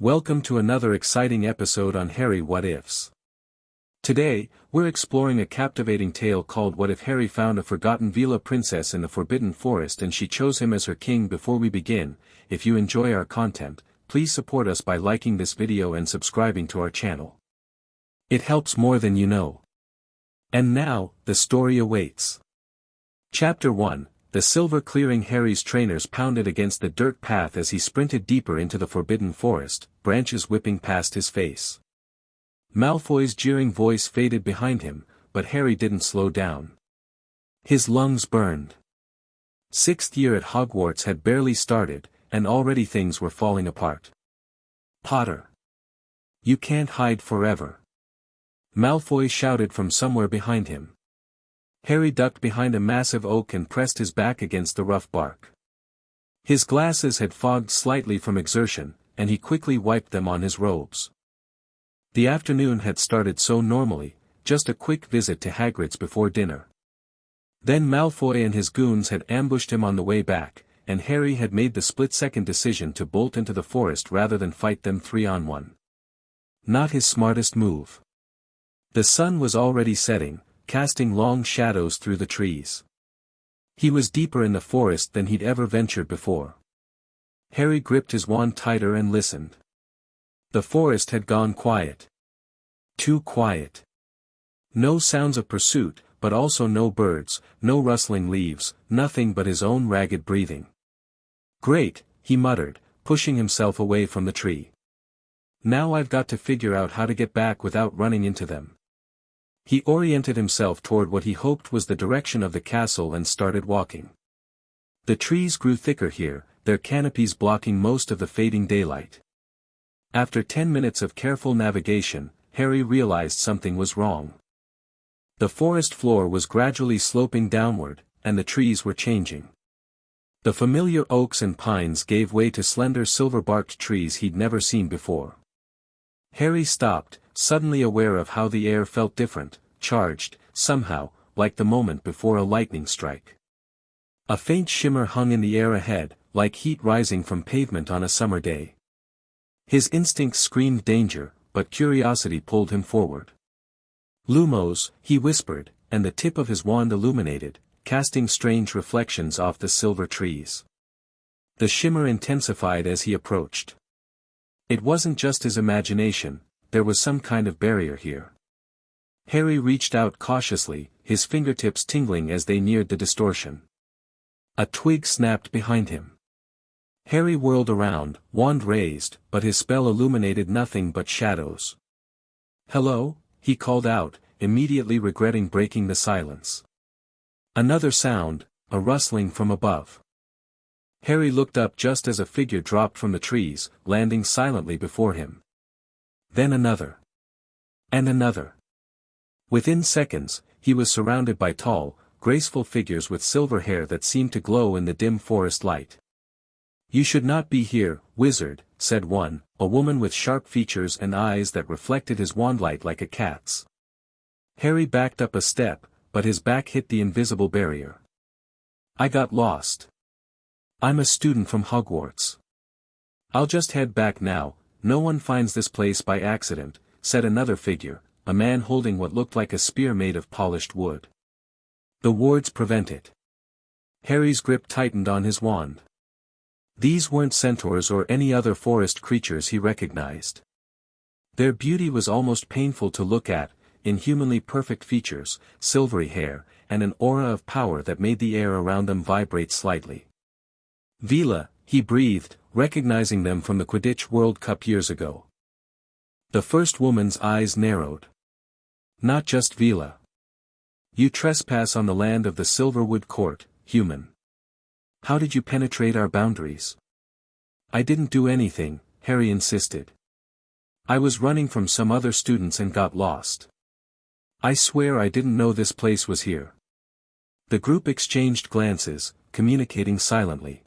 Welcome to another exciting episode on Harry What Ifs. Today, we're exploring a captivating tale called What If Harry Found a Forgotten Veela Princess in the Forbidden Forest and She Chose Him as Her King. Before we begin, if you enjoy our content, please support us by liking this video and subscribing to our channel. It helps more than you know. And now, the story awaits. Chapter 1. The silver clearing. Harry's trainers pounded against the dirt path as he sprinted deeper into the forbidden forest, branches whipping past his face. Malfoy's jeering voice faded behind him, but Harry didn't slow down. His lungs burned. Sixth year at Hogwarts had barely started, and already things were falling apart. Potter! You can't hide forever. Malfoy shouted from somewhere behind him. Harry ducked behind a massive oak and pressed his back against the rough bark. His glasses had fogged slightly from exertion, and he quickly wiped them on his robes. The afternoon had started so normally, just a quick visit to Hagrid's before dinner. Then Malfoy and his goons had ambushed him on the way back, and Harry had made the split-second decision to bolt into the forest rather than fight them 3-on-1. Not his smartest move. The sun was already setting, casting long shadows through the trees. He was deeper in the forest than he'd ever ventured before. Harry gripped his wand tighter and listened. The forest had gone quiet. Too quiet. No sounds of pursuit, but also no birds, no rustling leaves, nothing but his own ragged breathing. Great, he muttered, pushing himself away from the tree. Now I've got to figure out how to get back without running into them. He oriented himself toward what he hoped was the direction of the castle and started walking. The trees grew thicker here, their canopies blocking most of the fading daylight. After 10 minutes of careful navigation, Harry realized something was wrong. The forest floor was gradually sloping downward, and the trees were changing. The familiar oaks and pines gave way to slender silver-barked trees he'd never seen before. Harry stopped, suddenly aware of how the air felt different, charged, somehow, like the moment before a lightning strike. A faint shimmer hung in the air ahead, like heat rising from pavement on a summer day. His instincts screamed danger, but curiosity pulled him forward. Lumos, he whispered, and the tip of his wand illuminated, casting strange reflections off the silver trees. The shimmer intensified as he approached. It wasn't just his imagination, there was some kind of barrier here. Harry reached out cautiously, his fingertips tingling as they neared the distortion. A twig snapped behind him. Harry whirled around, wand raised, but his spell illuminated nothing but shadows. "Hello?" he called out, immediately regretting breaking the silence. Another sound, a rustling from above. Harry looked up just as a figure dropped from the trees, landing silently before him. Then another. And another. Within seconds, he was surrounded by tall, graceful figures with silver hair that seemed to glow in the dim forest light. "You should not be here, wizard," said one, a woman with sharp features and eyes that reflected his wandlight like a cat's. Harry backed up a step, but his back hit the invisible barrier. "I got lost. I'm a student from Hogwarts. I'll just head back now, no one finds this place by accident," said another figure, a man holding what looked like a spear made of polished wood. "The wards prevent it." Harry's grip tightened on his wand. These weren't centaurs or any other forest creatures he recognized. Their beauty was almost painful to look at, inhumanly perfect features, silvery hair, and an aura of power that made the air around them vibrate slightly. "Veela," he breathed, recognizing them from the Quidditch World Cup years ago. The first woman's eyes narrowed. "Not just Veela. You trespass on the land of the Silverwood court, human. How did you penetrate our boundaries?" "I didn't do anything," Harry insisted. "I was running from some other students and got lost. I swear I didn't know this place was here." The group exchanged glances, communicating silently.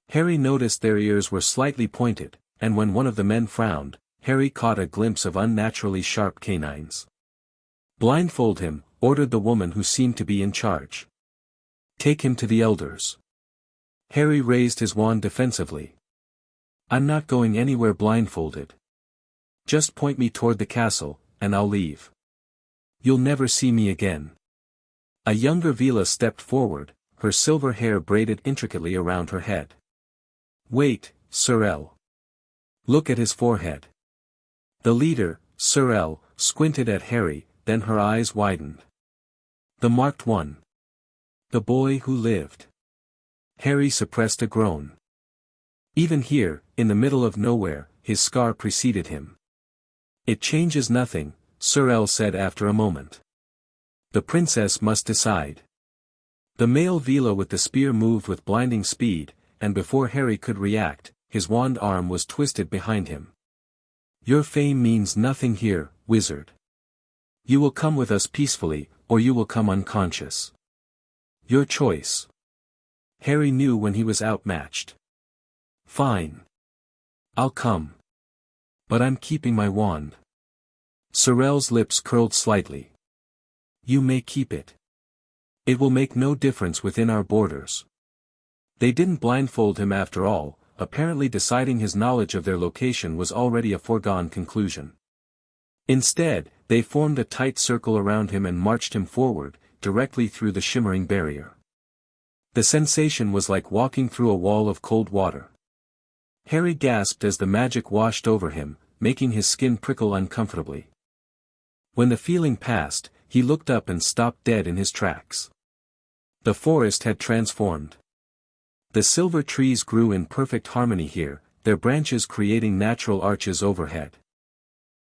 Harry noticed their ears were slightly pointed, and when one of the men frowned, Harry caught a glimpse of unnaturally sharp canines. "Blindfold him," ordered the woman who seemed to be in charge. "Take him to the elders." Harry raised his wand defensively. I'm not going anywhere blindfolded. Just point me toward the castle, and I'll leave. You'll never see me again. A younger Veela stepped forward, her silver hair braided intricately around her head. Wait, Sorel. Look at his forehead. The leader, Sorel, squinted at Harry, then her eyes widened. The marked one. The boy who lived. Harry suppressed a groan. Even here, in the middle of nowhere, his scar preceded him. It changes nothing, Sorel said after a moment. The princess must decide. The male Veela with the spear moved with blinding speed, and before Harry could react, his wand arm was twisted behind him. Your fame means nothing here, wizard. You will come with us peacefully, or you will come unconscious. Your choice. Harry knew when he was outmatched. Fine. I'll come. But I'm keeping my wand. Sorel's lips curled slightly. You may keep it. It will make no difference within our borders. They didn't blindfold him after all, apparently deciding his knowledge of their location was already a foregone conclusion. Instead, they formed a tight circle around him and marched him forward, directly through the shimmering barrier. The sensation was like walking through a wall of cold water. Harry gasped as the magic washed over him, making his skin prickle uncomfortably. When the feeling passed, he looked up and stopped dead in his tracks. The forest had transformed. The silver trees grew in perfect harmony here, their branches creating natural arches overhead.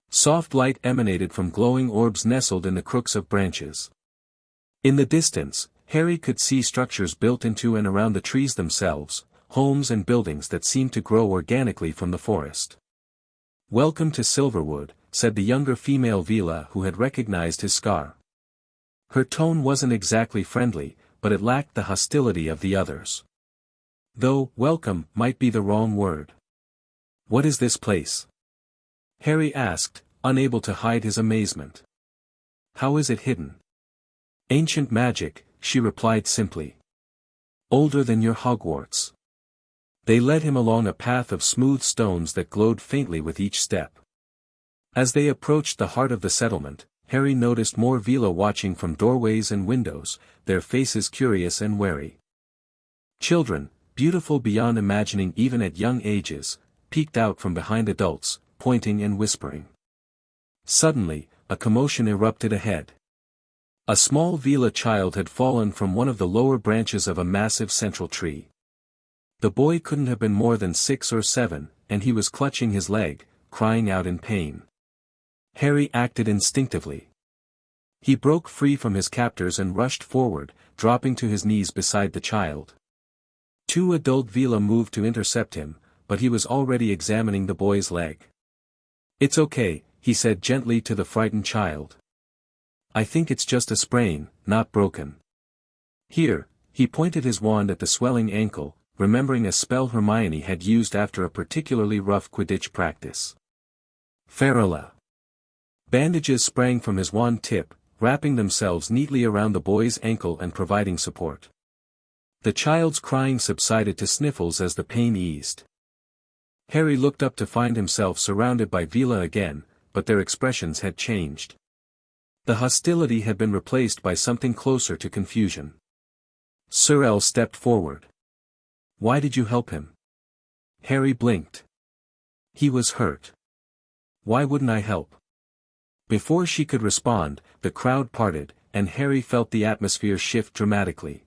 Soft light emanated from glowing orbs nestled in the crooks of branches. In the distance, Harry could see structures built into and around the trees themselves, homes and buildings that seemed to grow organically from the forest. Welcome to Silverwood, said the younger female Veela who had recognized his scar. Her tone wasn't exactly friendly, but it lacked the hostility of the others. Though, welcome might be the wrong word. What is this place? Harry asked, unable to hide his amazement. How is it hidden? Ancient magic, she replied simply. Older than your Hogwarts. They led him along a path of smooth stones that glowed faintly with each step. As they approached the heart of the settlement, Harry noticed more Veela watching from doorways and windows, their faces curious and wary. Children, beautiful beyond imagining even at young ages, peeked out from behind adults, pointing and whispering. Suddenly, a commotion erupted ahead. A small Veela child had fallen from one of the lower branches of a massive central tree. The boy couldn't have been more than 6 or 7, and he was clutching his leg, crying out in pain. Harry acted instinctively. He broke free from his captors and rushed forward, dropping to his knees beside the child. 2 adult Veela moved to intercept him, but he was already examining the boy's leg. It's okay, he said gently to the frightened child. I think it's just a sprain, not broken. Here, he pointed his wand at the swelling ankle, remembering a spell Hermione had used after a particularly rough Quidditch practice. Farilla. Bandages sprang from his wand tip, wrapping themselves neatly around the boy's ankle and providing support. The child's crying subsided to sniffles as the pain eased. Harry looked up to find himself surrounded by Veela again, but their expressions had changed. The hostility had been replaced by something closer to confusion. Sorel stepped forward. Why did you help him? Harry blinked. He was hurt. Why wouldn't I help? Before she could respond, the crowd parted, and Harry felt the atmosphere shift dramatically.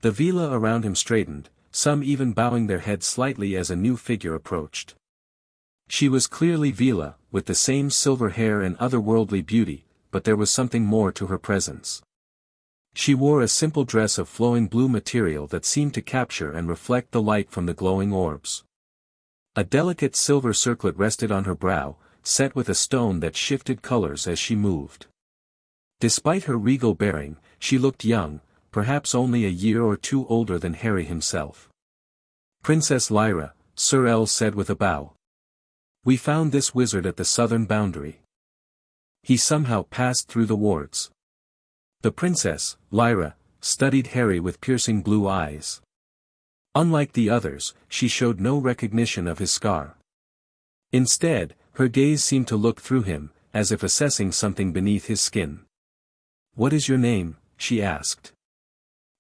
The Veela around him straightened, some even bowing their heads slightly as a new figure approached. She was clearly Veela, with the same silver hair and otherworldly beauty, but there was something more to her presence. She wore a simple dress of flowing blue material that seemed to capture and reflect the light from the glowing orbs. A delicate silver circlet rested on her brow, set with a stone that shifted colors as she moved. Despite her regal bearing, she looked young, perhaps only a year or 2 older than Harry himself. Princess Lyra, Sorel said with a bow. We found this wizard at the southern boundary. He somehow passed through the wards. The princess, Lyra, studied Harry with piercing blue eyes. Unlike the others, she showed no recognition of his scar. Instead, her gaze seemed to look through him, as if assessing something beneath his skin. "What is your name?" she asked.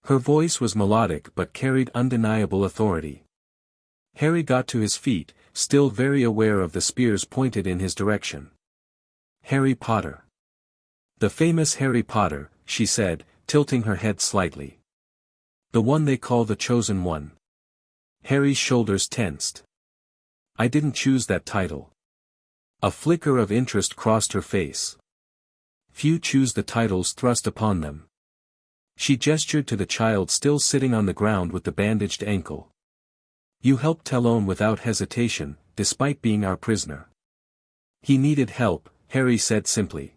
Her voice was melodic but carried undeniable authority. Harry got to his feet, still very aware of the spears pointed in his direction. "Harry Potter." "The famous Harry Potter," she said, tilting her head slightly. "The one they call the Chosen One." Harry's shoulders tensed. "I didn't choose that title." A flicker of interest crossed her face. "Few choose the titles thrust upon them." She gestured to the child still sitting on the ground with the bandaged ankle. "You helped Talon without hesitation, despite being our prisoner." "He needed help," Harry said simply.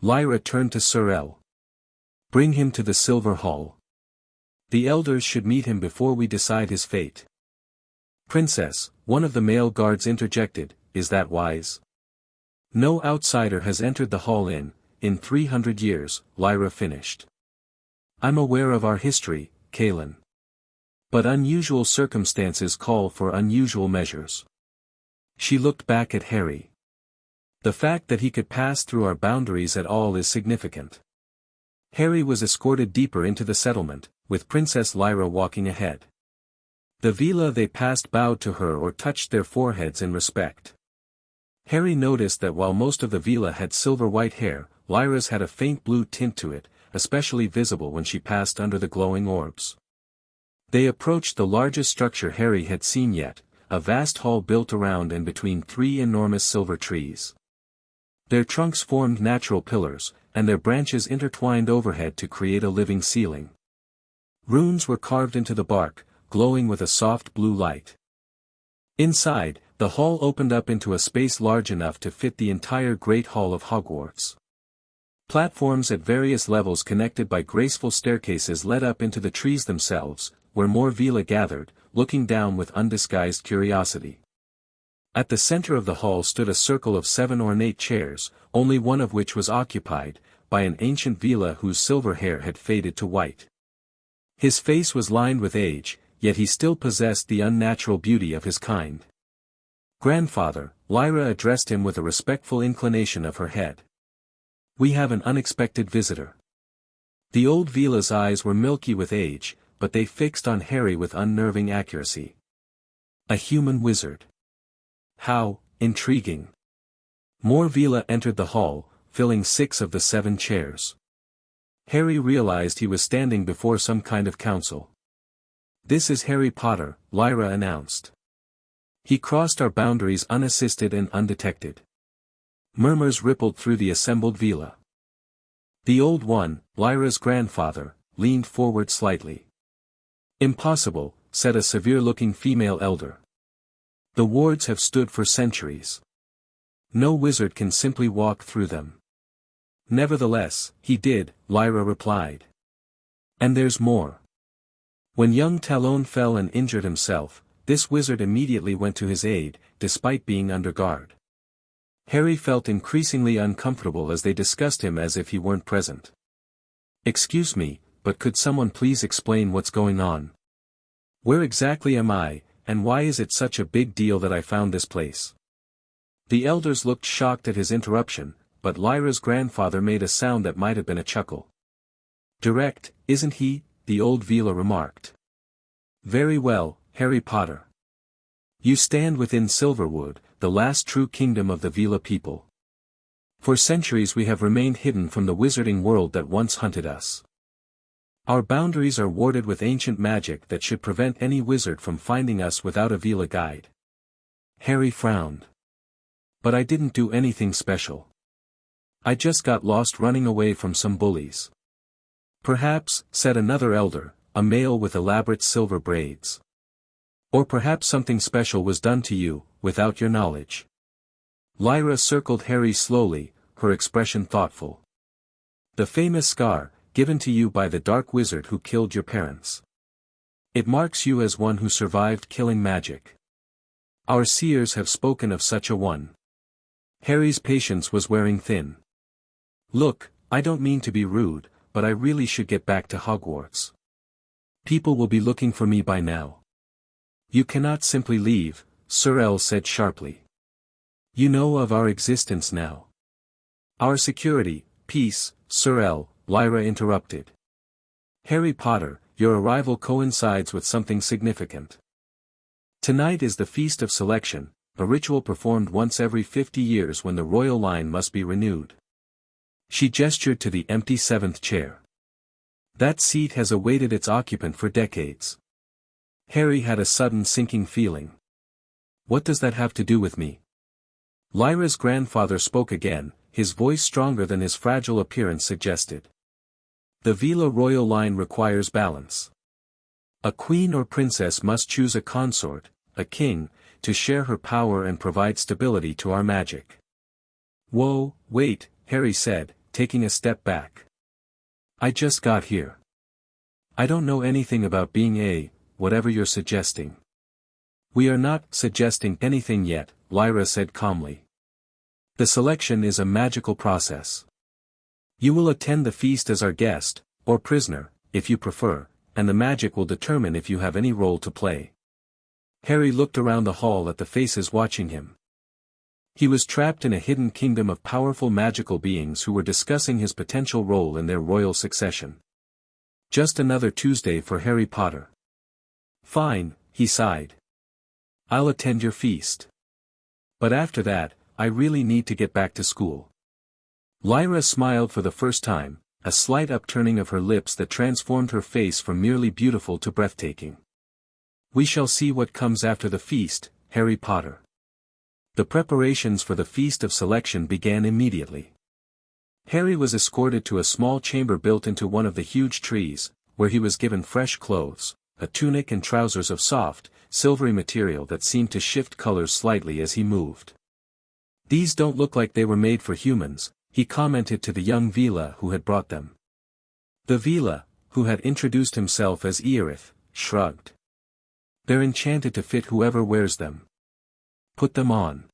Lyra turned to Sir El. "Bring him to the Silver Hall. The elders should meet him before we decide his fate." "Princess," one of the male guards interjected, "is that wise?" "No outsider has entered the hall in 300 years, Lyra finished. "I'm aware of our history, Kaelin. But unusual circumstances call for unusual measures." She looked back at Harry. "The fact that he could pass through our boundaries at all is significant." Harry was escorted deeper into the settlement, with Princess Lyra walking ahead. The Veela they passed bowed to her or touched their foreheads in respect. Harry noticed that while most of the Veela had silver-white hair, Lyra's had a faint blue tint to it, especially visible when she passed under the glowing orbs. They approached the largest structure Harry had seen yet, a vast hall built around and between three enormous silver trees. Their trunks formed natural pillars, and their branches intertwined overhead to create a living ceiling. Runes were carved into the bark, glowing with a soft blue light. Inside, the hall opened up into a space large enough to fit the entire Great Hall of Hogwarts. Platforms at various levels connected by graceful staircases led up into the trees themselves, where more Veela gathered, looking down with undisguised curiosity. At the center of the hall stood a circle of 7 ornate chairs, only one of which was occupied, by an ancient Veela whose silver hair had faded to white. His face was lined with age, yet he still possessed the unnatural beauty of his kind. "Grandfather," Lyra addressed him with a respectful inclination of her head. "We have an unexpected visitor." The old Veela's eyes were milky with age, but they fixed on Harry with unnerving accuracy. "A human wizard." "How intriguing." More Veela entered the hall, filling 6 of the 7 chairs. Harry realized he was standing before some kind of council. "This is Harry Potter," Lyra announced. "He crossed our boundaries unassisted and undetected." Murmurs rippled through the assembled Veela. The Old One, Lyra's grandfather, leaned forward slightly. "Impossible," said a severe-looking female elder. "The wards have stood for centuries. No wizard can simply walk through them." "Nevertheless, he did," Lyra replied. "And there's more. When young Talon fell and injured himself, this wizard immediately went to his aid, despite being under guard." Harry felt increasingly uncomfortable as they discussed him as if he weren't present. "Excuse me, but could someone please explain what's going on? Where exactly am I, and why is it such a big deal that I found this place?" The elders looked shocked at his interruption, but Lyra's grandfather made a sound that might have been a chuckle. "Direct, isn't he?" the old Veela remarked. "Very well, Harry Potter. You stand within Silverwood, the last true kingdom of the Veela people. For centuries we have remained hidden from the wizarding world that once hunted us. Our boundaries are warded with ancient magic that should prevent any wizard from finding us without a Veela guide." Harry frowned. "But I didn't do anything special. I just got lost running away from some bullies." "Perhaps," said another elder, a male with elaborate silver braids. "Or perhaps something special was done to you, without your knowledge." Lyra circled Harry slowly, her expression thoughtful. "The famous scar, given to you by the dark wizard who killed your parents. It marks you as one who survived killing magic. Our seers have spoken of such a one." Harry's patience was wearing thin. "Look, I don't mean to be rude, but I really should get back to Hogwarts. People will be looking for me by now." You cannot simply leave, Sir El said sharply. You know of our existence now. Our security, peace, Sir El, Lyra interrupted. Harry Potter, your arrival coincides with something significant. Tonight is the Feast of Selection, a ritual performed once every 50 years when the royal line must be renewed. She gestured to the empty seventh chair. That seat has awaited its occupant for decades. Harry had a sudden sinking feeling. What does that have to do with me? Lyra's grandfather spoke again, his voice stronger than his fragile appearance suggested. The Veela royal line requires balance. A queen or princess must choose a consort, a king, to share her power and provide stability to our magic. Whoa, wait, Harry said, taking a step back. I just got here. I don't know anything about being whatever you're suggesting. We are not suggesting anything yet, Lyra said calmly. The selection is a magical process. You will attend the feast as our guest, or prisoner, if you prefer, and the magic will determine if you have any role to play. Harry looked around the hall at the faces watching him. He was trapped in a hidden kingdom of powerful magical beings who were discussing his potential role in their royal succession. Just another Tuesday for Harry Potter. Fine, he sighed. I'll attend your feast. But after that, I really need to get back to school. Lyra smiled for the first time, a slight upturning of her lips that transformed her face from merely beautiful to breathtaking. We shall see what comes after the feast, Harry Potter. The preparations for the Feast of Selection began immediately. Harry was escorted to a small chamber built into one of the huge trees, where he was given fresh clothes, a tunic and trousers of soft, silvery material that seemed to shift colors slightly as he moved. These don't look like they were made for humans, he commented to the young Veela who had brought them. The Veela, who had introduced himself as Earith, shrugged. They're enchanted to fit whoever wears them. Put them on.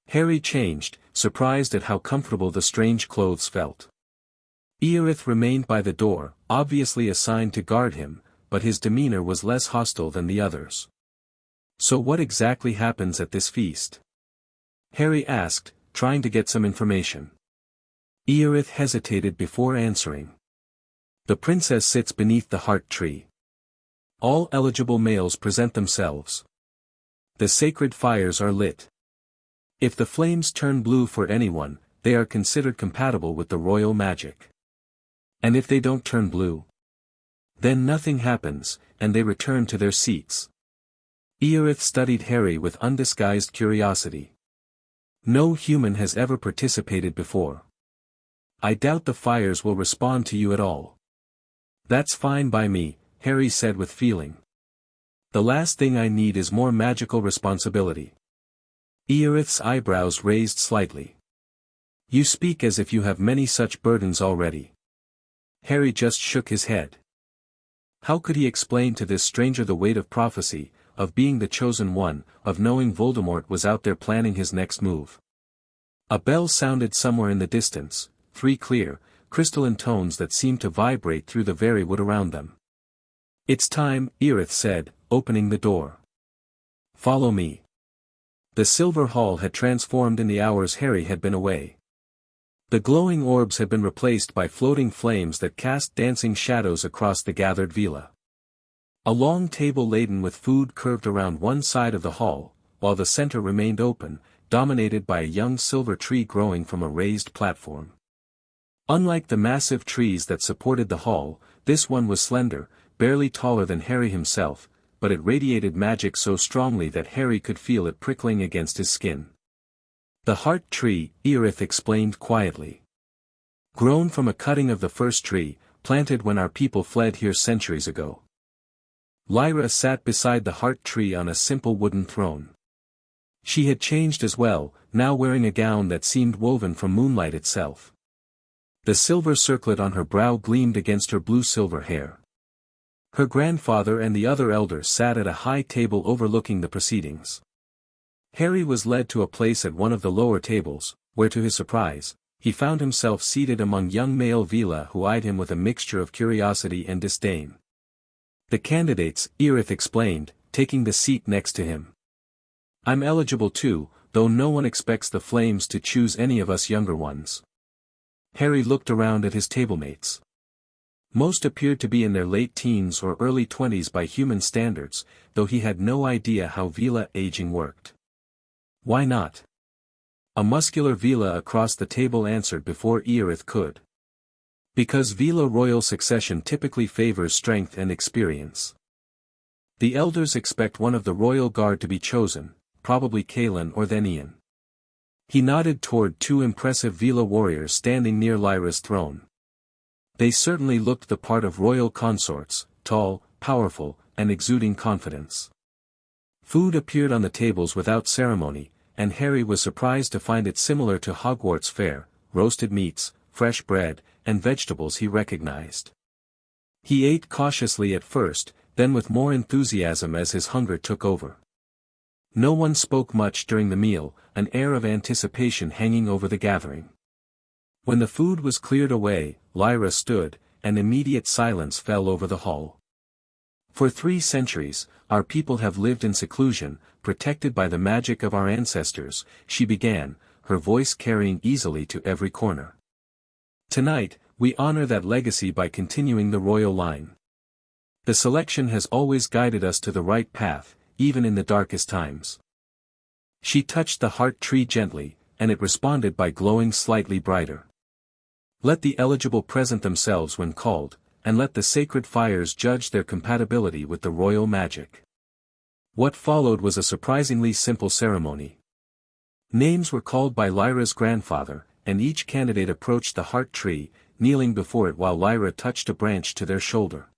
Harry changed, surprised at how comfortable the strange clothes felt. Earith remained by the door, obviously assigned to guard him, but his demeanor was less hostile than the others. So what exactly happens at this feast? Harry asked, trying to get some information. Earith hesitated before answering. The princess sits beneath the heart tree. All eligible males present themselves. The sacred fires are lit. If the flames turn blue for anyone, they are considered compatible with the royal magic. And if they don't turn blue, then nothing happens, and they return to their seats. Earith studied Harry with undisguised curiosity. No human has ever participated before. I doubt the fires will respond to you at all. That's fine by me, Harry said with feeling. The last thing I need is more magical responsibility. Earith's eyebrows raised slightly. You speak as if you have many such burdens already. Harry just shook his head. How could he explain to this stranger the weight of prophecy, of being the chosen one, of knowing Voldemort was out there planning his next move? A bell sounded somewhere in the distance, 3 clear, crystalline tones that seemed to vibrate through the very wood around them. It's time, Earith said, opening the door. Follow me. The silver hall had transformed in the hours Harry had been away. The glowing orbs had been replaced by floating flames that cast dancing shadows across the gathered Veela. A long table laden with food curved around one side of the hall, while the center remained open, dominated by a young silver tree growing from a raised platform. Unlike the massive trees that supported the hall, this one was slender, barely taller than Harry himself, but it radiated magic so strongly that Harry could feel it prickling against his skin. The heart tree, Earith explained quietly. Grown from a cutting of the first tree, planted when our people fled here centuries ago. Lyra sat beside the heart tree on a simple wooden throne. She had changed as well, now wearing a gown that seemed woven from moonlight itself. The silver circlet on her brow gleamed against her blue-silver hair. Her grandfather and the other elders sat at a high table overlooking the proceedings. Harry was led to a place at one of the lower tables, where to his surprise, he found himself seated among young male Veela who eyed him with a mixture of curiosity and disdain. The candidates, Earith explained, taking the seat next to him. I'm eligible too, though no one expects the Flames to choose any of us younger ones. Harry looked around at his tablemates. Most appeared to be in their late teens or early 20s by human standards, though he had no idea how Veela aging worked. Why not? A muscular Veela across the table answered before Eorith could. Because Veela royal succession typically favors strength and experience. The elders expect one of the royal guard to be chosen, probably Kaelin or then Ian. He nodded toward two impressive Veela warriors standing near Lyra's throne. They certainly looked the part of royal consorts, tall, powerful, and exuding confidence. Food appeared on the tables without ceremony, and Harry was surprised to find it similar to Hogwarts fare: roasted meats, fresh bread, and vegetables he recognized. He ate cautiously at first, then with more enthusiasm as his hunger took over. No one spoke much during the meal, an air of anticipation hanging over the gathering. When the food was cleared away, Lyra stood, and immediate silence fell over the hall. For 3 centuries, our people have lived in seclusion, protected by the magic of our ancestors, she began, her voice carrying easily to every corner. Tonight, we honor that legacy by continuing the royal line. The selection has always guided us to the right path, even in the darkest times. She touched the heart tree gently, and it responded by glowing slightly brighter. Let the eligible present themselves when called, and let the sacred fires judge their compatibility with the royal magic. What followed was a surprisingly simple ceremony. Names were called by Lyra's grandfather, and each candidate approached the heart tree, kneeling before it while Lyra touched a branch to their shoulder.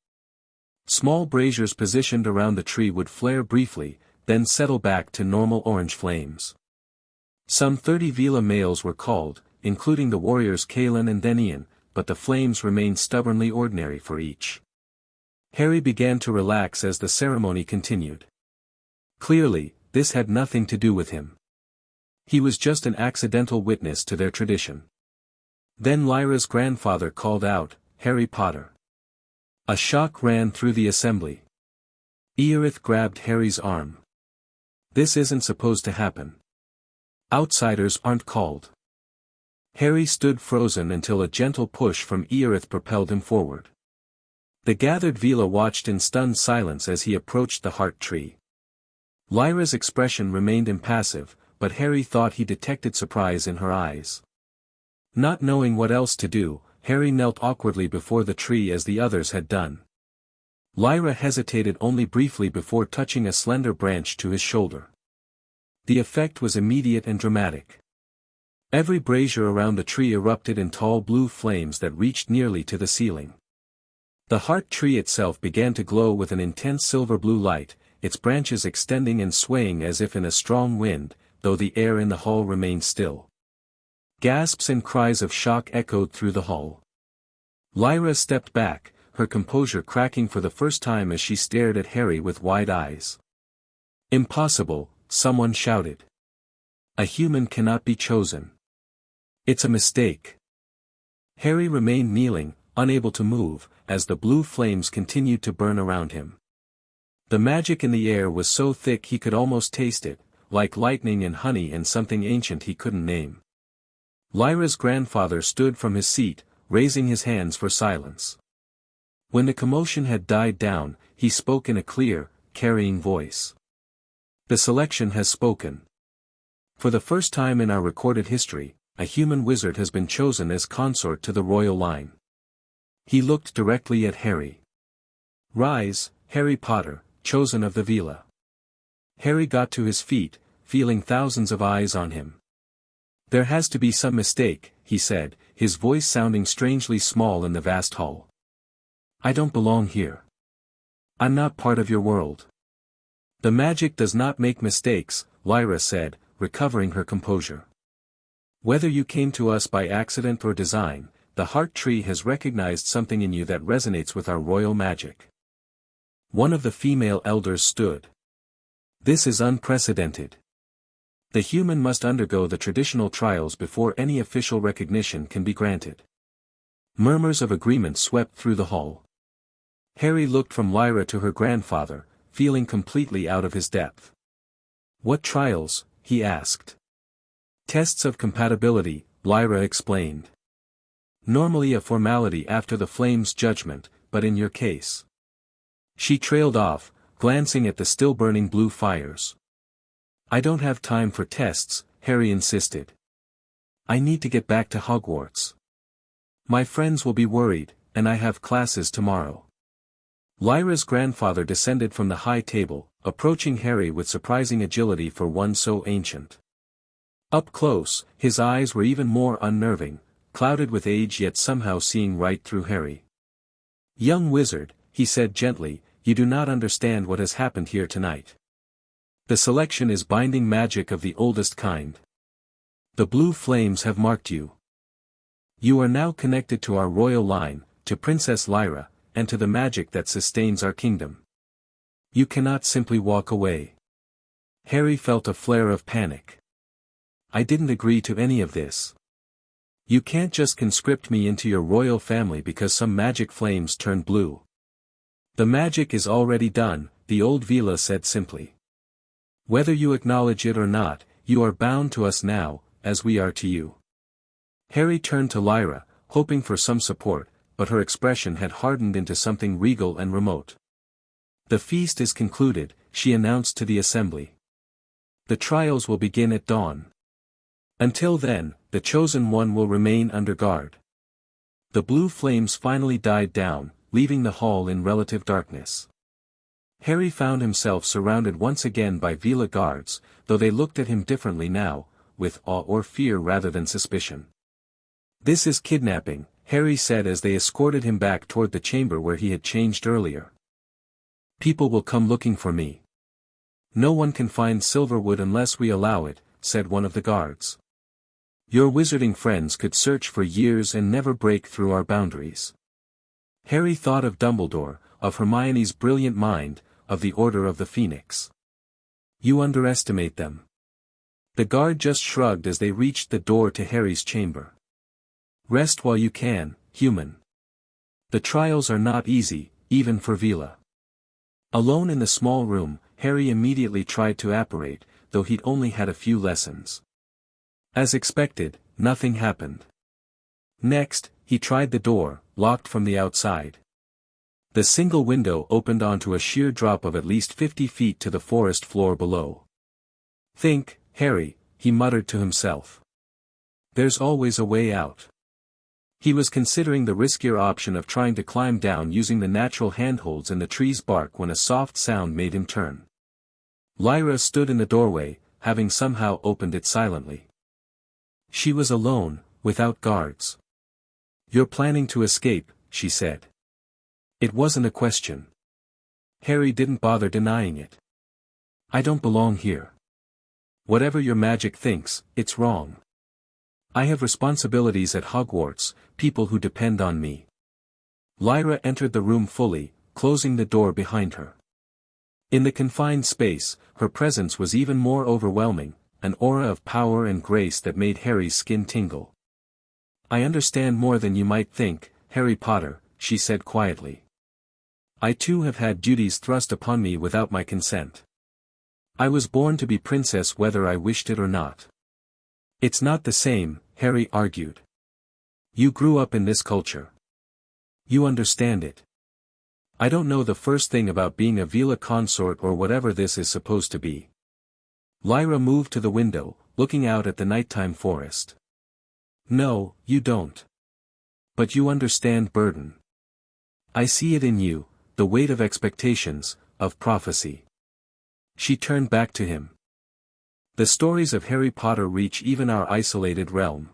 Small braziers positioned around the tree would flare briefly, then settle back to normal orange flames. Some 30 Veela males were called, including the warriors Kaelin and then Ian, but the flames remained stubbornly ordinary for each. Harry began to relax as the ceremony continued. Clearly, this had nothing to do with him. He was just an accidental witness to their tradition. Then Lyra's grandfather called out, "Harry Potter." A shock ran through the assembly. Eorith grabbed Harry's arm. This isn't supposed to happen. Outsiders aren't called. Harry stood frozen until a gentle push from Eorith propelled him forward. The gathered Veela watched in stunned silence as he approached the heart tree. Lyra's expression remained impassive, but Harry thought he detected surprise in her eyes. Not knowing what else to do, Harry knelt awkwardly before the tree as the others had done. Lyra hesitated only briefly before touching a slender branch to his shoulder. The effect was immediate and dramatic. Every brazier around the tree erupted in tall blue flames that reached nearly to the ceiling. The heart tree itself began to glow with an intense silver blue light, its branches extending and swaying as if in a strong wind, though the air in the hall remained still. Gasps and cries of shock echoed through the hall. Lyra stepped back, her composure cracking for the first time as she stared at Harry with wide eyes. "Impossible," someone shouted. "A human cannot be chosen. It's a mistake." Harry remained kneeling, unable to move, as the blue flames continued to burn around him. The magic in the air was so thick he could almost taste it, like lightning and honey and something ancient he couldn't name. Lyra's grandfather stood from his seat, raising his hands for silence. When the commotion had died down, he spoke in a clear, carrying voice. "The selection has spoken. For the first time in our recorded history, a human wizard has been chosen as consort to the royal line." He looked directly at Harry. "Rise, Harry Potter, chosen of the Veela." Harry got to his feet, feeling thousands of eyes on him. "There has to be some mistake," he said, his voice sounding strangely small in the vast hall. "I don't belong here. I'm not part of your world." "The magic does not make mistakes," Lyra said, recovering her composure. "Whether you came to us by accident or design, the heart tree has recognized something in you that resonates with our royal magic." One of the female elders stood. "This is unprecedented. The human must undergo the traditional trials before any official recognition can be granted." Murmurs of agreement swept through the hall. Harry looked from Lyra to her grandfather, feeling completely out of his depth. "What trials?" he asked. "Tests of compatibility," Lyra explained. "Normally a formality after the flame's judgment, but in your case." She trailed off, glancing at the still-burning blue fires. "I don't have time for tests," Harry insisted. "I need to get back to Hogwarts. My friends will be worried, and I have classes tomorrow." Lyra's grandfather descended from the high table, approaching Harry with surprising agility for one so ancient. Up close, his eyes were even more unnerving, clouded with age yet somehow seeing right through Harry. "Young wizard," he said gently, "you do not understand what has happened here tonight. The selection is binding magic of the oldest kind. The blue flames have marked you. You are now connected to our royal line, to Princess Lyra, and to the magic that sustains our kingdom. You cannot simply walk away." Harry felt a flare of panic. "I didn't agree to any of this. You can't just conscript me into your royal family because some magic flames turned blue." "The magic is already done," the old Veela said simply. "Whether you acknowledge it or not, you are bound to us now, as we are to you." Harry turned to Lyra, hoping for some support, but her expression had hardened into something regal and remote. "The feast is concluded," she announced to the assembly. "The trials will begin at dawn. Until then, the chosen one will remain under guard." The blue flames finally died down, leaving the hall in relative darkness. Harry found himself surrounded once again by Veela guards, though they looked at him differently now, with awe or fear rather than suspicion. "This is kidnapping," Harry said as they escorted him back toward the chamber where he had changed earlier. "People will come looking for me." "No one can find Silverwood unless we allow it," said one of the guards. "Your wizarding friends could search for years and never break through our boundaries." Harry thought of Dumbledore, of Hermione's brilliant mind, of the Order of the Phoenix. "You underestimate them." The guard just shrugged as they reached the door to Harry's chamber. "Rest while you can, human. The trials are not easy, even for Veela." Alone in the small room, Harry immediately tried to apparate, though he'd only had a few lessons. As expected, nothing happened. Next, he tried the door, locked from the outside. The single window opened onto a sheer drop of at least 50 feet to the forest floor below. "Think, Harry," he muttered to himself. "There's always a way out." He was considering the riskier option of trying to climb down using the natural handholds in the tree's bark when a soft sound made him turn. Lyra stood in the doorway, having somehow opened it silently. She was alone, without guards. "You're planning to escape," she said. It wasn't a question. Harry didn't bother denying it. "I don't belong here. Whatever your magic thinks, it's wrong. I have responsibilities at Hogwarts, people who depend on me." Lyra entered the room fully, closing the door behind her. In the confined space, her presence was even more overwhelming, an aura of power and grace that made Harry's skin tingle. "I understand more than you might think, Harry Potter," she said quietly. "I too have had duties thrust upon me without my consent. I was born to be princess whether I wished it or not." "It's not the same," Harry argued. "You grew up in this culture. You understand it. I don't know the first thing about being a Veela consort or whatever this is supposed to be." Lyra moved to the window, looking out at the nighttime forest. "No, you don't. But you understand burden. I see it in you, the weight of expectations, of prophecy." She turned back to him. "The stories of Harry Potter reach even our isolated realm."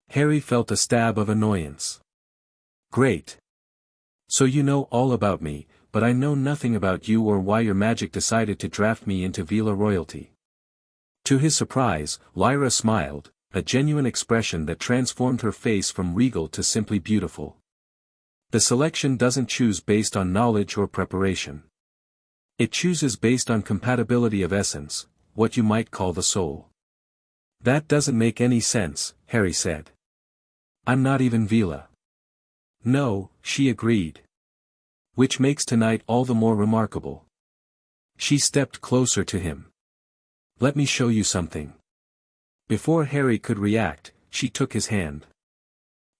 Harry felt a stab of annoyance. "Great. So you know all about me, but I know nothing about you or why your magic decided to draft me into Veela royalty." To his surprise, Lyra smiled, a genuine expression that transformed her face from regal to simply beautiful. "The selection doesn't choose based on knowledge or preparation. It chooses based on compatibility of essence, what you might call the soul." "That doesn't make any sense," Harry said. "I'm not even Veela." "No," she agreed. "Which makes tonight all the more remarkable. She stepped closer to him. "Let me show you something." Before Harry could react, she took his hand.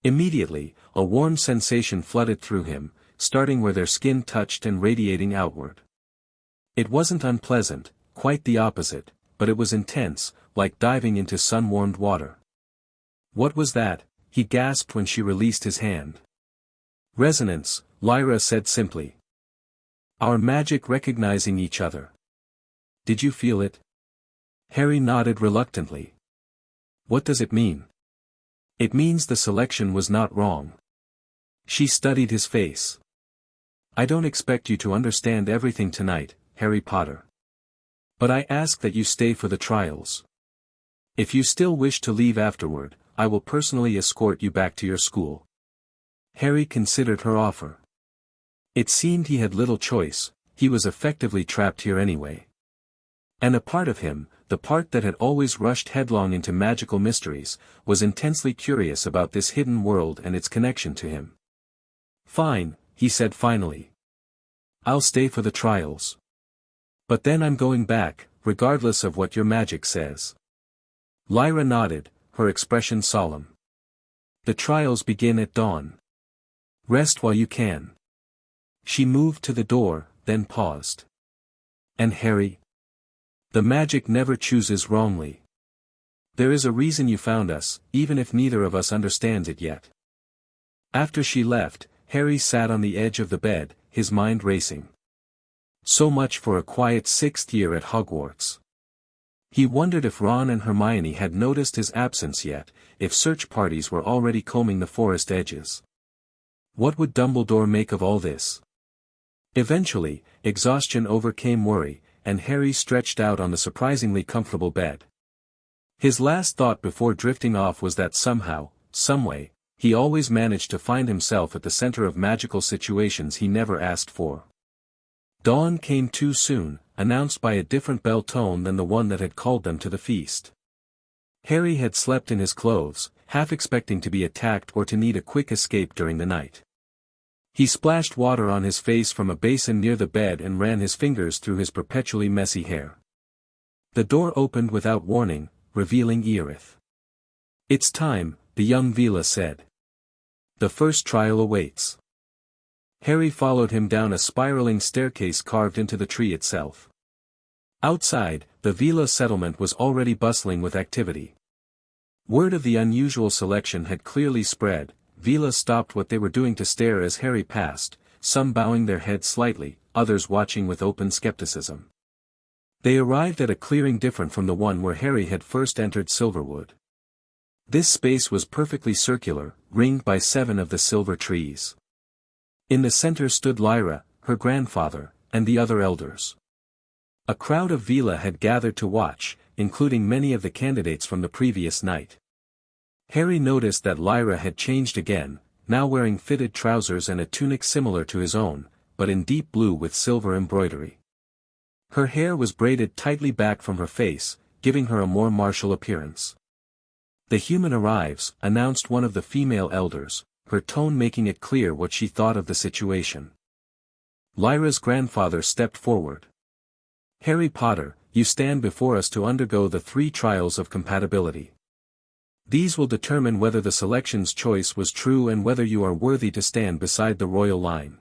Immediately, a warm sensation flooded through him, starting where their skin touched and radiating outward. It wasn't unpleasant, quite the opposite, but it was intense, like diving into sun-warmed water. "What was that?" he gasped when she released his hand. "Resonance," Lyra said simply. "Our magic recognizing each other." "Did you feel it?" Harry nodded reluctantly. "What does it mean?" "It means the selection was not wrong." She studied his face. "I don't expect you to understand everything tonight, Harry Potter. But I ask that you stay for the trials. If you still wish to leave afterward, I will personally escort you back to your school." Harry considered her offer. It seemed he had little choice, he was effectively trapped here anyway. And a part of him, the part that had always rushed headlong into magical mysteries, was intensely curious about this hidden world and its connection to him. "Fine," he said finally. "I'll stay for the trials. But then I'm going back, regardless of what your magic says." Lyra nodded, her expression solemn. "The trials begin at dawn. Rest while you can." She moved to the door, then paused. "And Harry? The magic never chooses wrongly. There is a reason you found us, even if neither of us understands it yet." After she left, Harry sat on the edge of the bed, his mind racing. So much for a quiet 6th year at Hogwarts. He wondered if Ron and Hermione had noticed his absence yet, if search parties were already combing the forest edges. What would Dumbledore make of all this? Eventually, exhaustion overcame worry, and Harry stretched out on the surprisingly comfortable bed. His last thought before drifting off was that somehow, someway, he always managed to find himself at the center of magical situations he never asked for. Dawn came too soon, announced by a different bell tone than the one that had called them to the feast. Harry had slept in his clothes, half expecting to be attacked or to need a quick escape during the night. He splashed water on his face from a basin near the bed and ran his fingers through his perpetually messy hair. The door opened without warning, revealing Earith. "It's time," the young Veela said. "The first trial awaits." Harry followed him down a spiraling staircase carved into the tree itself. Outside, the Veela settlement was already bustling with activity. Word of the unusual selection had clearly spread. Veela stopped what they were doing to stare as Harry passed, some bowing their heads slightly, others watching with open skepticism. They arrived at a clearing different from the one where Harry had first entered Silverwood. This space was perfectly circular, ringed by 7 of the silver trees. In the center stood Lyra, her grandfather, and the other elders. A crowd of Veela had gathered to watch, including many of the candidates from the previous night. Harry noticed that Lyra had changed again, now wearing fitted trousers and a tunic similar to his own, but in deep blue with silver embroidery. Her hair was braided tightly back from her face, giving her a more martial appearance. "The human arrives," announced one of the female elders, her tone making it clear what she thought of the situation. Lyra's grandfather stepped forward. "Harry Potter, you stand before us to undergo the 3 trials of compatibility. These will determine whether the selection's choice was true and whether you are worthy to stand beside the royal line."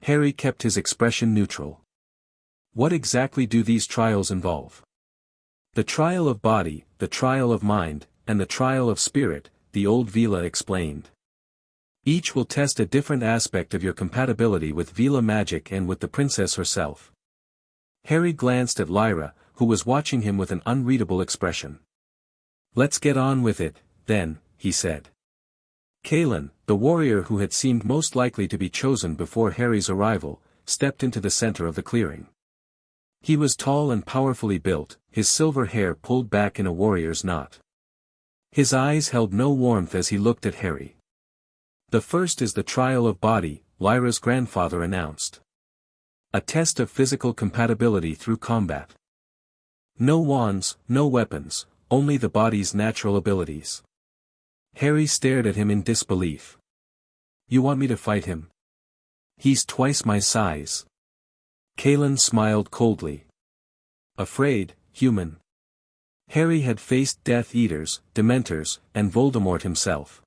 Harry kept his expression neutral. "What exactly do these trials involve?" "The trial of body, the trial of mind, and the trial of spirit," the old Veela explained. "Each will test a different aspect of your compatibility with Veela magic and with the princess herself." Harry glanced at Lyra, who was watching him with an unreadable expression. "Let's get on with it, then," he said. Kalen, the warrior who had seemed most likely to be chosen before Harry's arrival, stepped into the center of the clearing. He was tall and powerfully built, his silver hair pulled back in a warrior's knot. His eyes held no warmth as he looked at Harry. "The first is the trial of body," Lyra's grandfather announced. "A test of physical compatibility through combat. No wands, no weapons, only the body's natural abilities." Harry stared at him in disbelief. "You want me to fight him? He's twice my size." Kalen smiled coldly. Afraid, human. Harry had faced Death Eaters, Dementors, and Voldemort himself.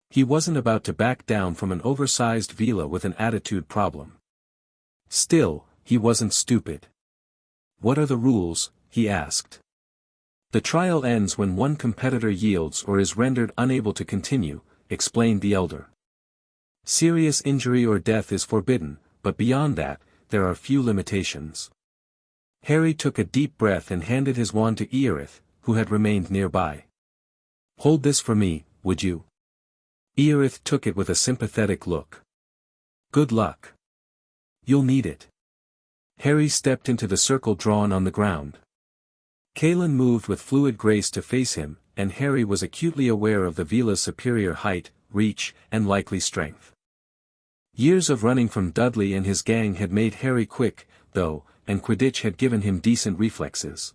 He wasn't about to back down from an oversized Veela with an attitude problem. Still, he wasn't stupid. What are the rules? He asked. The trial ends when one competitor yields or is rendered unable to continue, explained the elder. Serious injury or death is forbidden, but beyond that, there are few limitations. Harry took a deep breath and handed his wand to Eorith, who had remained nearby. Hold this for me, would you? Eorith took it with a sympathetic look. Good luck. You'll need it. Harry stepped into the circle drawn on the ground. Kalen moved with fluid grace to face him, and Harry was acutely aware of the Veela's superior height, reach, and likely strength. Years of running from Dudley and his gang had made Harry quick, though, and Quidditch had given him decent reflexes.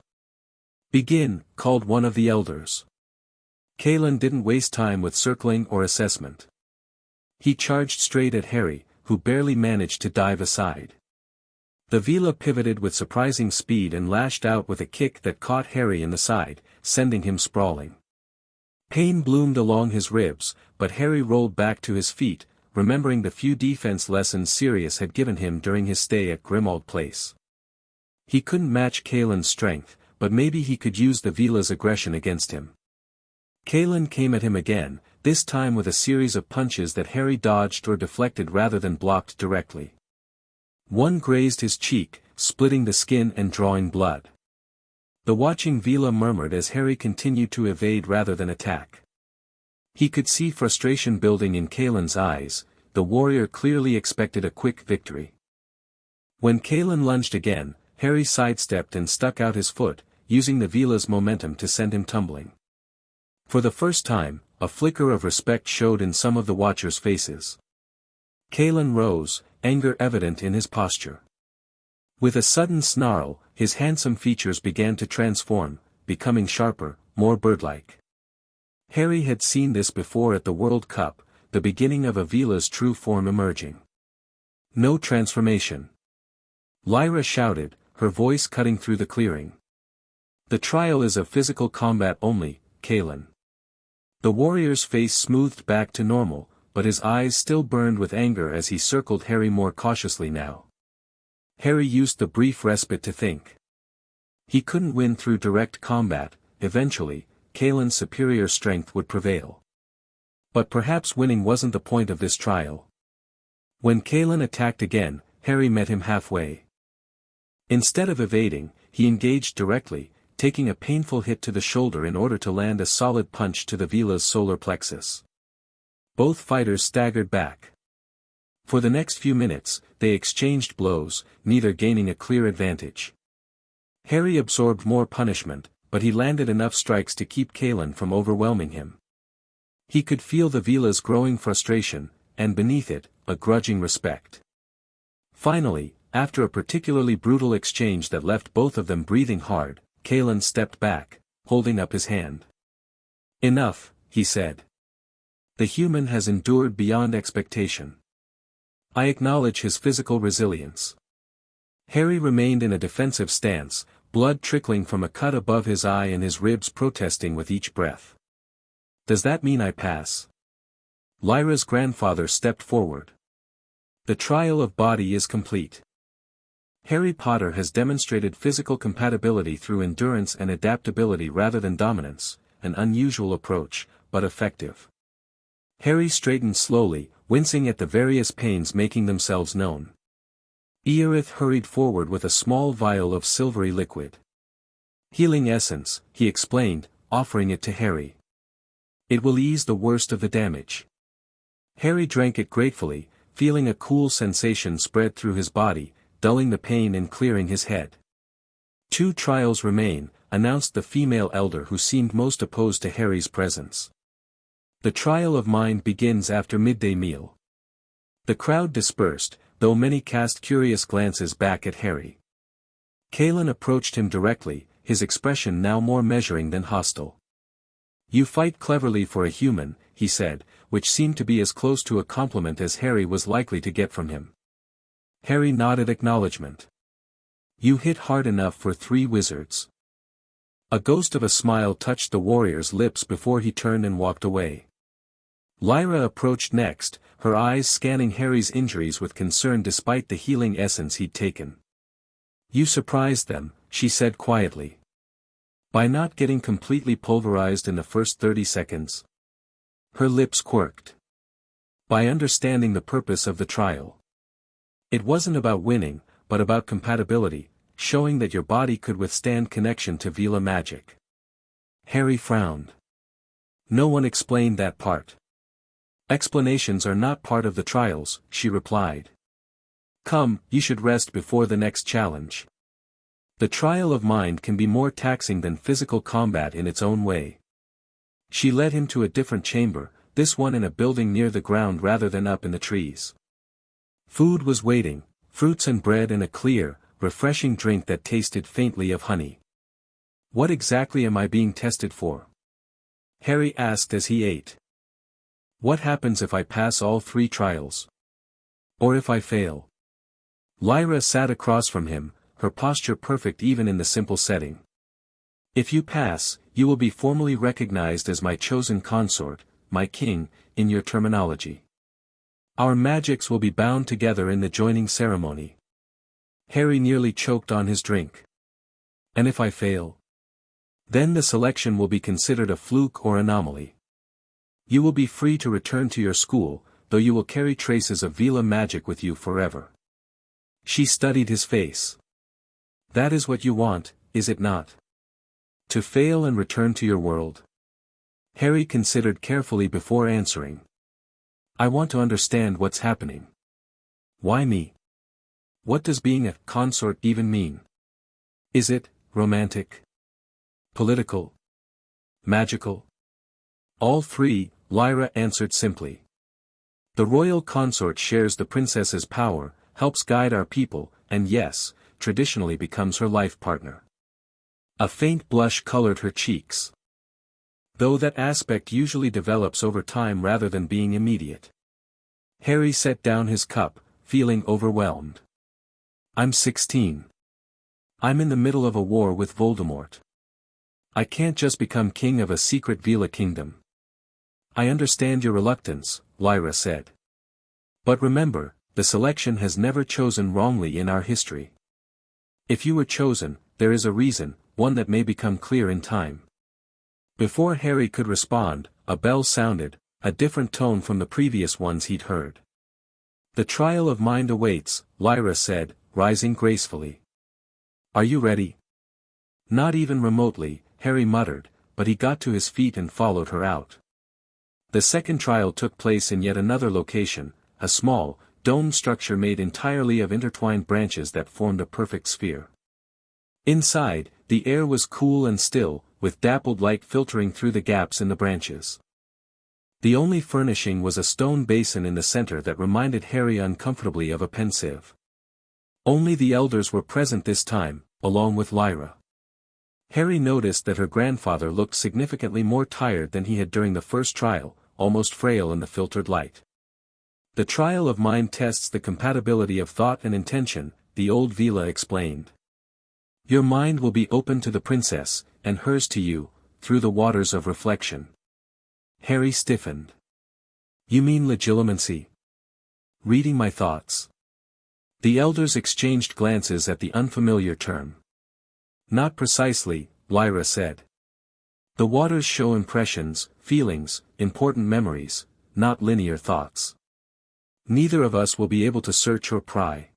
Begin, called one of the elders. Kalen didn't waste time with circling or assessment. He charged straight at Harry, who barely managed to dive aside. The Veela pivoted with surprising speed and lashed out with a kick that caught Harry in the side, sending him sprawling. Pain bloomed along his ribs, but Harry rolled back to his feet, remembering the few defense lessons Sirius had given him during his stay at Grimmauld Place. He couldn't match Kalen's strength, but maybe he could use the Veela's aggression against him. Kalen came at him again, this time with a series of punches that Harry dodged or deflected rather than blocked directly. One grazed his cheek, splitting the skin and drawing blood. The watching Veela murmured as Harry continued to evade rather than attack. He could see frustration building in Kalen's eyes, the warrior clearly expected a quick victory. When Kalen lunged again, Harry sidestepped and stuck out his foot, using the Veela's momentum to send him tumbling. For the first time, a flicker of respect showed in some of the watchers' faces. Kalen rose, anger evident in his posture. With a sudden snarl, his handsome features began to transform, becoming sharper, more bird-like. Harry had seen this before at the World Cup, the beginning of a Veela's true form emerging. No transformation. Lyra shouted, her voice cutting through the clearing. The trial is of physical combat only, Kalen. The warrior's face smoothed back to normal, but his eyes still burned with anger as he circled Harry more cautiously now. Harry used the brief respite to think. He couldn't win through direct combat, eventually, Kalen's superior strength would prevail. But perhaps winning wasn't the point of this trial. When Kalen attacked again, Harry met him halfway. Instead of evading, he engaged directly, taking a painful hit to the shoulder in order to land a solid punch to the Veela's solar plexus. Both fighters staggered back. For the next few minutes, they exchanged blows, neither gaining a clear advantage. Harry absorbed more punishment, but he landed enough strikes to keep Kalen from overwhelming him. He could feel the Veela's growing frustration, and beneath it, a grudging respect. Finally, after a particularly brutal exchange that left both of them breathing hard, Kalen stepped back, holding up his hand. Enough, he said. The human has endured beyond expectation. I acknowledge his physical resilience. Harry remained in a defensive stance, blood trickling from a cut above his eye and his ribs protesting with each breath. Does that mean I pass? Lyra's grandfather stepped forward. The trial of body is complete. Harry Potter has demonstrated physical compatibility through endurance and adaptability rather than dominance, an unusual approach, but effective. Harry straightened slowly, wincing at the various pains making themselves known. Eorith hurried forward with a small vial of silvery liquid. Healing essence, he explained, offering it to Harry. It will ease the worst of the damage. Harry drank it gratefully, feeling a cool sensation spread through his body, dulling the pain and clearing his head. 2 trials remain, announced the female elder who seemed most opposed to Harry's presence. The trial of mind begins after midday meal. The crowd dispersed, though many cast curious glances back at Harry. Kalen approached him directly, his expression now more measuring than hostile. You fight cleverly for a human, he said, which seemed to be as close to a compliment as Harry was likely to get from him. Harry nodded acknowledgement. You hit hard enough for 3 wizards. A ghost of a smile touched the warrior's lips before he turned and walked away. Lyra approached next, her eyes scanning Harry's injuries with concern despite the healing essence he'd taken. You surprised them, she said quietly. By not getting completely pulverized in the first 30 seconds. Her lips quirked. By understanding the purpose of the trial. It wasn't about winning, but about compatibility, showing that your body could withstand connection to Veela magic. Harry frowned. No one explained that part. Explanations are not part of the trials, she replied. Come, you should rest before the next challenge. The trial of mind can be more taxing than physical combat in its own way. She led him to a different chamber, this one in a building near the ground rather than up in the trees. Food was waiting, fruits and bread and a clear, refreshing drink that tasted faintly of honey. What exactly am I being tested for? Harry asked as he ate. What happens if I pass all 3 trials? Or if I fail? Lyra sat across from him, her posture perfect even in the simple setting. If you pass, you will be formally recognized as my chosen consort, my king, in your terminology. Our magics will be bound together in the joining ceremony. Harry nearly choked on his drink. And if I fail? Then the selection will be considered a fluke or anomaly. You will be free to return to your school, though you will carry traces of Veela magic with you forever. She studied his face. That is what you want, is it not? To fail and return to your world? Harry considered carefully before answering. I want to understand what's happening. Why me? What does being a consort even mean? Is it romantic? Political? Magical? All 3, Lyra answered simply. The royal consort shares the princess's power, helps guide our people, and yes, traditionally becomes her life partner. A faint blush colored her cheeks. Though that aspect usually develops over time rather than being immediate. Harry set down his cup, feeling overwhelmed. I'm 16. I'm in the middle of a war with Voldemort. I can't just become king of a secret Veela kingdom. I understand your reluctance, Lyra said. But remember, the selection has never chosen wrongly in our history. If you were chosen, there is a reason, one that may become clear in time. Before Harry could respond, a bell sounded, a different tone from the previous ones he'd heard. The trial of mind awaits, Lyra said, rising gracefully. Are you ready? Not even remotely, Harry muttered, but he got to his feet and followed her out. The second trial took place in yet another location, a small, domed structure made entirely of intertwined branches that formed a perfect sphere. Inside, the air was cool and still, with dappled light filtering through the gaps in the branches. The only furnishing was a stone basin in the center that reminded Harry uncomfortably of a pensieve. Only the elders were present this time, along with Lyra. Harry noticed that her grandfather looked significantly more tired than he had during the first trial, almost frail in the filtered light. The trial of mind tests the compatibility of thought and intention, the old Veela explained. Your mind will be open to the princess, and hers to you, through the waters of reflection. Harry stiffened. You mean legilimency? Reading my thoughts. The elders exchanged glances at the unfamiliar term. Not precisely, Lyra said. The waters show impressions, feelings, important memories, not linear thoughts. Neither of us will be able to search or pry.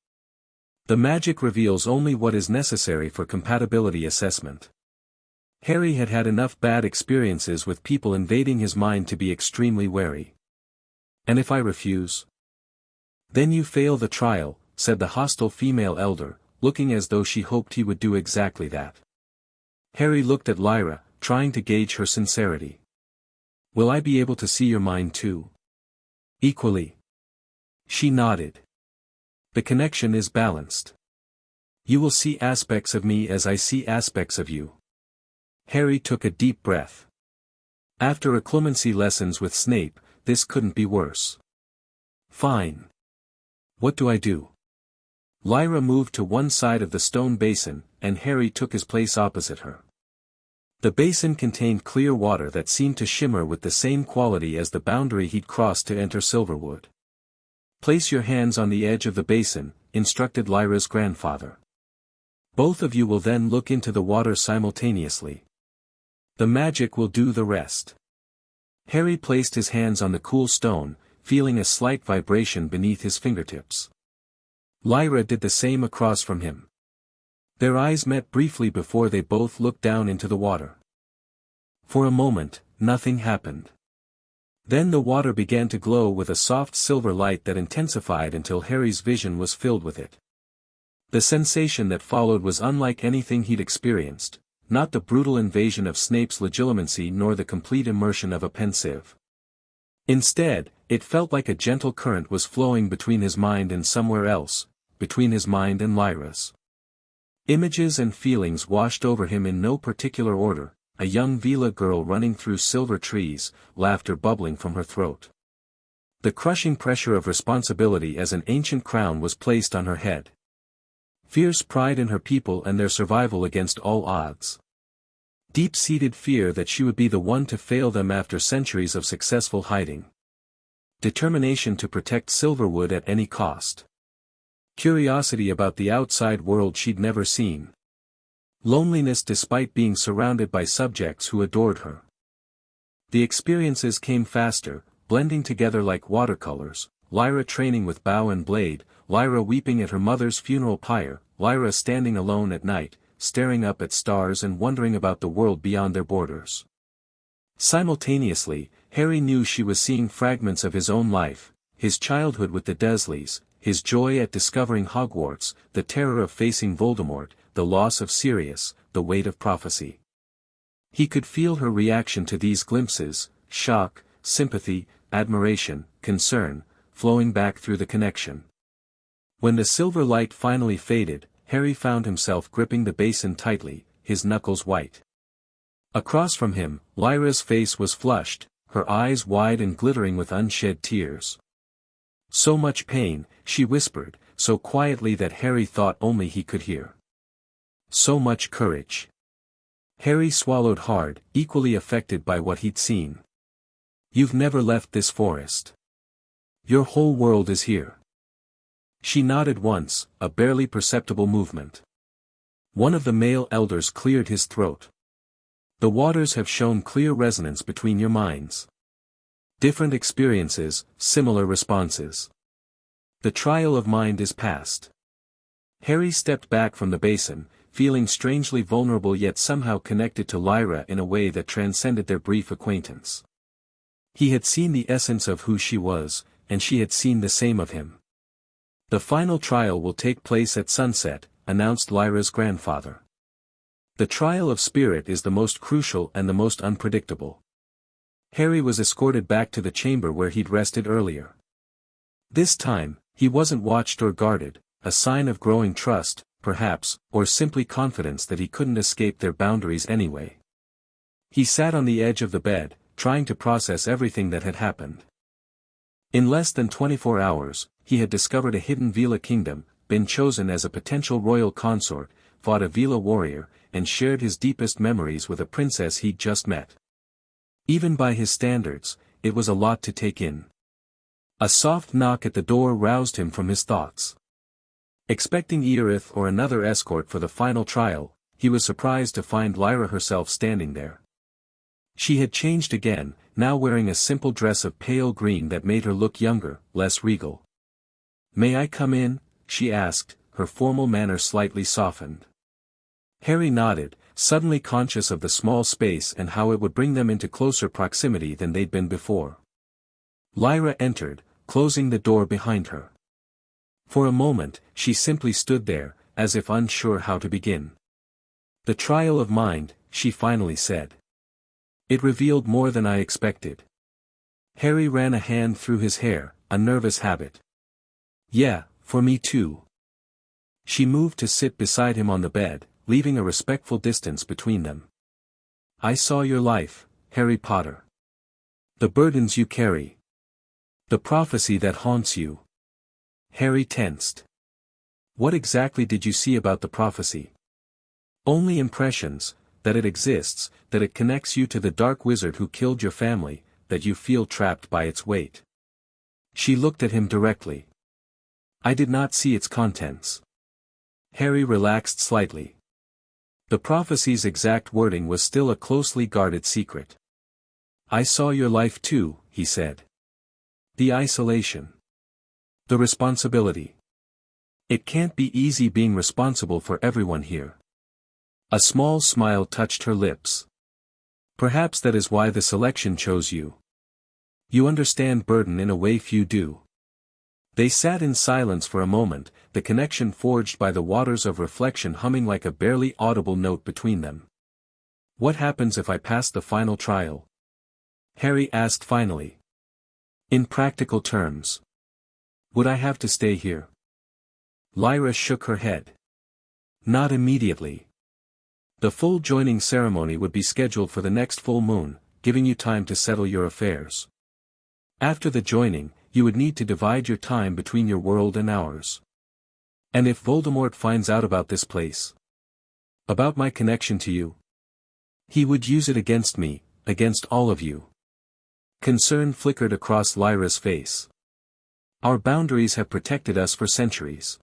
The magic reveals only what is necessary for compatibility assessment. Harry had had enough bad experiences with people invading his mind to be extremely wary. And if I refuse? Then you fail the trial, said the hostile female elder, looking as though she hoped he would do exactly that. Harry looked at Lyra, trying to gauge her sincerity. Will I be able to see your mind too? Equally. She nodded. The connection is balanced. You will see aspects of me as I see aspects of you. Harry took a deep breath. After occlumency lessons with Snape, this couldn't be worse. Fine. What do I do? Lyra moved to one side of the stone basin, and Harry took his place opposite her. The basin contained clear water that seemed to shimmer with the same quality as the boundary he'd crossed to enter Silverwood. "Place your hands on the edge of the basin," instructed Lyra's grandfather. "Both of you will then look into the water simultaneously. The magic will do the rest." Harry placed his hands on the cool stone, feeling a slight vibration beneath his fingertips. Lyra did the same across from him. Their eyes met briefly before they both looked down into the water. For a moment, nothing happened. Then the water began to glow with a soft silver light that intensified until Harry's vision was filled with it. The sensation that followed was unlike anything he'd experienced, not the brutal invasion of Snape's legitimacy nor the complete immersion of a pensieve. Instead, it felt like a gentle current was flowing between his mind and somewhere else, between his mind and Lyra's. Images and feelings washed over him in no particular order: a young Veela girl running through silver trees, laughter bubbling from her throat. The crushing pressure of responsibility as an ancient crown was placed on her head. Fierce pride in her people and their survival against all odds. Deep-seated fear that she would be the one to fail them after centuries of successful hiding. Determination to protect Silverwood at any cost. Curiosity about the outside world she'd never seen. Loneliness despite being surrounded by subjects who adored her. The experiences came faster, blending together like watercolors: Lyra training with bow and blade, Lyra weeping at her mother's funeral pyre, Lyra standing alone at night, staring up at stars and wondering about the world beyond their borders. Simultaneously, Harry knew she was seeing fragments of his own life: his childhood with the Dursleys, his joy at discovering Hogwarts, the terror of facing Voldemort, the loss of Sirius, the weight of prophecy. He could feel her reaction to these glimpses: shock, sympathy, admiration, concern, flowing back through the connection. When the silver light finally faded, Harry found himself gripping the basin tightly, his knuckles white. Across from him, Lyra's face was flushed, her eyes wide and glittering with unshed tears. "So much pain," she whispered, so quietly that Harry thought only he could hear. "So much courage." Harry swallowed hard, equally affected by what he'd seen. "You've never left this forest. Your whole world is here." She nodded once, a barely perceptible movement. One of the male elders cleared his throat. "The waters have shown clear resonance between your minds. Different experiences, similar responses. The trial of mind is past." Harry stepped back from the basin, feeling strangely vulnerable yet somehow connected to Lyra in a way that transcended their brief acquaintance. He had seen the essence of who she was, and she had seen the same of him. "The final trial will take place at sunset," announced Lyra's grandfather. "The trial of spirit is the most crucial and the most unpredictable." Harry was escorted back to the chamber where he'd rested earlier. This time, he wasn't watched or guarded, a sign of growing trust, perhaps, or simply confidence that he couldn't escape their boundaries anyway. He sat on the edge of the bed, trying to process everything that had happened. In less than 24 hours, he had discovered a hidden Veela kingdom, been chosen as a potential royal consort, fought a Veela warrior, and shared his deepest memories with a princess he'd just met. Even by his standards, it was a lot to take in. A soft knock at the door roused him from his thoughts. Expecting Earith or another escort for the final trial, he was surprised to find Lyra herself standing there. She had changed again, now wearing a simple dress of pale green that made her look younger, less regal. "May I come in?" she asked, her formal manner slightly softened. Harry nodded, suddenly conscious of the small space and how it would bring them into closer proximity than they'd been before. Lyra entered, closing the door behind her. For a moment, she simply stood there, as if unsure how to begin. "The trial of mind," she finally said. "It revealed more than I expected." Harry ran a hand through his hair, a nervous habit. "Yeah, for me too." She moved to sit beside him on the bed, leaving a respectful distance between them. "I saw your life, Harry Potter. The burdens you carry. The prophecy that haunts you." Harry tensed. What exactly did you see about the prophecy? Only impressions, that it exists, that it connects you to the dark wizard who killed your family, that you feel trapped by its weight. She looked at him directly. I did not see its contents. Harry relaxed slightly. The prophecy's exact wording was still a closely guarded secret. I saw your life too, he said. The isolation. The responsibility. It can't be easy being responsible for everyone here. A small smile touched her lips. Perhaps that is why the selection chose you. You understand burden in a way few do. They sat in silence for a moment, the connection forged by the waters of reflection humming like a barely audible note between them. What happens if I pass the final trial? Harry asked finally. In practical terms. Would I have to stay here? Lyra shook her head. Not immediately. The full joining ceremony would be scheduled for the next full moon, giving you time to settle your affairs. After the joining, you would need to divide your time between your world and ours. And if Voldemort finds out about this place? About my connection to you? He would use it against me, against all of you. Concern flickered across Lyra's face. Our boundaries have protected us for centuries.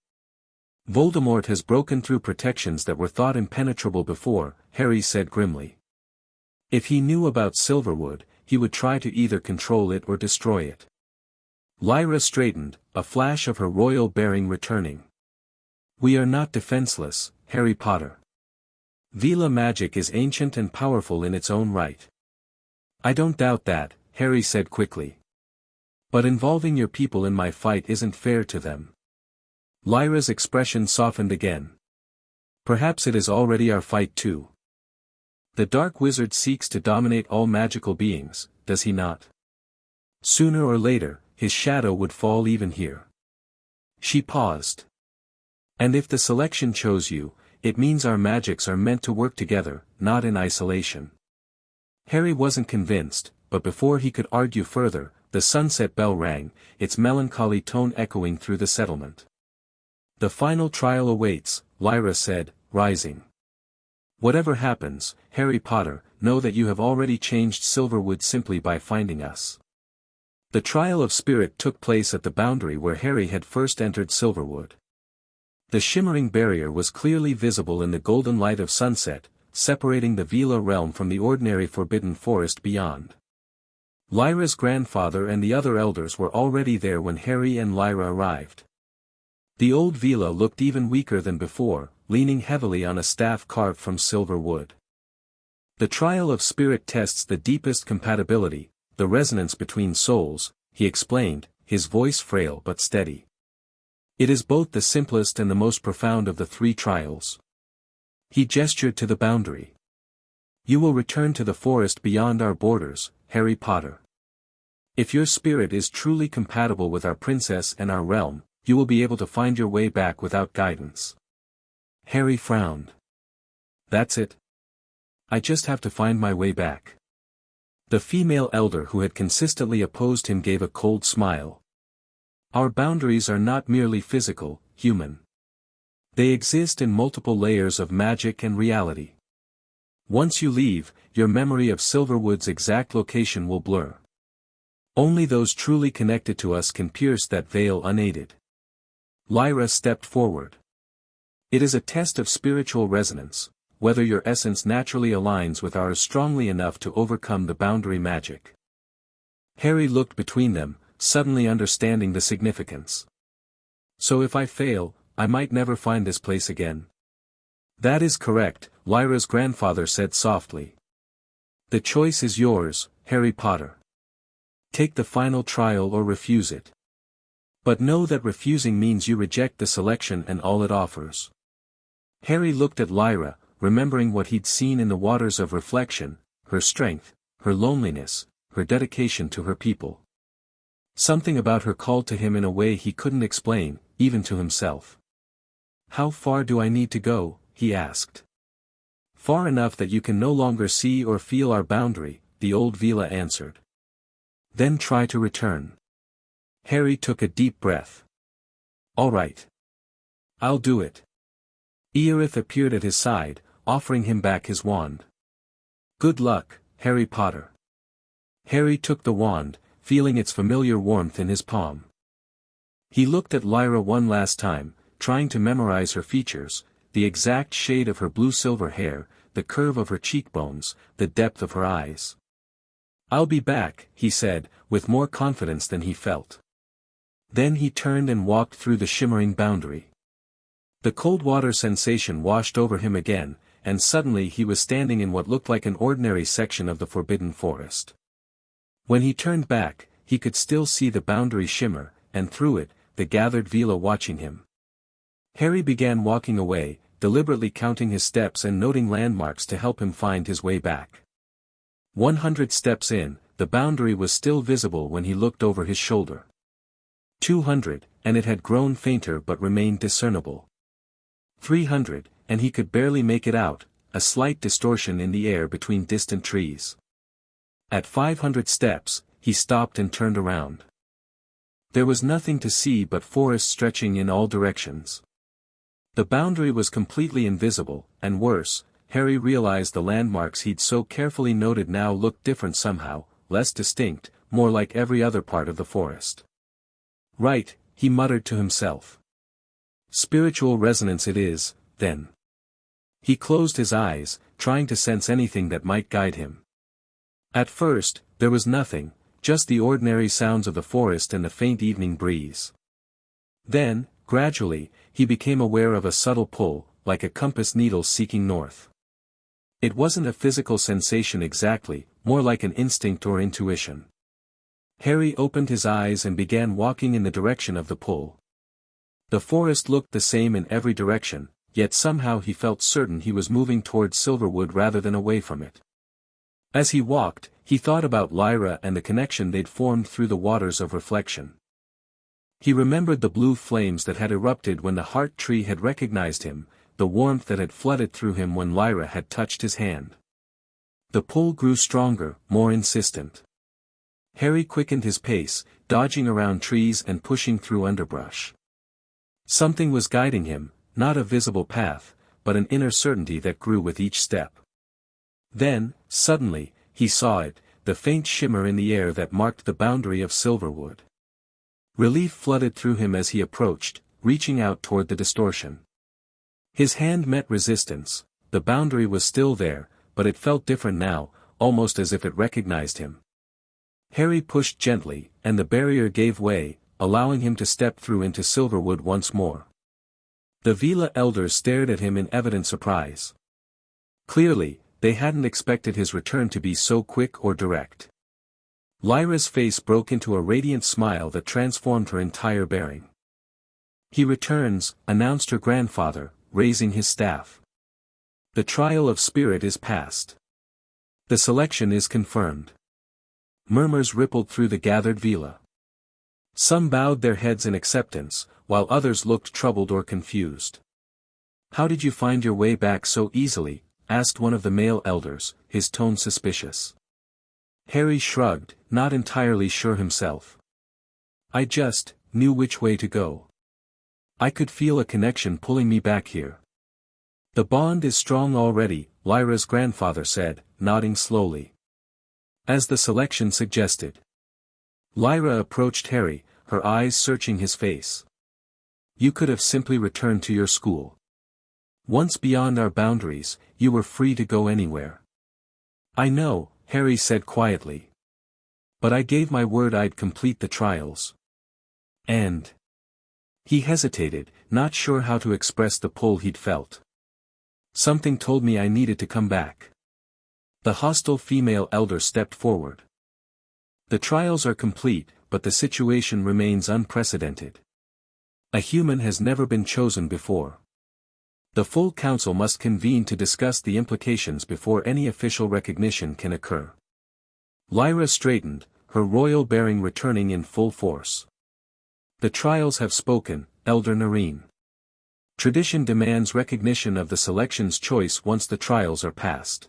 Voldemort has broken through protections that were thought impenetrable before, Harry said grimly. If he knew about Silverwood, he would try to either control it or destroy it. Lyra straightened, a flash of her royal bearing returning. We are not defenseless, Harry Potter. Veela magic is ancient and powerful in its own right. I don't doubt that, Harry said quickly. But involving your people in my fight isn't fair to them. Lyra's expression softened again. Perhaps it is already our fight too. The Dark Wizard seeks to dominate all magical beings, does he not? Sooner or later, his shadow would fall even here. She paused. And if the selection chose you, it means our magics are meant to work together, not in isolation. Harry wasn't convinced, but before he could argue further, the sunset bell rang, its melancholy tone echoing through the settlement. The final trial awaits, Lyra said, rising. Whatever happens, Harry Potter, know that you have already changed Silverwood simply by finding us. The trial of spirit took place at the boundary where Harry had first entered Silverwood. The shimmering barrier was clearly visible in the golden light of sunset, separating the Veela realm from the ordinary forbidden forest beyond. Lyra's grandfather and the other elders were already there when Harry and Lyra arrived. The old Veela looked even weaker than before, leaning heavily on a staff carved from silver wood. The trial of spirit tests the deepest compatibility, the resonance between souls, he explained, his voice frail but steady. It is both the simplest and the most profound of the three trials. He gestured to the boundary. You will return to the forest beyond our borders, Harry Potter. If your spirit is truly compatible with our princess and our realm, you will be able to find your way back without guidance. Harry frowned. That's it. I just have to find my way back. The female elder who had consistently opposed him gave a cold smile. Our boundaries are not merely physical, human. They exist in multiple layers of magic and reality. Once you leave, your memory of Silverwood's exact location will blur. Only those truly connected to us can pierce that veil unaided. Lyra stepped forward. It is a test of spiritual resonance, whether your essence naturally aligns with ours strongly enough to overcome the boundary magic. Harry looked between them, suddenly understanding the significance. So if I fail, I might never find this place again. That is correct, Lyra's grandfather said softly. The choice is yours, Harry Potter. Take the final trial or refuse it. But know that refusing means you reject the selection and all it offers. Harry looked at Lyra, remembering what he'd seen in the waters of reflection, her strength, her loneliness, her dedication to her people. Something about her called to him in a way he couldn't explain, even to himself. How far do I need to go, he asked. Far enough that you can no longer see or feel our boundary, the old Veela answered. Then try to return. Harry took a deep breath. All right. I'll do it. Eorith appeared at his side, offering him back his wand. Good luck, Harry Potter. Harry took the wand, feeling its familiar warmth in his palm. He looked at Lyra one last time, trying to memorize her features, the exact shade of her blue-silver hair, the curve of her cheekbones, the depth of her eyes. I'll be back, he said, with more confidence than he felt. Then he turned and walked through the shimmering boundary. The cold water sensation washed over him again, and suddenly he was standing in what looked like an ordinary section of the Forbidden Forest. When he turned back, he could still see the boundary shimmer, and through it, the gathered Veela watching him. Harry began walking away, deliberately counting his steps and noting landmarks to help him find his way back. 100 steps in, the boundary was still visible when he looked over his shoulder. 200, and it had grown fainter but remained discernible. 300, and he could barely make it out, a slight distortion in the air between distant trees. At 500 steps, he stopped and turned around. There was nothing to see but forest stretching in all directions. The boundary was completely invisible, and worse, Harry realized the landmarks he'd so carefully noted now looked different somehow, less distinct, more like every other part of the forest. Right, he muttered to himself. Spiritual resonance it is, then. He closed his eyes, trying to sense anything that might guide him. At first, there was nothing, just the ordinary sounds of the forest and the faint evening breeze. Then, gradually, he became aware of a subtle pull, like a compass needle seeking north. It wasn't a physical sensation exactly, more like an instinct or intuition. Harry opened his eyes and began walking in the direction of the pull. The forest looked the same in every direction, yet somehow he felt certain he was moving towards Silverwood rather than away from it. As he walked, he thought about Lyra and the connection they'd formed through the waters of reflection. He remembered the blue flames that had erupted when the heart tree had recognized him, the warmth that had flooded through him when Lyra had touched his hand. The pull grew stronger, more insistent. Harry quickened his pace, dodging around trees and pushing through underbrush. Something was guiding him, not a visible path, but an inner certainty that grew with each step. Then, suddenly, he saw it, the faint shimmer in the air that marked the boundary of Silverwood. Relief flooded through him as he approached, reaching out toward the distortion. His hand met resistance. The boundary was still there, but it felt different now, almost as if it recognized him. Harry pushed gently, and the barrier gave way, allowing him to step through into Silverwood once more. The Veela elders stared at him in evident surprise. Clearly, they hadn't expected his return to be so quick or direct. Lyra's face broke into a radiant smile that transformed her entire bearing. He returns, announced her grandfather, raising his staff. The trial of spirit is past. The selection is confirmed. Murmurs rippled through the gathered Veela. Some bowed their heads in acceptance, while others looked troubled or confused. How did you find your way back so easily? Asked one of the male elders, his tone suspicious. Harry shrugged, not entirely sure himself. I just knew which way to go. I could feel a connection pulling me back here. The bond is strong already, Lyra's grandfather said, nodding slowly. As the selection suggested. Lyra approached Harry, her eyes searching his face. You could have simply returned to your school. Once beyond our boundaries, you were free to go anywhere. I know, Harry said quietly. But I gave my word I'd complete the trials. And... He hesitated, not sure how to express the pull he'd felt. Something told me I needed to come back. The hostile female elder stepped forward. The trials are complete, but the situation remains unprecedented. A human has never been chosen before. The full council must convene to discuss the implications before any official recognition can occur. Lyra straightened, her royal bearing returning in full force. The trials have spoken, Elder Nareen. Tradition demands recognition of the selection's choice once the trials are passed.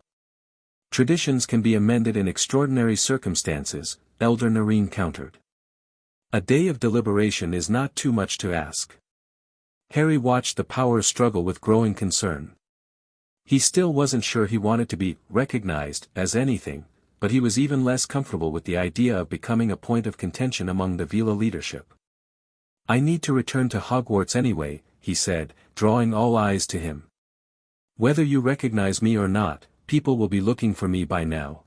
Traditions can be amended in extraordinary circumstances, Elder Nareen countered. A day of deliberation is not too much to ask. Harry watched the power struggle with growing concern. He still wasn't sure he wanted to be recognized as anything, but he was even less comfortable with the idea of becoming a point of contention among the Veela leadership. "I need to return to Hogwarts anyway," he said, drawing all eyes to him. "Whether you recognize me or not, people will be looking for me by now.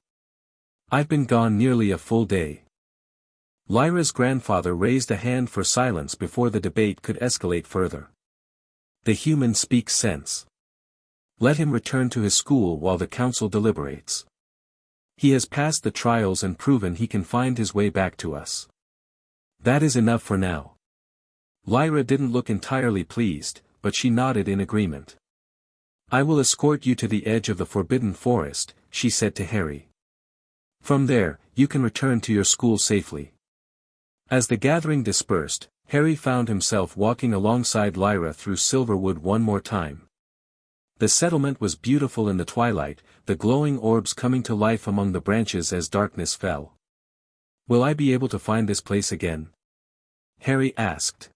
I've been gone nearly a full day." Lyra's grandfather raised a hand for silence before the debate could escalate further. "The human speaks sense. Let him return to his school while the council deliberates. He has passed the trials and proven he can find his way back to us. That is enough for now." Lyra didn't look entirely pleased, but she nodded in agreement. "I will escort you to the edge of the Forbidden Forest," she said to Harry. "From there, you can return to your school safely." As the gathering dispersed, Harry found himself walking alongside Lyra through Silverwood one more time. The settlement was beautiful in the twilight, the glowing orbs coming to life among the branches as darkness fell. "Will I be able to find this place again?" Harry asked.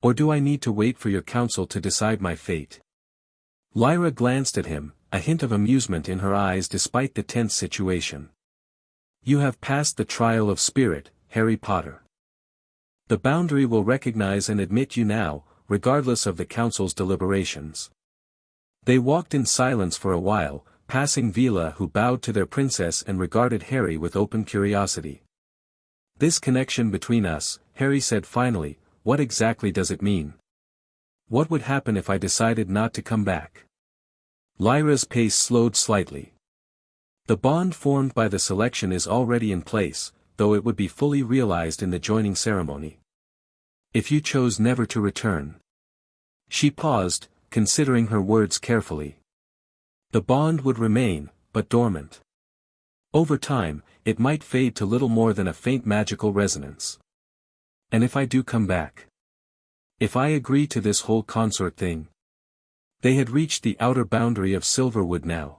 "Or do I need to wait for your council to decide my fate?" Lyra glanced at him, a hint of amusement in her eyes despite the tense situation. "You have passed the trial of spirit, Harry Potter. The boundary will recognize and admit you now, regardless of the council's deliberations." They walked in silence for a while, passing Veela who bowed to their princess and regarded Harry with open curiosity. "This connection between us," Harry said finally, "what exactly does it mean? What would happen if I decided not to come back?" Lyra's pace slowed slightly. "The bond formed by the selection is already in place, though it would be fully realized in the joining ceremony. If you chose never to return." She paused, considering her words carefully. "The bond would remain, but dormant. Over time, it might fade to little more than a faint magical resonance. And if I do come back? If I agree to this whole consort thing?" They had reached the outer boundary of Silverwood now.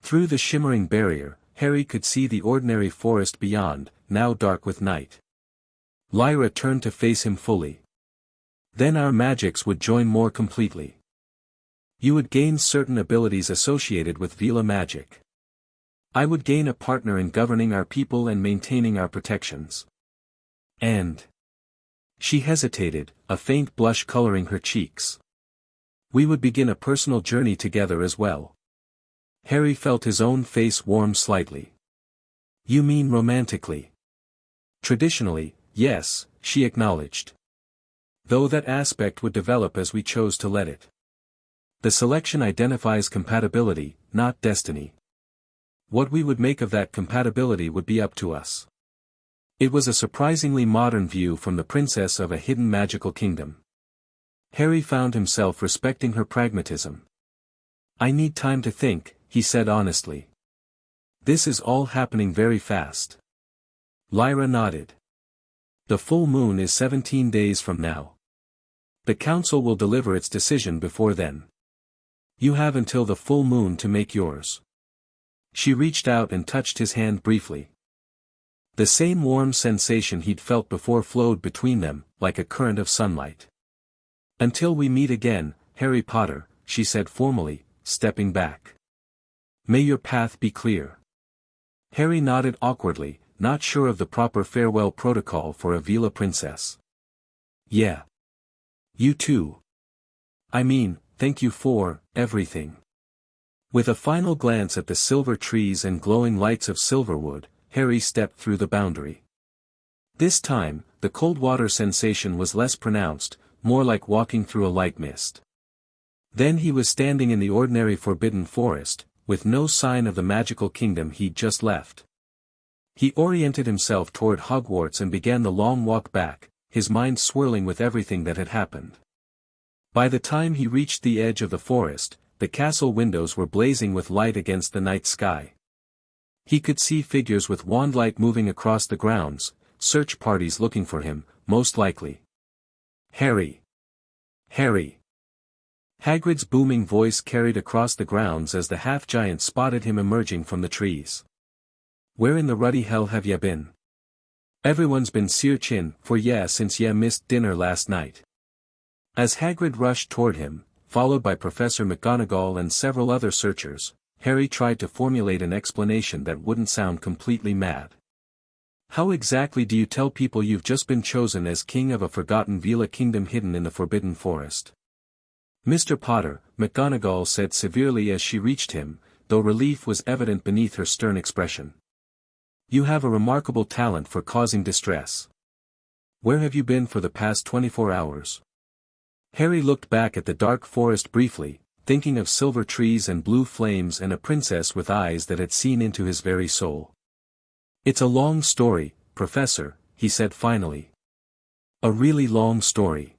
Through the shimmering barrier, Harry could see the ordinary forest beyond, now dark with night. Lyra turned to face him fully. "Then our magics would join more completely. You would gain certain abilities associated with Veela magic. I would gain a partner in governing our people and maintaining our protections. And..." She hesitated, a faint blush coloring her cheeks. "We would begin a personal journey together as well." Harry felt his own face warm slightly. "You mean romantically?" "Traditionally, yes," she acknowledged. "Though that aspect would develop as we chose to let it. The selection identifies compatibility, not destiny. What we would make of that compatibility would be up to us." It was a surprisingly modern view from the princess of a hidden magical kingdom. Harry found himself respecting her pragmatism. "I need time to think," he said honestly. "This is all happening very fast." Lyra nodded. "The full moon is 17 days from now. The council will deliver its decision before then. You have until the full moon to make yours." She reached out and touched his hand briefly. The same warm sensation he'd felt before flowed between them, like a current of sunlight. "Until we meet again, Harry Potter," she said formally, stepping back. "May your path be clear." Harry nodded awkwardly, not sure of the proper farewell protocol for a Veela princess. "Yeah. You too. I mean, thank you for everything." With a final glance at the silver trees and glowing lights of Silverwood, Harry stepped through the boundary. This time, the cold water sensation was less pronounced, more like walking through a light mist. Then he was standing in the ordinary Forbidden Forest, with no sign of the magical kingdom he'd just left. He oriented himself toward Hogwarts and began the long walk back, his mind swirling with everything that had happened. By the time he reached the edge of the forest, the castle windows were blazing with light against the night sky. He could see figures with wandlight moving across the grounds, search parties looking for him, most likely. "Harry! Harry!" Hagrid's booming voice carried across the grounds as the half-giant spotted him emerging from the trees. "Where in the ruddy hell have ya been? Everyone's been searching for ya since ya missed dinner last night. As Hagrid rushed toward him, followed by Professor McGonagall and several other searchers, Harry tried to formulate an explanation that wouldn't sound completely mad. How exactly do you tell people you've just been chosen as king of a forgotten Veela kingdom hidden in the Forbidden Forest? Mr. Potter, McGonagall said severely as she reached him, though relief was evident beneath her stern expression. You have a remarkable talent for causing distress. Where have you been for the past 24 hours? Harry looked back at the dark forest briefly, thinking of silver trees and blue flames and a princess with eyes that had seen into his very soul. It's a long story, Professor, he said finally. A really long story.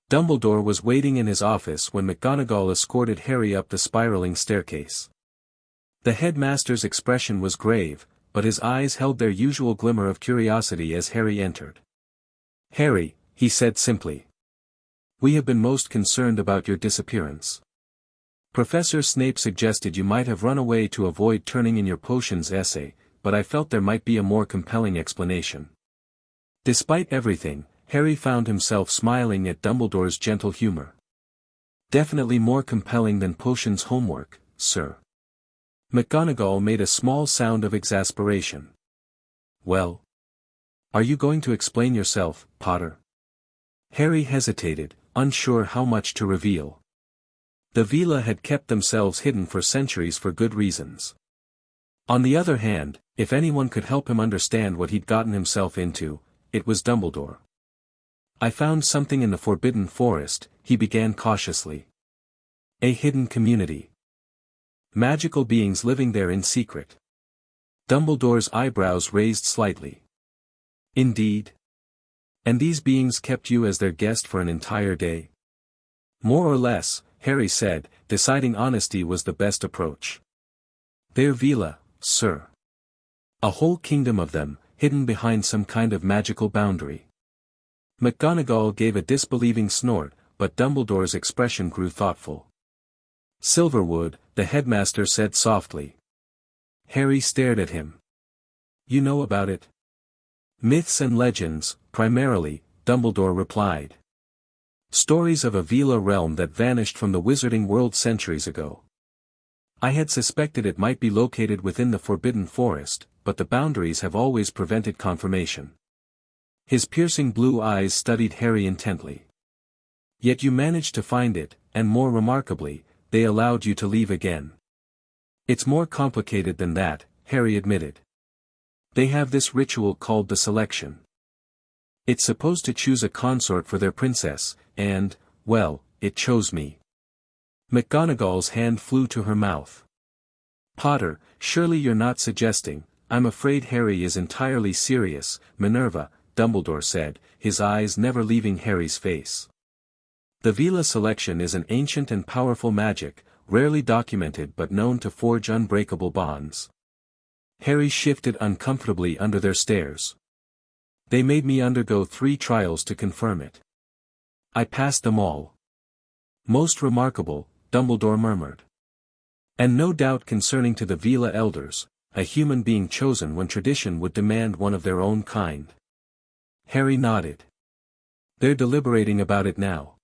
Dumbledore was waiting in his office when McGonagall escorted Harry up the spiraling staircase. The headmaster's expression was grave, but his eyes held their usual glimmer of curiosity as Harry entered. Harry, he said simply. We have been most concerned about your disappearance. Professor Snape suggested you might have run away to avoid turning in your potions essay, but I felt there might be a more compelling explanation. Despite everything, Harry found himself smiling at Dumbledore's gentle humor. Definitely more compelling than potions homework, sir. McGonagall made a small sound of exasperation. Well? Are you going to explain yourself, Potter? Harry hesitated, unsure how much to reveal. The Veela had kept themselves hidden for centuries for good reasons. On the other hand, if anyone could help him understand what he'd gotten himself into, it was Dumbledore. I found something in the Forbidden Forest, he began cautiously. A hidden community. Magical beings living there in secret. Dumbledore's eyebrows raised slightly. Indeed. And these beings kept you as their guest for an entire day? More or less, Harry said, deciding honesty was the best approach. They're Veela, sir. A whole kingdom of them, hidden behind some kind of magical boundary. McGonagall gave a disbelieving snort, but Dumbledore's expression grew thoughtful. Silverwood, the headmaster said softly. Harry stared at him. You know about it? Myths and legends, primarily, Dumbledore replied. Stories of a Veela realm that vanished from the wizarding world centuries ago. I had suspected it might be located within the Forbidden Forest, but the boundaries have always prevented confirmation. His piercing blue eyes studied Harry intently. Yet you managed to find it, and more remarkably, they allowed you to leave again. It's more complicated than that, Harry admitted. They have this ritual called the selection. It's supposed to choose a consort for their princess, and, well, it chose me. McGonagall's hand flew to her mouth. Potter, surely you're not suggesting, I'm afraid Harry is entirely serious, Minerva, Dumbledore said, his eyes never leaving Harry's face. The Veela selection is an ancient and powerful magic, rarely documented but known to forge unbreakable bonds. Harry shifted uncomfortably under their stares. They made me undergo 3 trials to confirm it. I passed them all. Most remarkable, Dumbledore murmured. And no doubt concerning to the Veela elders, a human being chosen when tradition would demand one of their own kind. Harry nodded. They're deliberating about it now.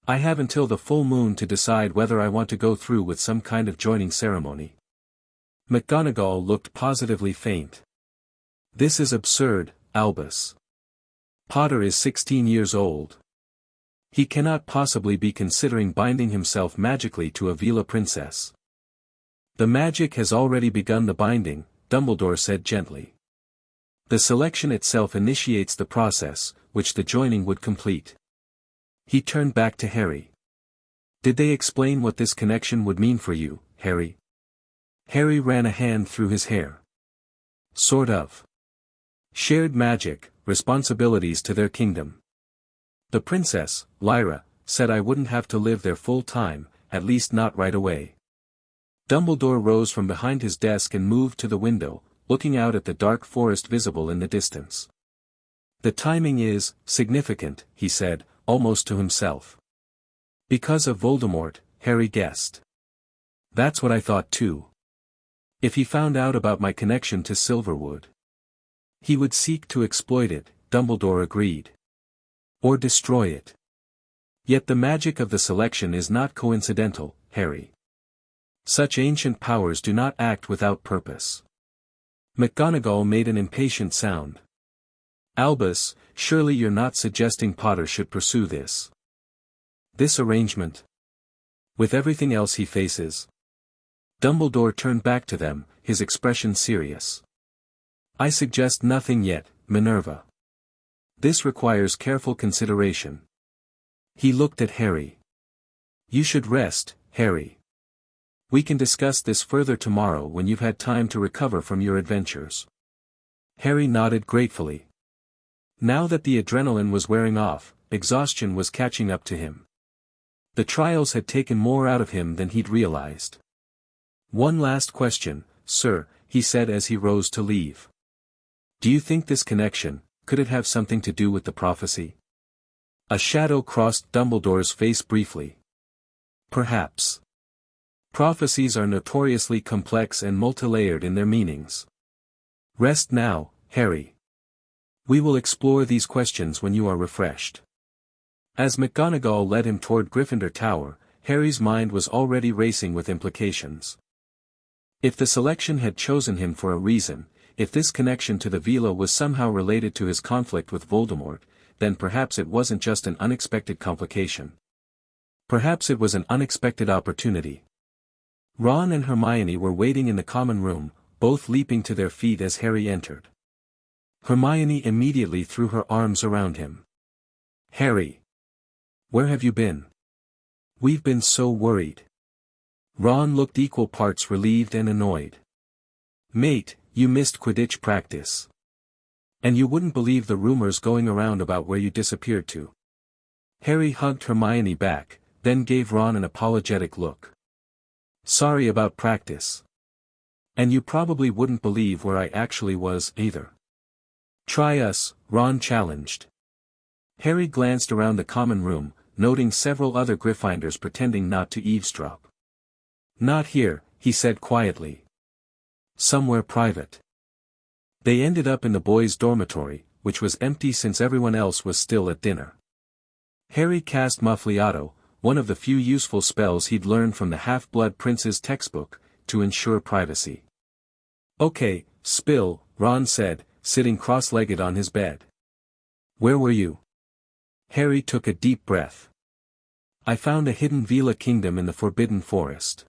I have until the full moon to decide whether I want to go through with some kind of joining ceremony. McGonagall looked positively faint. This is absurd, Albus. Potter is 16 years old. He cannot possibly be considering binding himself magically to a Veela princess. The magic has already begun the binding, Dumbledore said gently. The selection itself initiates the process, which the joining would complete. He turned back to Harry. Did they explain what this connection would mean for you, Harry? Harry ran a hand through his hair. Sort of. Shared magic, responsibilities to their kingdom. The princess, Lyra, said I wouldn't have to live there full time, at least not right away. Dumbledore rose from behind his desk and moved to the window, looking out at the dark forest visible in the distance. The timing is significant, he said, almost to himself. Because of Voldemort, Harry guessed. That's what I thought too. If he found out about my connection to Silverwood, he would seek to exploit it, Dumbledore agreed. Or destroy it. Yet the magic of the selection is not coincidental, Harry. Such ancient powers do not act without purpose. McGonagall made an impatient sound. Albus, surely you're not suggesting Potter should pursue this arrangement? With everything else he faces. Dumbledore turned back to them, his expression serious. I suggest nothing yet, Minerva. This requires careful consideration. He looked at Harry. You should rest, Harry. We can discuss this further tomorrow when you've had time to recover from your adventures. Harry nodded gratefully. Now that the adrenaline was wearing off, exhaustion was catching up to him. The trials had taken more out of him than he'd realized. One last question, sir, he said as he rose to leave. Do you think this connection, could it have something to do with the prophecy? A shadow crossed Dumbledore's face briefly. Perhaps. Prophecies are notoriously complex and multilayered in their meanings. Rest now, Harry. We will explore these questions when you are refreshed. As McGonagall led him toward Gryffindor Tower, Harry's mind was already racing with implications. If the selection had chosen him for a reason, if this connection to the Veela was somehow related to his conflict with Voldemort, then perhaps it wasn't just an unexpected complication. Perhaps it was an unexpected opportunity. Ron and Hermione were waiting in the common room, both leaping to their feet as Harry entered. Hermione immediately threw her arms around him. Harry! Where have you been? We've been so worried. Ron looked equal parts relieved and annoyed. Mate, you missed Quidditch practice. And you wouldn't believe the rumors going around about where you disappeared to. Harry hugged Hermione back, then gave Ron an apologetic look. Sorry about practice. And you probably wouldn't believe where I actually was, either. Try us, Ron challenged. Harry glanced around the common room, noting several other Gryffindors pretending not to eavesdrop. Not here, he said quietly. Somewhere private. They ended up in the boys' dormitory, which was empty since everyone else was still at dinner. Harry cast Muffliato, one of the few useful spells he'd learned from the Half-Blood Prince's textbook, to ensure privacy. Okay, spill, Ron said, sitting cross-legged on his bed. Where were you? Harry took a deep breath. I found a hidden Veela kingdom in the Forbidden Forest.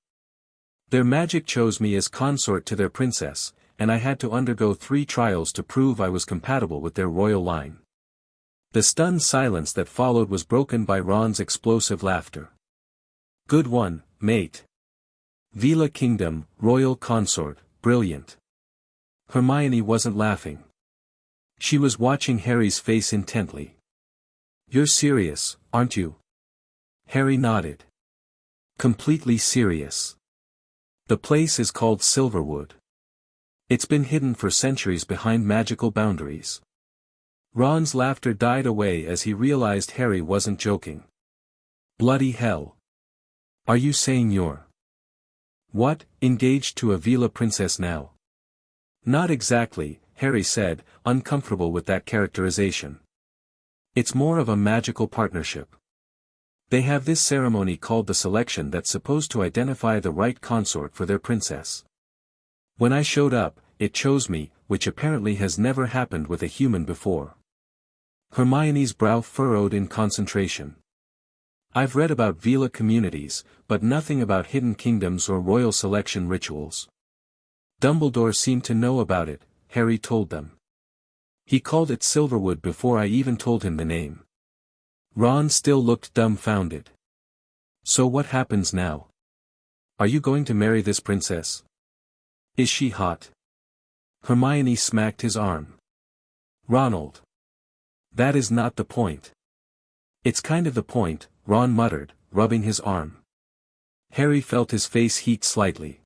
Their magic chose me as consort to their princess, and I had to undergo 3 trials to prove I was compatible with their royal line. The stunned silence that followed was broken by Ron's explosive laughter. Good one, mate. Veela kingdom, royal consort, brilliant. Hermione wasn't laughing. She was watching Harry's face intently. You're serious, aren't you? Harry nodded. Completely serious. The place is called Silverwood. It's been hidden for centuries behind magical boundaries. Ron's laughter died away as he realized Harry wasn't joking. Bloody hell. Are you saying you're what, engaged to a Veela princess now? Not exactly, Harry said, uncomfortable with that characterization. It's more of a magical partnership. They have this ceremony called the selection that's supposed to identify the right consort for their princess. When I showed up, it chose me, which apparently has never happened with a human before. Hermione's brow furrowed in concentration. I've read about Veela communities, but nothing about hidden kingdoms or royal selection rituals. Dumbledore seemed to know about it, Harry told them. He called it Silverwood before I even told him the name. Ron still looked dumbfounded. So what happens now? Are you going to marry this princess? Is she hot? Hermione smacked his arm. Ronald. That is not the point. It's kind of the point, Ron muttered, rubbing his arm. Harry felt his face heat slightly.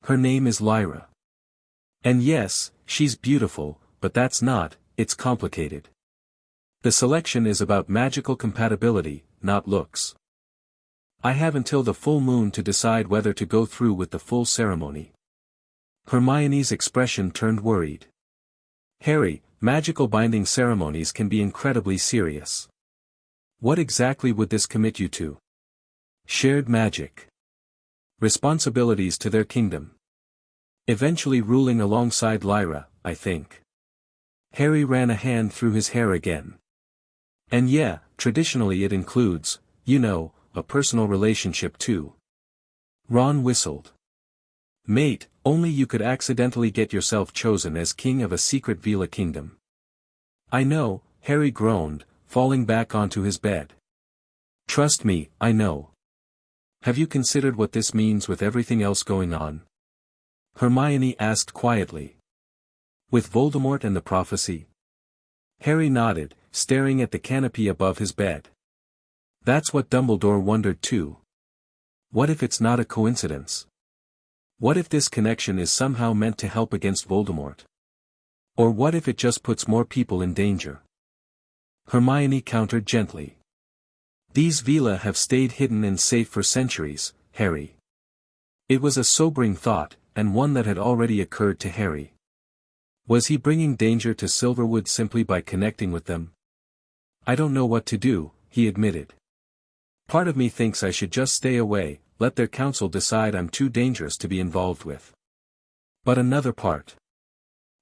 Her name is Lyra. And yes, she's beautiful, but that's not, it's complicated. The selection is about magical compatibility, not looks. I have until the full moon to decide whether to go through with the full ceremony. Hermione's expression turned worried. Harry, magical binding ceremonies can be incredibly serious. What exactly would this commit you to? Shared magic. Responsibilities to their kingdom. Eventually ruling alongside Lyra, I think. Harry ran a hand through his hair again. And yeah, traditionally it includes, you know, a personal relationship too. Ron whistled. Mate, only you could accidentally get yourself chosen as king of a secret Veela kingdom. I know, Harry groaned, falling back onto his bed. Trust me, I know. Have you considered what this means with everything else going on? Hermione asked quietly. With Voldemort and the prophecy? Harry nodded, staring at the canopy above his bed. That's what Dumbledore wondered too. What if it's not a coincidence? What if this connection is somehow meant to help against Voldemort? Or what if it just puts more people in danger? Hermione countered gently. These Veela have stayed hidden and safe for centuries, Harry. It was a sobering thought, and one that had already occurred to Harry. Was he bringing danger to Silverwood simply by connecting with them? I don't know what to do, he admitted. Part of me thinks I should just stay away, let their council decide I'm too dangerous to be involved with. But another part.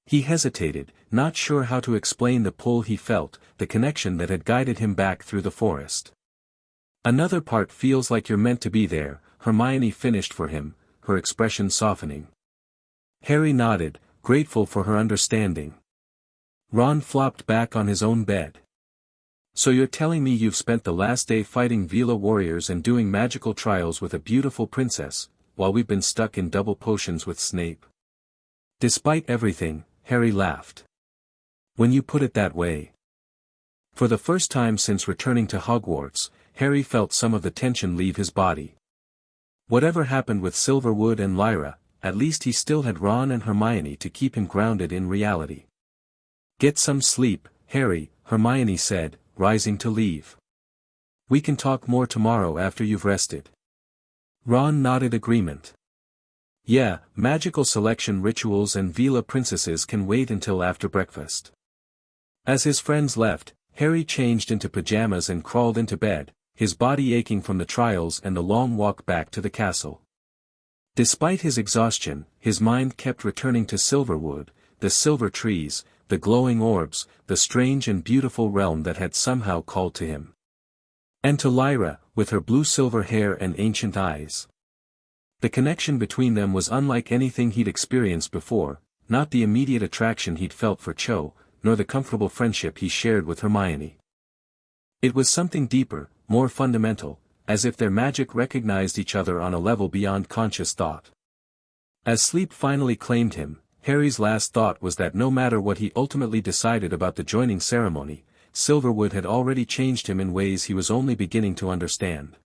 He hesitated, not sure how to explain the pull he felt, the connection that had guided him back through the forest. Another part feels like you're meant to be there, Hermione finished for him, her expression softening. Harry nodded, grateful for her understanding. Ron flopped back on his own bed. So you're telling me you've spent the last day fighting Veela warriors and doing magical trials with a beautiful princess, while we've been stuck in double potions with Snape? Despite everything, Harry laughed. When you put it that way. For the first time since returning to Hogwarts, Harry felt some of the tension leave his body. Whatever happened with Silverwood and Lyra, at least he still had Ron and Hermione to keep him grounded in reality. Get some sleep, Harry, Hermione said, rising to leave. We can talk more tomorrow after you've rested. Ron nodded agreement. Yeah, magical selection rituals and Veela princesses can wait until after breakfast. As his friends left, Harry changed into pajamas and crawled into bed, his body aching from the trials and the long walk back to the castle. Despite his exhaustion, his mind kept returning to Silverwood, the silver trees, the glowing orbs, the strange and beautiful realm that had somehow called to him. And to Lyra, with her blue-silver hair and ancient eyes. The connection between them was unlike anything he'd experienced before, not the immediate attraction he'd felt for Cho, nor the comfortable friendship he shared with Hermione. It was something deeper, more fundamental, as if their magic recognized each other on a level beyond conscious thought. As sleep finally claimed him, Harry's last thought was that no matter what he ultimately decided about the joining ceremony, Silverwood had already changed him in ways he was only beginning to understand.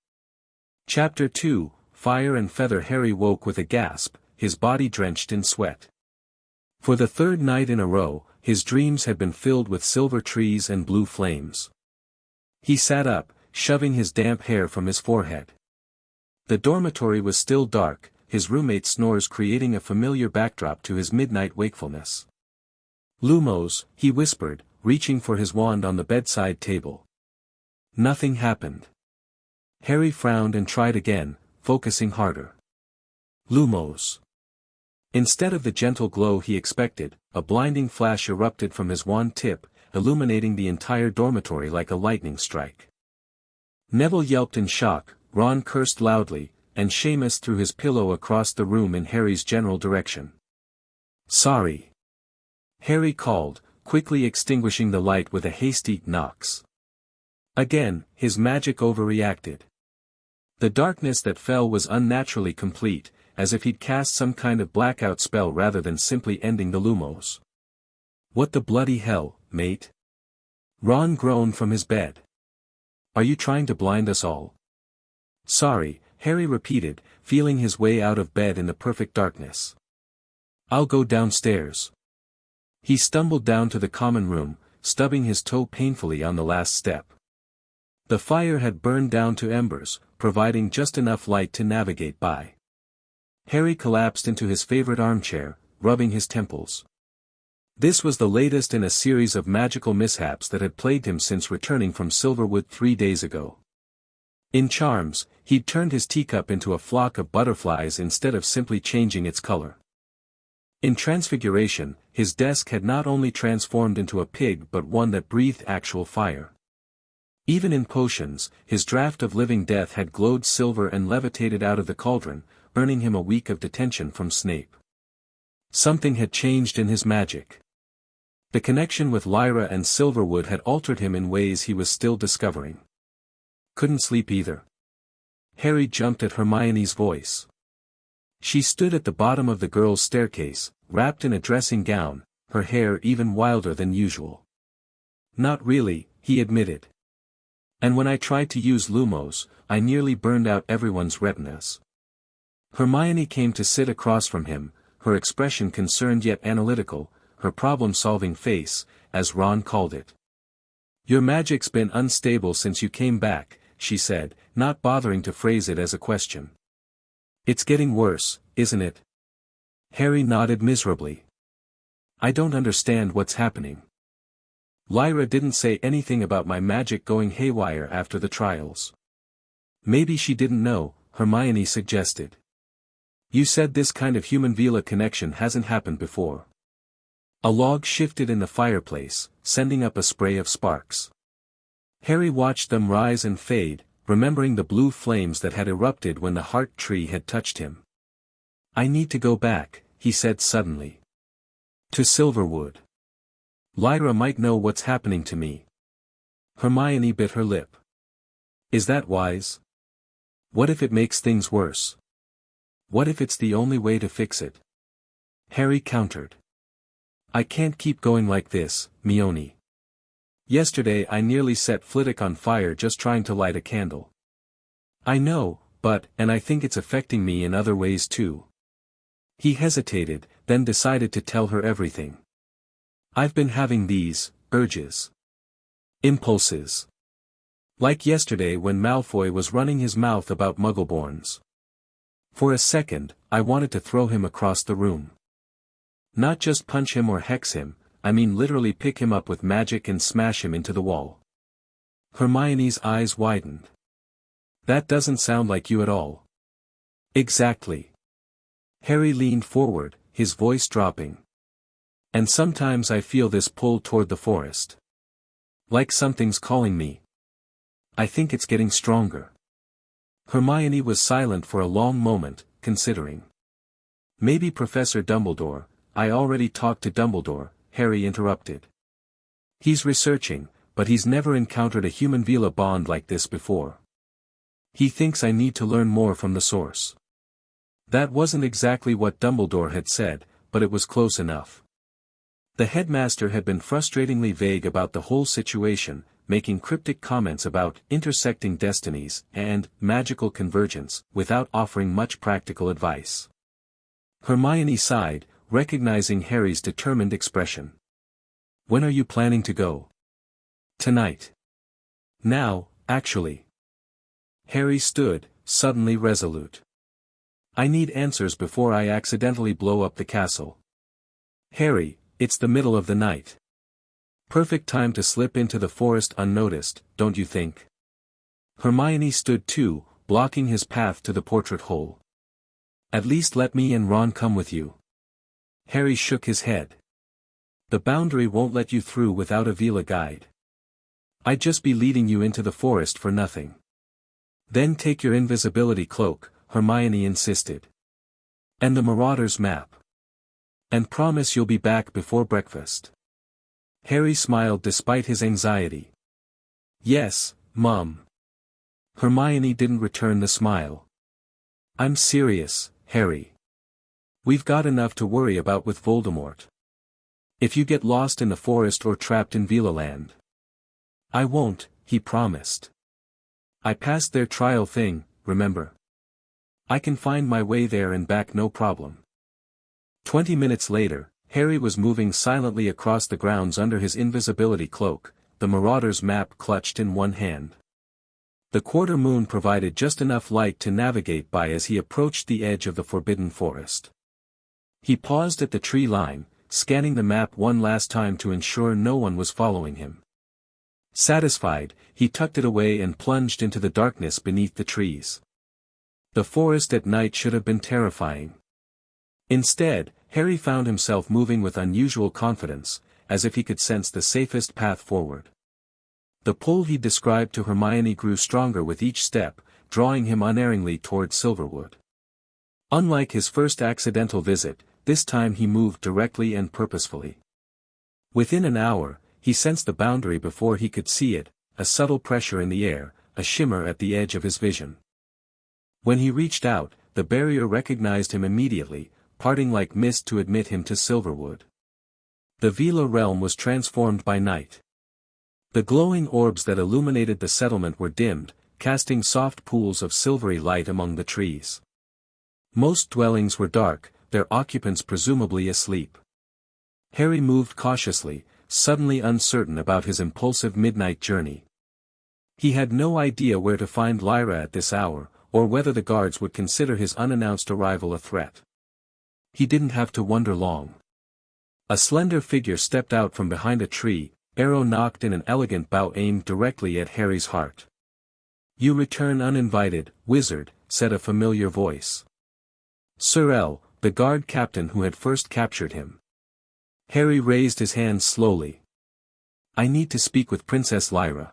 Chapter 2, Fire and Feather. Harry woke with a gasp, his body drenched in sweat. For the third night in a row, his dreams had been filled with silver trees and blue flames. He sat up, shoving his damp hair from his forehead. The dormitory was still dark, his roommate's snores creating a familiar backdrop to his midnight wakefulness. Lumos, he whispered, reaching for his wand on the bedside table. Nothing happened. Harry frowned and tried again, focusing harder. Lumos. Instead of the gentle glow he expected, a blinding flash erupted from his wand tip, illuminating the entire dormitory like a lightning strike. Neville yelped in shock, Ron cursed loudly, and Seamus threw his pillow across the room in Harry's general direction. Sorry. Harry called, quickly extinguishing the light with a hasty knocks. Again, his magic overreacted. The darkness that fell was unnaturally complete, as if he'd cast some kind of blackout spell rather than simply ending the Lumos. What the bloody hell, mate? Ron groaned from his bed. Are you trying to blind us all? Sorry, Harry repeated, feeling his way out of bed in the perfect darkness. I'll go downstairs. He stumbled down to the common room, stubbing his toe painfully on the last step. The fire had burned down to embers, providing just enough light to navigate by. Harry collapsed into his favorite armchair, rubbing his temples. This was the latest in a series of magical mishaps that had plagued him since returning from Silverwood 3 days ago. In charms, he'd turned his teacup into a flock of butterflies instead of simply changing its color. In transfiguration, his desk had not only transformed into a pig but one that breathed actual fire. Even in potions, his draught of living death had glowed silver and levitated out of the cauldron, earning him a week of detention from Snape. Something had changed in his magic. The connection with Lyra and Silverwood had altered him in ways he was still discovering. Couldn't sleep either. Harry jumped at Hermione's voice. She stood at the bottom of the girls' staircase, wrapped in a dressing gown, her hair even wilder than usual. Not really, he admitted. And when I tried to use Lumos, I nearly burned out everyone's retinas. Hermione came to sit across from him, her expression concerned yet analytical, her problem-solving face, as Ron called it. Your magic's been unstable since you came back, she said, not bothering to phrase it as a question. It's getting worse, isn't it? Harry nodded miserably. I don't understand what's happening. Lyra didn't say anything about my magic going haywire after the trials. Maybe she didn't know, Hermione suggested. You said this kind of human-Veela connection hasn't happened before. A log shifted in the fireplace, sending up a spray of sparks. Harry watched them rise and fade, remembering the blue flames that had erupted when the heart tree had touched him. I need to go back, he said suddenly. To Silverwood. Lyra might know what's happening to me. Hermione bit her lip. Is that wise? What if it makes things worse? What if it's the only way to fix it? Harry countered. I can't keep going like this, Mione. Yesterday I nearly set Flitwick on fire just trying to light a candle. I know, and I think it's affecting me in other ways too. He hesitated, then decided to tell her everything. I've been having these urges. Impulses. Like yesterday when Malfoy was running his mouth about Muggleborns. For a second, I wanted to throw him across the room. Not just punch him or hex him, I mean literally pick him up with magic and smash him into the wall. Hermione's eyes widened. That doesn't sound like you at all. Exactly. Harry leaned forward, his voice dropping. And sometimes I feel this pull toward the forest. Like something's calling me. I think it's getting stronger. Hermione was silent for a long moment, considering. Maybe Professor Dumbledore. I already talked to Dumbledore, Harry interrupted. He's researching, but he's never encountered a human-Veela bond like this before. He thinks I need to learn more from the source. That wasn't exactly what Dumbledore had said, but it was close enough. The headmaster had been frustratingly vague about the whole situation, making cryptic comments about intersecting destinies and magical convergence, without offering much practical advice. Hermione sighed, recognizing Harry's determined expression. When are you planning to go? Tonight. Now, actually. Harry stood, suddenly resolute. I need answers before I accidentally blow up the castle. Harry, it's the middle of the night. Perfect time to slip into the forest unnoticed, don't you think? Hermione stood too, blocking his path to the portrait hole. At least let me and Ron come with you. Harry shook his head. The boundary won't let you through without a Veela guide. I'd just be leading you into the forest for nothing. Then take your invisibility cloak, Hermione insisted. And the Marauder's map. And promise you'll be back before breakfast. Harry smiled despite his anxiety. Yes, Mum. Hermione didn't return the smile. I'm serious, Harry. We've got enough to worry about with Voldemort. If you get lost in the forest or trapped in Veela land. I won't, he promised. I passed their trial thing, remember? I can find my way there and back no problem. 20 minutes later, Harry was moving silently across the grounds under his invisibility cloak, the Marauder's map clutched in one hand. The quarter moon provided just enough light to navigate by as he approached the edge of the forbidden forest. He paused at the tree line, scanning the map one last time to ensure no one was following him. Satisfied, he tucked it away and plunged into the darkness beneath the trees. The forest at night should have been terrifying. Instead, Harry found himself moving with unusual confidence, as if he could sense the safest path forward. The pull he described to Hermione grew stronger with each step, drawing him unerringly toward Silverwood. Unlike his first accidental visit, this time he moved directly and purposefully. Within an hour, he sensed the boundary before he could see it, a subtle pressure in the air, a shimmer at the edge of his vision. When he reached out, the barrier recognized him immediately, parting like mist to admit him to Silverwood. The Veela realm was transformed by night. The glowing orbs that illuminated the settlement were dimmed, casting soft pools of silvery light among the trees. Most dwellings were dark, their occupants presumably asleep. Harry moved cautiously, suddenly uncertain about his impulsive midnight journey. He had no idea where to find Lyra at this hour, or whether the guards would consider his unannounced arrival a threat. He didn't have to wonder long. A slender figure stepped out from behind a tree, arrow nocked in an elegant bow aimed directly at Harry's heart. "You return uninvited, wizard," said a familiar voice. Sir L, the guard captain who had first captured him. Harry raised his hands slowly. "I need to speak with Princess Lyra.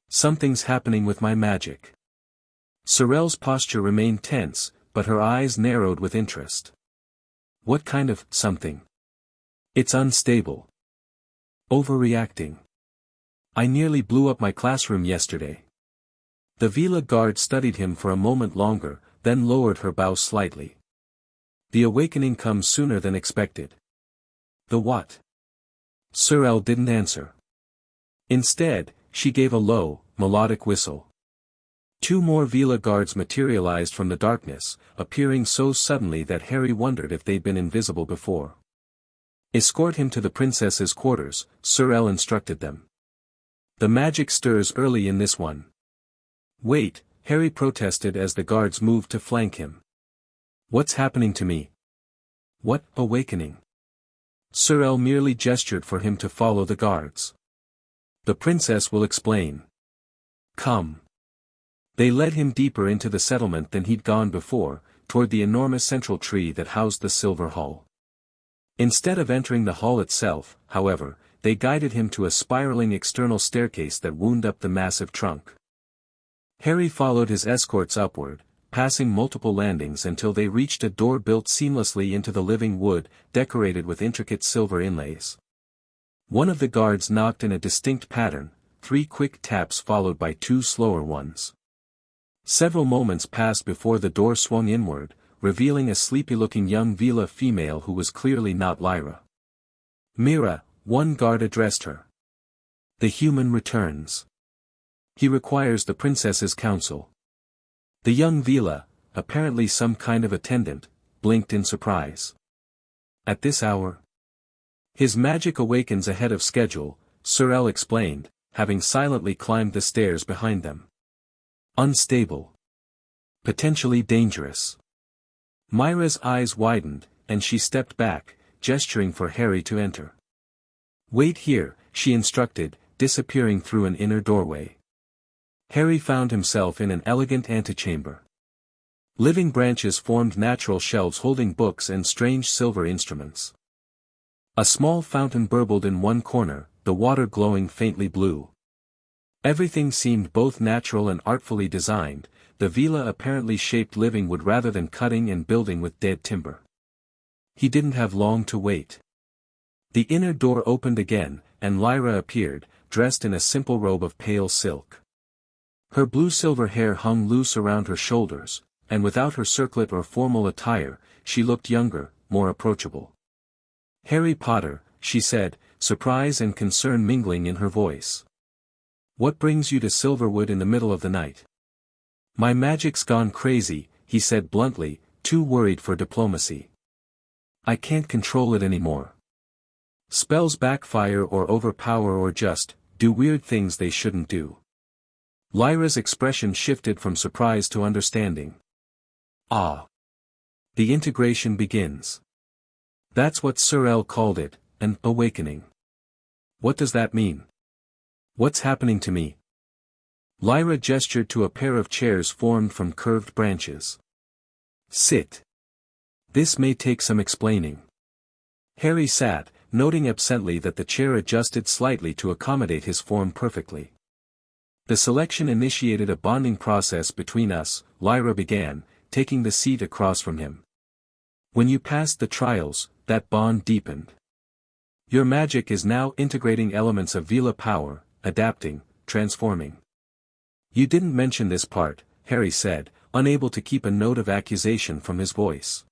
Something's happening with my magic." Sorel's posture remained tense, but her eyes narrowed with interest. "What kind of something?" "It's unstable. Overreacting. I nearly blew up my classroom yesterday." The Veela guard studied him for a moment longer, then lowered her bow slightly. "The awakening comes sooner than expected." "The what?" Sir L didn't answer. Instead, she gave a low, melodic whistle. Two more Veela guards materialized from the darkness, appearing so suddenly that Harry wondered if they'd been invisible before. "Escort him to the princess's quarters," Sir L instructed them. "The magic stirs early in this one." "Wait," Harry protested as the guards moved to flank him. "What's happening to me?" "What awakening?" Sir L merely gestured for him to follow the guards. "The princess will explain. Come." They led him deeper into the settlement than he'd gone before, toward the enormous central tree that housed the Silver Hall. Instead of entering the hall itself, however, they guided him to a spiraling external staircase that wound up the massive trunk. Harry followed his escorts upward, passing multiple landings until they reached a door built seamlessly into the living wood, decorated with intricate silver inlays. One of the guards knocked in a distinct pattern, 3 quick taps followed by 2 slower ones. Several moments passed before the door swung inward, revealing a sleepy-looking young Veela female who was clearly not Lyra. "Mira," one guard addressed her. "The human returns. He requires the princess's counsel." The young Veela, apparently some kind of attendant, blinked in surprise. "At this hour?" "His magic awakens ahead of schedule," Sir L explained, having silently climbed the stairs behind them. "Unstable. Potentially dangerous." Myra's eyes widened, and she stepped back, gesturing for Harry to enter. "Wait here," she instructed, disappearing through an inner doorway. Harry found himself in an elegant antechamber. Living branches formed natural shelves holding books and strange silver instruments. A small fountain burbled in one corner, the water glowing faintly blue. Everything seemed both natural and artfully designed, the Veela apparently shaped living wood rather than cutting and building with dead timber. He didn't have long to wait. The inner door opened again, and Lyra appeared, dressed in a simple robe of pale silk. Her blue-silver hair hung loose around her shoulders, and without her circlet or formal attire, she looked younger, more approachable. "Harry Potter," she said, surprise and concern mingling in her voice. "What brings you to Silverwood in the middle of the night?" "My magic's gone crazy," he said bluntly, too worried for diplomacy. "I can't control it anymore. Spells backfire or overpower or just do weird things they shouldn't do." Lyra's expression shifted from surprise to understanding. "Ah. The integration begins." That's what Sir L called it, an awakening. What does that mean? What's happening to me? Lyra gestured to a pair of chairs formed from curved branches. Sit. This may take some explaining. Harry sat, noting absently that the chair adjusted slightly to accommodate his form perfectly. The selection initiated a bonding process between us, Lyra began, taking the seat across from him. When you passed the trials, that bond deepened. Your magic is now integrating elements of Veela power, adapting, transforming. You didn't mention this part, Harry said, unable to keep a note of accusation from his voice.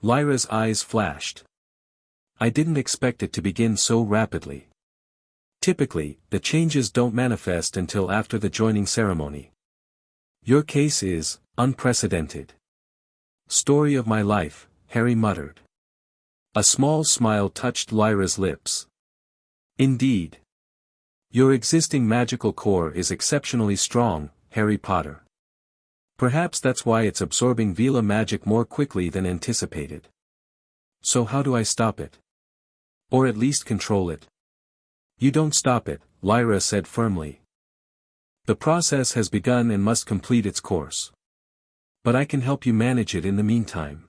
Lyra's eyes flashed. I didn't expect it to begin so rapidly. Typically, the changes don't manifest until after the joining ceremony. Your case is unprecedented. Story of my life, Harry muttered. A small smile touched Lyra's lips. Indeed. Your existing magical core is exceptionally strong, Harry Potter. Perhaps that's why it's absorbing Veela magic more quickly than anticipated. So how do I stop it? Or at least control it? You don't stop it, Lyra said firmly. The process has begun and must complete its course. But I can help you manage it in the meantime.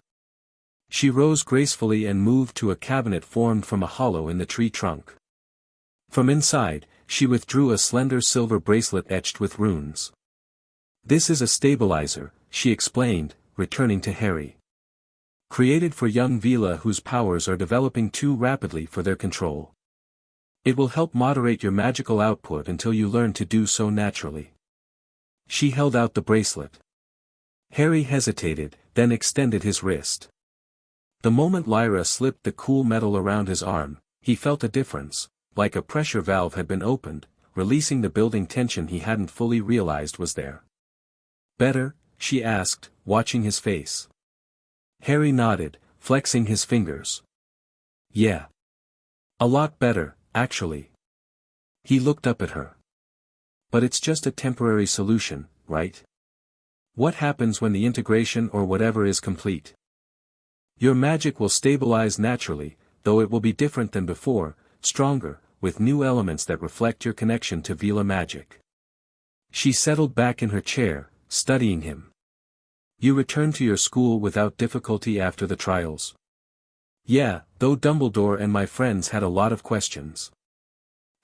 She rose gracefully and moved to a cabinet formed from a hollow in the tree trunk. From inside, she withdrew a slender silver bracelet etched with runes. This is a stabilizer, she explained, returning to Harry. Created for young Veela whose powers are developing too rapidly for their control. It will help moderate your magical output until you learn to do so naturally. She held out the bracelet. Harry hesitated, then extended his wrist. The moment Lyra slipped the cool metal around his arm, he felt a difference, like a pressure valve had been opened, releasing the building tension he hadn't fully realized was there. Better? She asked, watching his face. Harry nodded, flexing his fingers. Yeah. A lot better, actually. He looked up at her. But it's just a temporary solution, right? What happens when the integration or whatever is complete? Your magic will stabilize naturally, though it will be different than before, stronger, with new elements that reflect your connection to Veela magic. She settled back in her chair, studying him. You returned to your school without difficulty after the trials? Yeah, though Dumbledore and my friends had a lot of questions.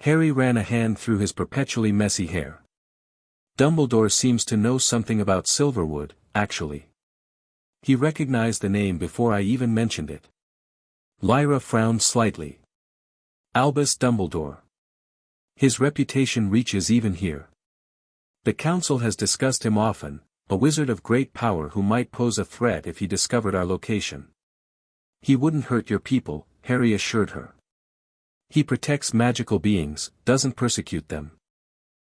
Harry ran a hand through his perpetually messy hair. Dumbledore seems to know something about Silverwood, actually. He recognized the name before I even mentioned it. Lyra frowned slightly. Albus Dumbledore. His reputation reaches even here. The council has discussed him often, a wizard of great power who might pose a threat if he discovered our location. He wouldn't hurt your people, Harry assured her. He protects magical beings, doesn't persecute them.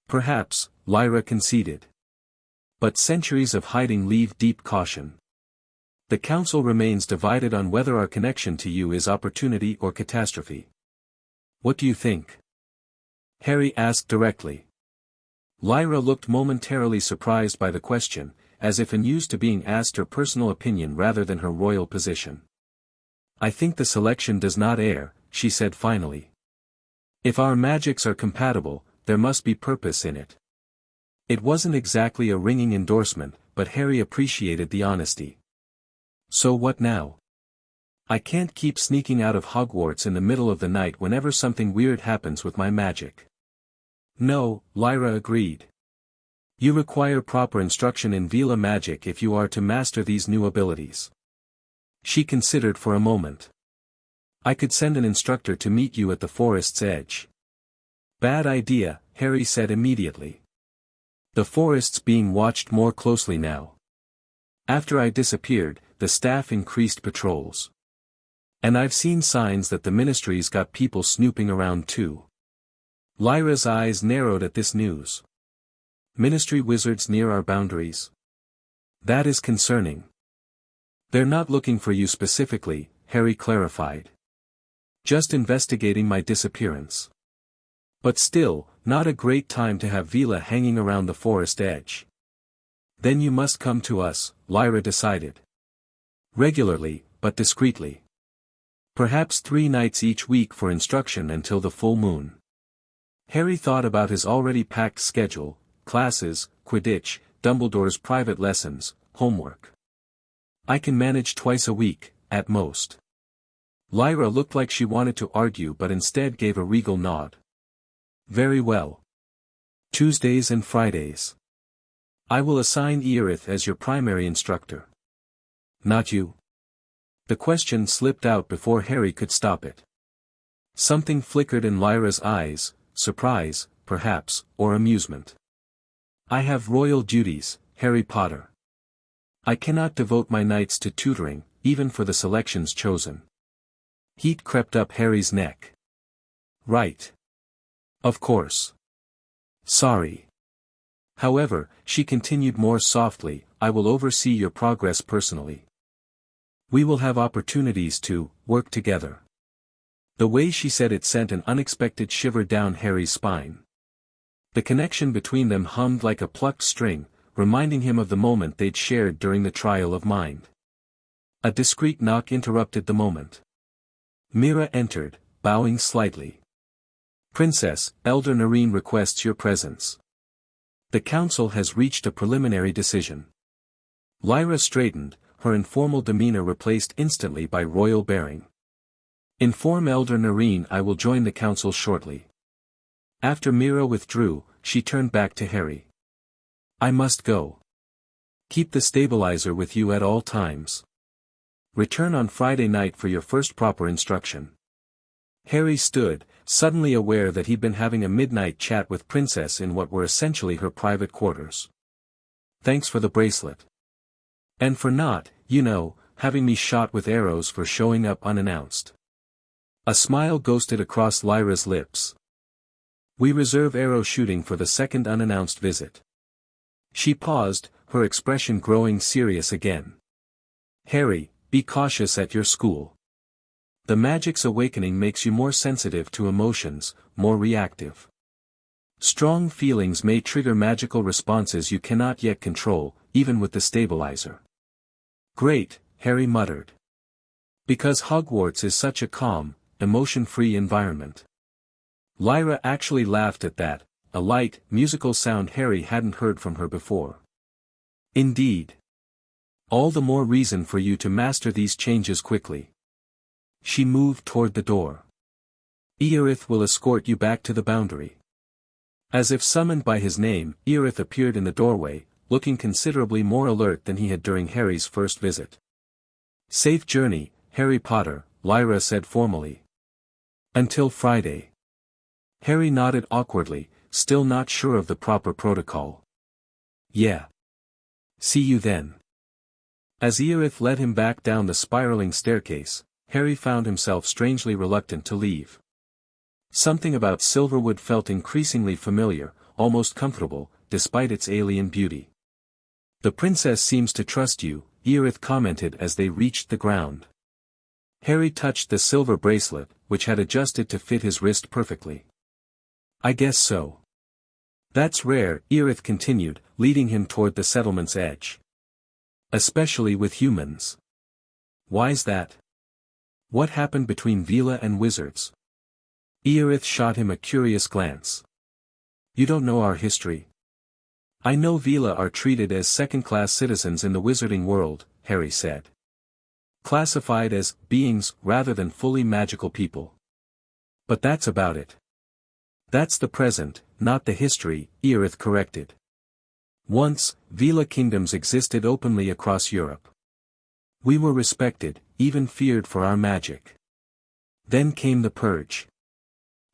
Perhaps, Lyra conceded. But centuries of hiding leave deep caution. The council remains divided on whether our connection to you is opportunity or catastrophe. What do you think? Harry asked directly. Lyra looked momentarily surprised by the question, as if unused to being asked her personal opinion rather than her royal position. I think the selection does not err, she said finally. If our magics are compatible, there must be purpose in it. It wasn't exactly a ringing endorsement, but Harry appreciated the honesty. So what now? I can't keep sneaking out of Hogwarts in the middle of the night whenever something weird happens with my magic. No, Lyra agreed. You require proper instruction in Veela magic if you are to master these new abilities. She considered for a moment. I could send an instructor to meet you at the forest's edge. Bad idea, Harry said immediately. The forest's being watched more closely now. After I disappeared, the staff increased patrols. And I've seen signs that the ministry's got people snooping around too. Lyra's eyes narrowed at this news. Ministry wizards near our boundaries? That is concerning. They're not looking for you specifically, Harry clarified. Just investigating my disappearance. But still, not a great time to have Veela hanging around the forest edge. Then you must come to us, Lyra decided. Regularly, but discreetly. Perhaps 3 nights each week for instruction until the full moon. Harry thought about his already packed schedule: classes, Quidditch, Dumbledore's private lessons, homework. I can manage twice a week, at most. Lyra looked like she wanted to argue but instead gave a regal nod. Very well. Tuesdays and Fridays. I will assign Earith as your primary instructor. Not you. The question slipped out before Harry could stop it. Something flickered in Lyra's eyes, surprise, perhaps, or amusement. I have royal duties, Harry Potter. I cannot devote my nights to tutoring, even for the selections chosen. Heat crept up Harry's neck. Right. Of course. Sorry. However, she continued more softly, I will oversee your progress personally. We will have opportunities to work together. The way she said it sent an unexpected shiver down Harry's spine. The connection between them hummed like a plucked string, reminding him of the moment they'd shared during the trial of mind. A discreet knock interrupted the moment. Mira entered, bowing slightly. Princess, Elder Nareen requests your presence. The council has reached a preliminary decision. Lyra straightened, her informal demeanor replaced instantly by royal bearing. Inform Elder Nareen I will join the council shortly. After Mira withdrew, she turned back to Harry. I must go. Keep the stabilizer with you at all times. Return on Friday night for your first proper instruction. Harry stood, suddenly aware that he'd been having a midnight chat with Princess in what were essentially her private quarters. Thanks for the bracelet. And for not, having me shot with arrows for showing up unannounced. A smile ghosted across Lyra's lips. We reserve arrow shooting for the second unannounced visit. She paused, her expression growing serious again. Harry, be cautious at your school. The magic's awakening makes you more sensitive to emotions, more reactive. Strong feelings may trigger magical responses you cannot yet control, even with the stabilizer. Great, Harry muttered. Because Hogwarts is such a calm, emotion-free environment. Lyra actually laughed at that, a light, musical sound Harry hadn't heard from her before. Indeed. All the more reason for you to master these changes quickly. She moved toward the door. Earith will escort you back to the boundary. As if summoned by his name, Earith appeared in the doorway, looking considerably more alert than he had during Harry's first visit. Safe journey, Harry Potter, Lyra said formally. Until Friday. Harry nodded awkwardly, still not sure of the proper protocol. Yeah. See you then. As Earith led him back down the spiraling staircase, Harry found himself strangely reluctant to leave. Something about Silverwood felt increasingly familiar, almost comfortable, despite its alien beauty. The princess seems to trust you, Earith commented as they reached the ground. Harry touched the silver bracelet, which had adjusted to fit his wrist perfectly. I guess so. That's rare, Earith continued, leading him toward the settlement's edge. Especially with humans. Why's that? What happened between Veela and wizards? Earith shot him a curious glance. You don't know our history. I know Veela are treated as second-class citizens in the wizarding world, Harry said. Classified as beings rather than fully magical people. But that's about it. That's the present, not the history, Earith corrected. Once, Veela kingdoms existed openly across Europe. We were respected, even feared for our magic. Then came the purge.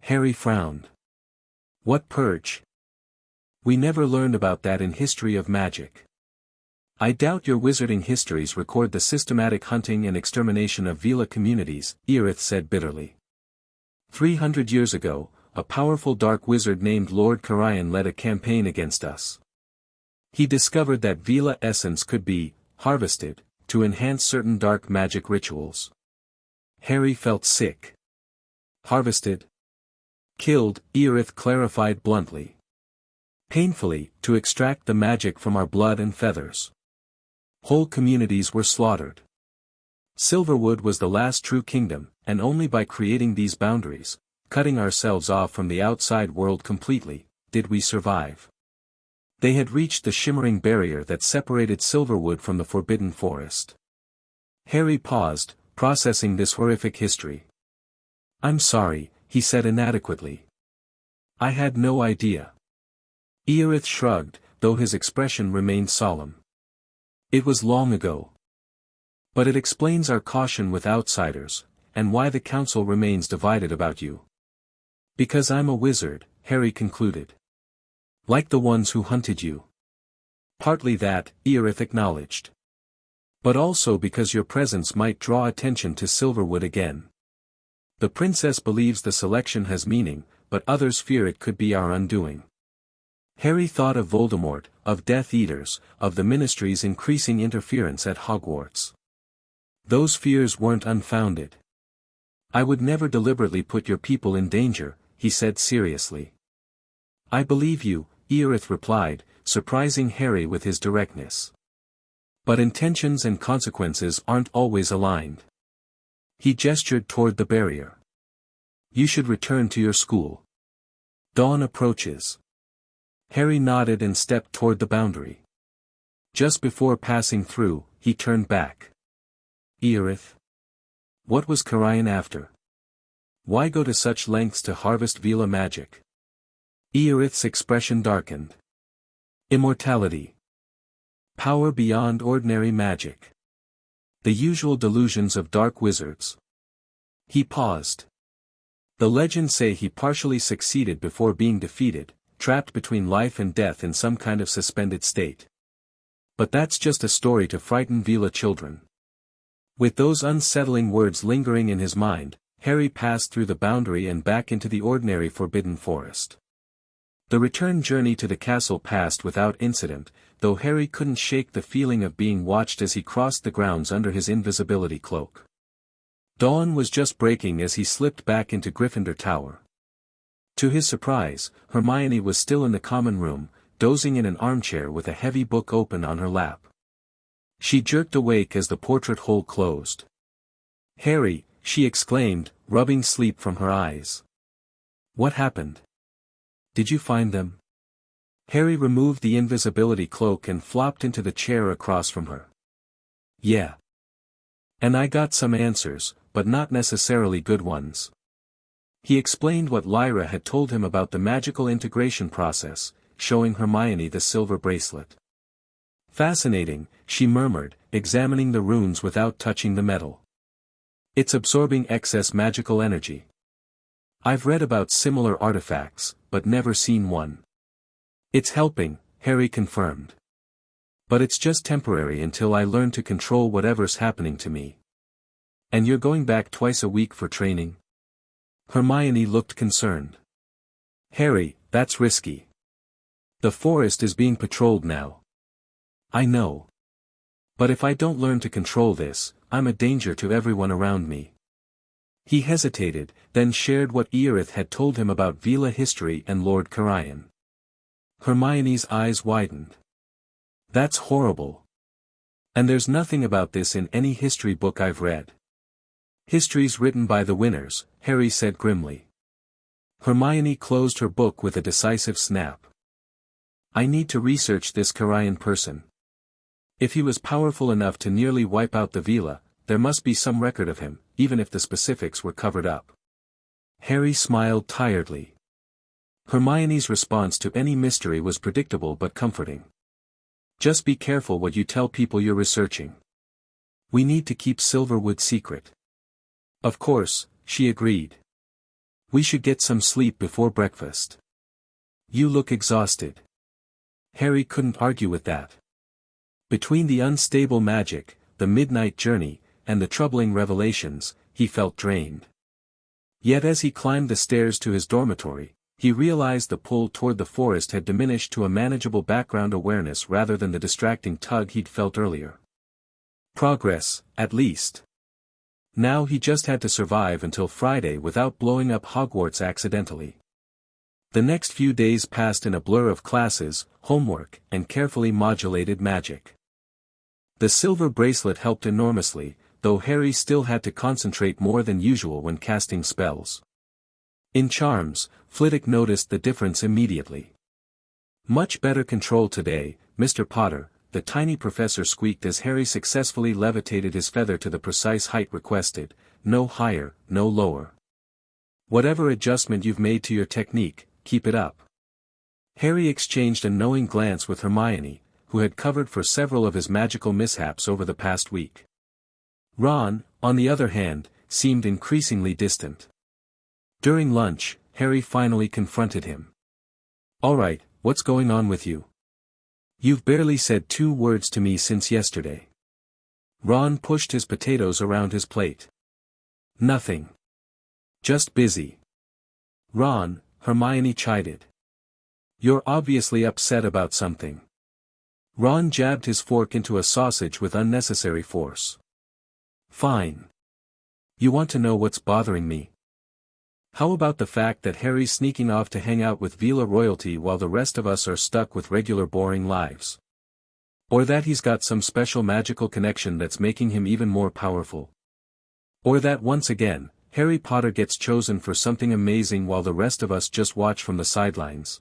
Harry frowned. What purge? We never learned about that in History of Magic. I doubt your wizarding histories record the systematic hunting and extermination of Veela communities, Earith said bitterly. 300 years ago, a powerful dark wizard named Lord Carian led a campaign against us. He discovered that Veela essence could be harvested to enhance certain dark magic rituals. Harry felt sick. Harvested? Killed, Earith clarified bluntly. Painfully, to extract the magic from our blood and feathers. Whole communities were slaughtered. Silverwood was the last true kingdom, and only by creating these boundaries, cutting ourselves off from the outside world completely, did we survive. They had reached the shimmering barrier that separated Silverwood from the Forbidden Forest. Harry paused, processing this horrific history. "I'm sorry," he said inadequately. "I had no idea." Eorith shrugged, though his expression remained solemn. "It was long ago. But it explains our caution with outsiders, and why the council remains divided about you." "Because I'm a wizard," Harry concluded. "Like the ones who hunted you." "Partly that," Eorith acknowledged. "But also because your presence might draw attention to Silverwood again. The princess believes the selection has meaning, but others fear it could be our undoing." Harry thought of Voldemort, of Death Eaters, of the Ministry's increasing interference at Hogwarts. Those fears weren't unfounded. "I would never deliberately put your people in danger," he said seriously. "I believe you," Eorith replied, surprising Harry with his directness. "But intentions and consequences aren't always aligned." He gestured toward the barrier. "You should return to your school. Dawn approaches." Harry nodded and stepped toward the boundary. Just before passing through, he turned back. "Eorith? What was Karayan after? Why go to such lengths to harvest Veela magic?" Eorith's expression darkened. "Immortality. Power beyond ordinary magic. The usual delusions of dark wizards." He paused. "The legends say he partially succeeded before being defeated, trapped between life and death in some kind of suspended state. But that's just a story to frighten Veela children." With those unsettling words lingering in his mind, Harry passed through the boundary and back into the ordinary Forbidden Forest. The return journey to the castle passed without incident, though Harry couldn't shake the feeling of being watched as he crossed the grounds under his invisibility cloak. Dawn was just breaking as he slipped back into Gryffindor Tower. To his surprise, Hermione was still in the common room, dozing in an armchair with a heavy book open on her lap. She jerked awake as the portrait hole closed. "Harry," she exclaimed, rubbing sleep from her eyes. "What happened? Did you find them?" Harry removed the invisibility cloak and flopped into the chair across from her. "Yeah. And I got some answers, but not necessarily good ones." He explained what Lyra had told him about the magical integration process, showing Hermione the silver bracelet. "Fascinating," she murmured, examining the runes without touching the metal. "It's absorbing excess magical energy. I've read about similar artifacts, but never seen one." "It's helping," Harry confirmed. "But it's just temporary until I learn to control whatever's happening to me." "And you're going back twice a week for training?" Hermione looked concerned. "Harry, that's risky. The forest is being patrolled now." "I know. But if I don't learn to control this, I'm a danger to everyone around me." He hesitated, then shared what Eorith had told him about Veela history and Lord Karayan. Hermione's eyes widened. "That's horrible. And there's nothing about this in any history book I've read." "History's written by the winners," Harry said grimly. Hermione closed her book with a decisive snap. "I need to research this Karayan person. If he was powerful enough to nearly wipe out the Veela, there must be some record of him, even if the specifics were covered up." Harry smiled tiredly. Hermione's response to any mystery was predictable but comforting. "Just be careful what you tell people you're researching. We need to keep Silverwood secret." "Of course," she agreed. "We should get some sleep before breakfast. You look exhausted." Harry couldn't argue with that. Between the unstable magic, the midnight journey, and the troubling revelations, he felt drained. Yet as he climbed the stairs to his dormitory, he realized the pull toward the forest had diminished to a manageable background awareness rather than the distracting tug he'd felt earlier. Progress, at least. Now he just had to survive until Friday without blowing up Hogwarts accidentally. The next few days passed in a blur of classes, homework, and carefully modulated magic. The silver bracelet helped enormously, though Harry still had to concentrate more than usual when casting spells. In charms, Flitwick noticed the difference immediately. "Much better control today, Mr. Potter," the tiny professor squeaked as Harry successfully levitated his feather to the precise height requested, "no higher, no lower. Whatever adjustment you've made to your technique, keep it up." Harry exchanged a knowing glance with Hermione, who had covered for several of his magical mishaps over the past week. Ron, on the other hand, seemed increasingly distant. During lunch, Harry finally confronted him. "All right, what's going on with you? You've barely said 2 words to me since yesterday." Ron pushed his potatoes around his plate. "Nothing. Just busy." "Ron," Hermione chided. "You're obviously upset about something." Ron jabbed his fork into a sausage with unnecessary force. "Fine. You want to know what's bothering me? How about the fact that Harry's sneaking off to hang out with Veela royalty while the rest of us are stuck with regular boring lives? Or that he's got some special magical connection that's making him even more powerful? Or that once again, Harry Potter gets chosen for something amazing while the rest of us just watch from the sidelines?"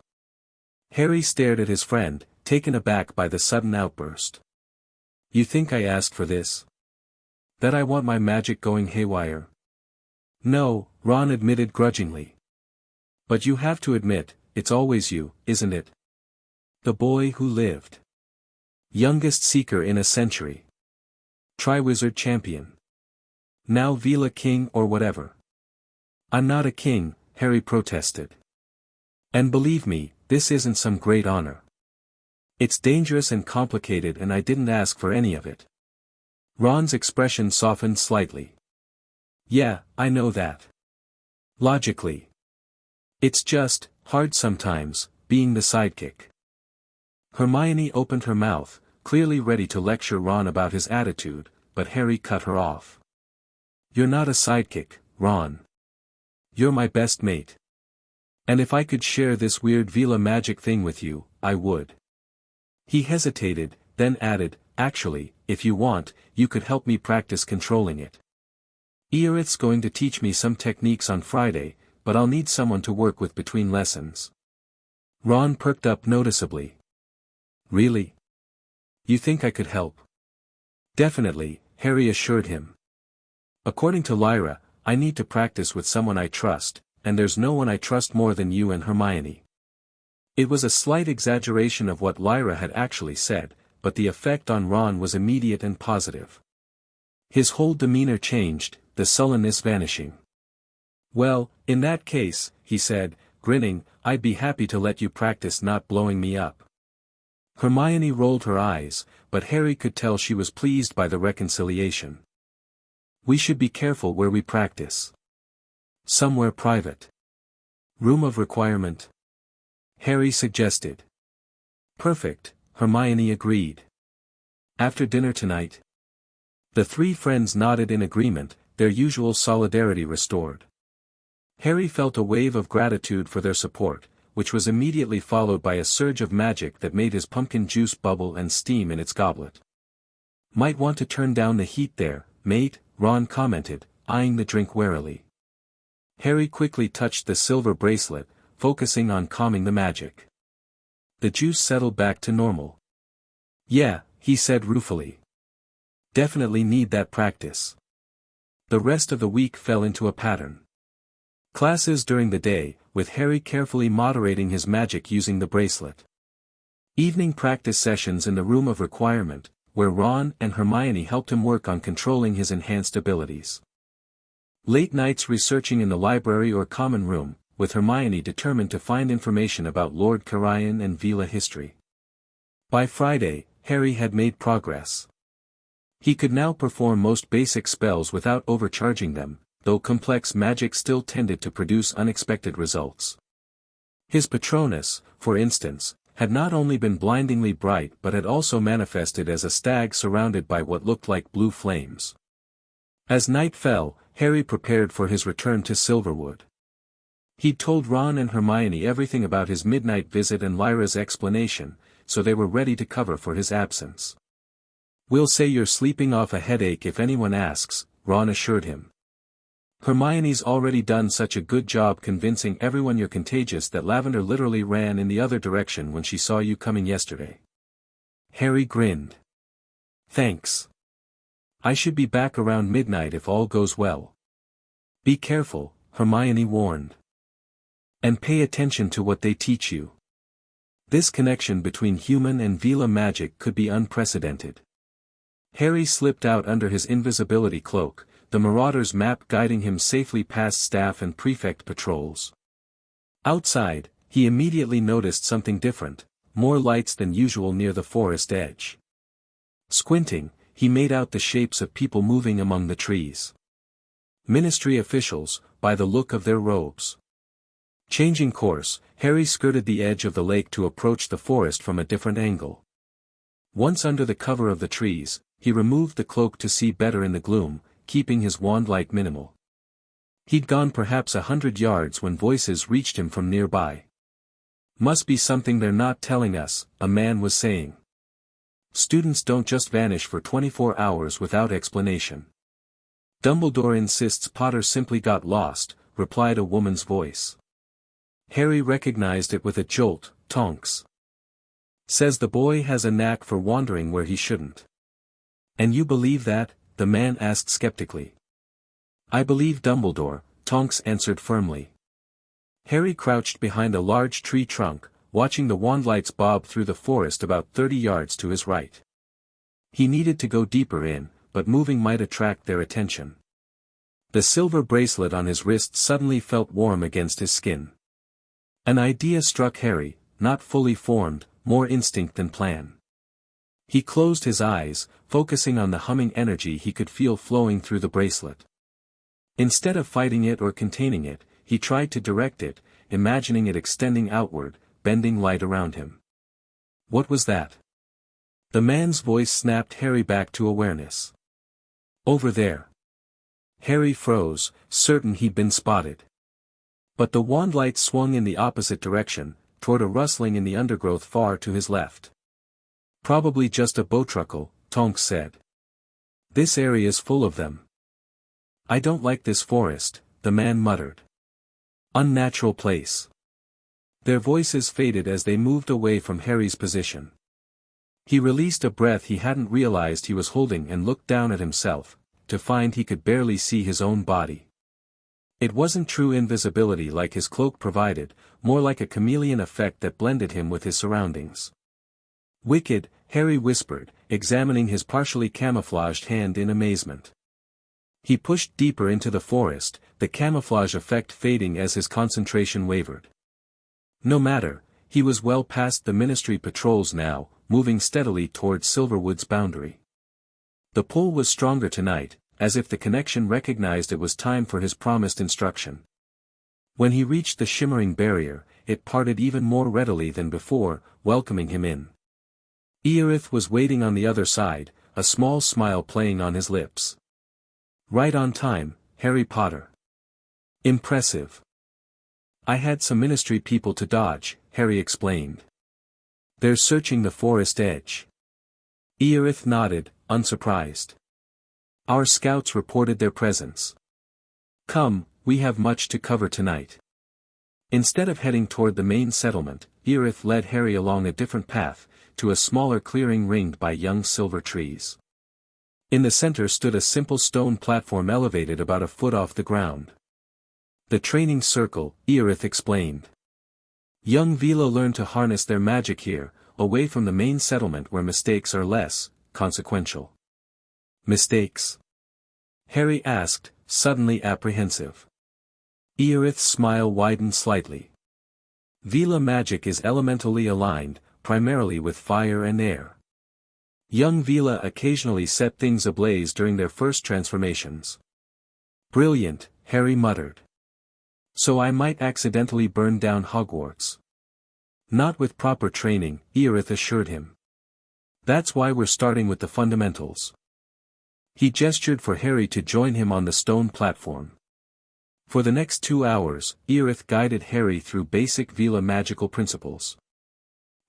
Harry stared at his friend, taken aback by the sudden outburst. "You think I asked for this? That I want my magic going haywire?" "No," Ron admitted grudgingly. "But you have to admit, it's always you, isn't it? The boy who lived. Youngest Seeker in a century. Triwizard champion. Now Veela king or whatever." "I'm not a king," Harry protested. "And believe me, this isn't some great honor. It's dangerous and complicated and I didn't ask for any of it." Ron's expression softened slightly. "Yeah, I know that. Logically. It's just, hard sometimes, being the sidekick." Hermione opened her mouth, clearly ready to lecture Ron about his attitude, but Harry cut her off. "You're not a sidekick, Ron. You're my best mate. And if I could share this weird Veela magic thing with you, I would." He hesitated, then added, "Actually, if you want, you could help me practice controlling it. Earith's going to teach me some techniques on Friday, but I'll need someone to work with between lessons." Ron perked up noticeably. "Really? You think I could help?" "Definitely," Harry assured him. "According to Lyra, I need to practice with someone I trust, and there's no one I trust more than you and Hermione." It was a slight exaggeration of what Lyra had actually said, but the effect on Ron was immediate and positive. His whole demeanor changed, the sullenness vanishing. "Well, in that case," he said, grinning, "I'd be happy to let you practice not blowing me up." Hermione rolled her eyes, but Harry could tell she was pleased by the reconciliation. "We should be careful where we practice. Somewhere private. Room of requirement?" Harry suggested. "Perfect," Hermione agreed. "After dinner tonight?" The 3 friends nodded in agreement, their usual solidarity restored. Harry felt a wave of gratitude for their support, which was immediately followed by a surge of magic that made his pumpkin juice bubble and steam in its goblet. "Might want to turn down the heat there, mate," Ron commented, eyeing the drink warily. Harry quickly touched the silver bracelet, focusing on calming the magic. The juice settled back to normal. "Yeah," he said ruefully. "Definitely need that practice." The rest of the week fell into a pattern. Classes during the day, with Harry carefully moderating his magic using the bracelet. Evening practice sessions in the room of requirement, where Ron and Hermione helped him work on controlling his enhanced abilities. Late nights researching in the library or common room, with Hermione determined to find information about Lord Carian and Veela history. By Friday, Harry had made progress. He could now perform most basic spells without overcharging them, though complex magic still tended to produce unexpected results. His Patronus, for instance, had not only been blindingly bright but had also manifested as a stag surrounded by what looked like blue flames. As night fell, Harry prepared for his return to Silverwood. He'd told Ron and Hermione everything about his midnight visit and Lyra's explanation, so they were ready to cover for his absence. "We'll say you're sleeping off a headache if anyone asks," Ron assured him. "Hermione's already done such a good job convincing everyone you're contagious that Lavender literally ran in the other direction when she saw you coming yesterday." Harry grinned. "Thanks. I should be back around midnight if all goes well." "Be careful," Hermione warned. "And pay attention to what they teach you. This connection between human and Veela magic could be unprecedented." Harry slipped out under his invisibility cloak, the Marauder's map guiding him safely past staff and prefect patrols. Outside, he immediately noticed something different, more lights than usual near the forest edge. Squinting, he made out the shapes of people moving among the trees. Ministry officials, by the look of their robes. Changing course, Harry skirted the edge of the lake to approach the forest from a different angle. Once under the cover of the trees, he removed the cloak to see better in the gloom, keeping his wand light minimal. He'd gone perhaps 100 yards when voices reached him from nearby. "Must be something they're not telling us," a man was saying. "Students don't just vanish for 24 hours without explanation." "Dumbledore insists Potter simply got lost," replied a woman's voice. Harry recognized it with a jolt. "Tonks. Says the boy has a knack for wandering where he shouldn't." "And you believe that?" the man asked skeptically. "I believe Dumbledore," Tonks answered firmly. Harry crouched behind a large tree trunk, watching the wandlights bob through the forest about 30 yards to his right. He needed to go deeper in, but moving might attract their attention. The silver bracelet on his wrist suddenly felt warm against his skin. An idea struck Harry, not fully formed, more instinct than plan. He closed his eyes, focusing on the humming energy he could feel flowing through the bracelet. Instead of fighting it or containing it, he tried to direct it, imagining it extending outward, bending light around him. What was that? The man's voice snapped Harry back to awareness. "Over there." Harry froze, certain he'd been spotted. But the wand light swung in the opposite direction, toward a rustling in the undergrowth far to his left. "Probably just a bowtruckle," Tonks said. "This area's full of them." "I don't like this forest," the man muttered. "Unnatural place." Their voices faded as they moved away from Harry's position. He released a breath he hadn't realized he was holding and looked down at himself, to find he could barely see his own body. It wasn't true invisibility like his cloak provided, more like a chameleon effect that blended him with his surroundings. "Wicked," Harry whispered, examining his partially camouflaged hand in amazement. He pushed deeper into the forest, the camouflage effect fading as his concentration wavered. No matter, he was well past the ministry patrols now, moving steadily towards Silverwood's boundary. The pull was stronger tonight, as if the connection recognized it was time for his promised instruction. When he reached the shimmering barrier, it parted even more readily than before, welcoming him in. Earith was waiting on the other side, a small smile playing on his lips. "Right on time, Harry Potter." "Impressive." "I had some ministry people to dodge," Harry explained. "They're searching the forest edge." Earith nodded, unsurprised. "Our scouts reported their presence." "Come, we have much to cover tonight." Instead of heading toward the main settlement, Earith led Harry along a different path, to a smaller clearing ringed by young silver trees. In the center stood a simple stone platform elevated about a foot off the ground. "The training circle," Earith explained. "Young Veela learn to harness their magic here, away from the main settlement where mistakes are less consequential." "Mistakes?" Harry asked, suddenly apprehensive. Earith's smile widened slightly. "Veela magic is elementally aligned, primarily with fire and air. Young Veela occasionally set things ablaze during their first transformations." "Brilliant," Harry muttered. "So I might accidentally burn down Hogwarts." "Not with proper training," Earith assured him. "That's why we're starting with the fundamentals." He gestured for Harry to join him on the stone platform. For the next 2 hours, Earith guided Harry through basic Veela magical principles.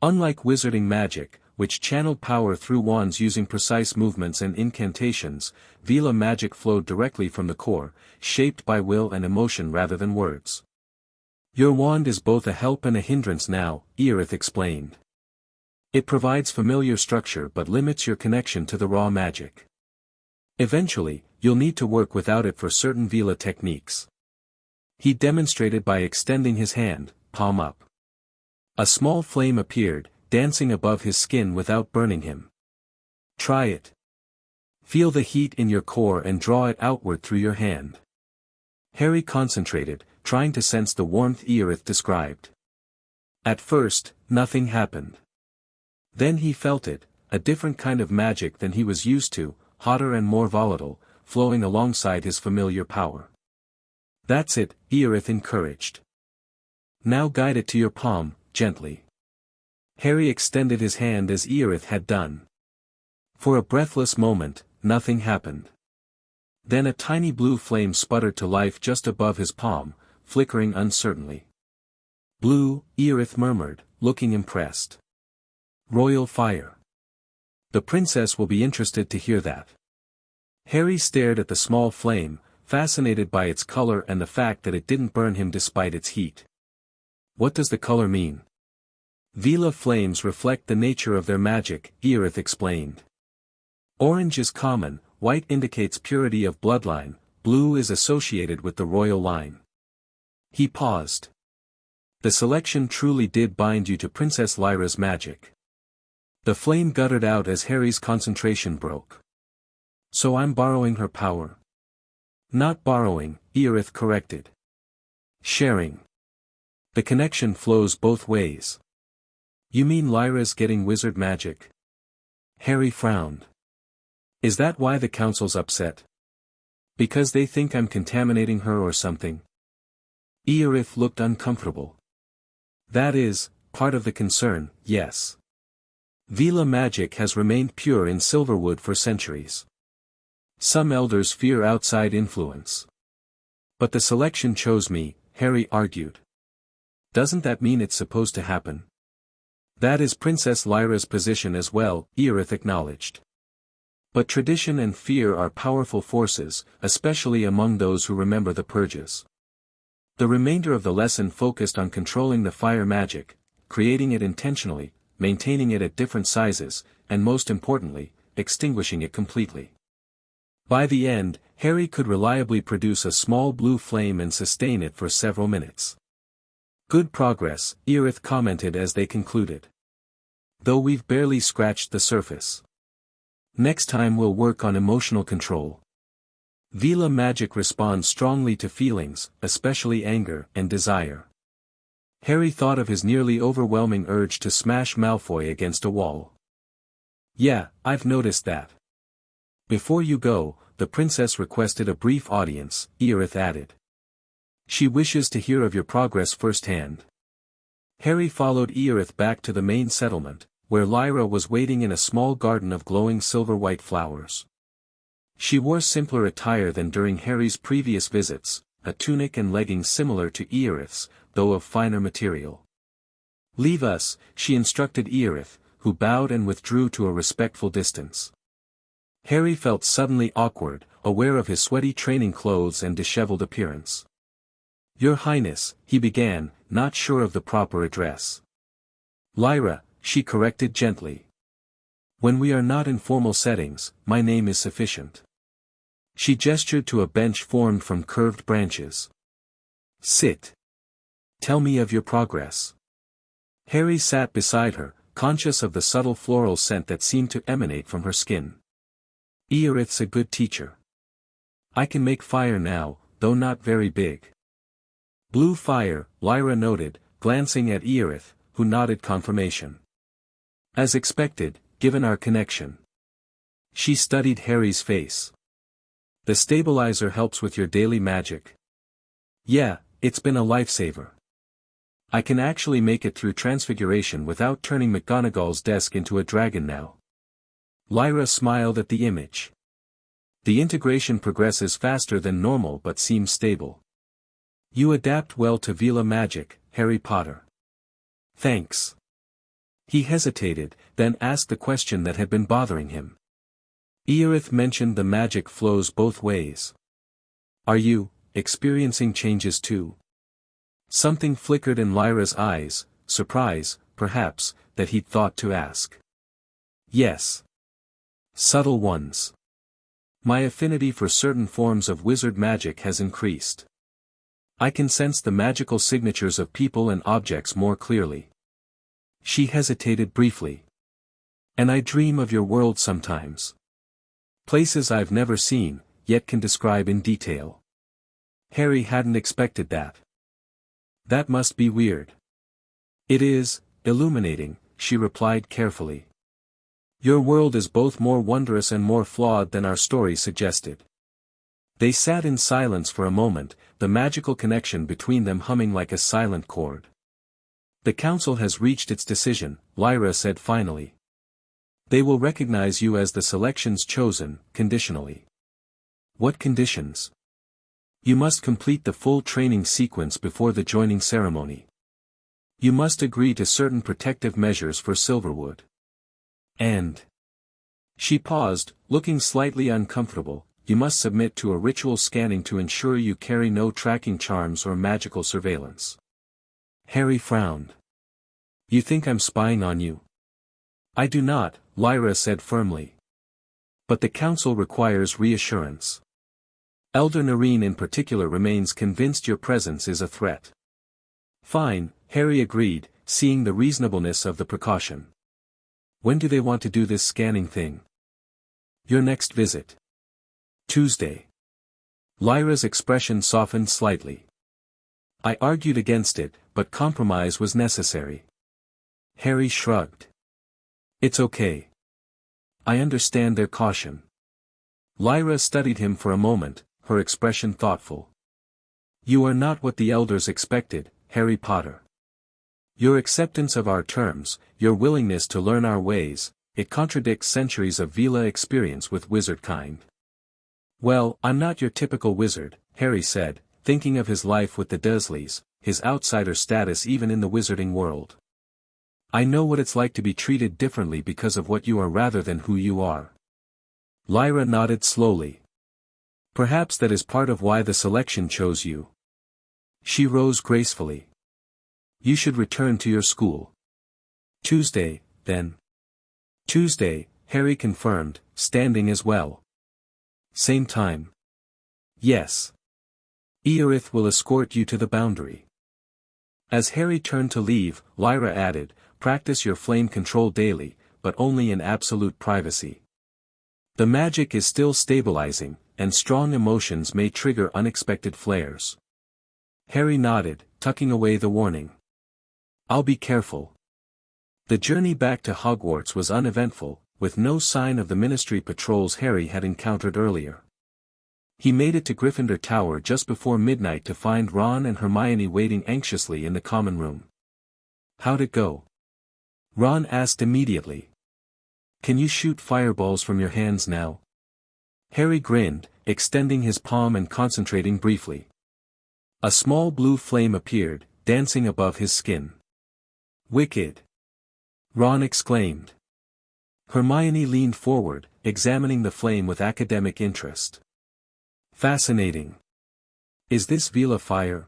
Unlike wizarding magic, which channeled power through wands using precise movements and incantations. Veela magic flowed directly from the core, shaped by will and emotion rather than words. Your wand is both a help and a hindrance now, Earith explained. It provides familiar structure but limits your connection to the raw magic. Eventually, you'll need to work without it for certain Veela techniques. He demonstrated by extending his hand, palm up. A small flame appeared, dancing above his skin without burning him. Try it. Feel the heat in your core and draw it outward through your hand. Harry concentrated, trying to sense the warmth Earith described. At first, nothing happened. Then he felt it, a different kind of magic than he was used to, hotter and more volatile, flowing alongside his familiar power. That's it, Earith encouraged. Now guide it to your palm, gently. Harry extended his hand as Earith had done. For a breathless moment, nothing happened. Then a tiny blue flame sputtered to life just above his palm, flickering uncertainly. Blue, Earith murmured, looking impressed. Royal fire. The princess will be interested to hear that. Harry stared at the small flame, fascinated by its color and the fact that it didn't burn him despite its heat. What does the color mean? Veela flames reflect the nature of their magic, Earith explained. Orange is common, white indicates purity of bloodline, blue is associated with the royal line. He paused. The selection truly did bind you to Princess Lyra's magic. The flame guttered out as Harry's concentration broke. So I'm borrowing her power. Not borrowing, Earith corrected. Sharing. The connection flows both ways. You mean Lyra's getting wizard magic? Harry frowned. Is that why the council's upset? Because they think I'm contaminating her or something? Earith looked uncomfortable. That is, part of the concern, yes. Veela magic has remained pure in Silverwood for centuries. Some elders fear outside influence. But the selection chose me, Harry argued. Doesn't that mean it's supposed to happen? That is Princess Lyra's position as well, Earith acknowledged. But tradition and fear are powerful forces, especially among those who remember the purges. The remainder of the lesson focused on controlling the fire magic, creating it intentionally, maintaining it at different sizes, and most importantly, extinguishing it completely. By the end, Harry could reliably produce a small blue flame and sustain it for several minutes. Good progress, Earith commented as they concluded. Though we've barely scratched the surface. Next time we'll work on emotional control. Veela magic responds strongly to feelings, especially anger and desire. Harry thought of his nearly overwhelming urge to smash Malfoy against a wall. Yeah, I've noticed that. Before you go, the princess requested a brief audience, Earith added. She wishes to hear of your progress firsthand. Harry followed Earith back to the main settlement, where Lyra was waiting in a small garden of glowing silver-white flowers. She wore simpler attire than during Harry's previous visits, a tunic and leggings similar to Earith's, though of finer material. Leave us, she instructed Earith, who bowed and withdrew to a respectful distance. Harry felt suddenly awkward, aware of his sweaty training clothes and disheveled appearance. Your Highness, he began, not sure of the proper address. Lyra, she corrected gently. When we are not in formal settings, my name is sufficient. She gestured to a bench formed from curved branches. Sit. Tell me of your progress. Harry sat beside her, conscious of the subtle floral scent that seemed to emanate from her skin. Earith's a good teacher. I can make fire now, though not very big. Blue fire, Lyra noted, glancing at Earith, who nodded confirmation. As expected, given our connection. She studied Harry's face. The stabilizer helps with your daily magic. Yeah, it's been a lifesaver. I can actually make it through transfiguration without turning McGonagall's desk into a dragon now. Lyra smiled at the image. The integration progresses faster than normal but seems stable. You adapt well to Veela magic, Harry Potter. Thanks. He hesitated, then asked the question that had been bothering him. Eorith mentioned the magic flows both ways. Are you experiencing changes too? Something flickered in Lyra's eyes, surprise, perhaps, that he'd thought to ask. Yes. Subtle ones. My affinity for certain forms of wizard magic has increased. I can sense the magical signatures of people and objects more clearly. She hesitated briefly. And I dream of your world sometimes. Places I've never seen, yet can describe in detail. Harry hadn't expected that. That must be weird. It is, illuminating, she replied carefully. Your world is both more wondrous and more flawed than our story suggested. They sat in silence for a moment, the magical connection between them humming like a silent chord. The council has reached its decision, Lyra said finally. They will recognize you as the selections chosen, conditionally. What conditions? You must complete the full training sequence before the joining ceremony. You must agree to certain protective measures for Silverwood. And she paused, looking slightly uncomfortable. You must submit to a ritual scanning to ensure you carry no tracking charms or magical surveillance. Harry frowned. You think I'm spying on you? I do not, Lyra said firmly. But the council requires reassurance. Elder Nareen in particular remains convinced your presence is a threat. Fine, Harry agreed, seeing the reasonableness of the precaution. When do they want to do this scanning thing? Your next visit. Tuesday. Lyra's expression softened slightly. I argued against it, but compromise was necessary. Harry shrugged. It's okay. I understand their caution. Lyra studied him for a moment, her expression thoughtful. You are not what the elders expected, Harry Potter. Your acceptance of our terms, your willingness to learn our ways, it contradicts centuries of Veela experience with wizard kind. Well, I'm not your typical wizard, Harry said, thinking of his life with the Dursleys, his outsider status even in the wizarding world. I know what it's like to be treated differently because of what you are rather than who you are. Lyra nodded slowly. Perhaps that is part of why the selection chose you. She rose gracefully. You should return to your school. Tuesday, then. Tuesday, Harry confirmed, standing as well. Same time. Yes. Eorith will escort you to the boundary. As Harry turned to leave, Lyra added, practice your flame control daily, but only in absolute privacy. The magic is still stabilizing, and strong emotions may trigger unexpected flares. Harry nodded, tucking away the warning. I'll be careful. The journey back to Hogwarts was uneventful, with no sign of the Ministry patrols Harry had encountered earlier. He made it to Gryffindor Tower just before midnight to find Ron and Hermione waiting anxiously in the common room. How'd it go? Ron asked immediately. Can you shoot fireballs from your hands now? Harry grinned, extending his palm and concentrating briefly. A small blue flame appeared, dancing above his skin. Wicked! Ron exclaimed. Hermione leaned forward, examining the flame with academic interest. Fascinating. Is this Veela fire?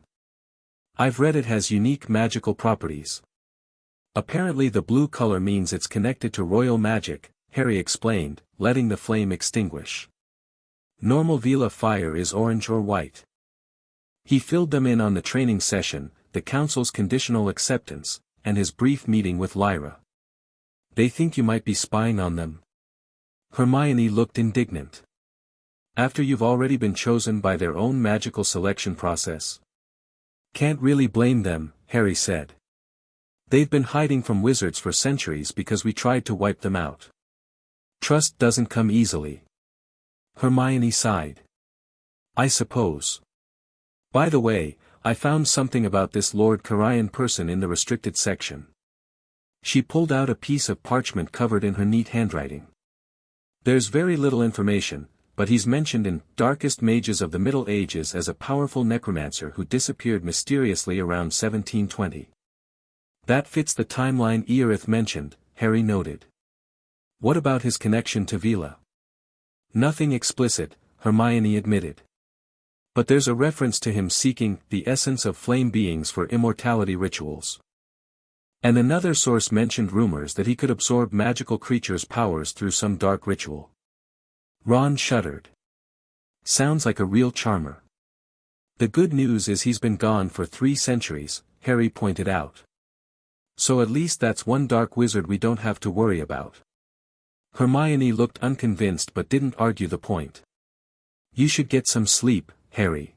I've read it has unique magical properties. Apparently the blue color means it's connected to royal magic, Harry explained, letting the flame extinguish. Normal Veela fire is orange or white. He filled them in on the training session, the council's conditional acceptance, and his brief meeting with Lyra. They think you might be spying on them. Hermione looked indignant. After you've already been chosen by their own magical selection process? Can't really blame them, Harry said. They've been hiding from wizards for centuries because we tried to wipe them out. Trust doesn't come easily. Hermione sighed. I suppose. By the way, I found something about this Lord Carian person in the restricted section. She pulled out a piece of parchment covered in her neat handwriting. There's very little information, but he's mentioned in Darkest Mages of the Middle Ages as a powerful necromancer who disappeared mysteriously around 1720. That fits the timeline Earith mentioned, Harry noted. What about his connection to Veela? Nothing explicit, Hermione admitted. But there's a reference to him seeking the essence of flame beings for immortality rituals. And another source mentioned rumors that he could absorb magical creatures' powers through some dark ritual. Ron shuddered. Sounds like a real charmer. The good news is he's been gone for 3 centuries, Harry pointed out. So at least that's one dark wizard we don't have to worry about. Hermione looked unconvinced but didn't argue the point. You should get some sleep, Harry.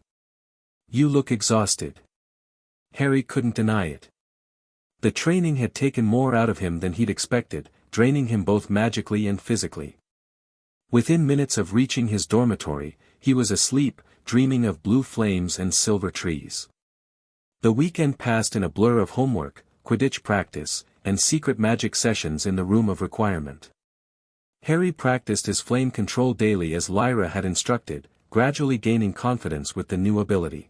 You look exhausted. Harry couldn't deny it. The training had taken more out of him than he'd expected, draining him both magically and physically. Within minutes of reaching his dormitory, he was asleep, dreaming of blue flames and silver trees. The weekend passed in a blur of homework, Quidditch practice, and secret magic sessions in the room of requirement. Harry practiced his flame control daily as Lyra had instructed, gradually gaining confidence with the new ability.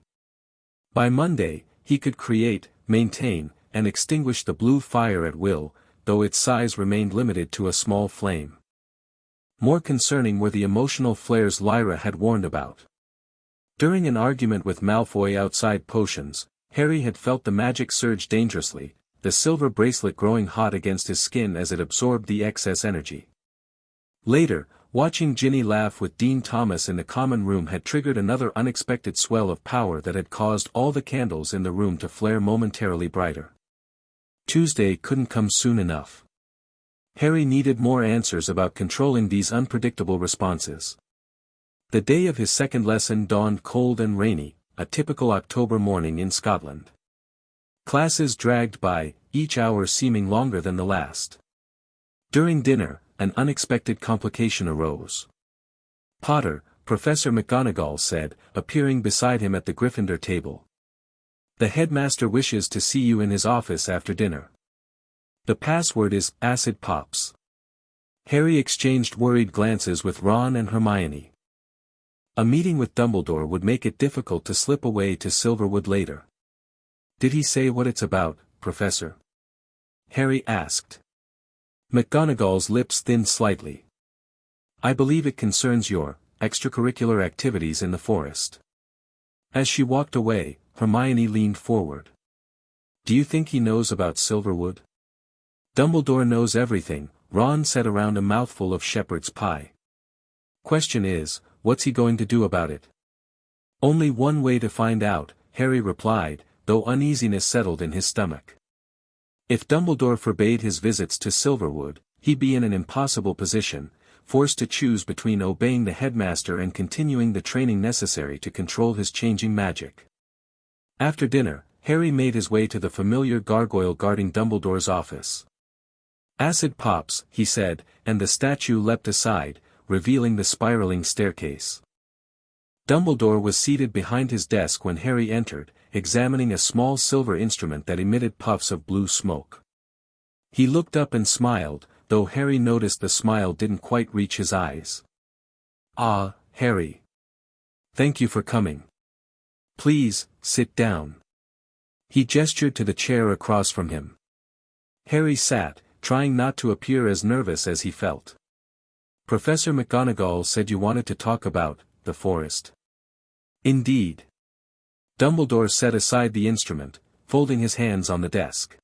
By Monday, he could create, maintain, and extinguish the blue fire at will, though its size remained limited to a small flame. More concerning were the emotional flares Lyra had warned about. During an argument with Malfoy outside potions, Harry had felt the magic surge dangerously, the silver bracelet growing hot against his skin as it absorbed the excess energy. Later, watching Ginny laugh with Dean Thomas in the common room had triggered another unexpected swell of power that had caused all the candles in the room to flare momentarily brighter. Tuesday couldn't come soon enough. Harry needed more answers about controlling these unpredictable responses. The day of his second lesson dawned cold and rainy, a typical October morning in Scotland. Classes dragged by, each hour seeming longer than the last. During dinner, an unexpected complication arose. Potter, Professor McGonagall said, appearing beside him at the Gryffindor table. The headmaster wishes to see you in his office after dinner. The password is, acid pops. Harry exchanged worried glances with Ron and Hermione. A meeting with Dumbledore would make it difficult to slip away to Silverwood later. Did he say what it's about, Professor? Harry asked. McGonagall's lips thinned slightly. I believe it concerns your extracurricular activities in the forest. As she walked away, Hermione leaned forward. Do you think he knows about Silverwood? Dumbledore knows everything, Ron said around a mouthful of shepherd's pie. Question is, what's he going to do about it? Only one way to find out, Harry replied, though uneasiness settled in his stomach. If Dumbledore forbade his visits to Silverwood, he'd be in an impossible position, forced to choose between obeying the headmaster and continuing the training necessary to control his changing magic. After dinner, Harry made his way to the familiar gargoyle guarding Dumbledore's office. Acid pops, he said, and the statue leapt aside, revealing the spiraling staircase. Dumbledore was seated behind his desk when Harry entered, examining a small silver instrument that emitted puffs of blue smoke. He looked up and smiled, though Harry noticed the smile didn't quite reach his eyes. Ah, Harry. Thank you for coming. Please, sit down. He gestured to the chair across from him. Harry sat, trying not to appear as nervous as he felt. Professor McGonagall said you wanted to talk about the forest. Indeed. Dumbledore set aside the instrument, folding his hands on the desk.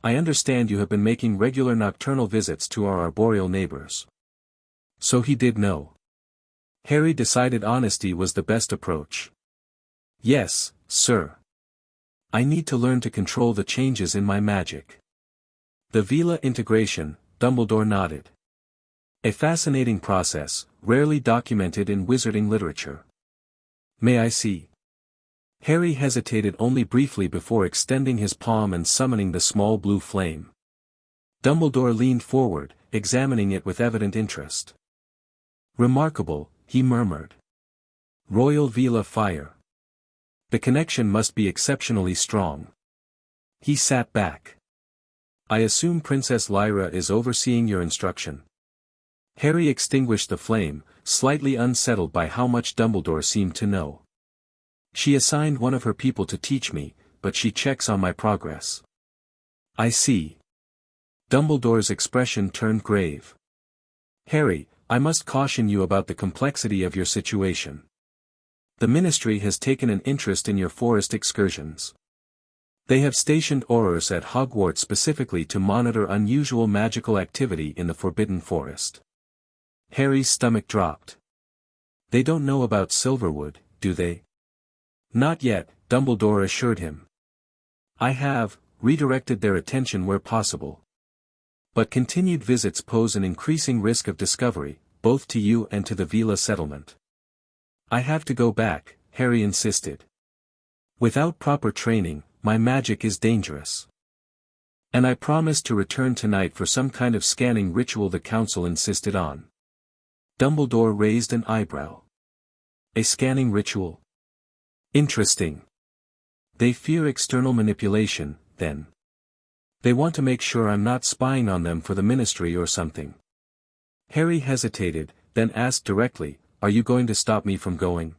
I understand you have been making regular nocturnal visits to our arboreal neighbors. So he did know. Harry decided honesty was the best approach. Yes, sir. I need to learn to control the changes in my magic. The Veela integration, Dumbledore nodded. A fascinating process, rarely documented in wizarding literature. May I see? Harry hesitated only briefly before extending his palm and summoning the small blue flame. Dumbledore leaned forward, examining it with evident interest. Remarkable, he murmured. Royal Veela fire. The connection must be exceptionally strong. He sat back. I assume Princess Lyra is overseeing your instruction. Harry extinguished the flame, slightly unsettled by how much Dumbledore seemed to know. She assigned one of her people to teach me, but she checks on my progress. I see. Dumbledore's expression turned grave. Harry, I must caution you about the complexity of your situation. The Ministry has taken an interest in your forest excursions. They have stationed Aurors at Hogwarts specifically to monitor unusual magical activity in the Forbidden Forest. Harry's stomach dropped. They don't know about Silverwood, do they? Not yet, Dumbledore assured him. I have redirected their attention where possible. But continued visits pose an increasing risk of discovery, both to you and to the Veela settlement. I have to go back, Harry insisted. Without proper training, my magic is dangerous. And I promised to return tonight for some kind of scanning ritual the council insisted on. Dumbledore raised an eyebrow. A scanning ritual? Interesting. They fear external manipulation, then. They want to make sure I'm not spying on them for the Ministry or something. Harry hesitated, then asked directly, are you going to stop me from going?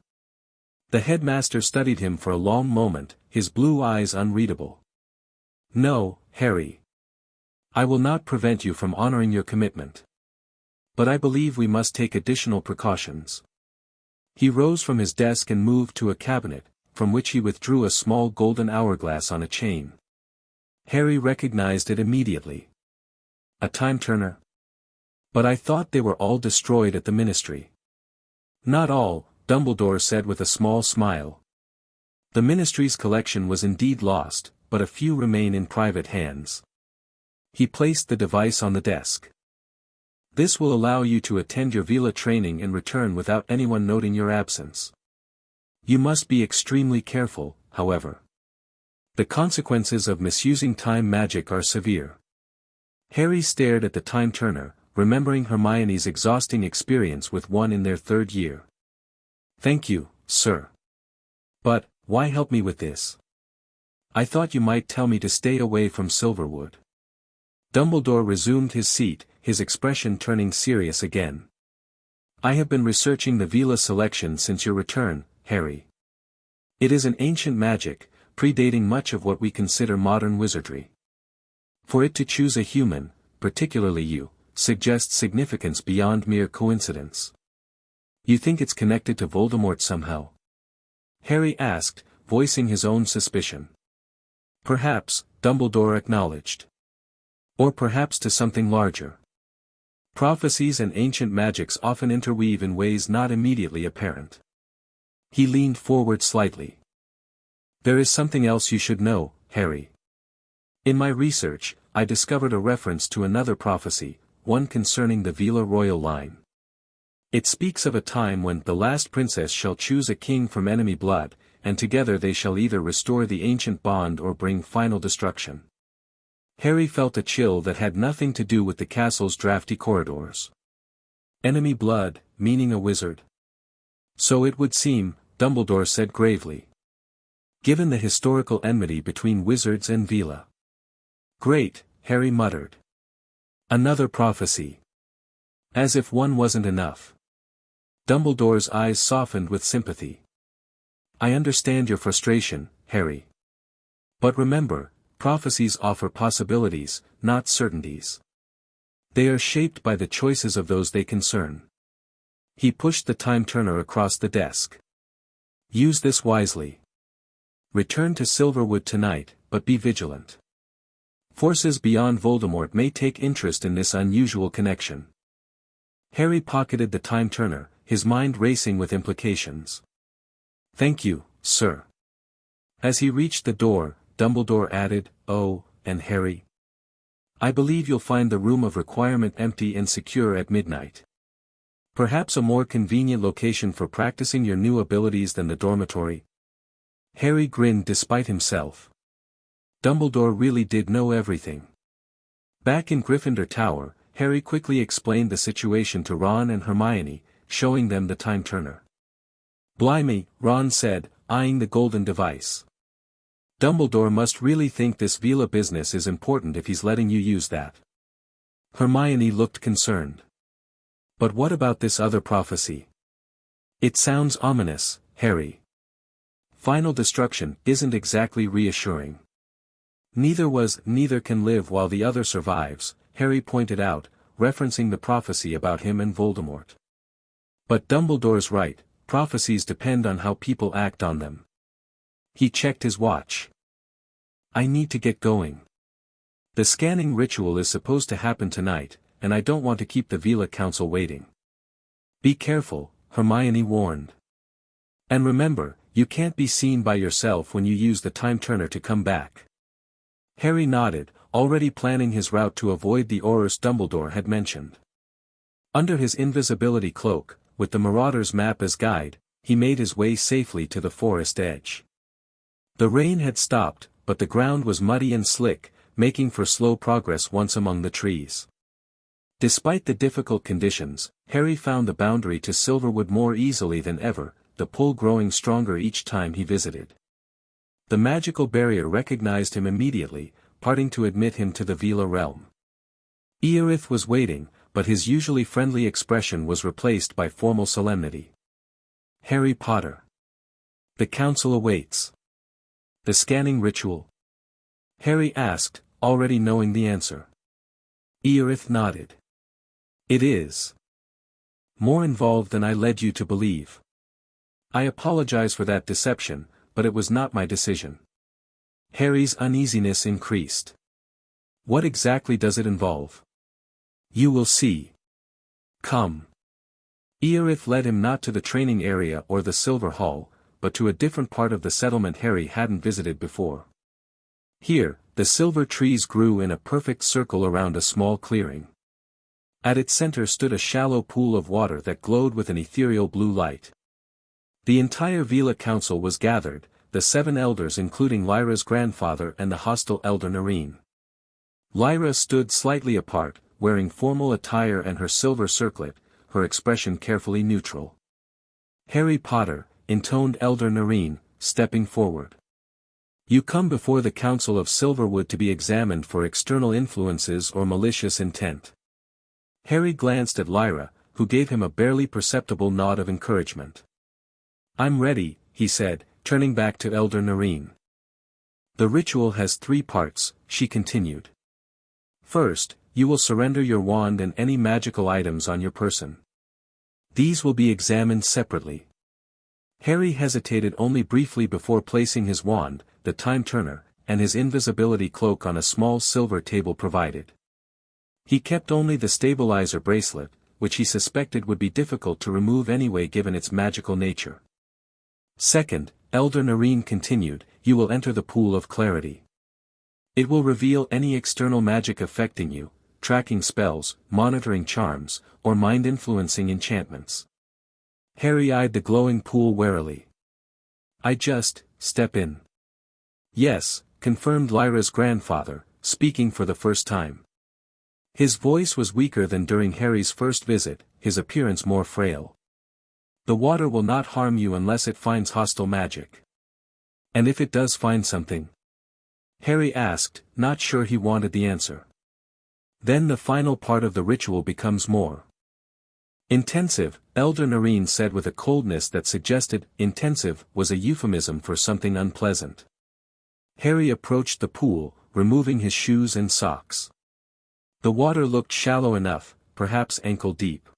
The headmaster studied him for a long moment, his blue eyes unreadable. No, Harry. I will not prevent you from honoring your commitment. But I believe we must take additional precautions. He rose from his desk and moved to a cabinet, from which he withdrew a small golden hourglass on a chain. Harry recognized it immediately. A time-turner? But I thought they were all destroyed at the Ministry. Not all, Dumbledore said with a small smile. The Ministry's collection was indeed lost, but a few remain in private hands. He placed the device on the desk. This will allow you to attend your Veela training and return without anyone noting your absence. You must be extremely careful, however. The consequences of misusing time magic are severe. Harry stared at the time-turner, remembering Hermione's exhausting experience with one in their third year. Thank you, sir. But, why help me with this? I thought you might tell me to stay away from Silverwood. Dumbledore resumed his seat, his expression turning serious again. I have been researching the Veela selection since your return, Harry. It is an ancient magic, predating much of what we consider modern wizardry. For it to choose a human, particularly you, suggests significance beyond mere coincidence. You think it's connected to Voldemort somehow? Harry asked, voicing his own suspicion. Perhaps, Dumbledore acknowledged. Or perhaps to something larger. Prophecies and ancient magics often interweave in ways not immediately apparent. He leaned forward slightly. There is something else you should know, Harry. In my research, I discovered a reference to another prophecy, one concerning the Veela royal line. It speaks of a time when the last princess shall choose a king from enemy blood, and together they shall either restore the ancient bond or bring final destruction. Harry felt a chill that had nothing to do with the castle's drafty corridors. Enemy blood, meaning a wizard. So it would seem, Dumbledore said gravely. Given the historical enmity between wizards and Veela. Great, Harry muttered. Another prophecy. As if one wasn't enough. Dumbledore's eyes softened with sympathy. I understand your frustration, Harry. But remember, prophecies offer possibilities, not certainties. They are shaped by the choices of those they concern. He pushed the time-turner across the desk. Use this wisely. Return to Silverwood tonight, but be vigilant. Forces beyond Voldemort may take interest in this unusual connection. Harry pocketed the time-turner, his mind racing with implications. Thank you, sir. As he reached the door, Dumbledore added, oh, and Harry. I believe you'll find the room of requirement empty and secure at midnight. Perhaps a more convenient location for practicing your new abilities than the dormitory? Harry grinned despite himself. Dumbledore really did know everything. Back in Gryffindor Tower, Harry quickly explained the situation to Ron and Hermione, showing them the time-turner. Blimey, Ron said, eyeing the golden device. Dumbledore must really think this Veela business is important if he's letting you use that. Hermione looked concerned. But what about this other prophecy? It sounds ominous, Harry. Final destruction isn't exactly reassuring. Neither can live while the other survives, Harry pointed out, referencing the prophecy about him and Voldemort. But Dumbledore's right, prophecies depend on how people act on them. He checked his watch. I need to get going. The scanning ritual is supposed to happen tonight, and I don't want to keep the Veela Council waiting. Be careful, Hermione warned. And remember, you can't be seen by yourself when you use the time turner to come back. Harry nodded, already planning his route to avoid the Aurors Dumbledore had mentioned. Under his invisibility cloak, with the Marauder's map as guide, he made his way safely to the forest edge. The rain had stopped, but the ground was muddy and slick, making for slow progress once among the trees. Despite the difficult conditions, Harry found the boundary to Silverwood more easily than ever, the pull growing stronger each time he visited. The magical barrier recognized him immediately, parting to admit him to the Veela realm. Eorith was waiting, but his usually friendly expression was replaced by formal solemnity. Harry Potter. The council awaits. The scanning ritual? Harry asked, already knowing the answer. Eorith nodded. It is. More involved than I led you to believe. I apologize for that deception, but it was not my decision. Harry's uneasiness increased. What exactly does it involve? You will see. Come. Eorith led him not to the training area or the Silver Hall, but to a different part of the settlement Harry hadn't visited before. Here, the silver trees grew in a perfect circle around a small clearing. At its center stood a shallow pool of water that glowed with an ethereal blue light. The entire Veela Council was gathered, the 7 elders including Lyra's grandfather and the hostile elder Narine. Lyra stood slightly apart, wearing formal attire and her silver circlet, her expression carefully neutral. Harry Potter, intoned elder Narine, stepping forward. You come before the Council of Silverwood to be examined for external influences or malicious intent. Harry glanced at Lyra, who gave him a barely perceptible nod of encouragement. I'm ready, he said, turning back to elder Narine. The ritual has 3 parts, she continued. First, you will surrender your wand and any magical items on your person. These will be examined separately. Harry hesitated only briefly before placing his wand, the time turner, and his invisibility cloak on a small silver table provided. He kept only the stabilizer bracelet, which he suspected would be difficult to remove anyway given its magical nature. Second, Elder Narine continued, you will enter the pool of clarity. It will reveal any external magic affecting you, tracking spells, monitoring charms, or mind-influencing enchantments. Harry eyed the glowing pool warily. I just, step in. Yes, confirmed Lyra's grandfather, speaking for the first time. His voice was weaker than during Harry's first visit, his appearance more frail. The water will not harm you unless it finds hostile magic. And if it does find something? Harry asked, not sure he wanted the answer. Then the final part of the ritual becomes more intensive, Elder Narine said with a coldness that suggested intensive was a euphemism for something unpleasant. Harry approached the pool, removing his shoes and socks. The water looked shallow enough, perhaps ankle deep.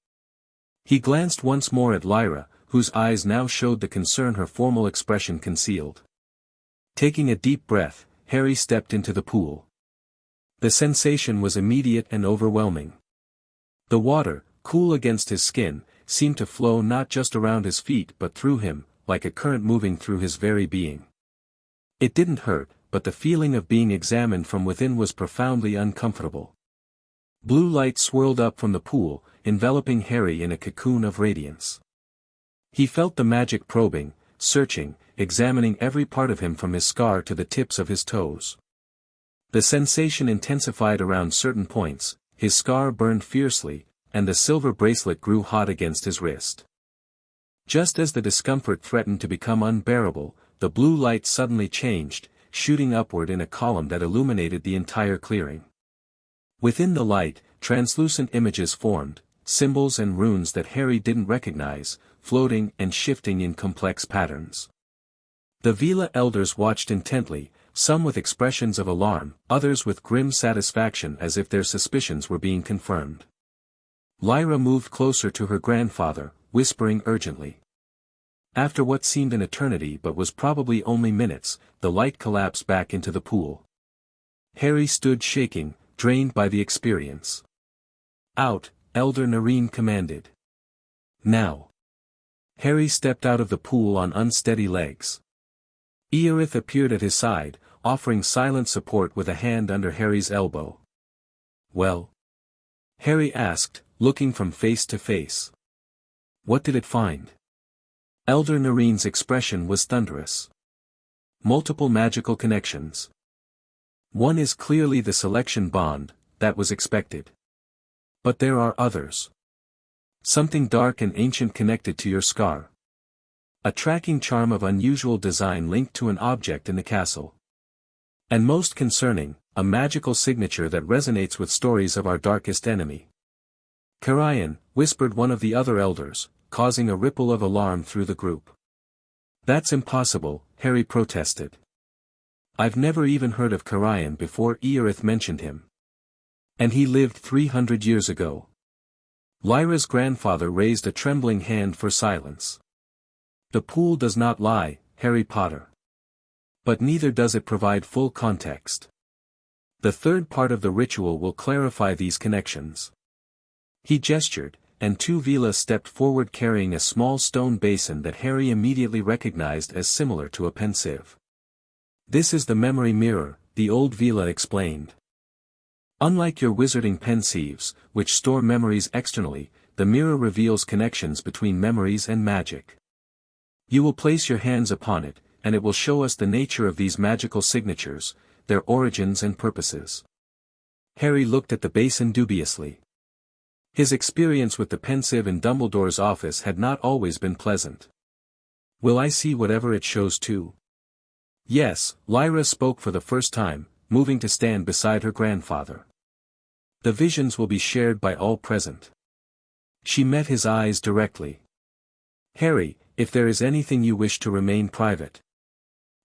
He glanced once more at Lyra, whose eyes now showed the concern her formal expression concealed. Taking a deep breath, Harry stepped into the pool. The sensation was immediate and overwhelming. The water, cool against his skin, seemed to flow not just around his feet but through him, like a current moving through his very being. It didn't hurt, but the feeling of being examined from within was profoundly uncomfortable. Blue light swirled up from the pool, enveloping Harry in a cocoon of radiance. He felt the magic probing, searching, examining every part of him from his scar to the tips of his toes. The sensation intensified around certain points, his scar burned fiercely, and the silver bracelet grew hot against his wrist. Just as the discomfort threatened to become unbearable, the blue light suddenly changed, shooting upward in a column that illuminated the entire clearing. Within the light, translucent images formed, symbols and runes that Harry didn't recognize, floating and shifting in complex patterns. The Veela elders watched intently, some with expressions of alarm, others with grim satisfaction as if their suspicions were being confirmed. Lyra moved closer to her grandfather, whispering urgently. After what seemed an eternity but was probably only minutes, the light collapsed back into the pool. Harry stood shaking, drained by the experience. "Out," Elder Nareen commanded. "Now." Harry stepped out of the pool on unsteady legs. Eorith appeared at his side, offering silent support with a hand under Harry's elbow. "Well?" Harry asked, looking from face to face. "What did it find?" Elder Nareen's expression was thunderous. "Multiple magical connections. One is clearly the selection bond, that was expected. But there are others. Something dark and ancient connected to your scar. A tracking charm of unusual design linked to an object in the castle. And most concerning, a magical signature that resonates with stories of our darkest enemy." "Karayan," whispered one of the other elders, causing a ripple of alarm through the group. "That's impossible," Harry protested. "I've never even heard of Karayan before Eorith mentioned him. And he lived 300 years ago." Lyra's grandfather raised a trembling hand for silence. "The pool does not lie, Harry Potter. But neither does it provide full context. The third part of the ritual will clarify these connections." He gestured, and two Veela stepped forward carrying a small stone basin that Harry immediately recognized as similar to a pensieve. "This is the memory mirror," the old Veela explained. "Unlike your wizarding pensieves, which store memories externally, the mirror reveals connections between memories and magic. You will place your hands upon it, and it will show us the nature of these magical signatures, their origins and purposes." Harry looked at the basin dubiously. His experience with the pensieve in Dumbledore's office had not always been pleasant. "Will I see whatever it shows too?" "Yes," Lyra spoke for the first time, moving to stand beside her grandfather. "The visions will be shared by all present." She met his eyes directly. "Harry, if there is anything you wish to remain private."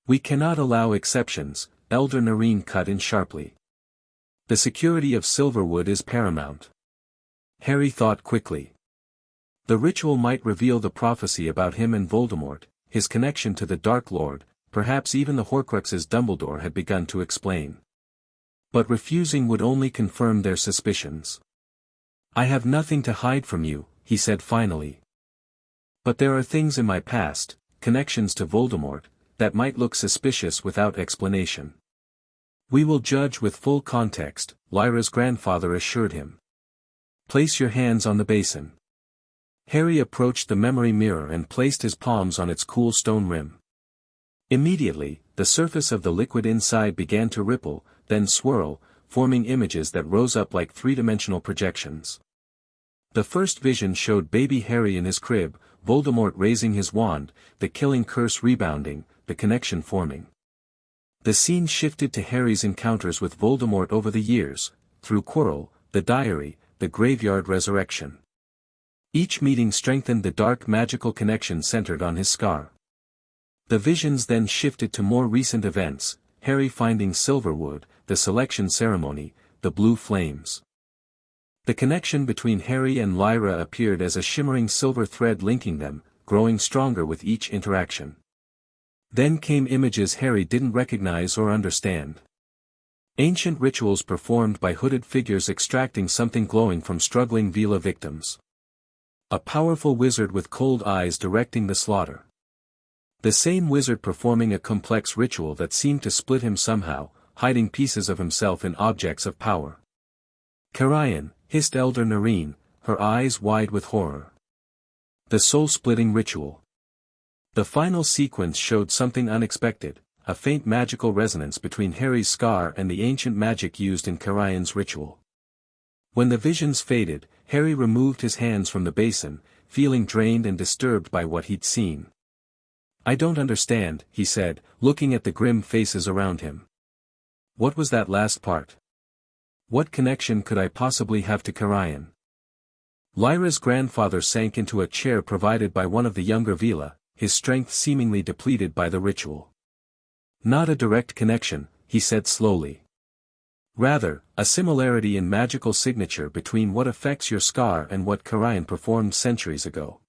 "We cannot allow exceptions," Elder Nareen cut in sharply. "The security of Silverwood is paramount." Harry thought quickly. The ritual might reveal the prophecy about him and Voldemort, his connection to the Dark Lord, perhaps even the Horcruxes Dumbledore had begun to explain. But refusing would only confirm their suspicions. "I have nothing to hide from you," he said finally. "But there are things in my past, connections to Voldemort, that might look suspicious without explanation." "We will judge with full context," Lyra's grandfather assured him. "Place your hands on the basin." Harry approached the memory mirror and placed his palms on its cool stone rim. Immediately, the surface of the liquid inside began to ripple, then swirl, forming images that rose up like three-dimensional projections. The first vision showed baby Harry in his crib, Voldemort raising his wand, the killing curse rebounding, the connection forming. The scene shifted to Harry's encounters with Voldemort over the years, through Quirrell, the diary, the graveyard resurrection. Each meeting strengthened the dark magical connection centered on his scar. The visions then shifted to more recent events, Harry finding Silverwood, the selection ceremony, the blue flames. The connection between Harry and Lyra appeared as a shimmering silver thread linking them, growing stronger with each interaction. Then came images Harry didn't recognize or understand. Ancient rituals performed by hooded figures extracting something glowing from struggling Veela victims. A powerful wizard with cold eyes directing the slaughter. The same wizard performing a complex ritual that seemed to split him somehow, hiding pieces of himself in objects of power. "Karayan," hissed Elder Nareen, her eyes wide with horror. The soul-splitting ritual. The final sequence showed something unexpected, a faint magical resonance between Harry's scar and the ancient magic used in Karayan's ritual. When the visions faded, Harry removed his hands from the basin, feeling drained and disturbed by what he'd seen. "I don't understand," he said, looking at the grim faces around him. "What was that last part? What connection could I possibly have to Karayan?" Lyra's grandfather sank into a chair provided by one of the younger Veela, his strength seemingly depleted by the ritual. Not a direct connection, he said slowly. Rather, a similarity in magical signature between what affects your scar and what Karayan performed centuries ago.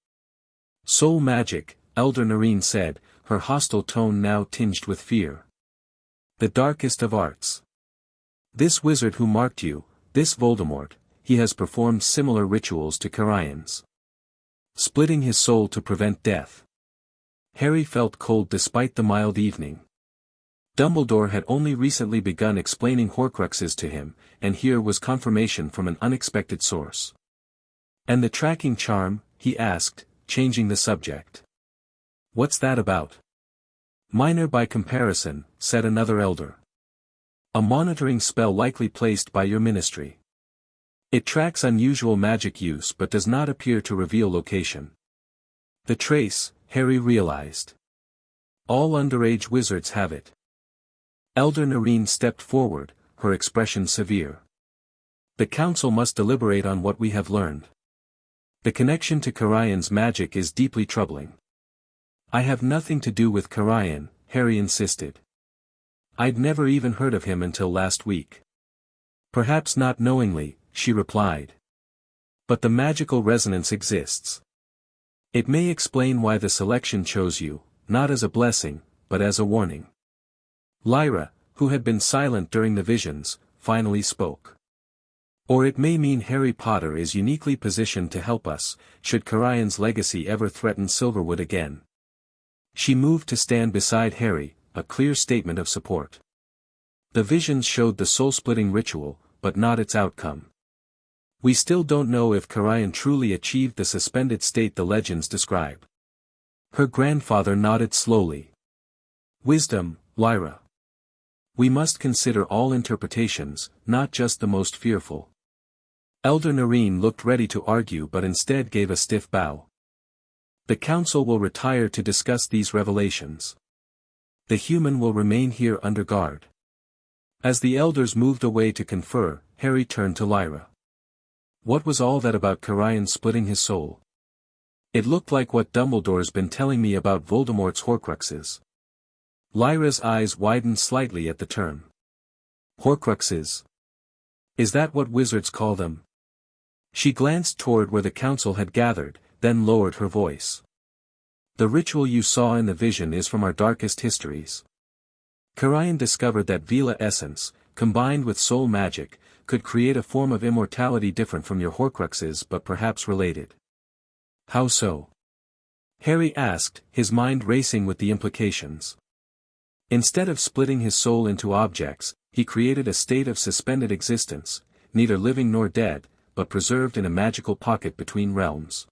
Soul magic, Elder Nareen said, her hostile tone now tinged with fear. The darkest of arts. This wizard who marked you, this Voldemort, he has performed similar rituals to Karayan's. Splitting his soul to prevent death. Harry felt cold despite the mild evening. Dumbledore had only recently begun explaining Horcruxes to him, and here was confirmation from an unexpected source. And the tracking charm, he asked, changing the subject. What's that about? Minor by comparison, said another elder. A monitoring spell likely placed by your ministry. It tracks unusual magic use but does not appear to reveal location. The trace, Harry realized. All underage wizards have it. Elder Nareen stepped forward, her expression severe. The council must deliberate on what we have learned. The connection to Karayan's magic is deeply troubling. I have nothing to do with Karayan, Harry insisted. I'd never even heard of him until last week. Perhaps not knowingly, she replied. But the magical resonance exists. It may explain why the selection chose you, not as a blessing, but as a warning. Lyra, who had been silent during the visions, finally spoke. Or it may mean Harry Potter is uniquely positioned to help us, should Karayan's legacy ever threaten Silverwood again. She moved to stand beside Harry, a clear statement of support. The visions showed the soul-splitting ritual, but not its outcome. We still don't know if Karayan truly achieved the suspended state the legends describe. Her grandfather nodded slowly. Wisdom, Lyra. We must consider all interpretations, not just the most fearful. Elder Nareen looked ready to argue but instead gave a stiff bow. The council will retire to discuss these revelations. The human will remain here under guard. As the elders moved away to confer, Harry turned to Lyra. What was all that about Karayan splitting his soul? It looked like what Dumbledore's been telling me about Voldemort's Horcruxes. Lyra's eyes widened slightly at the term. Horcruxes. Is that what wizards call them? She glanced toward where the council had gathered, then lowered her voice. The ritual you saw in the vision is from our darkest histories. Karayan discovered that Veela essence, combined with soul magic, could create a form of immortality different from your Horcruxes but perhaps related. How so? Harry asked, his mind racing with the implications. Instead of splitting his soul into objects, he created a state of suspended existence, neither living nor dead, but preserved in a magical pocket between realms.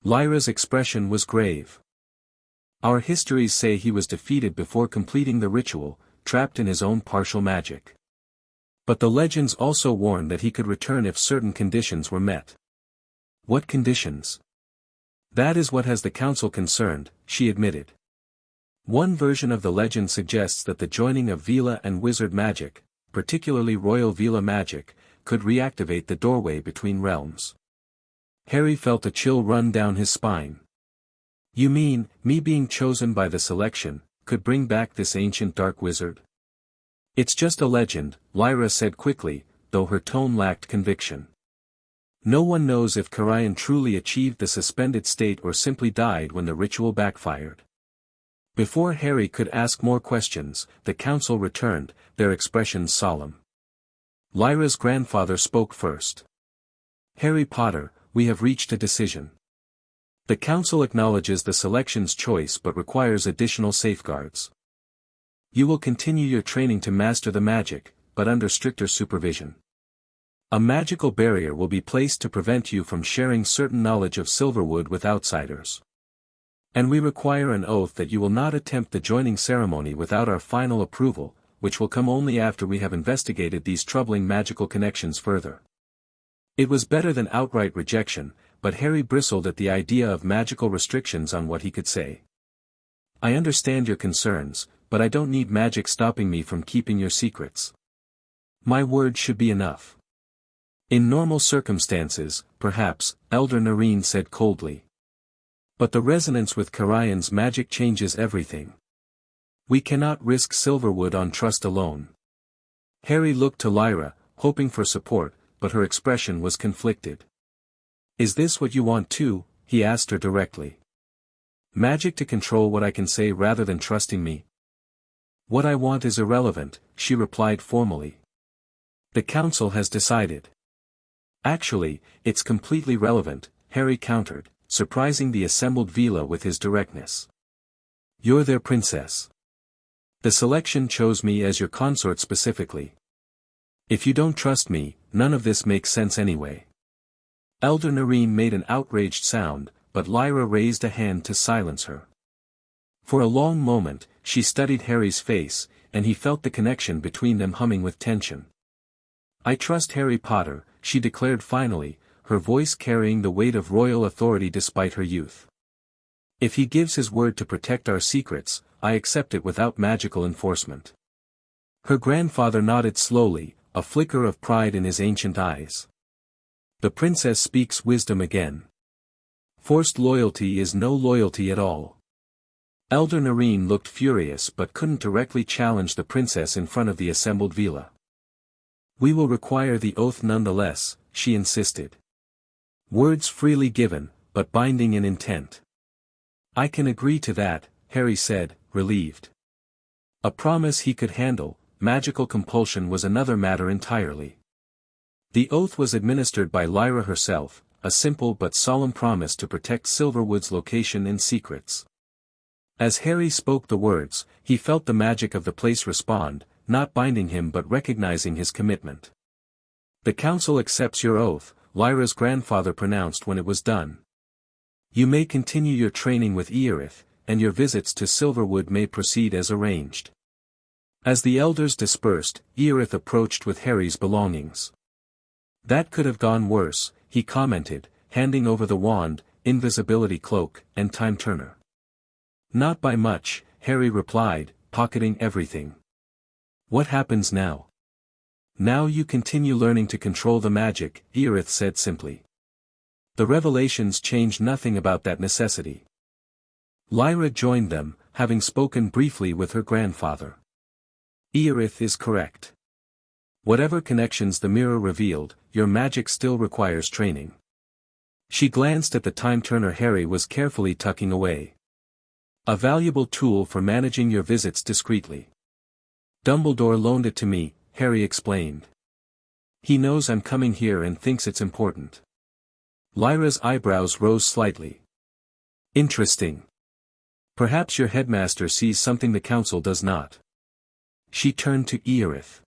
Lyra's expression was grave. Our histories say he was defeated before completing the ritual, trapped in his own partial magic. But the legends also warn that he could return if certain conditions were met. What conditions? That is what has the council concerned, she admitted. One version of the legend suggests that the joining of Veela and wizard magic, particularly royal Veela magic, could reactivate the doorway between realms. Harry felt a chill run down his spine. You mean, me being chosen by the selection, could bring back this ancient dark wizard? It's just a legend, Lyra said quickly, though her tone lacked conviction. No one knows if Karayan truly achieved the suspended state or simply died when the ritual backfired. Before Harry could ask more questions, the council returned, their expressions solemn. Lyra's grandfather spoke first. Harry Potter, we have reached a decision. The council acknowledges the selection's choice but requires additional safeguards. You will continue your training to master the magic, but under stricter supervision. A magical barrier will be placed to prevent you from sharing certain knowledge of Silverwood with outsiders. And we require an oath that you will not attempt the joining ceremony without our final approval, which will come only after we have investigated these troubling magical connections further. It was better than outright rejection, but Harry bristled at the idea of magical restrictions on what he could say. I understand your concerns, but I don't need magic stopping me from keeping your secrets. My word should be enough. In normal circumstances, perhaps, Elder Nareen said coldly. But the resonance with Karayan's magic changes everything. We cannot risk Silverwood on trust alone. Harry looked to Lyra, hoping for support, but her expression was conflicted. Is this what you want too? He asked her directly. Magic to control what I can say rather than trusting me? What I want is irrelevant, she replied formally. The council has decided. Actually, it's completely relevant, Harry countered, surprising the assembled Veela with his directness. You're their princess. The selection chose me as your consort specifically. If you don't trust me, none of this makes sense anyway. Elder Nareen made an outraged sound, but Lyra raised a hand to silence her. For a long moment, she studied Harry's face, and he felt the connection between them humming with tension. I trust Harry Potter, she declared finally, her voice carrying the weight of royal authority despite her youth. If he gives his word to protect our secrets, I accept it without magical enforcement. Her grandfather nodded slowly, a flicker of pride in his ancient eyes. The princess speaks wisdom again. Forced loyalty is no loyalty at all. Elder Nareen looked furious but couldn't directly challenge the princess in front of the assembled Veela. We will require the oath nonetheless, she insisted. Words freely given, but binding in intent. I can agree to that, Harry said, relieved. A promise he could handle, magical compulsion was another matter entirely. The oath was administered by Lyra herself, a simple but solemn promise to protect Silverwood's location and secrets. As Harry spoke the words, he felt the magic of the place respond, not binding him but recognizing his commitment. The council accepts your oath, Lyra's grandfather pronounced when it was done. You may continue your training with Earith, and your visits to Silverwood may proceed as arranged. As the elders dispersed, Earith approached with Harry's belongings. That could have gone worse, he commented, handing over the wand, invisibility cloak, and time turner. Not by much, Harry replied, pocketing everything. What happens now? Now you continue learning to control the magic, Earith said simply. The revelations changed nothing about that necessity. Lyra joined them, having spoken briefly with her grandfather. Earith is correct. Whatever connections the mirror revealed, your magic still requires training. She glanced at the time turner Harry was carefully tucking away. A valuable tool for managing your visits discreetly. Dumbledore loaned it to me, Harry explained. He knows I'm coming here and thinks it's important. Lyra's eyebrows rose slightly. Interesting. Perhaps your headmaster sees something the council does not. She turned to Earith.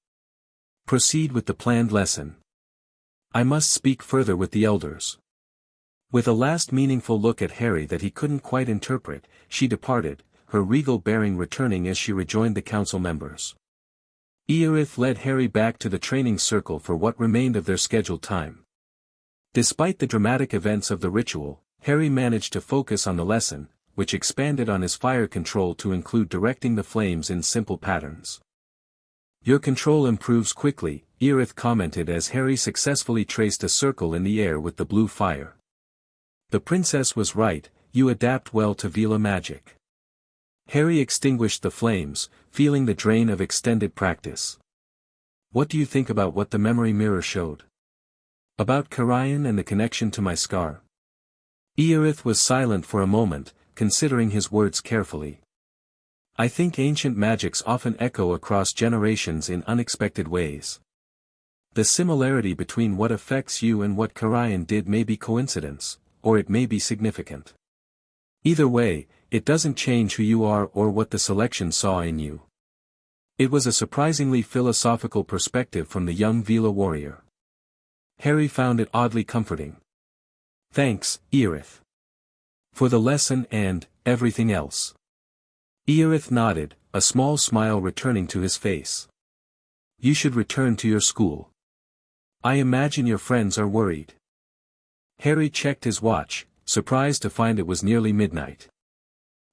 Proceed with the planned lesson. I must speak further with the elders. With a last meaningful look at Harry that he couldn't quite interpret, she departed, her regal bearing returning as she rejoined the council members. Earith led Harry back to the training circle for what remained of their scheduled time. Despite the dramatic events of the ritual, Harry managed to focus on the lesson, which expanded on his fire control to include directing the flames in simple patterns. Your control improves quickly, Earith commented as Harry successfully traced a circle in the air with the blue fire. The princess was right, you adapt well to Veela magic. Harry extinguished the flames, feeling the drain of extended practice. What do you think about what the memory mirror showed? About Karayan and the connection to my scar? Earith was silent for a moment, considering his words carefully. I think ancient magics often echo across generations in unexpected ways. The similarity between what affects you and what Karayan did may be coincidence, or it may be significant. Either way, it doesn't change who you are or what the selection saw in you. It was a surprisingly philosophical perspective from the young Veela warrior. Harry found it oddly comforting. Thanks, Earith. For the lesson and everything else. Earith nodded, a small smile returning to his face. You should return to your school. I imagine your friends are worried. Harry checked his watch, surprised to find it was nearly midnight.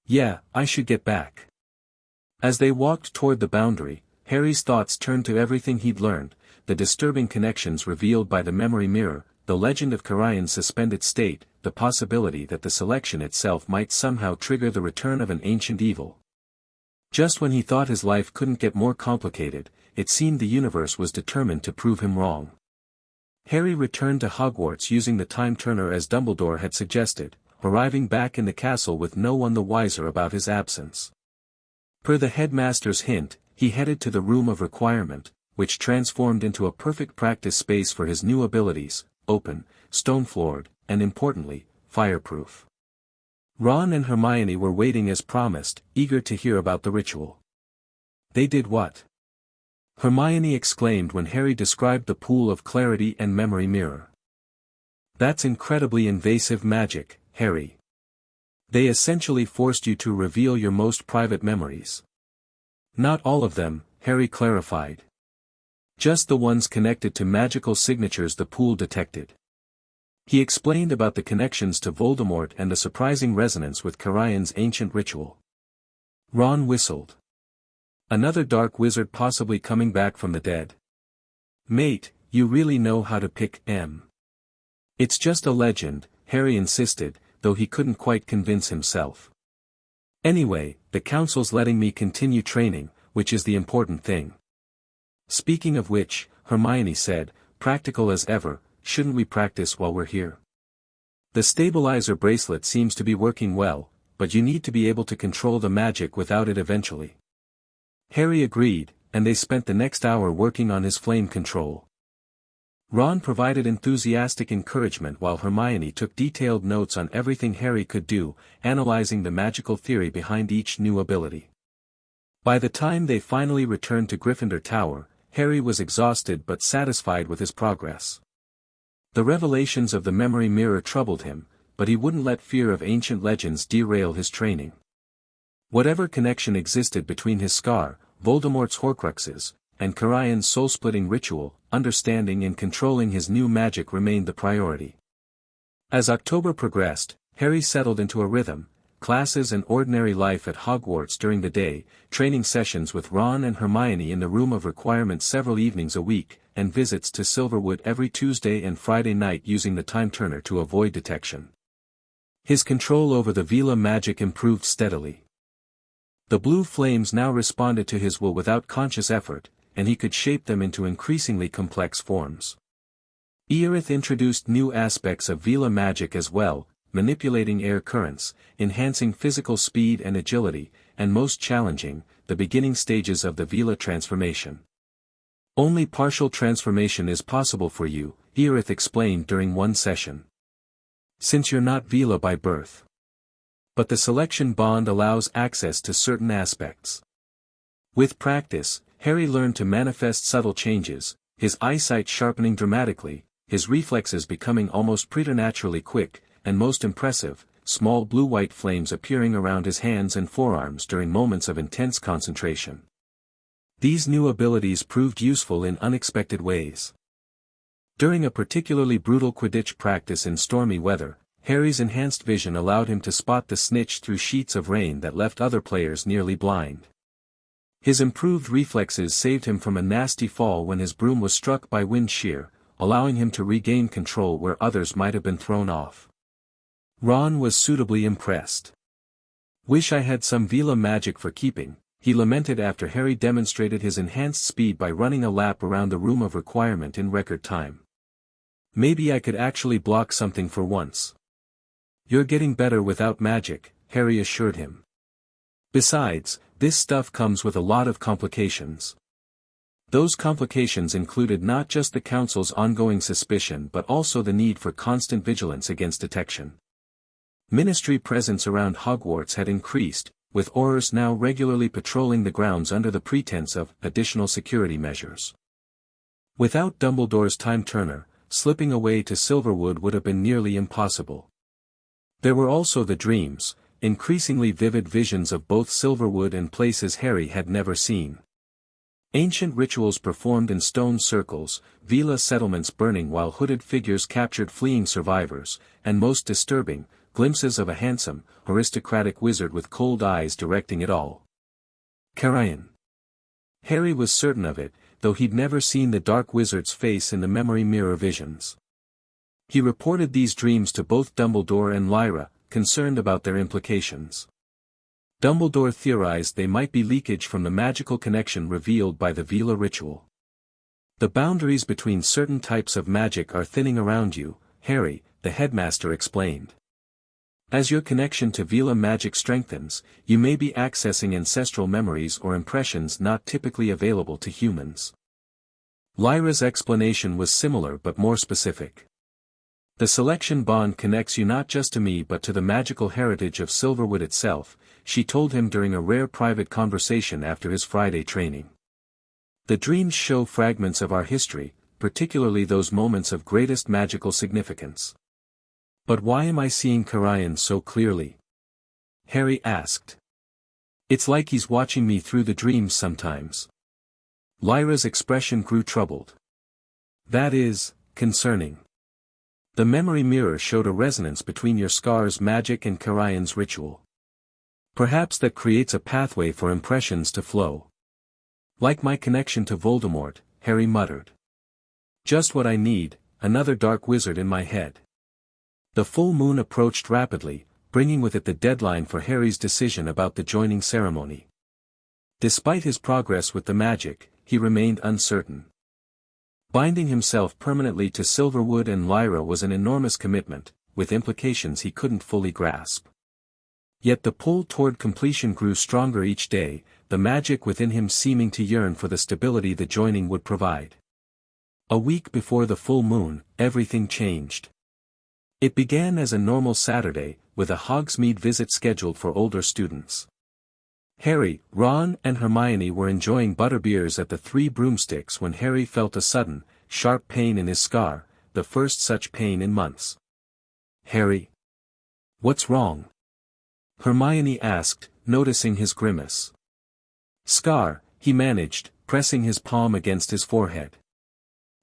Yeah, I should get back. As they walked toward the boundary, Harry's thoughts turned to everything he'd learned, the disturbing connections revealed by the memory mirror, the legend of Karayan's suspended state, the possibility that the selection itself might somehow trigger the return of an ancient evil. Just when he thought his life couldn't get more complicated, it seemed the universe was determined to prove him wrong. Harry returned to Hogwarts using the time turner as Dumbledore had suggested, arriving back in the castle with no one the wiser about his absence. Per the headmaster's hint, he headed to the room of requirement, which transformed into a perfect practice space for his new abilities, open, stone-floored, and importantly, fireproof. Ron and Hermione were waiting as promised, eager to hear about the ritual. They did what? Hermione exclaimed when Harry described the pool of clarity and memory mirror. That's incredibly invasive magic, Harry. They essentially forced you to reveal your most private memories. Not all of them, Harry clarified. Just the ones connected to magical signatures the pool detected. He explained about the connections to Voldemort and the surprising resonance with Carian's ancient ritual. Ron whistled. Another dark wizard possibly coming back from the dead. Mate, you really know how to pick M. It's just a legend, Harry insisted, though he couldn't quite convince himself. Anyway, the council's letting me continue training, which is the important thing. Speaking of which, Hermione said, practical as ever, shouldn't we practice while we're here? The stabilizer bracelet seems to be working well, but you need to be able to control the magic without it eventually. Harry agreed, and they spent the next hour working on his flame control. Ron provided enthusiastic encouragement while Hermione took detailed notes on everything Harry could do, analyzing the magical theory behind each new ability. By the time they finally returned to Gryffindor Tower, Harry was exhausted but satisfied with his progress. The revelations of the memory mirror troubled him, but he wouldn't let fear of ancient legends derail his training. Whatever connection existed between his scar, Voldemort's Horcruxes, and Carian's soul-splitting ritual, understanding and controlling his new magic remained the priority. As October progressed, Harry settled into a rhythm, classes and ordinary life at Hogwarts during the day, training sessions with Ron and Hermione in the room of requirement several evenings a week, and visits to Silverwood every Tuesday and Friday night using the time turner to avoid detection. His control over the Veela magic improved steadily. The blue flames now responded to his will without conscious effort, and he could shape them into increasingly complex forms. Aerith introduced new aspects of Veela magic as well, manipulating air currents, enhancing physical speed and agility, and most challenging, the beginning stages of the Veela transformation. Only partial transformation is possible for you, Aerith explained during one session. Since you're not Veela by birth. But the selection bond allows access to certain aspects. With practice, Harry learned to manifest subtle changes, his eyesight sharpening dramatically, his reflexes becoming almost preternaturally quick, and most impressive, small blue-white flames appearing around his hands and forearms during moments of intense concentration. These new abilities proved useful in unexpected ways. During a particularly brutal Quidditch practice in stormy weather, Harry's enhanced vision allowed him to spot the snitch through sheets of rain that left other players nearly blind. His improved reflexes saved him from a nasty fall when his broom was struck by wind shear, allowing him to regain control where others might have been thrown off. Ron was suitably impressed. Wish I had some Veela magic for keeping, he lamented after Harry demonstrated his enhanced speed by running a lap around the room of requirement in record time. Maybe I could actually block something for once. You're getting better without magic, Harry assured him. Besides, this stuff comes with a lot of complications. Those complications included not just the Council's ongoing suspicion but also the need for constant vigilance against detection. Ministry presence around Hogwarts had increased, with Aurors now regularly patrolling the grounds under the pretense of additional security measures. Without Dumbledore's time turner, slipping away to Silverwood would have been nearly impossible. There were also the dreams, increasingly vivid visions of both Silverwood and places Harry had never seen. Ancient rituals performed in stone circles, Veela settlements burning while hooded figures captured fleeing survivors, and most disturbing, glimpses of a handsome, aristocratic wizard with cold eyes directing it all. Carian. Harry was certain of it, though he'd never seen the dark wizard's face in the memory mirror visions. He reported these dreams to both Dumbledore and Lyra, concerned about their implications. Dumbledore theorized they might be leakage from the magical connection revealed by the Veela ritual. The boundaries between certain types of magic are thinning around you, Harry, the headmaster explained. As your connection to Veela magic strengthens, you may be accessing ancestral memories or impressions not typically available to humans. Lyra's explanation was similar but more specific. The selection bond connects you not just to me but to the magical heritage of Silverwood itself, she told him during a rare private conversation after his Friday training. The dreams show fragments of our history, particularly those moments of greatest magical significance. But why am I seeing Karayan so clearly? Harry asked. It's like he's watching me through the dreams sometimes. Lyra's expression grew troubled. That is, concerning. The memory mirror showed a resonance between your scar's magic and Karayan's ritual. Perhaps that creates a pathway for impressions to flow. Like my connection to Voldemort, Harry muttered. Just what I need, another dark wizard in my head. The full moon approached rapidly, bringing with it the deadline for Harry's decision about the joining ceremony. Despite his progress with the magic, he remained uncertain. Binding himself permanently to Silverwood and Lyra was an enormous commitment, with implications he couldn't fully grasp. Yet the pull toward completion grew stronger each day, the magic within him seeming to yearn for the stability the joining would provide. A week before the full moon, everything changed. It began as a normal Saturday, with a Hogsmeade visit scheduled for older students. Harry, Ron and Hermione were enjoying butterbeers at the Three Broomsticks when Harry felt a sudden, sharp pain in his scar, the first such pain in months. Harry? What's wrong? Hermione asked, noticing his grimace. Scar, he managed, pressing his palm against his forehead.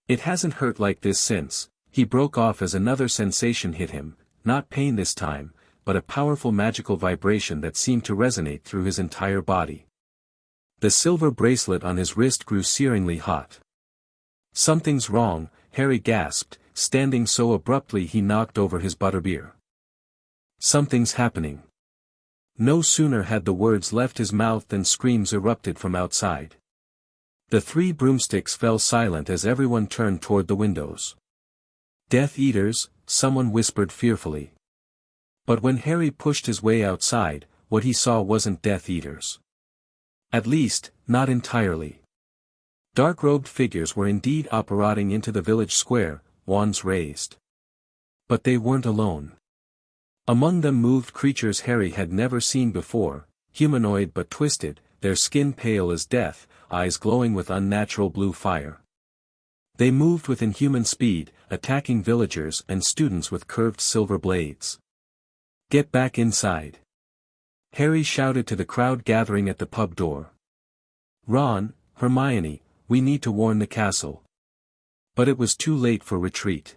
It hasn't hurt like this since, he broke off as another sensation hit him, not pain this time, but a powerful magical vibration that seemed to resonate through his entire body. The silver bracelet on his wrist grew searingly hot. Something's wrong, Harry gasped, standing so abruptly he knocked over his butterbeer. Something's happening. No sooner had the words left his mouth than screams erupted from outside. The Three Broomsticks fell silent as everyone turned toward the windows. Death Eaters, someone whispered fearfully. But when Harry pushed his way outside, what he saw wasn't Death Eaters. At least, not entirely. Dark-robed figures were indeed operating into the village square, wands raised. But they weren't alone. Among them moved creatures Harry had never seen before, humanoid but twisted, their skin pale as death, eyes glowing with unnatural blue fire. They moved with inhuman speed, attacking villagers and students with curved silver blades. Get back inside. Harry shouted to the crowd gathering at the pub door. Ron, Hermione, we need to warn the castle. But it was too late for retreat.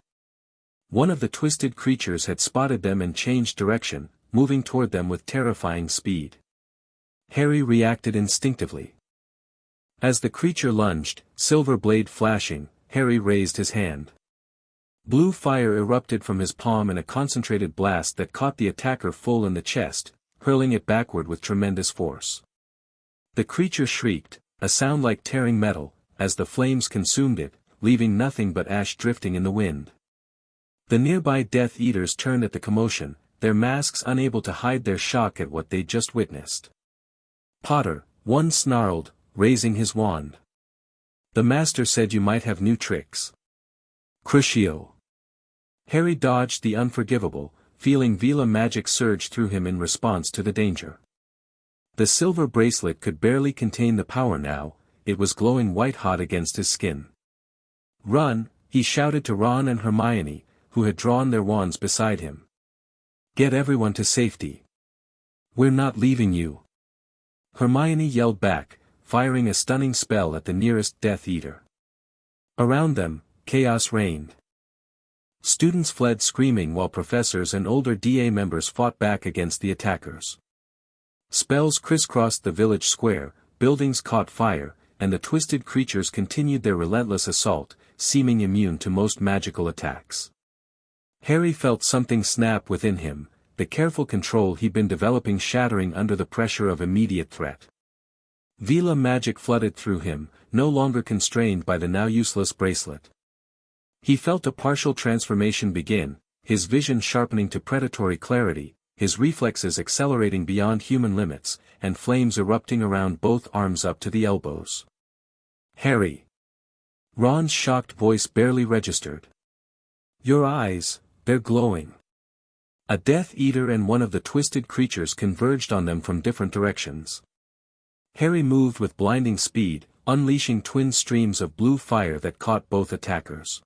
One of the twisted creatures had spotted them and changed direction, moving toward them with terrifying speed. Harry reacted instinctively. As the creature lunged, silver blade flashing, Harry raised his hand. Blue fire erupted from his palm in a concentrated blast that caught the attacker full in the chest, hurling it backward with tremendous force. The creature shrieked, a sound like tearing metal, as the flames consumed it, leaving nothing but ash drifting in the wind. The nearby Death Eaters turned at the commotion, their masks unable to hide their shock at what they'd just witnessed. Potter, one snarled, raising his wand. The master said you might have new tricks. Crucio. Harry dodged the unforgivable, feeling Veela magic surge through him in response to the danger. The silver bracelet could barely contain the power now, it was glowing white-hot against his skin. Run, he shouted to Ron and Hermione, who had drawn their wands beside him. Get everyone to safety. We're not leaving you. Hermione yelled back, firing a stunning spell at the nearest Death Eater. Around them, chaos reigned. Students fled screaming while professors and older DA members fought back against the attackers. Spells crisscrossed the village square, buildings caught fire, and the twisted creatures continued their relentless assault, seeming immune to most magical attacks. Harry felt something snap within him, the careful control he'd been developing shattering under the pressure of immediate threat. Veela magic flooded through him, no longer constrained by the now useless bracelet. He felt a partial transformation begin, his vision sharpening to predatory clarity, his reflexes accelerating beyond human limits, and flames erupting around both arms up to the elbows. "Harry!" Ron's shocked voice barely registered. "Your eyes, they're glowing." A Death Eater and one of the twisted creatures converged on them from different directions. Harry moved with blinding speed, unleashing twin streams of blue fire that caught both attackers.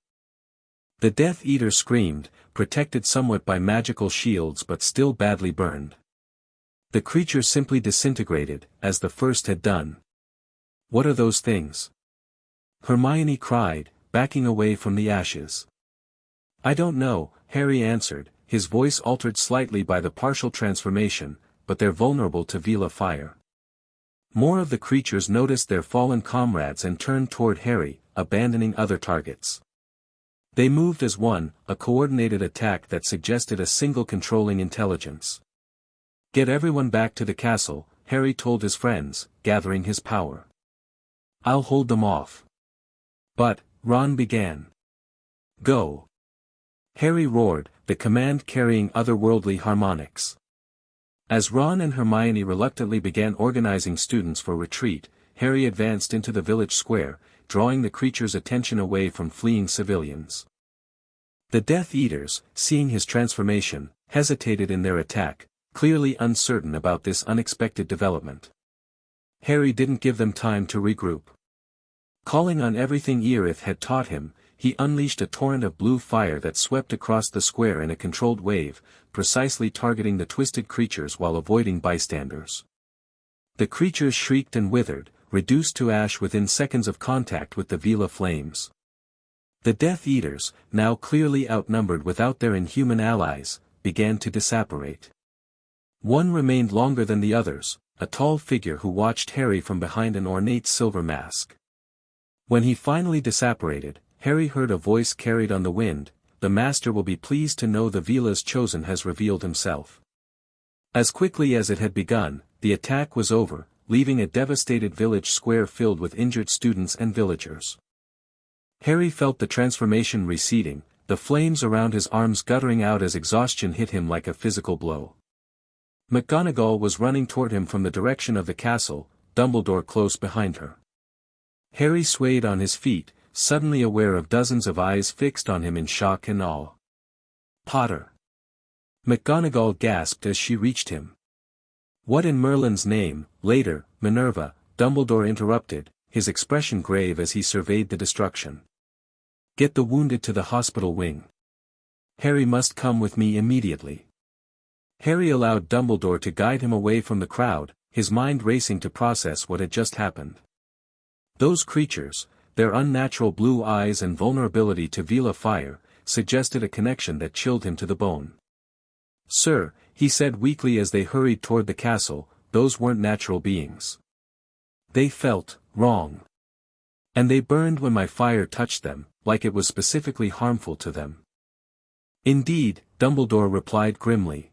The Death Eater screamed, protected somewhat by magical shields but still badly burned. The creature simply disintegrated, as the first had done. "What are those things?" Hermione cried, backing away from the ashes. "I don't know," Harry answered, his voice altered slightly by the partial transformation, "but they're vulnerable to Veela fire." More of the creatures noticed their fallen comrades and turned toward Harry, abandoning other targets. They moved as one, a coordinated attack that suggested a single controlling intelligence. "Get everyone back to the castle," Harry told his friends, gathering his power. "I'll hold them off." "But," Ron began. "Go!" Harry roared, the command carrying otherworldly harmonics. As Ron and Hermione reluctantly began organizing students for retreat, Harry advanced into the village square, drawing the creature's attention away from fleeing civilians. The Death Eaters, seeing his transformation, hesitated in their attack, clearly uncertain about this unexpected development. Harry didn't give them time to regroup. Calling on everything Aerith had taught him, he unleashed a torrent of blue fire that swept across the square in a controlled wave, precisely targeting the twisted creatures while avoiding bystanders. The creatures shrieked and withered, reduced to ash within seconds of contact with the Veela flames. The Death Eaters, now clearly outnumbered without their inhuman allies, began to disapparate. One remained longer than the others, a tall figure who watched Harry from behind an ornate silver mask. When he finally disapparated, Harry heard a voice carried on the wind, "The Master will be pleased to know the Veela's chosen has revealed himself." As quickly as it had begun, the attack was over, leaving a devastated village square filled with injured students and villagers. Harry felt the transformation receding, the flames around his arms guttering out as exhaustion hit him like a physical blow. McGonagall was running toward him from the direction of the castle, Dumbledore close behind her. Harry swayed on his feet, suddenly aware of dozens of eyes fixed on him in shock and awe. "Potter!" McGonagall gasped as she reached him. "What in Merlin's name?" Later, "Minerva," Dumbledore interrupted, his expression grave as he surveyed the destruction. "Get the wounded to the hospital wing. Harry must come with me immediately." Harry allowed Dumbledore to guide him away from the crowd, his mind racing to process what had just happened. Those creatures, their unnatural blue eyes and vulnerability to Veela fire, suggested a connection that chilled him to the bone. "Sir," he said weakly as they hurried toward the castle, "those weren't natural beings. They felt wrong. And they burned when my fire touched them, like it was specifically harmful to them." "Indeed," Dumbledore replied grimly.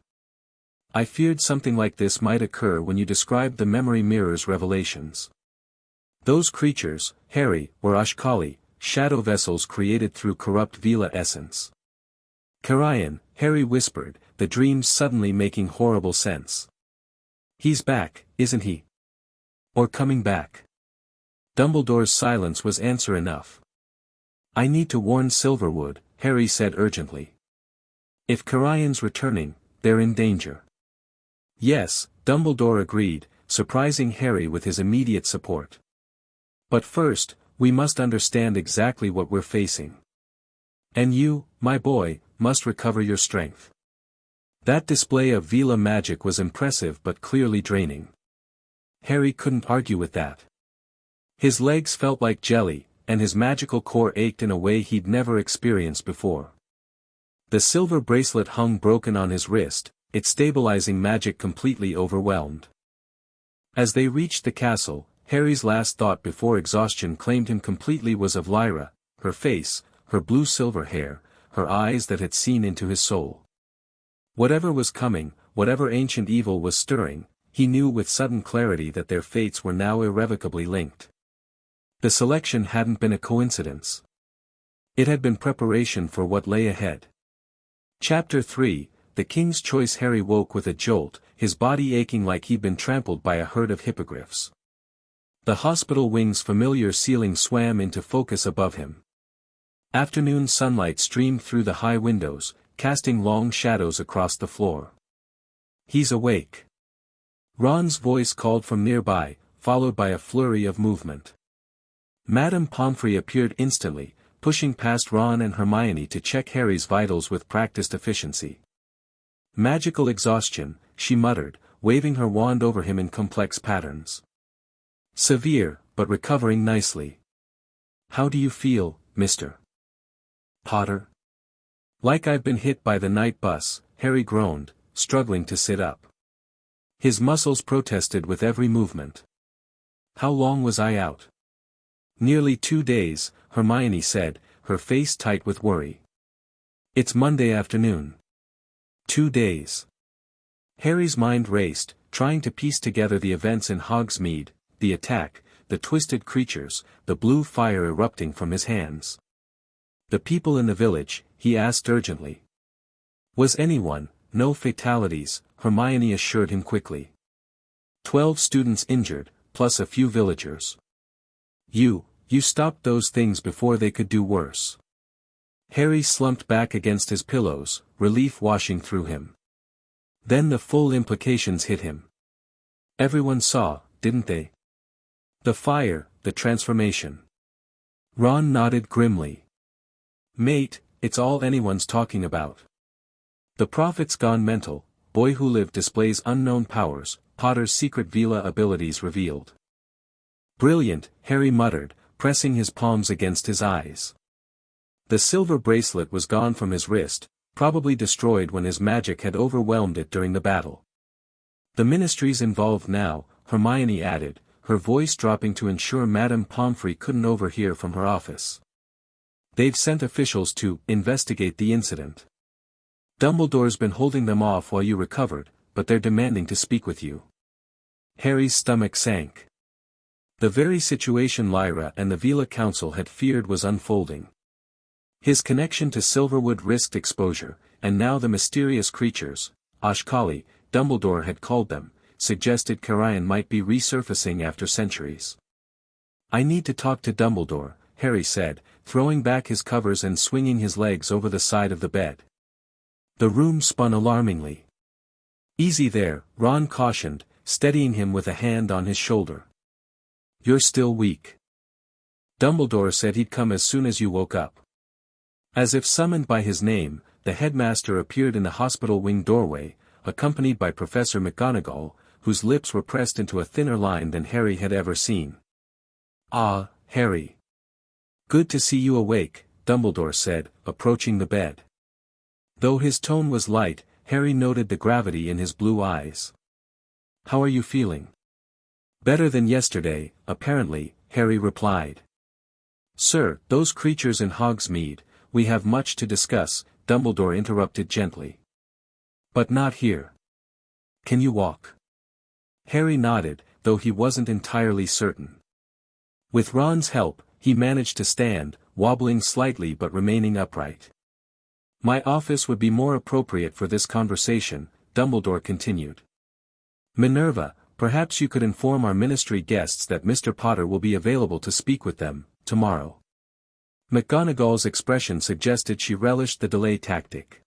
"I feared something like this might occur when you described the memory mirror's revelations. Those creatures, Harry, were Ashkali, shadow vessels created through corrupt Veela essence." "Carian," Harry whispered, the dreams suddenly making horrible sense. "He's back, isn't he? Or coming back?" Dumbledore's silence was answer enough. "I need to warn Silverwood," Harry said urgently. "If Carian's returning, they're in danger." "Yes," Dumbledore agreed, surprising Harry with his immediate support. "But first, we must understand exactly what we're facing. And you, my boy, must recover your strength." That display of Veela magic was impressive but clearly draining. Harry couldn't argue with that. His legs felt like jelly, and his magical core ached in a way he'd never experienced before. The silver bracelet hung broken on his wrist, its stabilizing magic completely overwhelmed. As they reached the castle, Harry's last thought before exhaustion claimed him completely was of Lyra, her face, her blue-silver hair, her eyes that had seen into his soul. Whatever was coming, whatever ancient evil was stirring, he knew with sudden clarity that their fates were now irrevocably linked. The selection hadn't been a coincidence. It had been preparation for what lay ahead. Chapter 3, The King's Choice. Harry woke with a jolt, his body aching like he'd been trampled by a herd of hippogriffs. The hospital wing's familiar ceiling swam into focus above him. Afternoon sunlight streamed through the high windows, casting long shadows across the floor. "He's awake." Ron's voice called from nearby, followed by a flurry of movement. Madame Pomfrey appeared instantly, pushing past Ron and Hermione to check Harry's vitals with practiced efficiency. "Magical exhaustion," she muttered, waving her wand over him in complex patterns. "Severe, but recovering nicely. How do you feel, Mr. Potter?" "Like I've been hit by the night bus," Harry groaned, struggling to sit up. His muscles protested with every movement. "How long was I out?" "Nearly 2 days," Hermione said, her face tight with worry. "It's Monday afternoon." 2 days. Harry's mind raced, trying to piece together the events in Hogsmeade, the attack, the twisted creatures, the blue fire erupting from his hands. "The people in the village?" he asked urgently. "Was anyone, no fatalities," Hermione assured him quickly. 12 students injured, plus a few villagers. You stopped those things before they could do worse." Harry slumped back against his pillows, relief washing through him. Then the full implications hit him. Everyone saw, didn't they? The fire, the transformation. Ron nodded grimly. "Mate, it's all anyone's talking about. The prophet's gone mental, boy who lived displays unknown powers, Potter's secret Veela abilities revealed." "Brilliant," Harry muttered, pressing his palms against his eyes. The silver bracelet was gone from his wrist, probably destroyed when his magic had overwhelmed it during the battle. "The ministry's involved now," Hermione added, her voice dropping to ensure Madame Pomfrey couldn't overhear from her office. "They've sent officials to investigate the incident. Dumbledore's been holding them off while you recovered, but they're demanding to speak with you." Harry's stomach sank. The very situation Lyra and the Veela Council had feared was unfolding. His connection to Silverwood risked exposure, and now the mysterious creatures, Ashkali, Dumbledore had called them, suggested Carrion might be resurfacing after centuries. "I need to talk to Dumbledore," Harry said, throwing back his covers and swinging his legs over the side of the bed. The room spun alarmingly. "Easy there," Ron cautioned, steadying him with a hand on his shoulder. "You're still weak. Dumbledore said he'd come as soon as you woke up." As if summoned by his name, the headmaster appeared in the hospital wing doorway, accompanied by Professor McGonagall, whose lips were pressed into a thinner line than Harry had ever seen. "Ah, Harry. Good to see you awake," Dumbledore said, approaching the bed. Though his tone was light, Harry noted the gravity in his blue eyes. "How are you feeling?" "Better than yesterday, apparently," Harry replied. "Sir, those creatures in Hogsmeade, we have much to discuss," Dumbledore interrupted gently. "But not here. Can you walk?" Harry nodded, though he wasn't entirely certain. With Ron's help, he managed to stand, wobbling slightly but remaining upright. "My office would be more appropriate for this conversation," Dumbledore continued. "Minerva, perhaps you could inform our ministry guests that Mr. Potter will be available to speak with them, tomorrow." McGonagall's expression suggested she relished the delay tactic.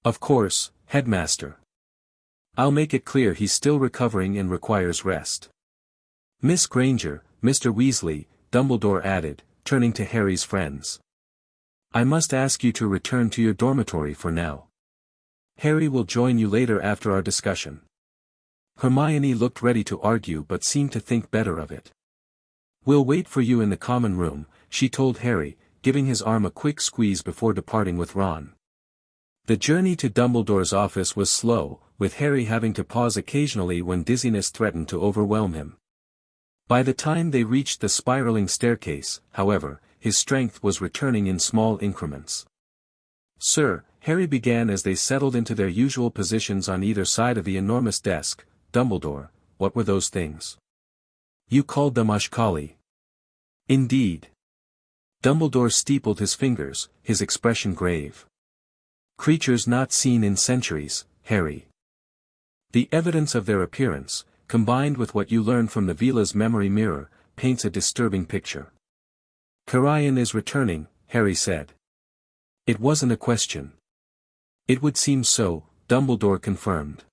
"Of course, Headmaster. I'll make it clear he's still recovering and requires rest. Miss Granger, Mr. Weasley," Dumbledore added, turning to Harry's friends. "I must ask you to return to your dormitory for now. Harry will join you later after our discussion." Hermione looked ready to argue but seemed to think better of it. "We'll wait for you in the common room," she told Harry, giving his arm a quick squeeze before departing with Ron. The journey to Dumbledore's office was slow, with Harry having to pause occasionally when dizziness threatened to overwhelm him. By the time they reached the spiraling staircase, however, his strength was returning in small increments. "Sir," Harry began as they settled into their usual positions on either side of the enormous desk. Dumbledore, what were those things? You called them Ashkali. Indeed. Dumbledore steepled his fingers, his expression grave. Creatures not seen in centuries, Harry. The evidence of their appearance, combined with what you learn from the Veela's memory mirror, paints a disturbing picture. Carian is returning, Harry said. It wasn't a question. It would seem so, Dumbledore confirmed.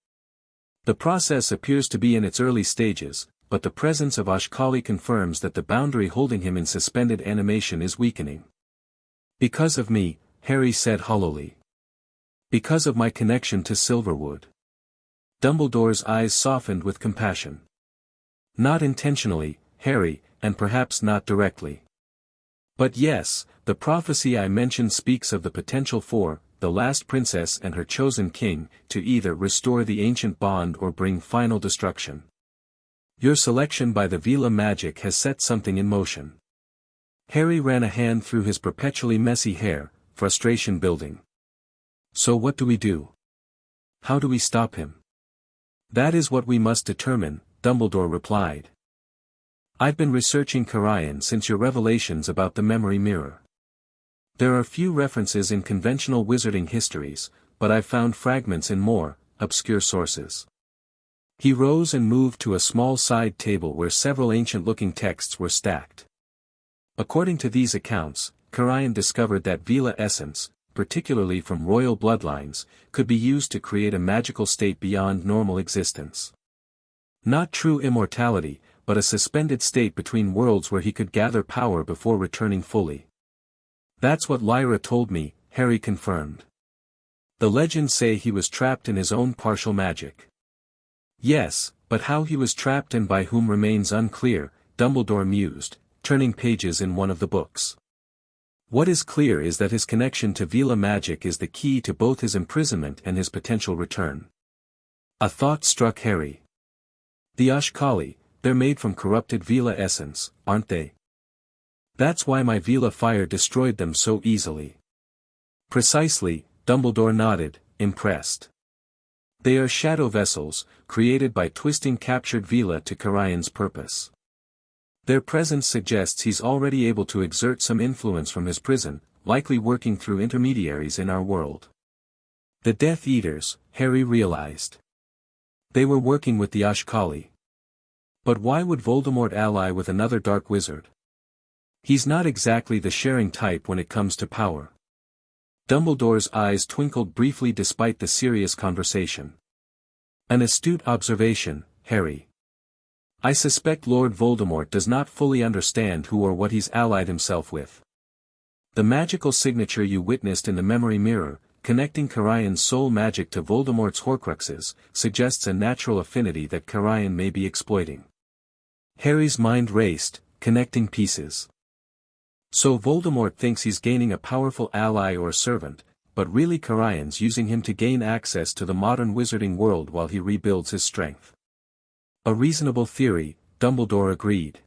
The process appears to be in its early stages, but the presence of Ashkali confirms that the boundary holding him in suspended animation is weakening. Because of me, Harry said hollowly. Because of my connection to Silverwood. Dumbledore's eyes softened with compassion. Not intentionally, Harry, and perhaps not directly. But yes, the prophecy I mentioned speaks of the potential for the last princess and her chosen king to either restore the ancient bond or bring final destruction. Your selection by the Veela magic has set something in motion. Harry ran a hand through his perpetually messy hair, frustration building. So what do we do? How do we stop him? That is what we must determine, Dumbledore replied. I've been researching Carian since your revelations about the memory mirror. There are few references in conventional wizarding histories, but I've found fragments in more obscure sources. He rose and moved to a small side table where several ancient-looking texts were stacked. According to these accounts, Carian discovered that Veela essence, particularly from royal bloodlines, could be used to create a magical state beyond normal existence. Not true immortality, but a suspended state between worlds where he could gather power before returning fully. That's what Lyra told me, Harry confirmed. The legends say he was trapped in his own partial magic. Yes, but how he was trapped and by whom remains unclear, Dumbledore mused, turning pages in one of the books. What is clear is that his connection to Veela magic is the key to both his imprisonment and his potential return. A thought struck Harry. The Ashkali, they're made from corrupted Veela essence, aren't they? That's why my Veela fire destroyed them so easily. Precisely, Dumbledore nodded, impressed. They are shadow vessels, created by twisting captured Veela to Carian's purpose. Their presence suggests he's already able to exert some influence from his prison, likely working through intermediaries in our world. The Death Eaters, Harry realized. They were working with the Ashkali. But why would Voldemort ally with another dark wizard? He's not exactly the sharing type when it comes to power. Dumbledore's eyes twinkled briefly despite the serious conversation. An astute observation, Harry. I suspect Lord Voldemort does not fully understand who or what he's allied himself with. The magical signature you witnessed in the memory mirror, connecting Carian's soul magic to Voldemort's Horcruxes, suggests a natural affinity that Carian may be exploiting. Harry's mind raced, connecting pieces. So Voldemort thinks he's gaining a powerful ally or servant, but really Carian's using him to gain access to the modern wizarding world while he rebuilds his strength. A reasonable theory, Dumbledore agreed.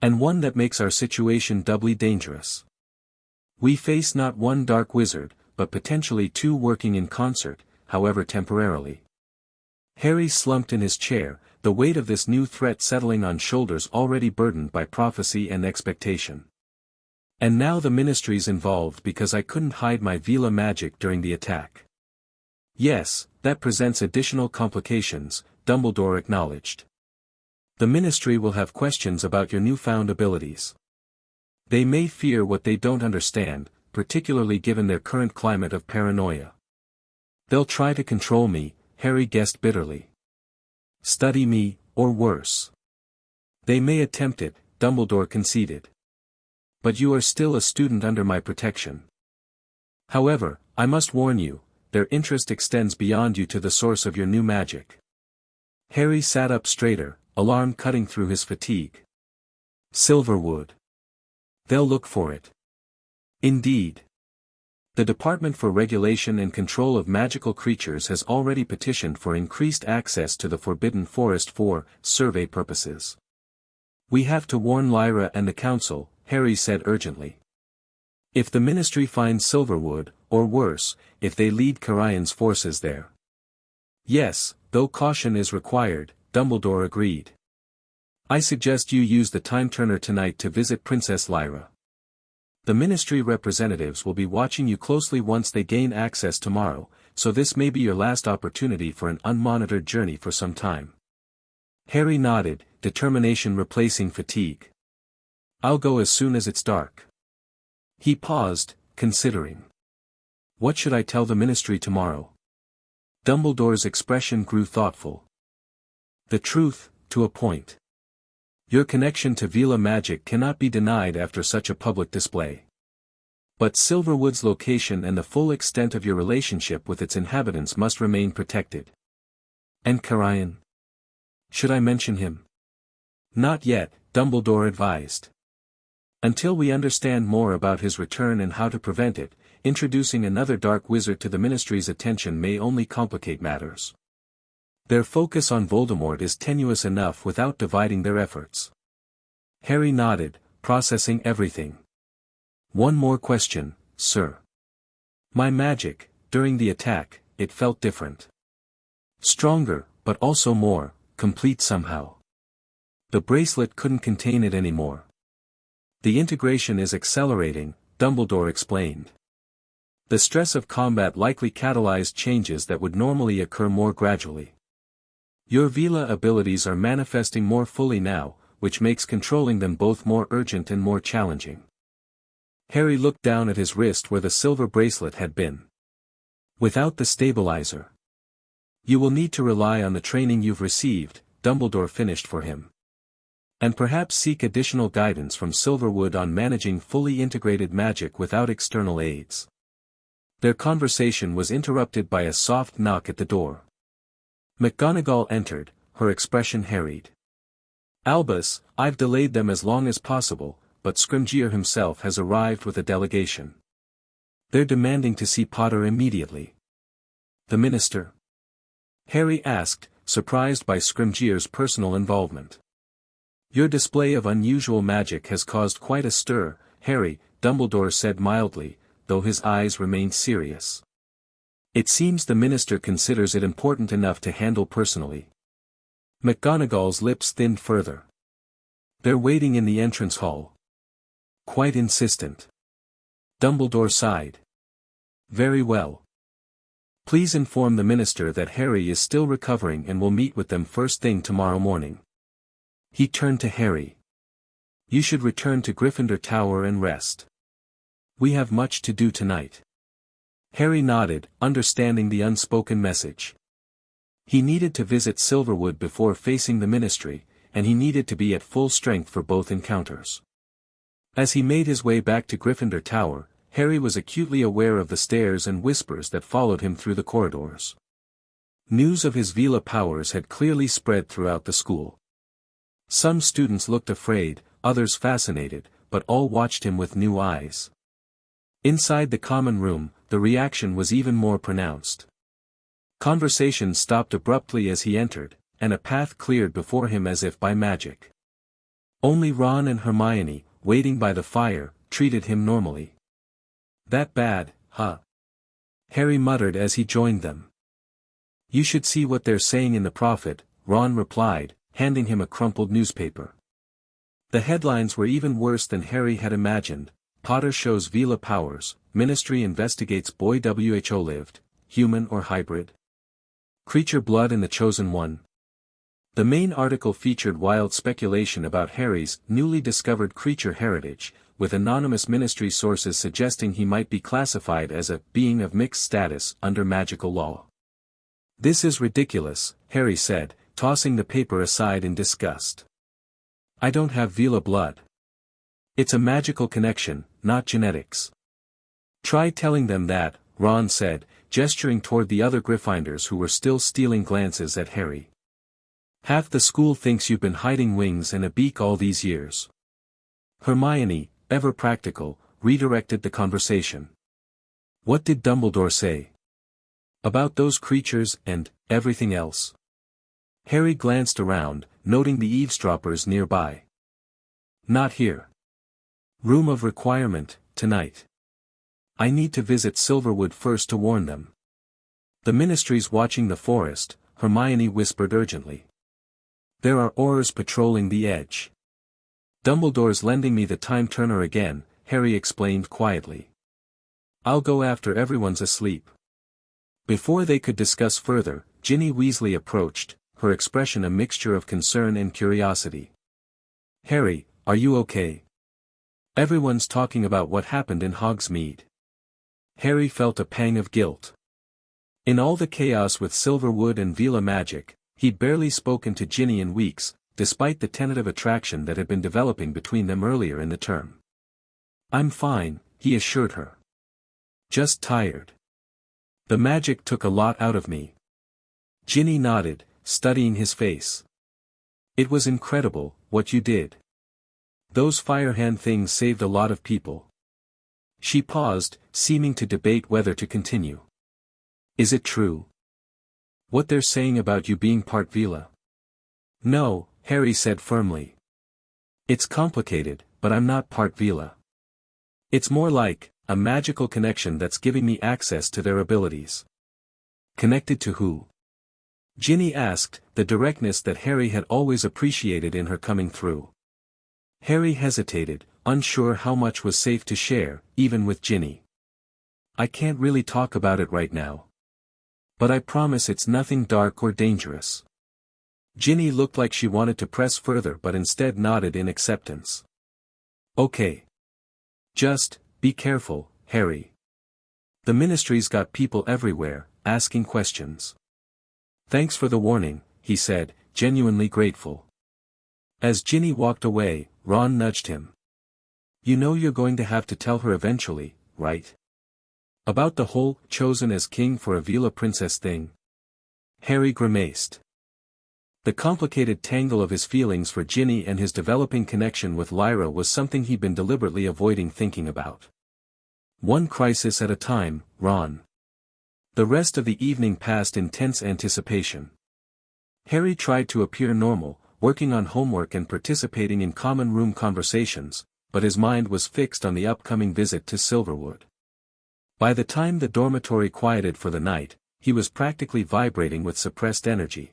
And one that makes our situation doubly dangerous. We face not one dark wizard, but potentially two working in concert, however temporarily. Harry slumped in his chair, the weight of this new threat settling on shoulders already burdened by prophecy and expectation. And now the Ministry's involved because I couldn't hide my Veela magic during the attack. Yes, that presents additional complications, Dumbledore acknowledged. The Ministry will have questions about your newfound abilities. They may fear what they don't understand, particularly given their current climate of paranoia. They'll try to control me, Harry guessed bitterly. Study me, or worse. They may attempt it, Dumbledore conceded. But you are still a student under my protection. However, I must warn you, their interest extends beyond you to the source of your new magic. Harry sat up straighter, alarm cutting through his fatigue. Silverwood. They'll look for it. Indeed. The Department for Regulation and Control of Magical Creatures has already petitioned for increased access to the Forbidden Forest for survey purposes. We have to warn Lyra and the Council, Harry said urgently. If the Ministry finds Silverwood, or worse, if they lead Carion's forces there. Yes, though caution is required, Dumbledore agreed. I suggest you use the Time Turner tonight to visit Princess Lyra. The Ministry representatives will be watching you closely once they gain access tomorrow, so this may be your last opportunity for an unmonitored journey for some time. Harry nodded, determination replacing fatigue. I'll go as soon as it's dark. He paused, considering. What should I tell the Ministry tomorrow? Dumbledore's expression grew thoughtful. The truth, to a point. Your connection to Veela magic cannot be denied after such a public display. But Silverwood's location and the full extent of your relationship with its inhabitants must remain protected. And Carion? Should I mention him? Not yet, Dumbledore advised. Until we understand more about his return and how to prevent it, introducing another dark wizard to the Ministry's attention may only complicate matters. Their focus on Voldemort is tenuous enough without dividing their efforts. Harry nodded, processing everything. One more question, sir. My magic, during the attack, it felt different. Stronger, but also more complete somehow. The bracelet couldn't contain it anymore. The integration is accelerating, Dumbledore explained. The stress of combat likely catalyzed changes that would normally occur more gradually. Your Veela abilities are manifesting more fully now, which makes controlling them both more urgent and more challenging. Harry looked down at his wrist where the silver bracelet had been. Without the stabilizer. You will need to rely on the training you've received, Dumbledore finished for him. And perhaps seek additional guidance from Silverwood on managing fully integrated magic without external aids. Their conversation was interrupted by a soft knock at the door. McGonagall entered, her expression harried. Albus, I've delayed them as long as possible, but Scrimgeour himself has arrived with a delegation. They're demanding to see Potter immediately. The Minister? Harry asked, surprised by Scrimgeour's personal involvement. Your display of unusual magic has caused quite a stir, Harry, Dumbledore said mildly, though his eyes remained serious. It seems the Minister considers it important enough to handle personally. McGonagall's lips thinned further. They're waiting in the entrance hall. Quite insistent. Dumbledore sighed. Very well. Please inform the Minister that Harry is still recovering and will meet with them first thing tomorrow morning. He turned to Harry. You should return to Gryffindor Tower and rest. We have much to do tonight. Harry nodded, understanding the unspoken message. He needed to visit Silverwood before facing the Ministry, and he needed to be at full strength for both encounters. As he made his way back to Gryffindor Tower, Harry was acutely aware of the stares and whispers that followed him through the corridors. News of his Veela powers had clearly spread throughout the school. Some students looked afraid, others fascinated, but all watched him with new eyes. Inside the common room, the reaction was even more pronounced. Conversation stopped abruptly as he entered, and a path cleared before him as if by magic. Only Ron and Hermione, waiting by the fire, treated him normally. That bad, huh? Harry muttered as he joined them. You should see what they're saying in the Prophet, Ron replied, handing him a crumpled newspaper. The headlines were even worse than Harry had imagined. Potter shows Veela powers, Ministry investigates boy WHO lived, human or hybrid. Creature blood in the Chosen One. The main article featured wild speculation about Harry's newly discovered creature heritage, with anonymous Ministry sources suggesting he might be classified as a being of mixed status under magical law. This is ridiculous, Harry said, tossing the paper aside in disgust. I don't have Veela blood. It's a magical connection, not genetics. Try telling them that, Ron said, gesturing toward the other Gryffindors who were still stealing glances at Harry. Half the school thinks you've been hiding wings and a beak all these years. Hermione, ever practical, redirected the conversation. What did Dumbledore say? About those creatures and everything else? Harry glanced around, noting the eavesdroppers nearby. Not here. Room of requirement, tonight. I need to visit Silverwood first to warn them. The Ministry's watching the forest, Hermione whispered urgently. There are Aurors patrolling the edge. Dumbledore's lending me the time turner again, Harry explained quietly. I'll go after everyone's asleep. Before they could discuss further, Ginny Weasley approached, her expression a mixture of concern and curiosity. Harry, are you okay? Everyone's talking about what happened in Hogsmeade. Harry felt a pang of guilt. In all the chaos with Silverwood and Veela magic, he'd barely spoken to Ginny in weeks, despite the tentative attraction that had been developing between them earlier in the term. I'm fine, he assured her. Just tired. The magic took a lot out of me. Ginny nodded, studying his face. It was incredible, what you did. Those firehand things saved a lot of people. She paused, seeming to debate whether to continue. Is it true? What they're saying about you being part Veela? No, Harry said firmly. It's complicated, but I'm not part Veela. It's more like a magical connection that's giving me access to their abilities. Connected to who? Ginny asked, the directness that Harry had always appreciated in her coming through. Harry hesitated, unsure how much was safe to share, even with Ginny. I can't really talk about it right now. But I promise it's nothing dark or dangerous. Ginny looked like she wanted to press further but instead nodded in acceptance. Okay. Just, be careful, Harry. The Ministry's got people everywhere, asking questions. Thanks for the warning, he said, genuinely grateful. As Ginny walked away, Ron nudged him. You know you're going to have to tell her eventually, right? About the whole, chosen as king for a Veela princess thing? Harry grimaced. The complicated tangle of his feelings for Ginny and his developing connection with Lyra was something he'd been deliberately avoiding thinking about. One crisis at a time, Ron. The rest of the evening passed in tense anticipation. Harry tried to appear normal, working on homework and participating in common room conversations, but his mind was fixed on the upcoming visit to Silverwood. By the time the dormitory quieted for the night, he was practically vibrating with suppressed energy.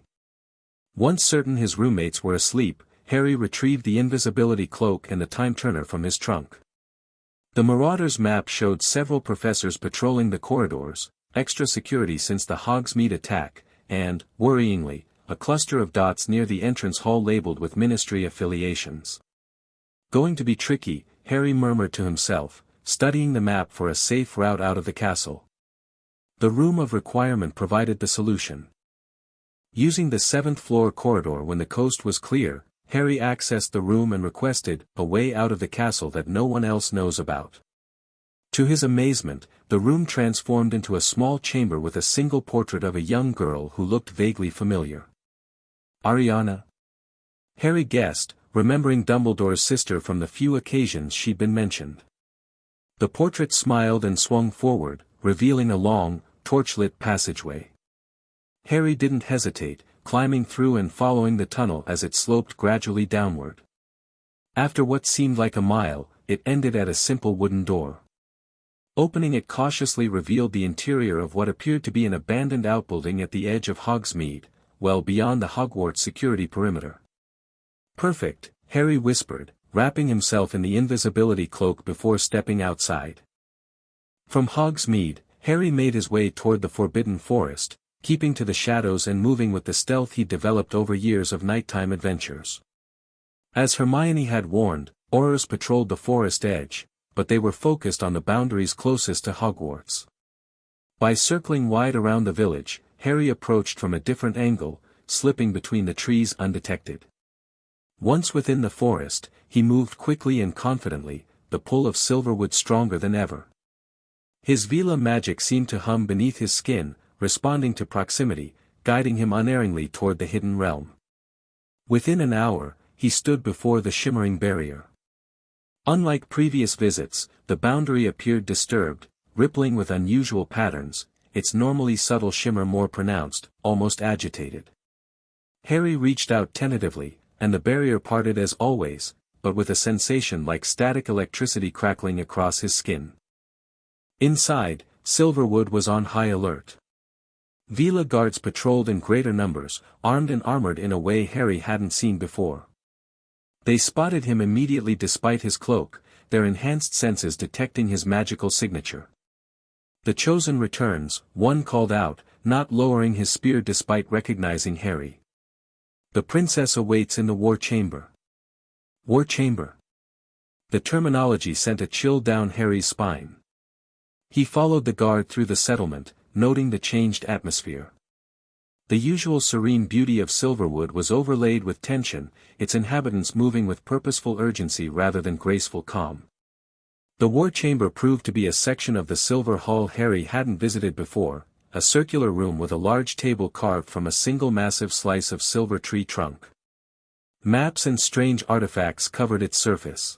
Once certain his roommates were asleep, Harry retrieved the invisibility cloak and the time turner from his trunk. The Marauder's map showed several professors patrolling the corridors, extra security since the Hogsmeade attack, and, worryingly, a cluster of dots near the entrance hall labeled with ministry affiliations. Going to be tricky, Harry murmured to himself, studying the map for a safe route out of the castle. The room of requirement provided the solution. Using the 7th floor corridor when the coast was clear, Harry accessed the room and requested a way out of the castle that no one else knows about. To his amazement, the room transformed into a small chamber with a single portrait of a young girl who looked vaguely familiar. Ariana? Harry guessed, remembering Dumbledore's sister from the few occasions she'd been mentioned. The portrait smiled and swung forward, revealing a long, torchlit passageway. Harry didn't hesitate, climbing through and following the tunnel as it sloped gradually downward. After what seemed like a mile, it ended at a simple wooden door. Opening it cautiously revealed the interior of what appeared to be an abandoned outbuilding at the edge of Hogsmeade, well beyond the Hogwarts security perimeter. Perfect, Harry whispered, wrapping himself in the invisibility cloak before stepping outside. From Hogsmeade, Harry made his way toward the Forbidden Forest, keeping to the shadows and moving with the stealth he'd developed over years of nighttime adventures. As Hermione had warned, Aurors patrolled the forest edge, but they were focused on the boundaries closest to Hogwarts. By circling wide around the village, Harry approached from a different angle, slipping between the trees undetected. Once within the forest, he moved quickly and confidently, the pull of Silverwood stronger than ever. His Veela magic seemed to hum beneath his skin, responding to proximity, guiding him unerringly toward the hidden realm. Within an hour, he stood before the shimmering barrier. Unlike previous visits, the boundary appeared disturbed, rippling with unusual patterns, its normally subtle shimmer more pronounced, almost agitated. Harry reached out tentatively, and the barrier parted as always, but with a sensation like static electricity crackling across his skin. Inside, Silverwood was on high alert. Veela guards patrolled in greater numbers, armed and armored in a way Harry hadn't seen before. They spotted him immediately despite his cloak, their enhanced senses detecting his magical signature. "The Chosen returns," one called out, not lowering his spear despite recognizing Harry. "The princess awaits in the war chamber." War chamber. The terminology sent a chill down Harry's spine. He followed the guard through the settlement, noting the changed atmosphere. The usual serene beauty of Silverwood was overlaid with tension, its inhabitants moving with purposeful urgency rather than graceful calm. The war chamber proved to be a section of the Silver Hall Harry hadn't visited before, a circular room with a large table carved from a single massive slice of silver tree trunk. Maps and strange artifacts covered its surface.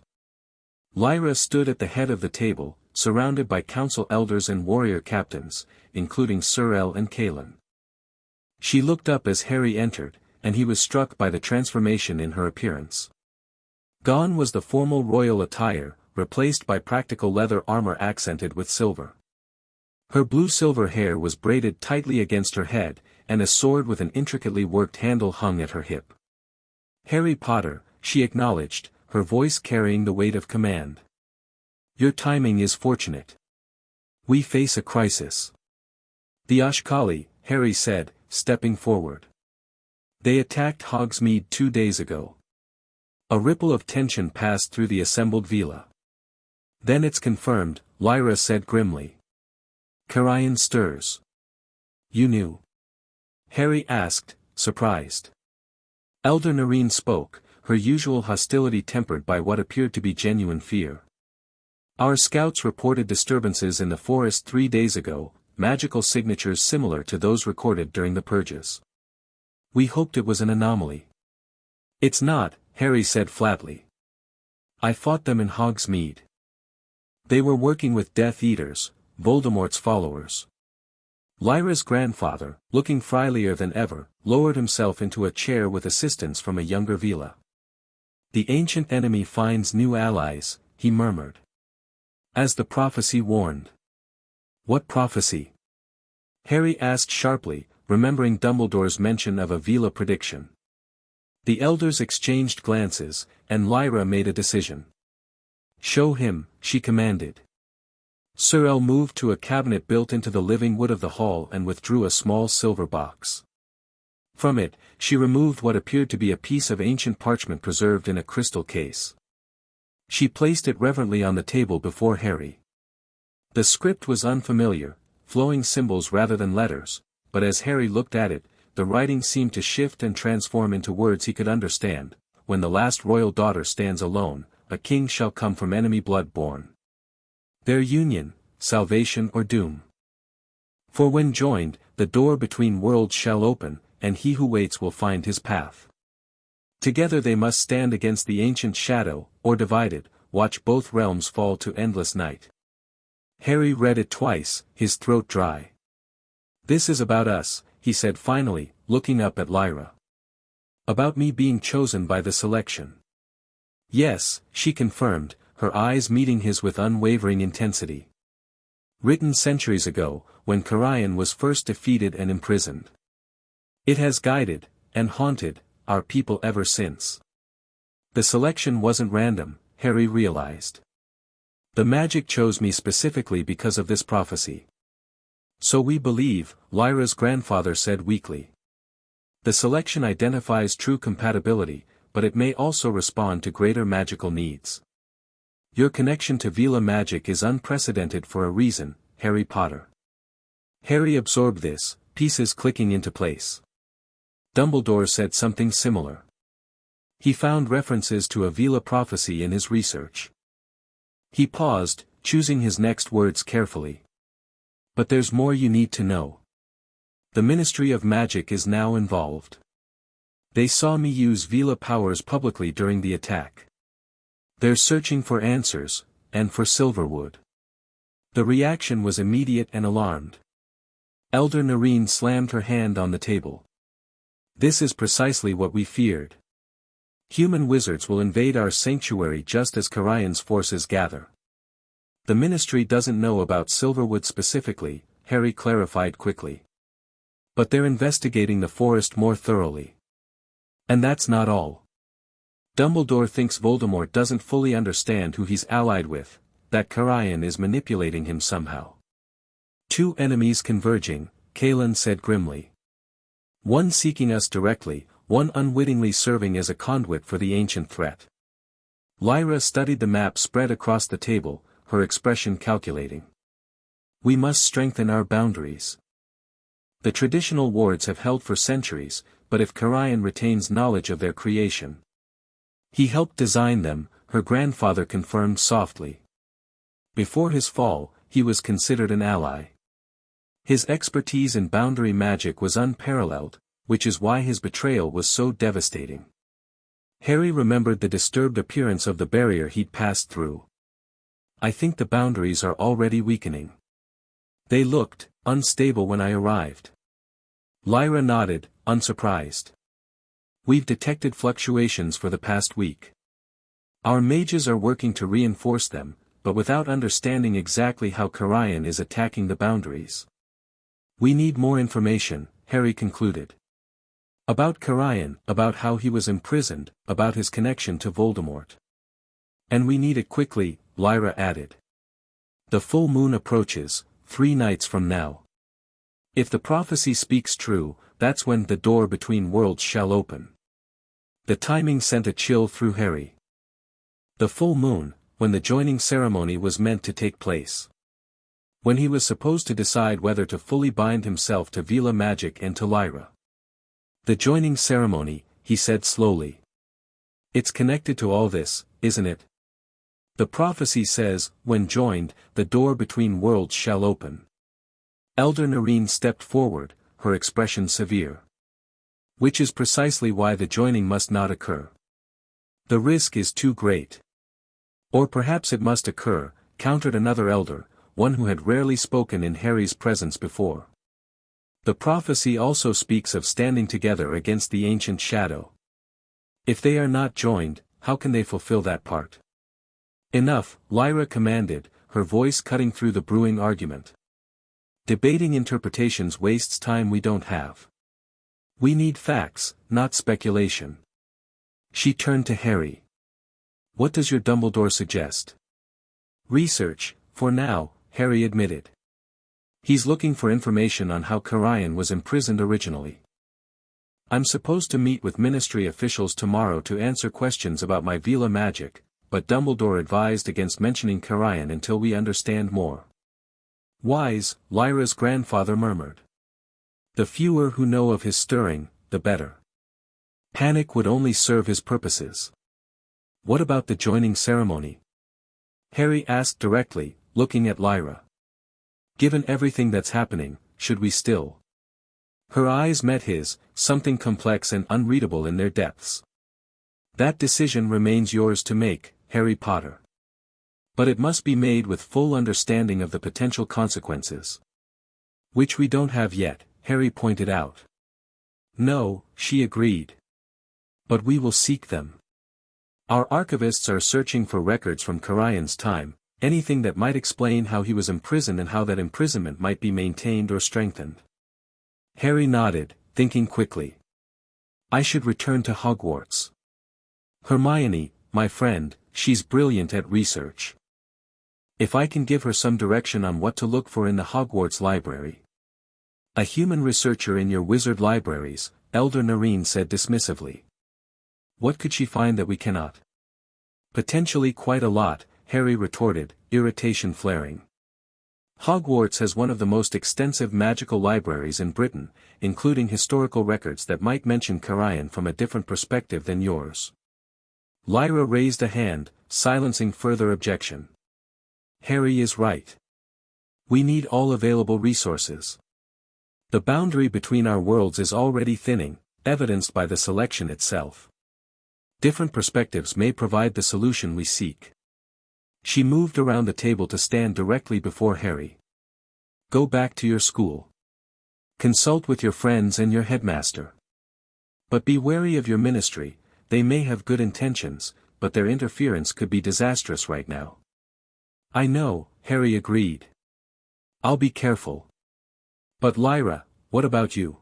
Lyra stood at the head of the table, surrounded by council elders and warrior captains, including Sir El and Kaelin. She looked up as Harry entered, and he was struck by the transformation in her appearance. Gone was the formal royal attire, replaced by practical leather armor accented with silver. Her blue-silver hair was braided tightly against her head, and a sword with an intricately worked handle hung at her hip. "Harry Potter," she acknowledged, her voice carrying the weight of command. "Your timing is fortunate. We face a crisis." "The Ashkali," Harry said, stepping forward. "They attacked Hogsme 2 days ago." A ripple of tension passed through the assembled Veela. "Then it's confirmed," Lyra said grimly. "Carian stirs." "You knew?" Harry asked, surprised. Elder Nareen spoke, her usual hostility tempered by what appeared to be genuine fear. "Our scouts reported disturbances in the forest 3 days ago, magical signatures similar to those recorded during the purges. We hoped it was an anomaly." "It's not," Harry said flatly. "I fought them in Hogsmeade. They were working with Death Eaters, Voldemort's followers." Lyra's grandfather, looking friendlier than ever, lowered himself into a chair with assistance from a younger Veela. "The ancient enemy finds new allies," he murmured. "As the prophecy warned." "What prophecy?" Harry asked sharply, remembering Dumbledore's mention of a Veela prediction. The elders exchanged glances, and Lyra made a decision. "Show him," she commanded. Sir El moved to a cabinet built into the living wood of the hall and withdrew a small silver box. From it, she removed what appeared to be a piece of ancient parchment preserved in a crystal case. She placed it reverently on the table before Harry. The script was unfamiliar, flowing symbols rather than letters, but as Harry looked at it, the writing seemed to shift and transform into words he could understand. "When the last royal daughter stands alone, a king shall come from enemy blood born. Their union, salvation or doom. For when joined, the door between worlds shall open, and he who waits will find his path. Together they must stand against the ancient shadow, or divided, watch both realms fall to endless night." Harry read it twice, his throat dry. "This is about us," he said finally, looking up at Lyra. "About me being chosen by the selection." "Yes," she confirmed, her eyes meeting his with unwavering intensity. "Written centuries ago, when Carian was first defeated and imprisoned. It has guided, and haunted, our people ever since." The selection wasn't random, Harry realized. The magic chose me specifically because of this prophecy. "So we believe," Lyra's grandfather said weakly. "The selection identifies true compatibility, but it may also respond to greater magical needs. Your connection to Veela magic is unprecedented for a reason, Harry Potter." Harry absorbed this, pieces clicking into place. Dumbledore said something similar. He found references to a Veela prophecy in his research. He paused, choosing his next words carefully. "But there's more you need to know. The Ministry of Magic is now involved. They saw me use Veela powers publicly during the attack. They're searching for answers, and for Silverwood." The reaction was immediate and alarmed. Elder Nareen slammed her hand on the table. "This is precisely what we feared. Human wizards will invade our sanctuary just as Carian's forces gather. The Ministry doesn't know about Silverwood specifically, Harry clarified quickly. But they're investigating the forest more thoroughly. And that's not all. Dumbledore thinks Voldemort doesn't fully understand who he's allied with, that Carian is manipulating him somehow. Two enemies converging, Kalen said grimly. One seeking us directly, one unwittingly serving as a conduit for the ancient threat. Lyra studied the map spread across the table, her expression calculating. We must strengthen our boundaries. The traditional wards have held for centuries, but if Carian retains knowledge of their creation. He helped design them, her grandfather confirmed softly. Before his fall, he was considered an ally. His expertise in boundary magic was unparalleled, which is why his betrayal was so devastating. Harry remembered the disturbed appearance of the barrier he'd passed through. I think the boundaries are already weakening. They looked unstable when I arrived. Lyra nodded, unsurprised. We've detected fluctuations for the past week. Our mages are working to reinforce them, but without understanding exactly how Carian is attacking the boundaries. We need more information, Harry concluded. About Carian, about how he was imprisoned, about his connection to Voldemort. And we need it quickly, Lyra added. The full moon approaches, 3 nights from now. If the prophecy speaks true, that's when the door between worlds shall open. The timing sent a chill through Harry. The full moon, when the joining ceremony was meant to take place. When he was supposed to decide whether to fully bind himself to Veela magic and to Lyra. The joining ceremony, he said slowly. It's connected to all this, isn't it? The prophecy says, when joined, the door between worlds shall open. Elder Nareen stepped forward, her expression severe. Which is precisely why the joining must not occur. The risk is too great. Or perhaps it must occur, countered another elder, one who had rarely spoken in Harry's presence before. The prophecy also speaks of standing together against the ancient shadow. If they are not joined, how can they fulfill that part? Enough, Lyra commanded, her voice cutting through the brewing argument. Debating interpretations wastes time we don't have. We need facts, not speculation. She turned to Harry. What does your Dumbledore suggest? Research, for now, Harry admitted. He's looking for information on how Carian was imprisoned originally. I'm supposed to meet with Ministry officials tomorrow to answer questions about my Veela magic, but Dumbledore advised against mentioning Carian until we understand more. Wise, Lyra's grandfather murmured. The fewer who know of his stirring, the better. Panic would only serve his purposes. What about the joining ceremony? Harry asked directly, looking at Lyra. Given everything that's happening, should we still? Her eyes met his, something complex and unreadable in their depths. That decision remains yours to make, Harry Potter. But it must be made with full understanding of the potential consequences. Which we don't have yet, Harry pointed out. No, she agreed. But we will seek them. Our archivists are searching for records from Carian's time, anything that might explain how he was imprisoned and how that imprisonment might be maintained or strengthened. Harry nodded, thinking quickly. I should return to Hogwarts. Hermione, my friend, she's brilliant at research. If I can give her some direction on what to look for in the Hogwarts library. A human researcher in your wizard libraries, Elder Nareen said dismissively. What could she find that we cannot? Potentially quite a lot, Harry retorted, irritation flaring. Hogwarts has one of the most extensive magical libraries in Britain, including historical records that might mention Carian from a different perspective than yours. Lyra raised a hand, silencing further objection. Harry is right. We need all available resources. The boundary between our worlds is already thinning, evidenced by the selection itself. Different perspectives may provide the solution we seek. She moved around the table to stand directly before Harry. Go back to your school. Consult with your friends and your headmaster. But be wary of your ministry, they may have good intentions, but their interference could be disastrous right now. I know, Harry agreed. I'll be careful. But Lyra, what about you?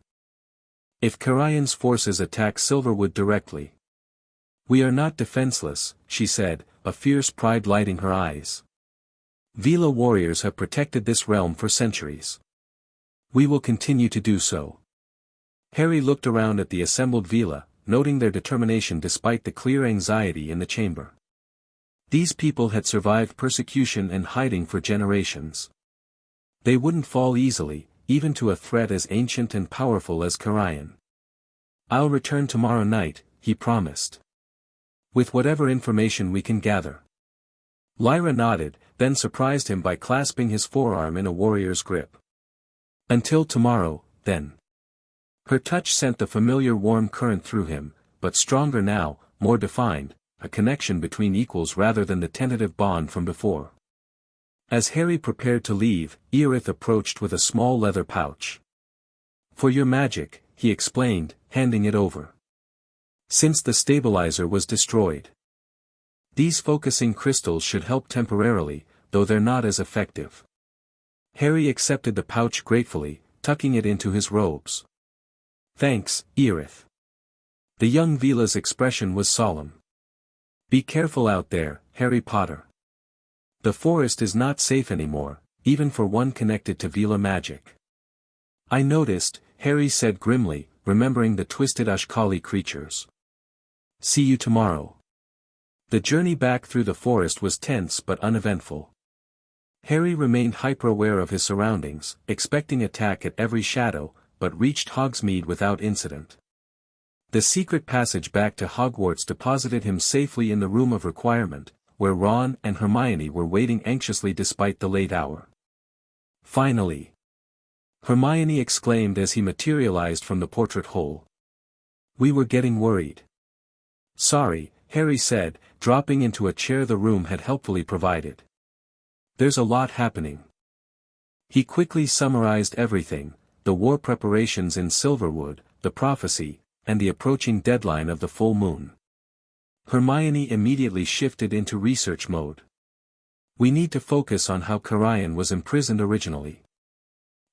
If Karayan's forces attack Silverwood directly. We are not defenseless, she said, a fierce pride lighting her eyes. Veela warriors have protected this realm for centuries. We will continue to do so. Harry looked around at the assembled Veela, noting their determination despite the clear anxiety in the chamber. These people had survived persecution and hiding for generations. They wouldn't fall easily, even to a threat as ancient and powerful as Karayan. I'll return tomorrow night, he promised. With whatever information we can gather. Lyra nodded, then surprised him by clasping his forearm in a warrior's grip. Until tomorrow, then. Her touch sent the familiar warm current through him, but stronger now, more defined, a connection between equals rather than the tentative bond from before. As Harry prepared to leave, Aerith approached with a small leather pouch. For your magic, he explained, handing it over. Since the stabilizer was destroyed. These focusing crystals should help temporarily, though they're not as effective. Harry accepted the pouch gratefully, tucking it into his robes. Thanks, Aerith. The young Veela's expression was solemn. Be careful out there, Harry Potter. The forest is not safe anymore, even for one connected to Veela magic. I noticed, Harry said grimly, remembering the twisted Ashkali creatures. See you tomorrow. The journey back through the forest was tense but uneventful. Harry remained hyper-aware of his surroundings, expecting attack at every shadow, but reached Hogsmeade without incident. The secret passage back to Hogwarts deposited him safely in the room of requirement, where Ron and Hermione were waiting anxiously despite the late hour. Finally! Hermione exclaimed as he materialized from the portrait hole. We were getting worried. Sorry, Harry said, dropping into a chair the room had helpfully provided. There's a lot happening. He quickly summarized everything, the war preparations in Silverwood, the prophecy, and the approaching deadline of the full moon. Hermione immediately shifted into research mode. We need to focus on how Karayan was imprisoned originally.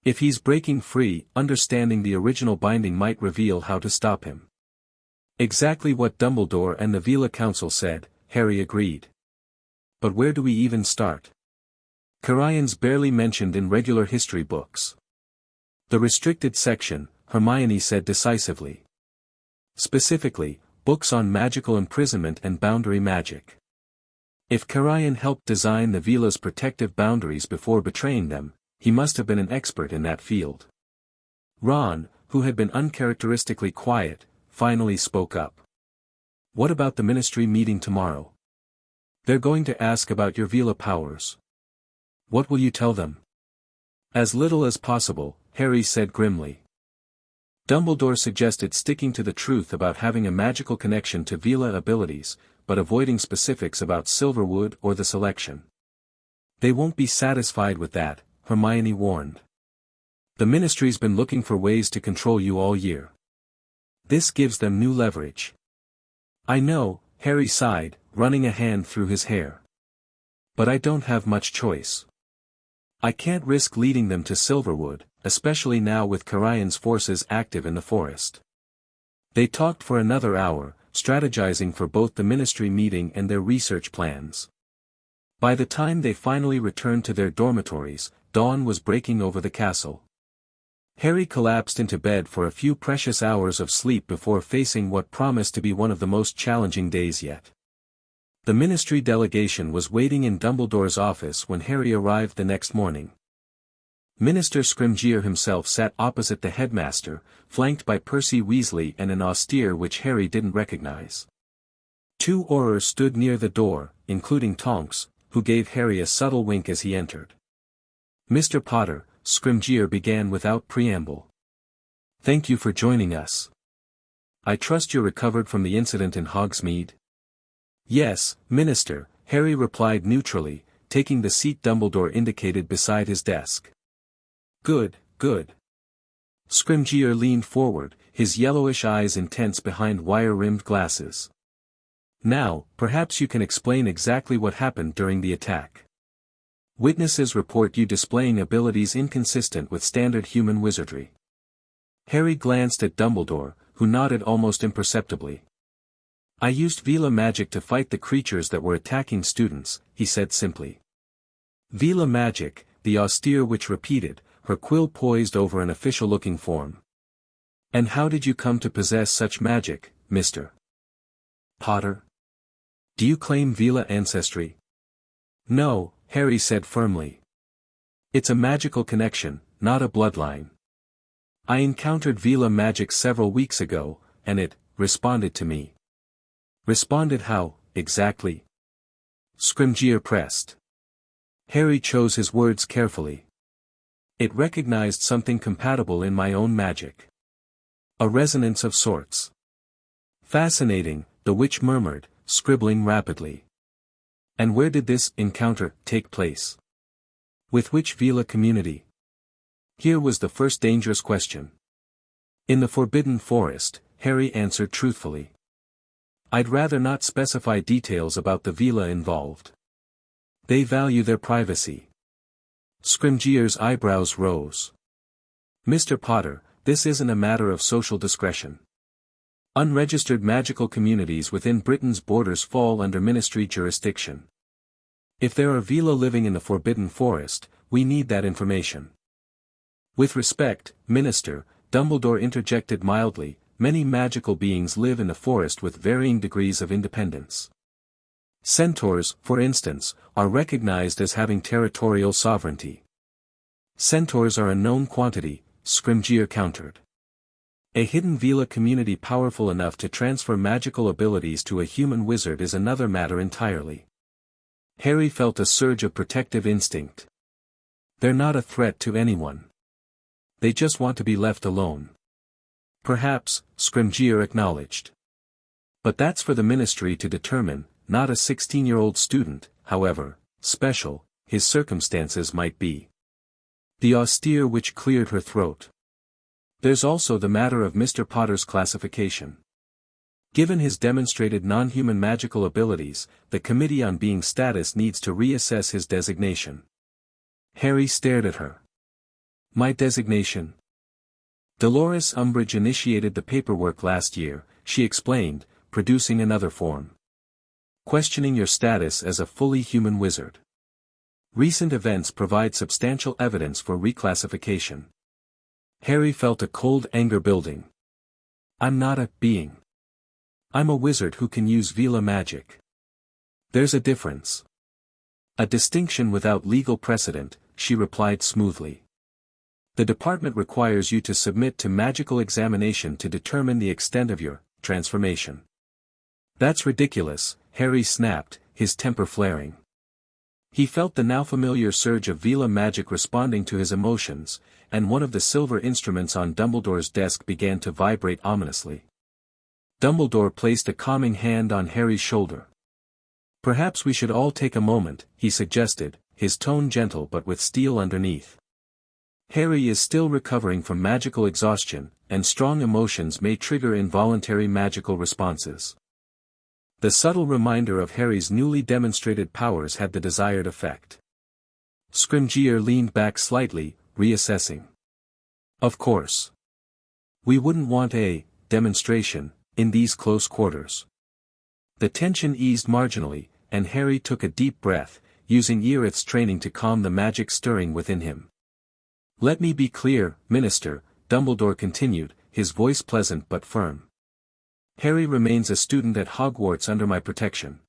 If he's breaking free, understanding the original binding might reveal how to stop him. Exactly what Dumbledore and the Veela Council said, Harry agreed. But where do we even start? Karayan's barely mentioned in regular history books. The restricted section, Hermione said decisively. Specifically, books on magical imprisonment and boundary magic. If Karayan helped design the Veela's protective boundaries before betraying them, he must have been an expert in that field. Ron, who had been uncharacteristically quiet, finally spoke up. What about the ministry meeting tomorrow? They're going to ask about your Veela powers. What will you tell them? As little as possible, Harry said grimly. Dumbledore suggested sticking to the truth about having a magical connection to Veela abilities, but avoiding specifics about Silverwood or the selection. They won't be satisfied with that, Hermione warned. The ministry's been looking for ways to control you all year. This gives them new leverage. I know, Harry sighed, running a hand through his hair. But I don't have much choice. I can't risk leading them to Silverwood, especially now with Karayan's forces active in the forest. They talked for another hour, strategizing for both the ministry meeting and their research plans. By the time they finally returned to their dormitories, dawn was breaking over the castle. Harry collapsed into bed for a few precious hours of sleep before facing what promised to be one of the most challenging days yet. The ministry delegation was waiting in Dumbledore's office when Harry arrived the next morning. Minister Scrimgeour himself sat opposite the headmaster, flanked by Percy Weasley and an austere which Harry didn't recognize. Two Aurors stood near the door, including Tonks, who gave Harry a subtle wink as he entered. Mr. Potter, Scrimgeour began without preamble. Thank you for joining us. I trust you're recovered from the incident in Hogsmeade? Yes, Minister, Harry replied neutrally, taking the seat Dumbledore indicated beside his desk. Good, good. Scrimgeour leaned forward, his yellowish eyes intense behind wire-rimmed glasses. Now, perhaps you can explain exactly what happened during the attack. Witnesses report you displaying abilities inconsistent with standard human wizardry. Harry glanced at Dumbledore, who nodded almost imperceptibly. I used Veela magic to fight the creatures that were attacking students, he said simply. Veela magic, the austere witch repeated, her quill poised over an official-looking form. And how did you come to possess such magic, Mr. Potter? Do you claim Veela ancestry? No, Harry said firmly. It's a magical connection, not a bloodline. I encountered Veela magic several weeks ago, and it responded to me. Responded how, exactly? Scrimgeour pressed. Harry chose his words carefully. It recognized something compatible in my own magic. A resonance of sorts. Fascinating, the witch murmured, scribbling rapidly. And where did this encounter take place? With which Veela community? Here was the first dangerous question. In the Forbidden Forest, Harry answered truthfully. I'd rather not specify details about the Veela involved. They value their privacy. Scrimgeour's eyebrows rose. Mr. Potter, this isn't a matter of social discretion. Unregistered magical communities within Britain's borders fall under ministry jurisdiction. If there are Veela living in the Forbidden Forest, we need that information. With respect, Minister, Dumbledore interjected mildly, many magical beings live in the forest with varying degrees of independence. Centaurs, for instance, are recognized as having territorial sovereignty. Centaurs are a known quantity, Scrimgeour countered. A hidden Veela community powerful enough to transfer magical abilities to a human wizard is another matter entirely. Harry felt a surge of protective instinct. They're not a threat to anyone. They just want to be left alone. Perhaps, Scrimgeour acknowledged. But that's for the ministry to determine, not a 16-year-old student, however special his circumstances might be. The austere witch cleared her throat. There's also the matter of Mr. Potter's classification. Given his demonstrated non-human magical abilities, the Committee on Being Status needs to reassess his designation. Harry stared at her. My designation? Dolores Umbridge initiated the paperwork last year, she explained, producing another form. Questioning your status as a fully human wizard. Recent events provide substantial evidence for reclassification. Harry felt a cold anger building. I'm not a being. I'm a wizard who can use Veela magic. There's a difference. A distinction without legal precedent, she replied smoothly. The department requires you to submit to magical examination to determine the extent of your transformation. That's ridiculous, Harry snapped, his temper flaring. He felt the now familiar surge of Veela magic responding to his emotions, and one of the silver instruments on Dumbledore's desk began to vibrate ominously. Dumbledore placed a calming hand on Harry's shoulder. Perhaps we should all take a moment, he suggested, his tone gentle but with steel underneath. Harry is still recovering from magical exhaustion, and strong emotions may trigger involuntary magical responses. The subtle reminder of Harry's newly demonstrated powers had the desired effect. Scrimgeour leaned back slightly, reassessing. Of course. We wouldn't want a demonstration in these close quarters. The tension eased marginally, and Harry took a deep breath, using Earith's training to calm the magic stirring within him. Let me be clear, Minister, Dumbledore continued, his voice pleasant but firm. Harry remains a student at Hogwarts under my protection.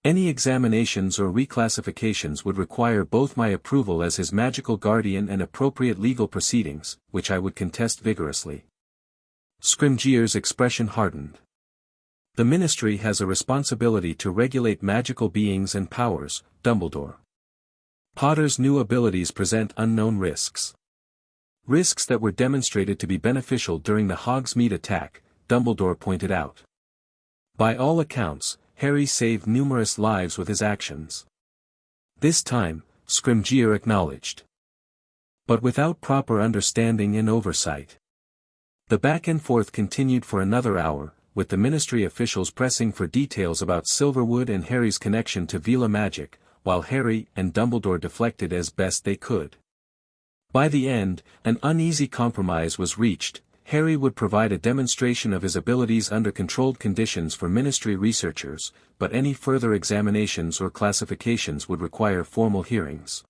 Any examinations or reclassifications would require both my approval as his magical guardian and appropriate legal proceedings, which I would contest vigorously. Scrimgeour's expression hardened. The Ministry has a responsibility to regulate magical beings and powers, Dumbledore. Potter's new abilities present unknown risks. Risks that were demonstrated to be beneficial during the Hogsmeade attack, Dumbledore pointed out. By all accounts, Harry saved numerous lives with his actions. This time, Scrimgeour acknowledged. But without proper understanding and oversight. The back and forth continued for another hour, with the Ministry officials pressing for details about Silverwood and Harry's connection to Veela magic, while Harry and Dumbledore deflected as best they could. By the end, an uneasy compromise was reached. Harry would provide a demonstration of his abilities under controlled conditions for Ministry researchers, but any further examinations or classifications would require formal hearings.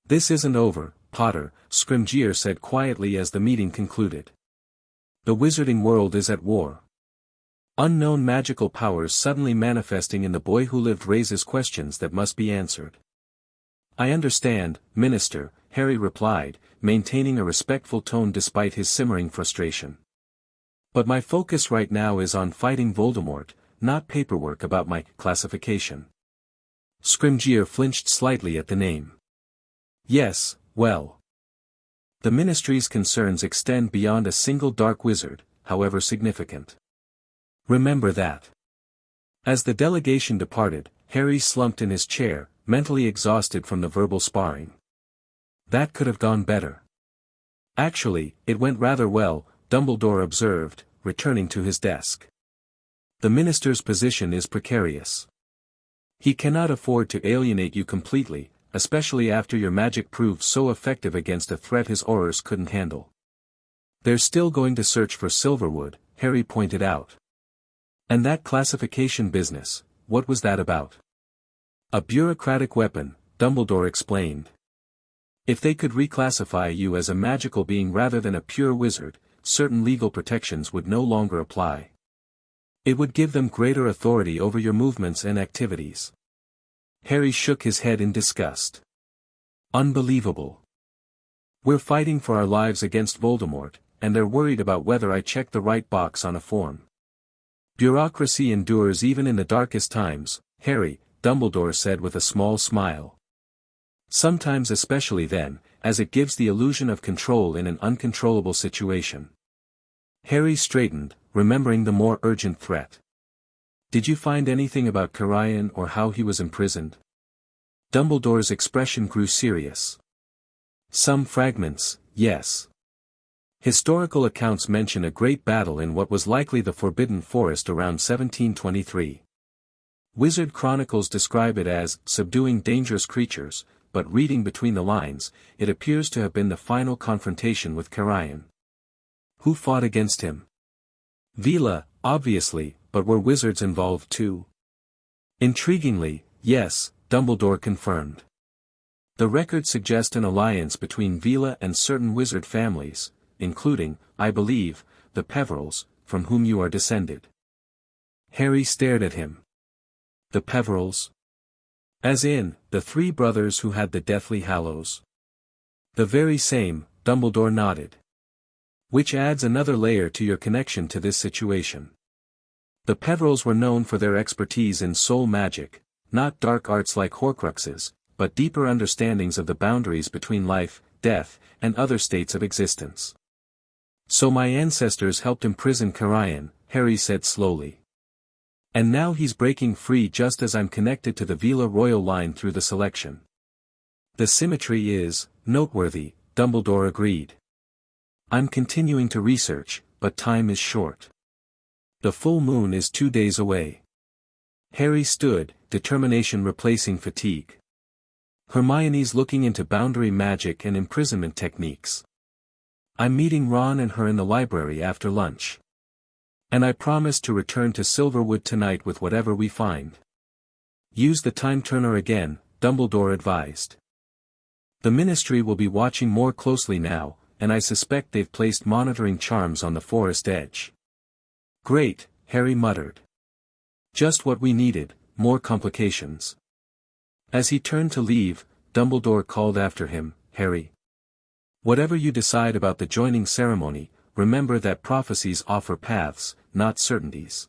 "This isn't over, Potter," Scrimgeour said quietly as the meeting concluded. "The wizarding world is at war. Unknown magical powers suddenly manifesting in the boy who lived raises questions that must be answered." "I understand, Minister," Harry replied, maintaining a respectful tone despite his simmering frustration. "But my focus right now is on fighting Voldemort, not paperwork about my classification." Scrimgeour flinched slightly at the name. "Yes, well. The Ministry's concerns extend beyond a single dark wizard, however significant. Remember that." As the delegation departed, Harry slumped in his chair, mentally exhausted from the verbal sparring. "That could have gone better." "Actually, it went rather well," Dumbledore observed, returning to his desk. "The Minister's position is precarious. He cannot afford to alienate you completely, especially after your magic proved so effective against a threat his aurors couldn't handle." "They're still going to search for Silverwood," Harry pointed out. "And that classification business, what was that about?" "A bureaucratic weapon," Dumbledore explained. "If they could reclassify you as a magical being rather than a pure wizard, certain legal protections would no longer apply. It would give them greater authority over your movements and activities." Harry shook his head in disgust. "Unbelievable. We're fighting for our lives against Voldemort, and they're worried about whether I check the right box on a form. Bureaucracy endures even in the darkest times, Harry," Dumbledore said with a small smile. "Sometimes especially then, as it gives the illusion of control in an uncontrollable situation." Harry straightened, remembering the more urgent threat. "Did you find anything about Carian or how he was imprisoned?" Dumbledore's expression grew serious. "Some fragments, yes. Historical accounts mention a great battle in what was likely the Forbidden Forest around 1723. Wizard chronicles describe it as subduing dangerous creatures, but reading between the lines, it appears to have been the final confrontation with Carian." "Who fought against him?" "Veela, obviously, but were wizards involved too?" "Intriguingly, yes," Dumbledore confirmed. "The records suggest an alliance between Veela and certain wizard families, including, I believe, the Peverills, from whom you are descended." Harry stared at him. "The Peverills? As in, the three brothers who had the Deathly Hallows?" "The very same," Dumbledore nodded. "Which adds another layer to your connection to this situation. The Peverills were known for their expertise in soul magic, not dark arts like Horcruxes, but deeper understandings of the boundaries between life, death, and other states of existence." "So my ancestors helped imprison Carian," Harry said slowly. "And now he's breaking free just as I'm connected to the Veela royal line through the selection." "The symmetry is noteworthy," Dumbledore agreed. "I'm continuing to research, but time is short. The full moon is 2 days away." Harry stood, determination replacing fatigue. "Hermione's looking into boundary magic and imprisonment techniques. I'm meeting Ron and her in the library after lunch. And I promise to return to Silverwood tonight with whatever we find." "Use the time turner again," Dumbledore advised. "The Ministry will be watching more closely now, and I suspect they've placed monitoring charms on the forest edge." "Great," Harry muttered. "Just what we needed, more complications." As he turned to leave, Dumbledore called after him, "Harry. Whatever you decide about the joining ceremony, remember that prophecies offer paths, not certainties.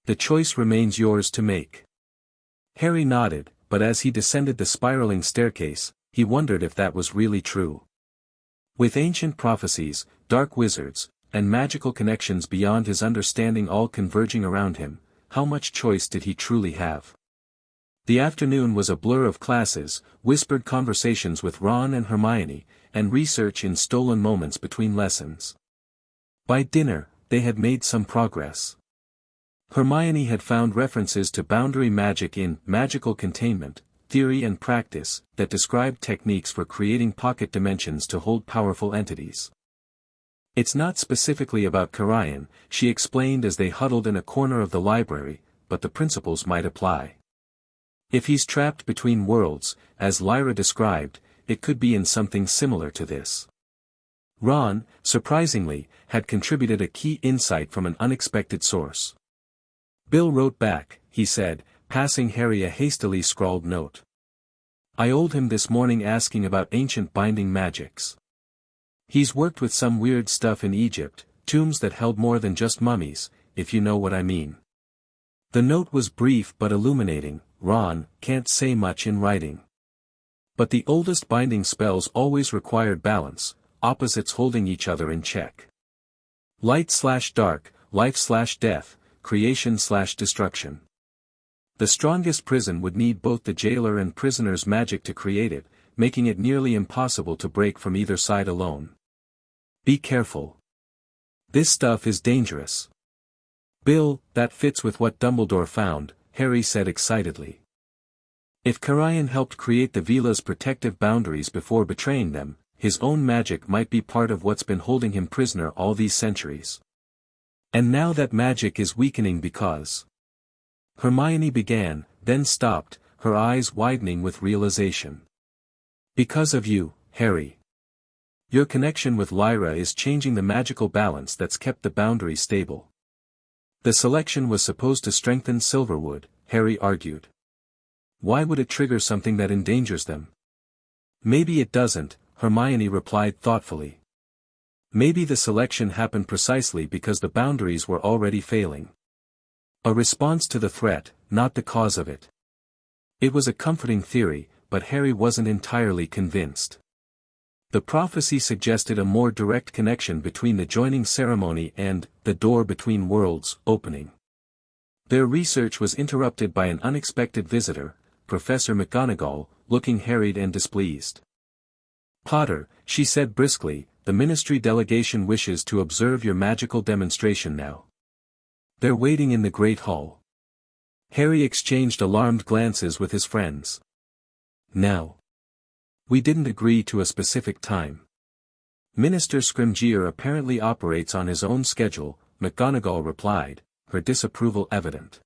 The choice remains yours to make." Harry nodded, but as he descended the spiraling staircase, he wondered if that was really true. With ancient prophecies, dark wizards, and magical connections beyond his understanding all converging around him, how much choice did he truly have? The afternoon was a blur of classes, whispered conversations with Ron and Hermione, and research in stolen moments between lessons. By dinner, they had made some progress. Hermione had found references to boundary magic in Magical Containment, theory and practice, that described techniques for creating pocket dimensions to hold powerful entities. It's not specifically about Karayan, she explained as they huddled in a corner of the library, but the principles might apply. If he's trapped between worlds, as Lyra described, it could be in something similar to this. Ron, surprisingly, had contributed a key insight from an unexpected source. Bill wrote back, he said, passing Harry a hastily scrawled note. I old him this morning asking about ancient binding magics. He's worked with some weird stuff in Egypt, tombs that held more than just mummies, if you know what I mean. The note was brief but illuminating. Ron can't say much in writing. But the oldest binding spells always required balance, opposites holding each other in check. Light/dark, life/death, creation/destruction. The strongest prison would need both the jailer and prisoner's magic to create it, making it nearly impossible to break from either side alone. Be careful. This stuff is dangerous. Bill, that fits with what Dumbledore found, Harry said excitedly. If Karayan helped create the Veela's protective boundaries before betraying them, his own magic might be part of what's been holding him prisoner all these centuries. And now that magic is weakening because... Hermione began, then stopped, her eyes widening with realization. Because of you, Harry. Your connection with Lyra is changing the magical balance that's kept the boundaries stable. The selection was supposed to strengthen Silverwood, Harry argued. Why would it trigger something that endangers them? Maybe it doesn't, Hermione replied thoughtfully. Maybe the selection happened precisely because the boundaries were already failing. A response to the threat, not the cause of it. It was a comforting theory, but Harry wasn't entirely convinced. The prophecy suggested a more direct connection between the joining ceremony and the door between worlds opening. Their research was interrupted by an unexpected visitor, Professor McGonagall, looking harried and displeased. Potter, she said briskly, the ministry delegation wishes to observe your magical demonstration now. They're waiting in the Great Hall. Harry exchanged alarmed glances with his friends. Now. We didn't agree to a specific time. Minister Scrimgeour apparently operates on his own schedule, McGonagall replied, her disapproval evident.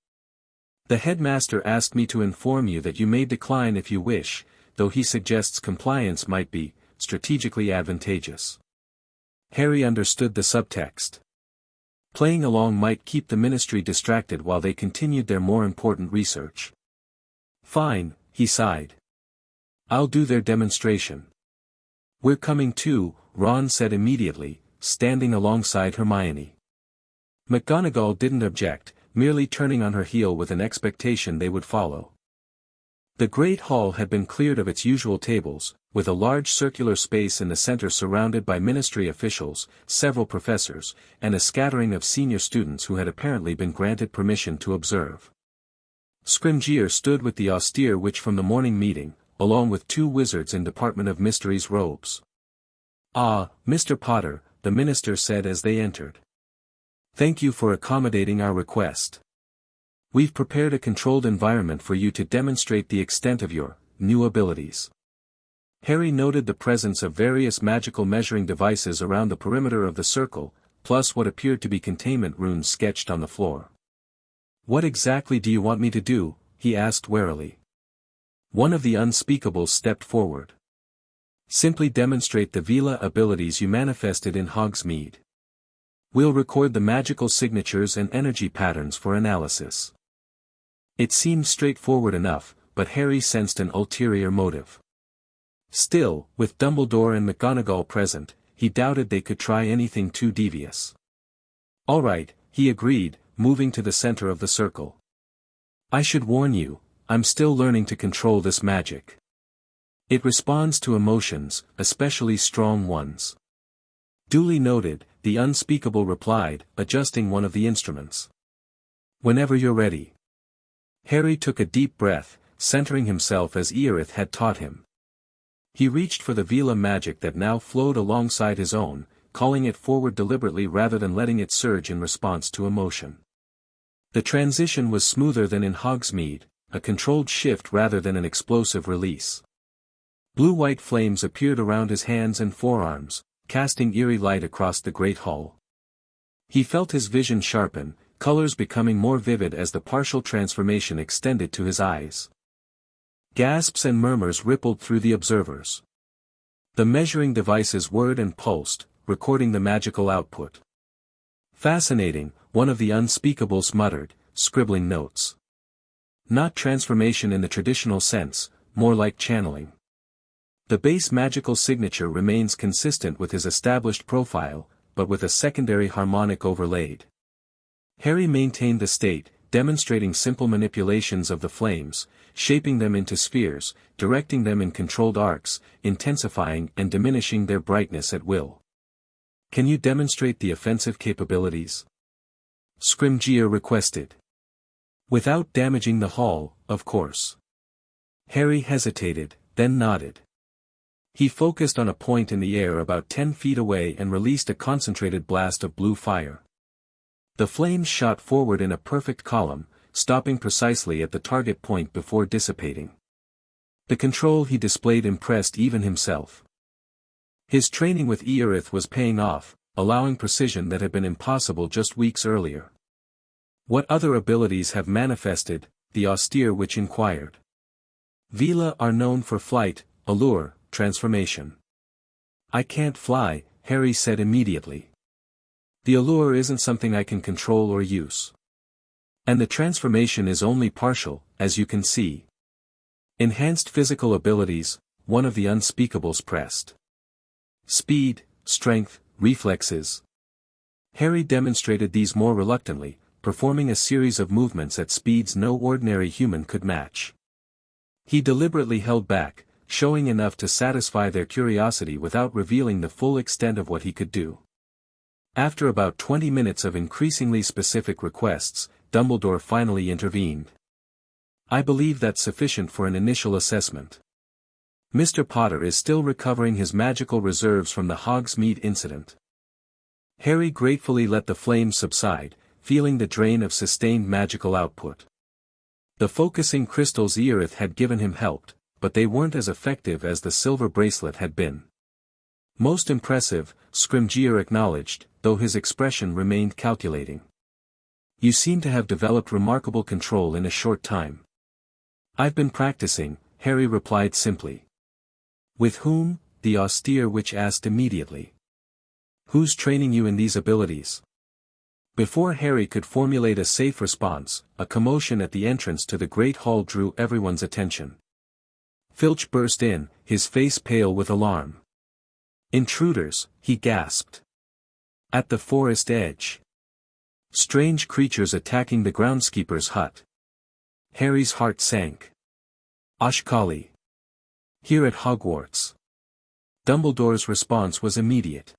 The headmaster asked me to inform you that you may decline if you wish, though he suggests compliance might be strategically advantageous. Harry understood the subtext. Playing along might keep the ministry distracted while they continued their more important research. Fine, he sighed. I'll do their demonstration. We're coming too, Ron said immediately, standing alongside Hermione. McGonagall didn't object, merely turning on her heel with an expectation they would follow. The Great Hall had been cleared of its usual tables, with a large circular space in the center surrounded by ministry officials, several professors, and a scattering of senior students who had apparently been granted permission to observe. Scrimgeour stood with the austere witch from the morning meeting, along with two wizards in Department of Mysteries robes. Ah, Mr. Potter, the minister said as they entered. Thank you for accommodating our request. We've prepared a controlled environment for you to demonstrate the extent of your new abilities. Harry noted the presence of various magical measuring devices around the perimeter of the circle, plus what appeared to be containment runes sketched on the floor. What exactly do you want me to do? He asked warily. One of the unspeakables stepped forward. Simply demonstrate the Veela abilities you manifested in Hogsmeade. We'll record the magical signatures and energy patterns for analysis. It seemed straightforward enough, but Harry sensed an ulterior motive. Still, with Dumbledore and McGonagall present, he doubted they could try anything too devious. All right, he agreed, moving to the center of the circle. I should warn you, I'm still learning to control this magic. It responds to emotions, especially strong ones. Duly noted, the unspeakable replied, adjusting one of the instruments. Whenever you're ready. Harry took a deep breath, centering himself as Eorith had taught him. He reached for the Veela magic that now flowed alongside his own, calling it forward deliberately rather than letting it surge in response to emotion. The transition was smoother than in Hogsmeade, a controlled shift rather than an explosive release. Blue-white flames appeared around his hands and forearms, casting eerie light across the great hall. He felt his vision sharpen, colors becoming more vivid as the partial transformation extended to his eyes. Gasps and murmurs rippled through the observers. The measuring devices whirred and pulsed, recording the magical output. "Fascinating," one of the unspeakables muttered, scribbling notes. "Not transformation in the traditional sense, more like channeling." The base magical signature remains consistent with his established profile, but with a secondary harmonic overlaid. Harry maintained the state, demonstrating simple manipulations of the flames, shaping them into spheres, directing them in controlled arcs, intensifying and diminishing their brightness at will. "Can you demonstrate the offensive capabilities?" Scrimgeour requested. "Without damaging the hall, of course." Harry hesitated, then nodded. He focused on a point in the air about 10 feet away and released a concentrated blast of blue fire. The flames shot forward in a perfect column, stopping precisely at the target point before dissipating. The control he displayed impressed even himself. His training with Earith was paying off, allowing precision that had been impossible just weeks earlier. "What other abilities have manifested?" the austere witch inquired. "Veela are known for flight, allure, transformation." "I can't fly," Harry said immediately. "The allure isn't something I can control or use. And the transformation is only partial, as you can see." "Enhanced physical abilities," one of the unspeakables pressed. "Speed, strength, reflexes." Harry demonstrated these more reluctantly, performing a series of movements at speeds no ordinary human could match. He deliberately held back, showing enough to satisfy their curiosity without revealing the full extent of what he could do. After about 20 minutes of increasingly specific requests, Dumbledore finally intervened. "I believe that's sufficient for an initial assessment. Mr. Potter is still recovering his magical reserves from the Hogsme incident." Harry gratefully let the flames subside, feeling the drain of sustained magical output. The focusing crystals Earith had given him helped, but they weren't as effective as the silver bracelet had been. "Most impressive," Scrimgeour acknowledged, though his expression remained calculating. "You seem to have developed remarkable control in a short time." "I've been practicing," Harry replied simply. "With whom?" the austere witch asked immediately. "Who's training you in these abilities?" Before Harry could formulate a safe response, a commotion at the entrance to the great hall drew everyone's attention. Filch burst in, his face pale with alarm. "Intruders," he gasped. "At the forest edge. Strange creatures attacking the groundskeeper's hut." Harry's heart sank. "Oshkali. Here at Hogwarts." Dumbledore's response was immediate.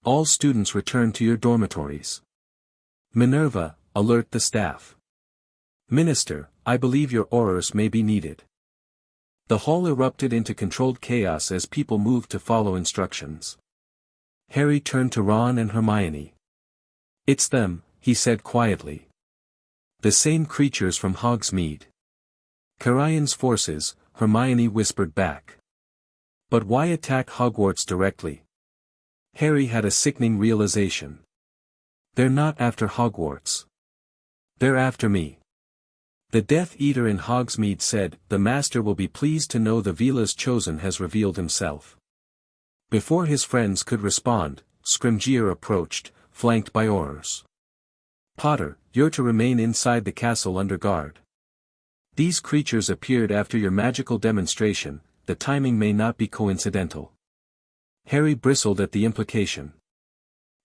"All students return to your dormitories. Minerva, alert the staff. Minister, I believe your orders may be needed." The hall erupted into controlled chaos as people moved to follow instructions. Harry turned to Ron and Hermione. "It's them," he said quietly. "The same creatures from Hogsmeade." "Carrion's forces," Hermione whispered back. "But why attack Hogwarts directly?" Harry had a sickening realization. "They're not after Hogwarts. They're after me." The Death Eater in Hogsmeade said, "The Master will be pleased to know the Veela's chosen has revealed himself." Before his friends could respond, Scrimgeour approached, flanked by Aurors. "Potter, you're to remain inside the castle under guard. These creatures appeared after your magical demonstration, the timing may not be coincidental." Harry bristled at the implication.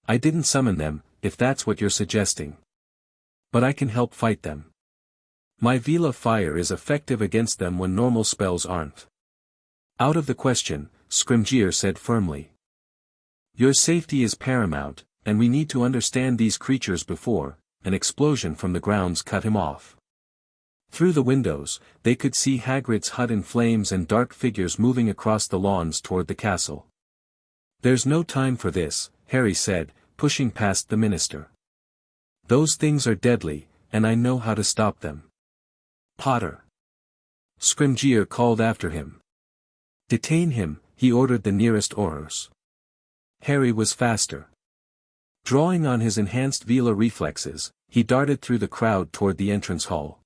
"I didn't summon them, if that's what you're suggesting. But I can help fight them. My Veela fire is effective against them when normal spells aren't." "Out of the question," Scrimgeour said firmly. "Your safety is paramount, and we need to understand these creatures before." An explosion from the grounds cut him off. Through the windows, they could see Hagrid's hut in flames and dark figures moving across the lawns toward the castle. "There's no time for this," Harry said, pushing past the minister. "Those things are deadly, and I know how to stop them." Potter! Scrimgeour called after him. Detain him, he ordered the nearest oars. Harry was faster. Drawing on his enhanced Veela reflexes, he darted through the crowd toward the entrance hall.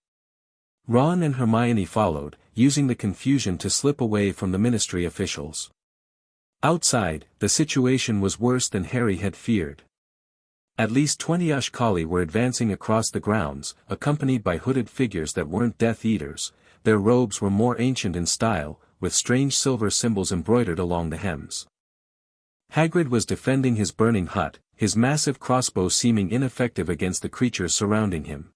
Ron and Hermione followed, using the confusion to slip away from the Ministry officials. Outside, the situation was worse than Harry had feared. At least 20 Ashkali were advancing across the grounds, accompanied by hooded figures that weren't Death Eaters. Their robes were more ancient in style, with strange silver symbols embroidered along the hems. Hagrid was defending his burning hut, his massive crossbow seeming ineffective against the creatures surrounding him.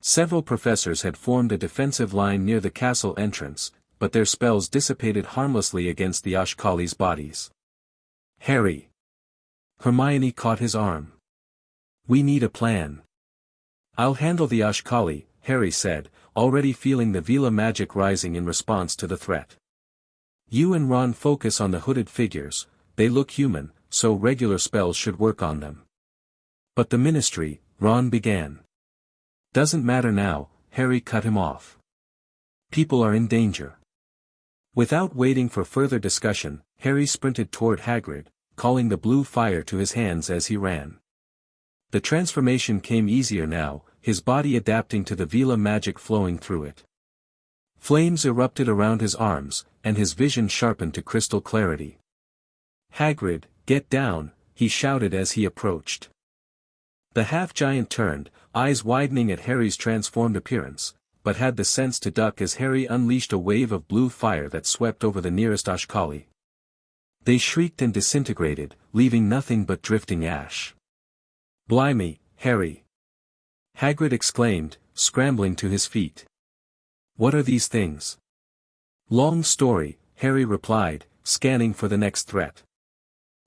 Several professors had formed a defensive line near the castle entrance, but their spells dissipated harmlessly against the Ashkali's bodies. Harry! Hermione caught his arm. We need a plan. I'll handle the Ashkali, Harry said, already feeling the Veela magic rising in response to the threat. You and Ron focus on the hooded figures, they look human, so regular spells should work on them. But the Ministry, Ron began. Doesn't matter now, Harry cut him off. People are in danger. Without waiting for further discussion, Harry sprinted toward Hagrid, calling the blue fire to his hands as he ran. The transformation came easier now, his body adapting to the Veela magic flowing through it. Flames erupted around his arms, and his vision sharpened to crystal clarity. Hagrid, get down, he shouted as he approached. The half-giant turned, eyes widening at Harry's transformed appearance, but had the sense to duck as Harry unleashed a wave of blue fire that swept over the nearest Ashkali. They shrieked and disintegrated, leaving nothing but drifting ash. Blimey, Harry! Hagrid exclaimed, scrambling to his feet. What are these things? Long story, Harry replied, scanning for the next threat.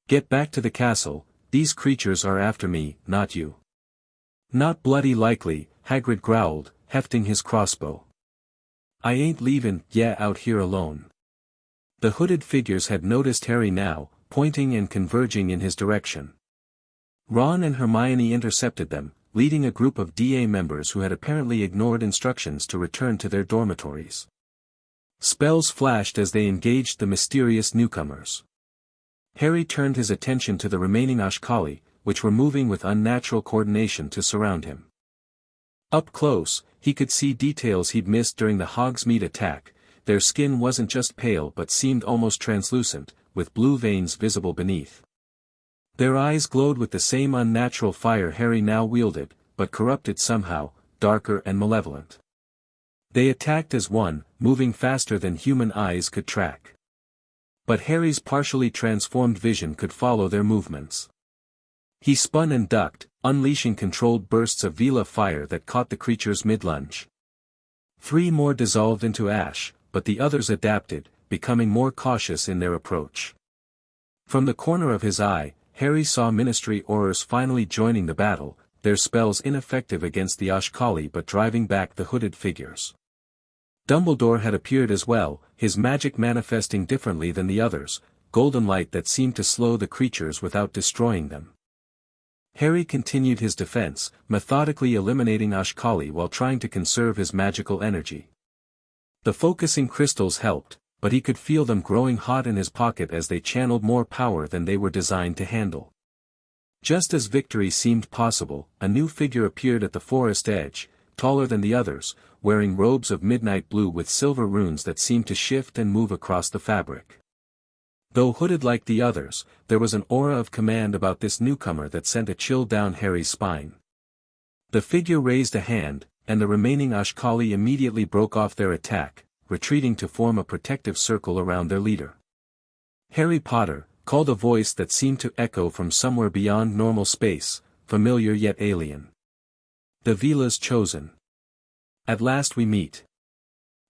Get back to the castle, these creatures are after me, not you. Not bloody likely, Hagrid growled, hefting his crossbow. I ain't leavin' ya out here alone. The hooded figures had noticed Harry now, pointing and converging in his direction. Ron and Hermione intercepted them, leading a group of DA members who had apparently ignored instructions to return to their dormitories. Spells flashed as they engaged the mysterious newcomers. Harry turned his attention to the remaining Ashkali, which were moving with unnatural coordination to surround him. Up close, he could see details he'd missed during the Hogsme attack. Their skin wasn't just pale but seemed almost translucent, with blue veins visible beneath. Their eyes glowed with the same unnatural fire Harry now wielded, but corrupted somehow, darker and malevolent. They attacked as one, moving faster than human eyes could track. But Harry's partially transformed vision could follow their movements. He spun and ducked, unleashing controlled bursts of Veela fire that caught the creatures mid-lunge. 3 more dissolved into ash, but the others adapted, becoming more cautious in their approach. From the corner of his eye, Harry saw Ministry Aurors finally joining the battle, their spells ineffective against the Ashkali but driving back the hooded figures. Dumbledore had appeared as well, his magic manifesting differently than the others, golden light that seemed to slow the creatures without destroying them. Harry continued his defense, methodically eliminating Ashkali while trying to conserve his magical energy. The focusing crystals helped, but he could feel them growing hot in his pocket as they channeled more power than they were designed to handle. Just as victory seemed possible, a new figure appeared at the forest edge, taller than the others, wearing robes of midnight blue with silver runes that seemed to shift and move across the fabric. Though hooded like the others, there was an aura of command about this newcomer that sent a chill down Harry's spine. The figure raised a hand, and the remaining Ashkali immediately broke off their attack, retreating to form a protective circle around their leader. Harry Potter, called a voice that seemed to echo from somewhere beyond normal space, familiar yet alien. The Veela's chosen. At last we meet.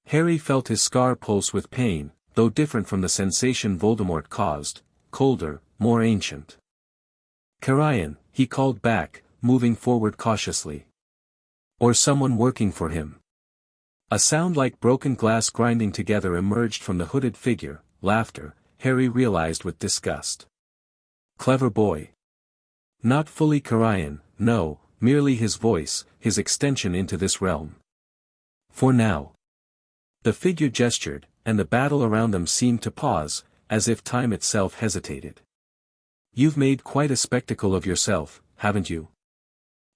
Harry felt his scar pulse with pain, though different from the sensation Voldemort caused, colder, more ancient. Carian, he called back, moving forward cautiously. Or someone working for him. A sound like broken glass grinding together emerged from the hooded figure, laughter, Harry realized with disgust. Clever boy. Not fully Carian, no, merely his voice, his extension into this realm. For now. The figure gestured, and the battle around them seemed to pause, as if time itself hesitated. You've made quite a spectacle of yourself, haven't you?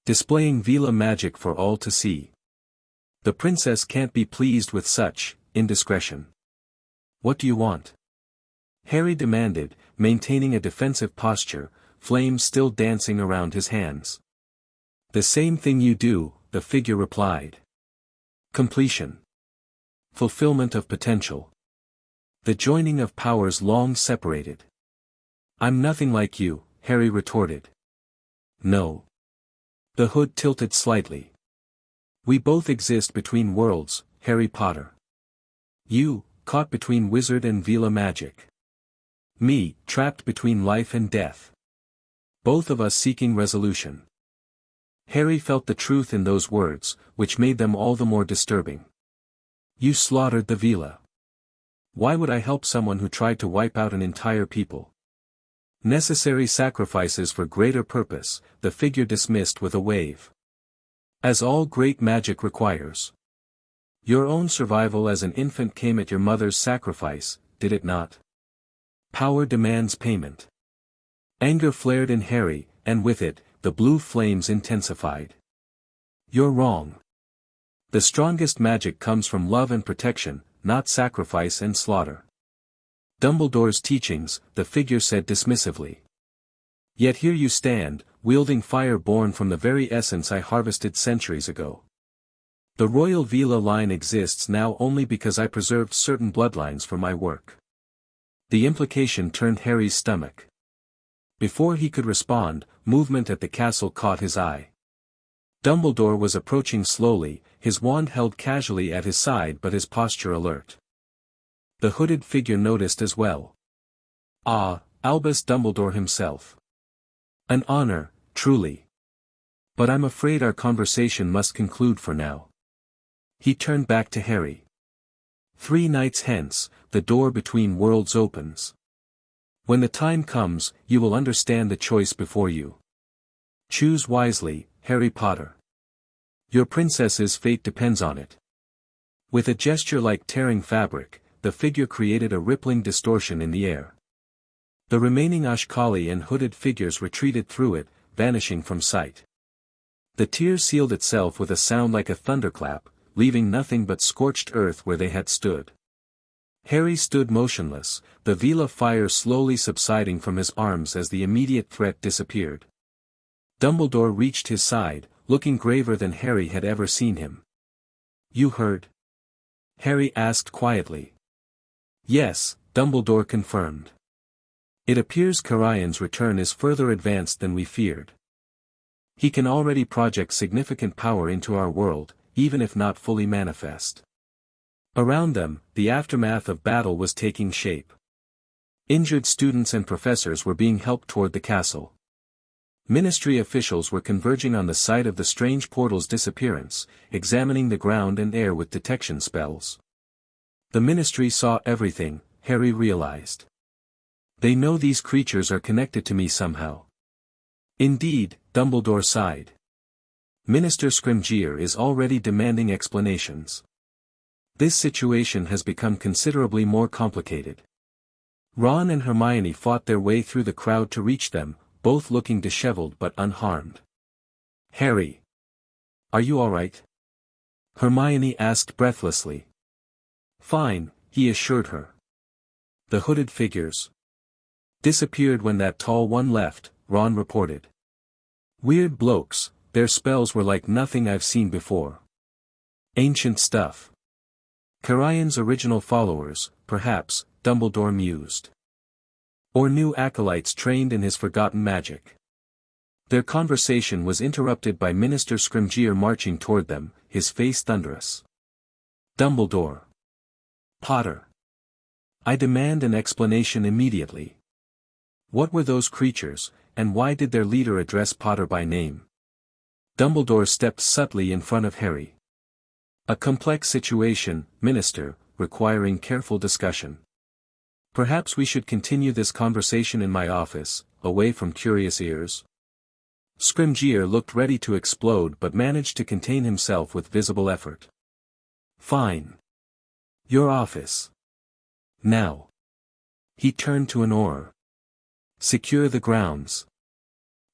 Displaying Veela magic for all to see. The princess can't be pleased with such indiscretion. What do you want? Harry demanded, maintaining a defensive posture, flames still dancing around his hands. The same thing you do, the figure replied. Completion. Fulfillment of potential. The joining of powers long separated. I'm nothing like you, Harry retorted. No. The hood tilted slightly. We both exist between worlds, Harry Potter. You, caught between wizard and Veela magic. Me, trapped between life and death. Both of us seeking resolution. Harry felt the truth in those words, which made them all the more disturbing. You slaughtered the Veela. Why would I help someone who tried to wipe out an entire people? Necessary sacrifices for greater purpose, the figure dismissed with a wave. As all great magic requires. Your own survival as an infant came at your mother's sacrifice, did it not? Power demands payment. Anger flared in Harry, and with it, the blue flames intensified. You're wrong. The strongest magic comes from love and protection, not sacrifice and slaughter. Dumbledore's teachings, the figure said dismissively. Yet here you stand, wielding fire born from the very essence I harvested centuries ago. The royal Veela line exists now only because I preserved certain bloodlines for my work. The implication turned Harry's stomach. Before he could respond, movement at the castle caught his eye. Dumbledore was approaching slowly, his wand held casually at his side but his posture alert. The hooded figure noticed as well. Ah, Albus Dumbledore himself. An honor, truly. But I'm afraid our conversation must conclude for now. He turned back to Harry. 3 nights hence, the door between worlds opens. When the time comes, you will understand the choice before you. Choose wisely, Harry Potter. Your princess's fate depends on it. With a gesture like tearing fabric, the figure created a rippling distortion in the air. The remaining Ashkali and hooded figures retreated through it, vanishing from sight. The tear sealed itself with a sound like a thunderclap, leaving nothing but scorched earth where they had stood. Harry stood motionless, the Veela fire slowly subsiding from his arms as the immediate threat disappeared. Dumbledore reached his side, looking graver than Harry had ever seen him. You heard? Harry asked quietly. Yes, Dumbledore confirmed. It appears Karayan's return is further advanced than we feared. He can already project significant power into our world, even if not fully manifest. Around them, the aftermath of battle was taking shape. Injured students and professors were being helped toward the castle. Ministry officials were converging on the site of the strange portal's disappearance, examining the ground and air with detection spells. The ministry saw everything, Harry realized. They know these creatures are connected to me somehow. Indeed, Dumbledore sighed. Minister Scrimgeour is already demanding explanations. This situation has become considerably more complicated. Ron and Hermione fought their way through the crowd to reach them, both looking disheveled but unharmed. Harry. Are you all right? Hermione asked breathlessly. Fine, he assured her. The hooded figures disappeared when that tall one left, Ron reported. Weird blokes, their spells were like nothing I've seen before. Ancient stuff. Karayan's original followers, perhaps, Dumbledore mused. Or new acolytes trained in his forgotten magic. Their conversation was interrupted by Minister Scrimgeour marching toward them, his face thunderous. Dumbledore. Potter. I demand an explanation immediately. What were those creatures, and why did their leader address Potter by name? Dumbledore stepped subtly in front of Harry. A complex situation, Minister, requiring careful discussion. Perhaps we should continue this conversation in my office, away from curious ears. Scrimgeour looked ready to explode but managed to contain himself with visible effort. Fine. Your office. Now. He turned to an oar. Secure the grounds.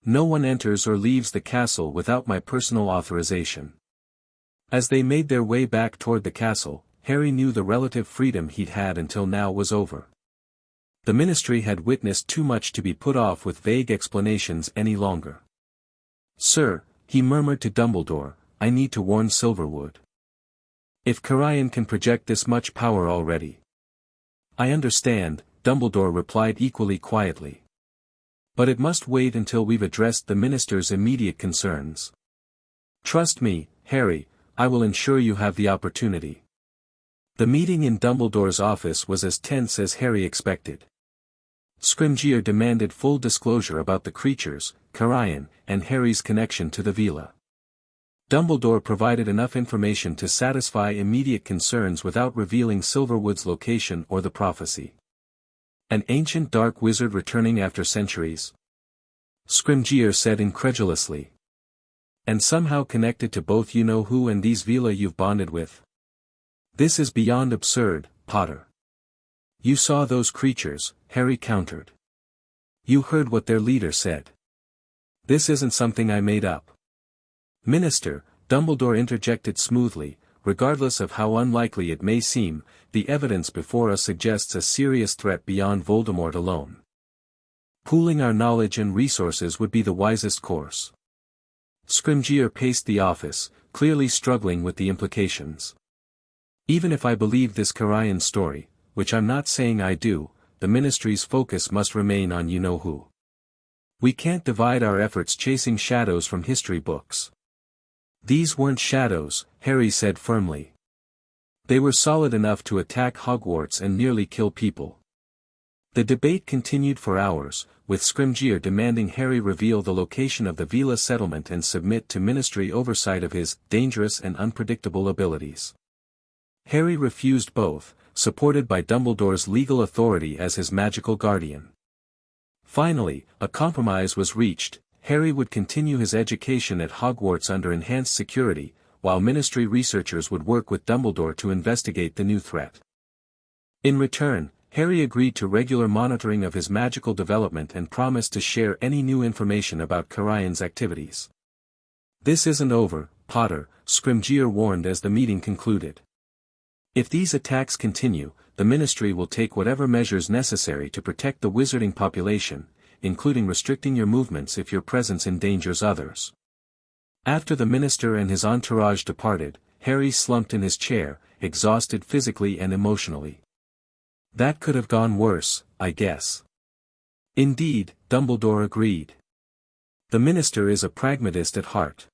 No one enters or leaves the castle without my personal authorization. As they made their way back toward the castle, Harry knew the relative freedom he'd had until now was over. The Ministry had witnessed too much to be put off with vague explanations any longer. Sir, he murmured to Dumbledore, I need to warn Silverwood. If Carian can project this much power already. I understand, Dumbledore replied equally quietly. But it must wait until we've addressed the Minister's immediate concerns. Trust me, Harry, I will ensure you have the opportunity. The meeting in Dumbledore's office was as tense as Harry expected. Scrimgeour demanded full disclosure about the creatures, Carian, and Harry's connection to the Veela. Dumbledore provided enough information to satisfy immediate concerns without revealing Silverwood's location or the prophecy. An ancient dark wizard returning after centuries? Scrimgeour said incredulously. And somehow connected to both you-know-who and these Veela you've bonded with? This is beyond absurd, Potter. You saw those creatures, Harry countered. You heard what their leader said. This isn't something I made up. Minister, Dumbledore interjected smoothly, regardless of how unlikely it may seem, the evidence before us suggests a serious threat beyond Voldemort alone. Pooling our knowledge and resources would be the wisest course. Scrimgeour paced the office, clearly struggling with the implications. Even if I believe this Carian story, which I'm not saying I do, the Ministry's focus must remain on you-know-who. We can't divide our efforts chasing shadows from history books. These weren't shadows, Harry said firmly. They were solid enough to attack Hogwarts and nearly kill people. The debate continued for hours, with Scrimgeour demanding Harry reveal the location of the Veela settlement and submit to Ministry oversight of his dangerous and unpredictable abilities. Harry refused both, supported by Dumbledore's legal authority as his magical guardian. Finally, a compromise was reached. Harry would continue his education at Hogwarts under enhanced security, while Ministry researchers would work with Dumbledore to investigate the new threat. In return, Harry agreed to regular monitoring of his magical development and promised to share any new information about Carian's activities. This isn't over, Potter, Scrimgeour warned as the meeting concluded. If these attacks continue, the Ministry will take whatever measures necessary to protect the wizarding population, including restricting your movements if your presence endangers others. After the Minister and his entourage departed, Harry slumped in his chair, exhausted physically and emotionally. That could have gone worse, I guess. Indeed, Dumbledore agreed. The Minister is a pragmatist at heart.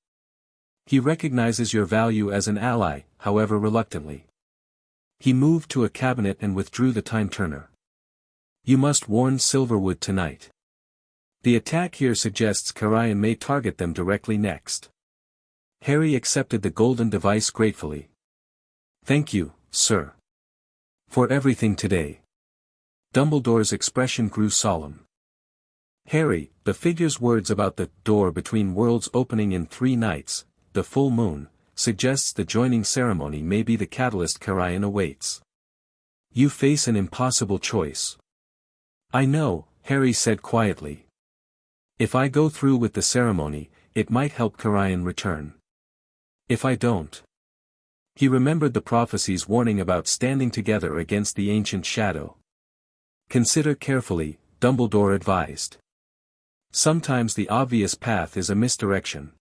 He recognizes your value as an ally, however reluctantly. He moved to a cabinet and withdrew the time turner. You must warn Silverwood tonight. The attack here suggests Carian may target them directly next. Harry accepted the golden device gratefully. Thank you, sir. For everything today. Dumbledore's expression grew solemn. Harry, the figure's words about the door between worlds opening in 3 nights, the full moon, suggests the joining ceremony may be the catalyst Carian awaits. You face an impossible choice. I know, Harry said quietly. If I go through with the ceremony, it might help Carian return. If I don't. He remembered the prophecy's warning about standing together against the ancient shadow. Consider carefully, Dumbledore advised. Sometimes the obvious path is a misdirection.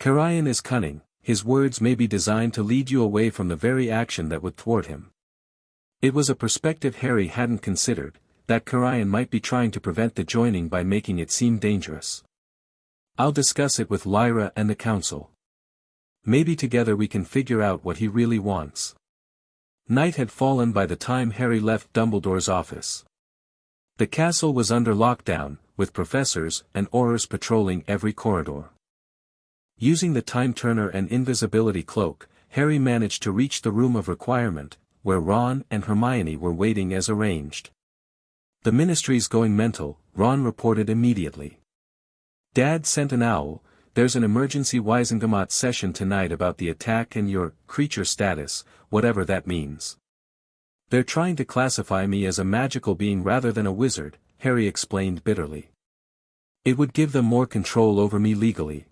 Carian is cunning, his words may be designed to lead you away from the very action that would thwart him. It was a perspective Harry hadn't considered, that Carian might be trying to prevent the joining by making it seem dangerous. I'll discuss it with Lyra and the Council. Maybe together we can figure out what he really wants. Night had fallen by the time Harry left Dumbledore's office. The castle was under lockdown, with professors and Aurors patrolling every corridor. Using the time turner and invisibility cloak, Harry managed to reach the room of requirement, where Ron and Hermione were waiting as arranged. The Ministry's going mental, Ron reported immediately. Dad sent an owl, there's an emergency Wisengamot session tonight about the attack and your creature status, whatever that means. They're trying to classify me as a magical being rather than a wizard, Harry explained bitterly. It would give them more control over me legally.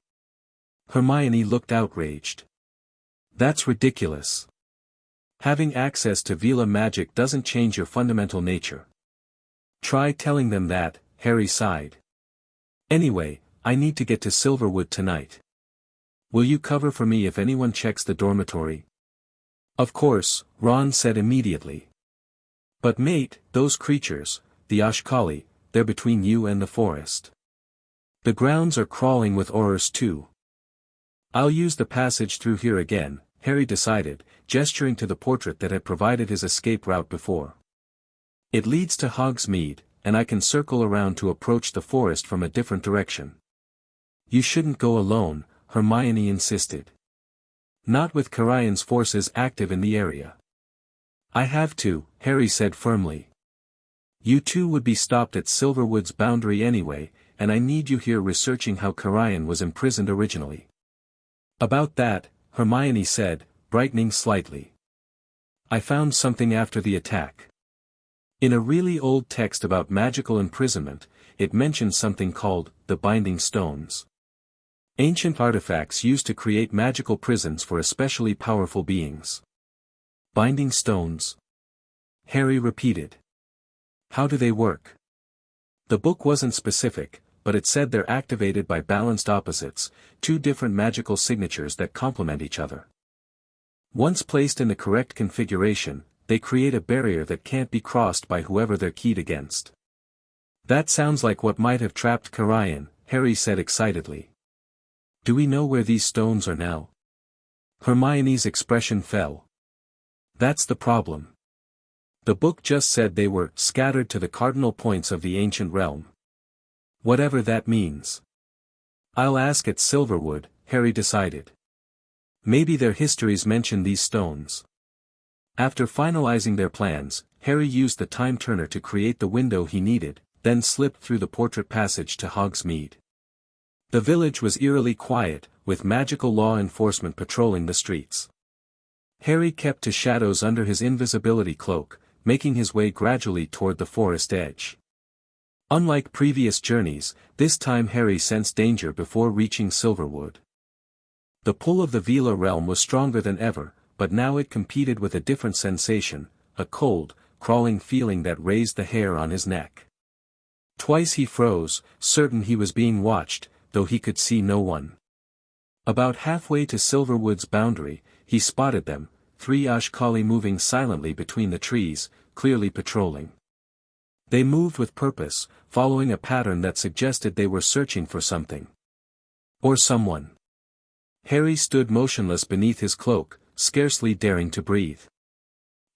Hermione looked outraged. That's ridiculous. Having access to Veela magic doesn't change your fundamental nature. Try telling them that, Harry sighed. Anyway, I need to get to Silverwood tonight. Will you cover for me if anyone checks the dormitory? Of course, Ron said immediately. But mate, those creatures, the Ashkali, they're between you and the forest. The grounds are crawling with horrors too. I'll use the passage through here again, Harry decided, gesturing to the portrait that had provided his escape route before. It leads to Hogsme, and I can circle around to approach the forest from a different direction. You shouldn't go alone, Hermione insisted. Not with Carian's forces active in the area. I have to, Harry said firmly. You two would be stopped at Silverwood's boundary anyway, and I need you here researching how Carian was imprisoned originally. About that, Hermione said, brightening slightly. I found something after the attack. In a really old text about magical imprisonment, it mentioned something called the Binding Stones. Ancient artifacts used to create magical prisons for especially powerful beings. Binding stones? Harry repeated. How do they work? The book wasn't specific, but it said they're activated by balanced opposites, two different magical signatures that complement each other. Once placed in the correct configuration, they create a barrier that can't be crossed by whoever they're keyed against. That sounds like what might have trapped Carian, Harry said excitedly. Do we know where these stones are now? Hermione's expression fell. That's the problem. The book just said they were scattered to the cardinal points of the ancient realm. Whatever that means. I'll ask at Silverwood, Harry decided. Maybe their histories mention these stones. After finalizing their plans, Harry used the time turner to create the window he needed, then slipped through the portrait passage to Hogsme. The village was eerily quiet, with magical law enforcement patrolling the streets. Harry kept to shadows under his invisibility cloak, making his way gradually toward the forest edge. Unlike previous journeys, this time Harry sensed danger before reaching Silverwood. The pull of the Veela realm was stronger than ever, but now it competed with a different sensation, a cold, crawling feeling that raised the hair on his neck. Twice he froze, certain he was being watched, though he could see no one. About halfway to Silverwood's boundary, he spotted them, 3 Ashkali moving silently between the trees, clearly patrolling. They moved with purpose, following a pattern that suggested they were searching for something. Or someone. Harry stood motionless beneath his cloak, scarcely daring to breathe.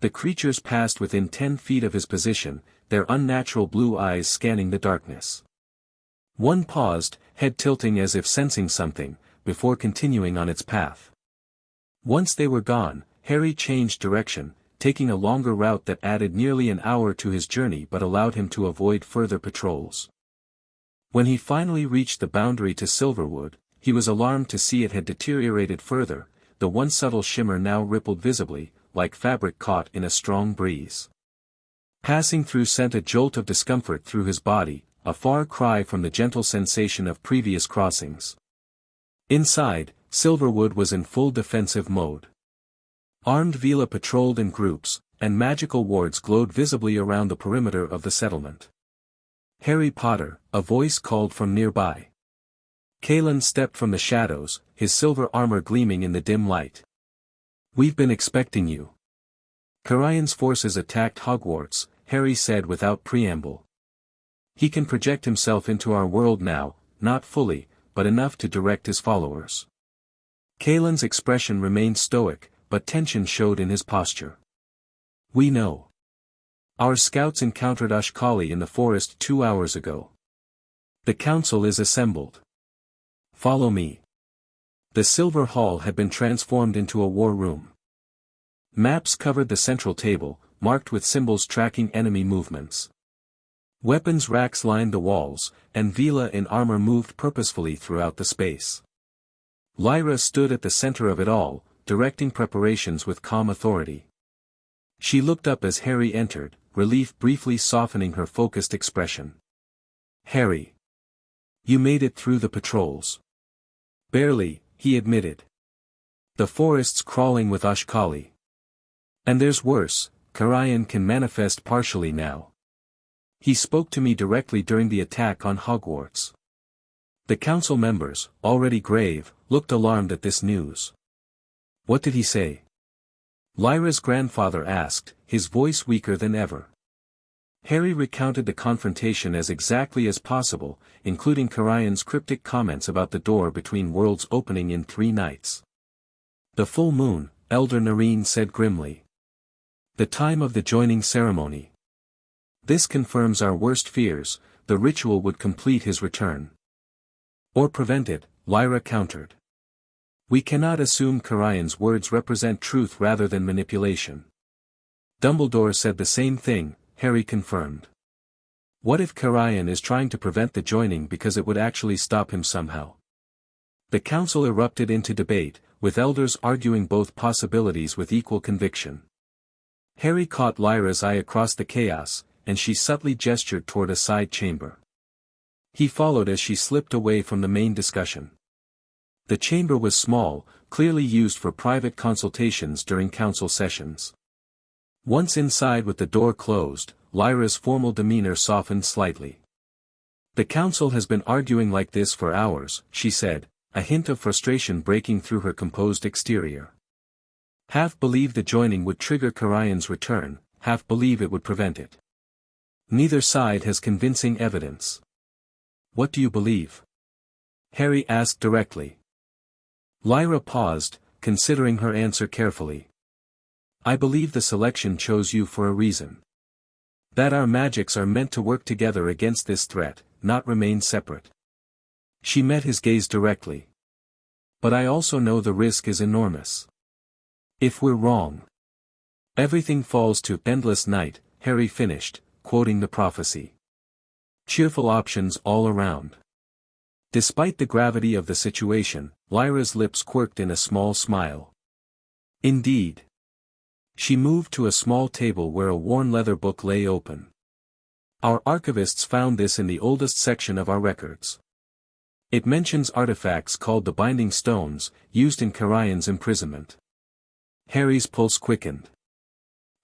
The creatures passed within 10 feet of his position, their unnatural blue eyes scanning the darkness. One paused, head tilting as if sensing something, before continuing on its path. Once they were gone, Harry changed direction, taking a longer route that added nearly an hour to his journey but allowed him to avoid further patrols. When he finally reached the boundary to Silverwood, he was alarmed to see it had deteriorated further, the one subtle shimmer now rippled visibly, like fabric caught in a strong breeze. Passing through sent a jolt of discomfort through his body, a far cry from the gentle sensation of previous crossings. Inside, Silverwood was in full defensive mode. Armed Veela patrolled in groups, and magical wards glowed visibly around the perimeter of the settlement. Harry Potter, a voice called from nearby. Kalen stepped from the shadows, his silver armor gleaming in the dim light. We've been expecting you. Carian's forces attacked Hogwarts, Harry said without preamble. He can project himself into our world now, not fully, but enough to direct his followers. Kalen's expression remained stoic, but tension showed in his posture. We know. Our scouts encountered Ashkali in the forest 2 hours ago. The council is assembled. Follow me. The Silver Hall had been transformed into a war room. Maps covered the central table, marked with symbols tracking enemy movements. Weapons racks lined the walls, and Veela in armor moved purposefully throughout the space. Lyra stood at the center of it all, directing preparations with calm authority. She looked up as Harry entered, relief briefly softening her focused expression. "Harry. You made it through the patrols." "Barely," he admitted. "The forest's crawling with Ashkali. And there's worse, Karayan can manifest partially now. He spoke to me directly during the attack on Hogwarts." The council members, already grave, looked alarmed at this news. "What did he say?" Lyra's grandfather asked, his voice weaker than ever. Harry recounted the confrontation as exactly as possible, including Karayan's cryptic comments about the door between worlds opening in 3 nights. "The full moon," Elder Nareen said grimly. "The time of the joining ceremony. This confirms our worst fears, the ritual would complete his return." "Or prevent it," Lyra countered. "We cannot assume Karayan's words represent truth rather than manipulation." Dumbledore said the same thing, Harry confirmed. "What if Karayan is trying to prevent the joining because it would actually stop him somehow?" The council erupted into debate, with elders arguing both possibilities with equal conviction. Harry caught Lyra's eye across the chaos, and she subtly gestured toward a side chamber. He followed as she slipped away from the main discussion. The chamber was small, clearly used for private consultations during council sessions. Once inside with the door closed, Lyra's formal demeanor softened slightly. "The council has been arguing like this for hours," she said, a hint of frustration breaking through her composed exterior. "Half believe the joining would trigger Karayan's return, half believe it would prevent it. Neither side has convincing evidence." "What do you believe?" Harry asked directly. Lyra paused, considering her answer carefully. "I believe the selection chose you for a reason. That our magics are meant to work together against this threat, not remain separate." She met his gaze directly. "But I also know the risk is enormous. If we're wrong, everything falls to endless night," Harry finished, quoting the prophecy. "Cheerful options all around." Despite the gravity of the situation, Lyra's lips quirked in a small smile. "Indeed." She moved to a small table where a worn leather book lay open. "Our archivists found this in the oldest section of our records. It mentions artifacts called the Binding Stones, used in Karayan's imprisonment." Harry's pulse quickened.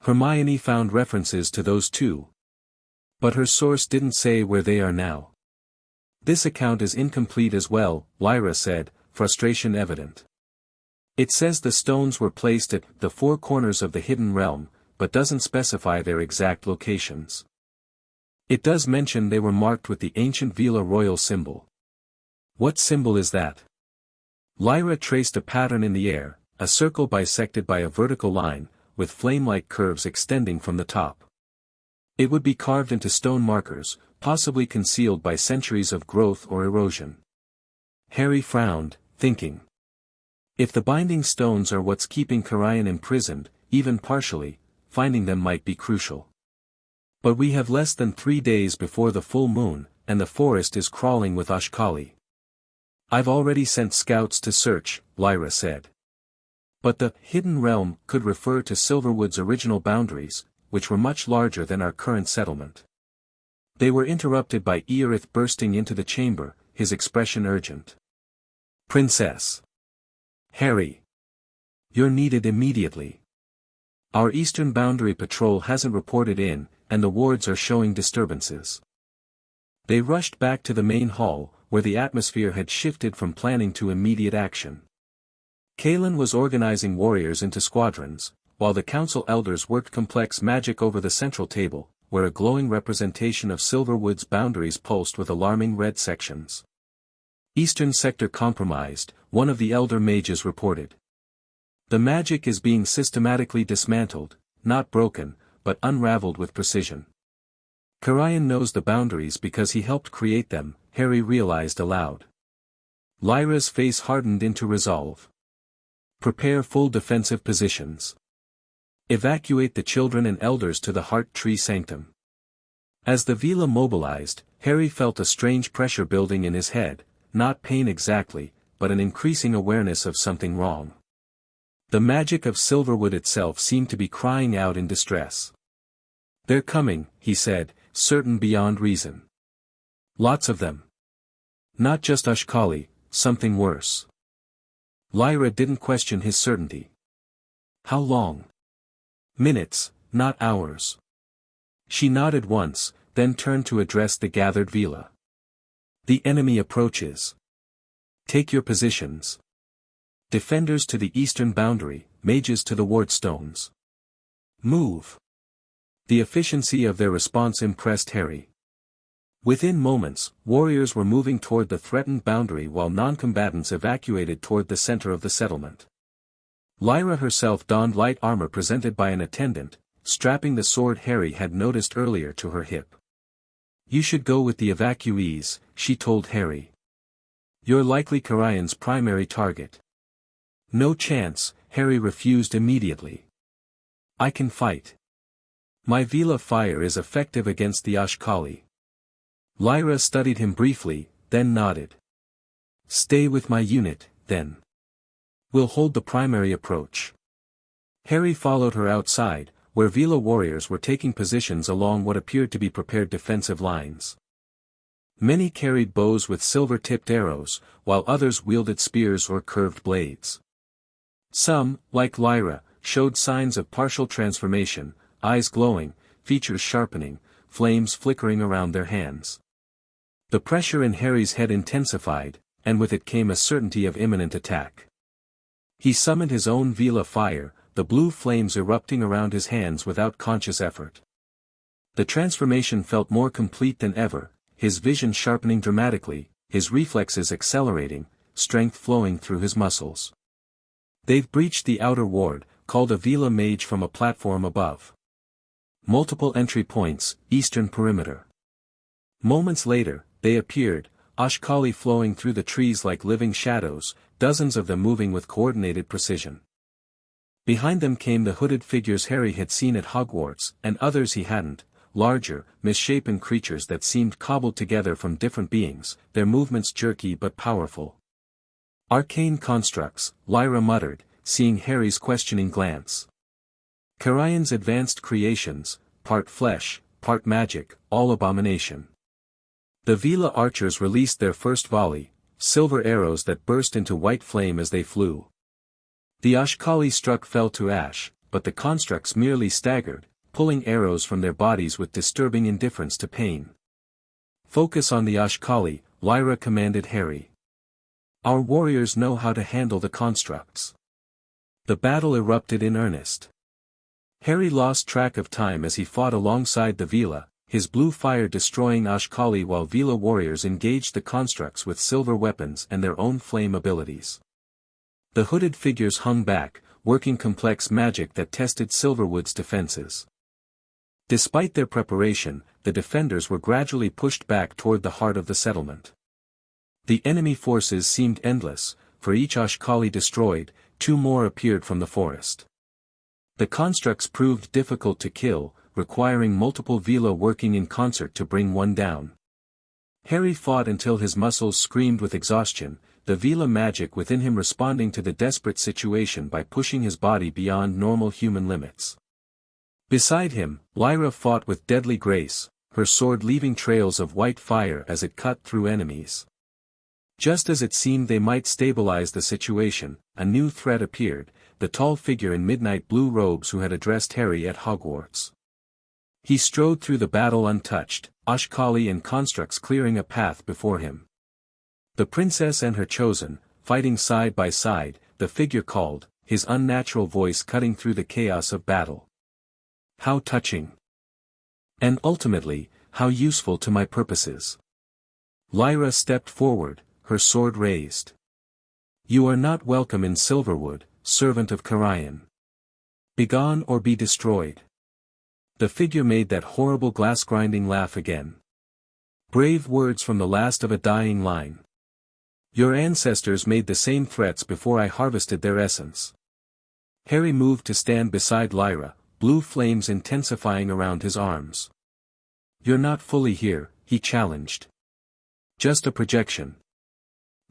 Hermione found references to those too. But her source didn't say where they are now. "This account is incomplete as well," Lyra said, frustration evident. "It says the stones were placed at the 4 corners of the hidden realm, but doesn't specify their exact locations. It does mention they were marked with the ancient Veela royal symbol." "What symbol is that?" Lyra traced a pattern in the air, a circle bisected by a vertical line, with flame-like curves extending from the top. "It would be carved into stone markers, possibly concealed by centuries of growth or erosion." Harry frowned, thinking. If the binding stones are what's keeping Karayan imprisoned, even partially, finding them might be crucial. "But we have less than 3 days before the full moon, and the forest is crawling with Ashkali." "I've already sent scouts to search," Lyra said. "But the hidden realm could refer to Silverwood's original boundaries, which were much larger than our current settlement." They were interrupted by Eorith bursting into the chamber, his expression urgent. "Princess! Harry! You're needed immediately. Our eastern boundary patrol hasn't reported in, and the wards are showing disturbances." They rushed back to the main hall, where the atmosphere had shifted from planning to immediate action. Kalen was organizing warriors into squadrons, while the council elders worked complex magic over the central table, where a glowing representation of Silverwood's boundaries pulsed with alarming red sections. "Eastern sector compromised," one of the elder mages reported. "The magic is being systematically dismantled, not broken, but unraveled with precision." "Karayan knows the boundaries because he helped create them," Harry realized aloud. Lyra's face hardened into resolve. "Prepare full defensive positions. Evacuate the children and elders to the Heart Tree Sanctum." As the Veela mobilized, Harry felt a strange pressure building in his head, not pain exactly, but an increasing awareness of something wrong. The magic of Silverwood itself seemed to be crying out in distress. "They're coming," he said, certain beyond reason. "Lots of them. Not just Ashkali, something worse." Lyra didn't question his certainty. "How long?" "Minutes, not hours." She nodded once, then turned to address the gathered Veela. "The enemy approaches. Take your positions. Defenders to the eastern boundary, mages to the wardstones. Move." The efficiency of their response impressed Harry. Within moments, warriors were moving toward the threatened boundary while non-combatants evacuated toward the center of the settlement. Lyra herself donned light armor presented by an attendant, strapping the sword Harry had noticed earlier to her hip. "You should go with the evacuees," she told Harry. "You're likely Karayan's primary target." "No chance," Harry refused immediately. "I can fight. My Veela fire is effective against the Ashkali." Lyra studied him briefly, then nodded. "Stay with my unit, then. We'll hold the primary approach." Harry followed her outside, where Veela warriors were taking positions along what appeared to be prepared defensive lines. Many carried bows with silver-tipped arrows, while others wielded spears or curved blades. Some, like Lyra, showed signs of partial transformation, eyes glowing, features sharpening, flames flickering around their hands. The pressure in Harry's head intensified, and with it came a certainty of imminent attack. He summoned his own Veela fire, the blue flames erupting around his hands without conscious effort. The transformation felt more complete than ever, his vision sharpening dramatically, his reflexes accelerating, strength flowing through his muscles. "They've breached the outer ward," called a Veela mage from a platform above. "Multiple entry points, eastern perimeter." Moments later, they appeared, Ashkali flowing through the trees like living shadows, dozens of them moving with coordinated precision. Behind them came the hooded figures Harry had seen at Hogwarts, and others he hadn't, larger, misshapen creatures that seemed cobbled together from different beings, their movements jerky but powerful. "Arcane constructs," Lyra muttered, seeing Harry's questioning glance. "Karayan's advanced creations, part flesh, part magic, all abomination." The Veela archers released their first volley, silver arrows that burst into white flame as they flew. The Ashkali struck fell to ash, but the constructs merely staggered, pulling arrows from their bodies with disturbing indifference to pain. "Focus on the Ashkali," Lyra commanded Harry. "Our warriors know how to handle the constructs." The battle erupted in earnest. Harry lost track of time as he fought alongside the Veela, his blue fire destroying Ashkali while Veela warriors engaged the constructs with silver weapons and their own flame abilities. The hooded figures hung back, working complex magic that tested Silverwood's defenses. Despite their preparation, the defenders were gradually pushed back toward the heart of the settlement. The enemy forces seemed endless, for each Ashkali destroyed, 2 more appeared from the forest. The constructs proved difficult to kill, requiring multiple Veela working in concert to bring one down. Harry fought until his muscles screamed with exhaustion, the Veela magic within him responding to the desperate situation by pushing his body beyond normal human limits. Beside him, Lyra fought with deadly grace, her sword leaving trails of white fire as it cut through enemies. Just as it seemed they might stabilize the situation, a new threat appeared, the tall figure in midnight blue robes who had addressed Harry at Hogwarts. He strode through the battle untouched, Ashkali and constructs clearing a path before him. The princess and her chosen, fighting side by side, the figure called, his unnatural voice cutting through the chaos of battle. "How touching! And ultimately, how useful to my purposes." Lyra stepped forward, her sword raised. "You are not welcome in Silverwood, servant of Karayan. Begone or be destroyed." The figure made that horrible glass-grinding laugh again. "Brave words from the last of a dying line. Your ancestors made the same threats before I harvested their essence." Harry moved to stand beside Lyra, blue flames intensifying around his arms. "You're not fully here," he challenged. "Just a projection.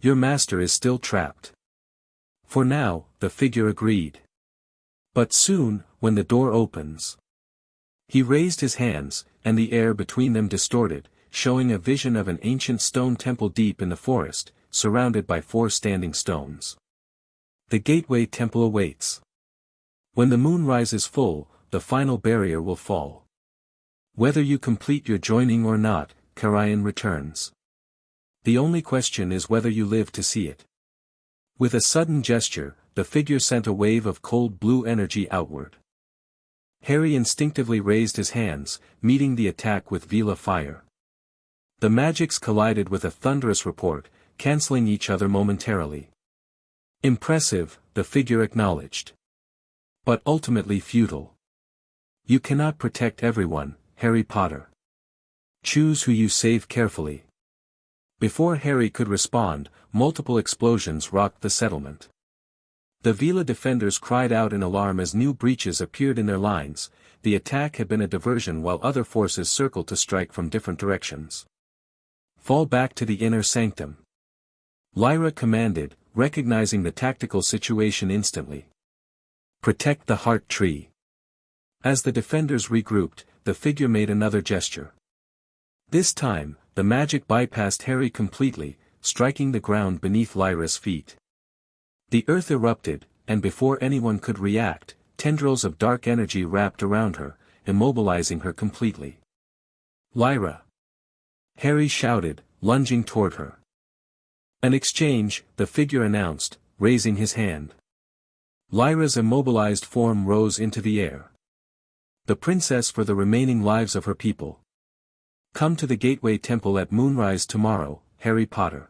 Your master is still trapped. For now, the figure agreed. But soon, when the door opens. He raised his hands, and the air between them distorted, showing a vision of an ancient stone temple deep in the forest, surrounded by 4 standing stones. The gateway temple awaits. When the moon rises full, the final barrier will fall. Whether you complete your joining or not, Karayan returns. The only question is whether you live to see it. With a sudden gesture, the figure sent a wave of cold blue energy outward. Harry instinctively raised his hands, meeting the attack with Veela fire. The magics collided with a thunderous report, cancelling each other momentarily. Impressive, the figure acknowledged. But ultimately futile. You cannot protect everyone, Harry Potter. Choose who you save carefully. Before Harry could respond, multiple explosions rocked the settlement. The Veela defenders cried out in alarm as new breaches appeared in their lines. The attack had been a diversion while other forces circled to strike from different directions. Fall back to the inner sanctum. Lyra commanded, recognizing the tactical situation instantly. Protect the heart tree. As the defenders regrouped, the figure made another gesture. This time, the magic bypassed Harry completely, striking the ground beneath Lyra's feet. The earth erupted, and before anyone could react, tendrils of dark energy wrapped around her, immobilizing her completely. Lyra! Harry shouted, lunging toward her. An exchange, the figure announced, raising his hand. Lyra's immobilized form rose into the air. The princess for the remaining lives of her people. Come to the Gateway Temple at moonrise tomorrow, Harry Potter.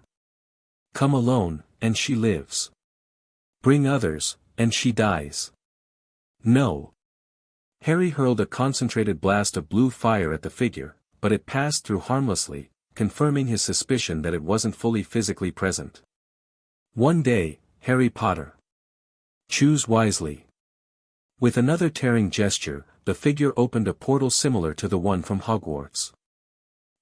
Come alone, and she lives. Bring others, and she dies. No. Harry hurled a concentrated blast of blue fire at the figure, but it passed through harmlessly, confirming his suspicion that it wasn't fully physically present. One day, Harry Potter. Choose wisely. With another tearing gesture, the figure opened a portal similar to the one from Hogwarts.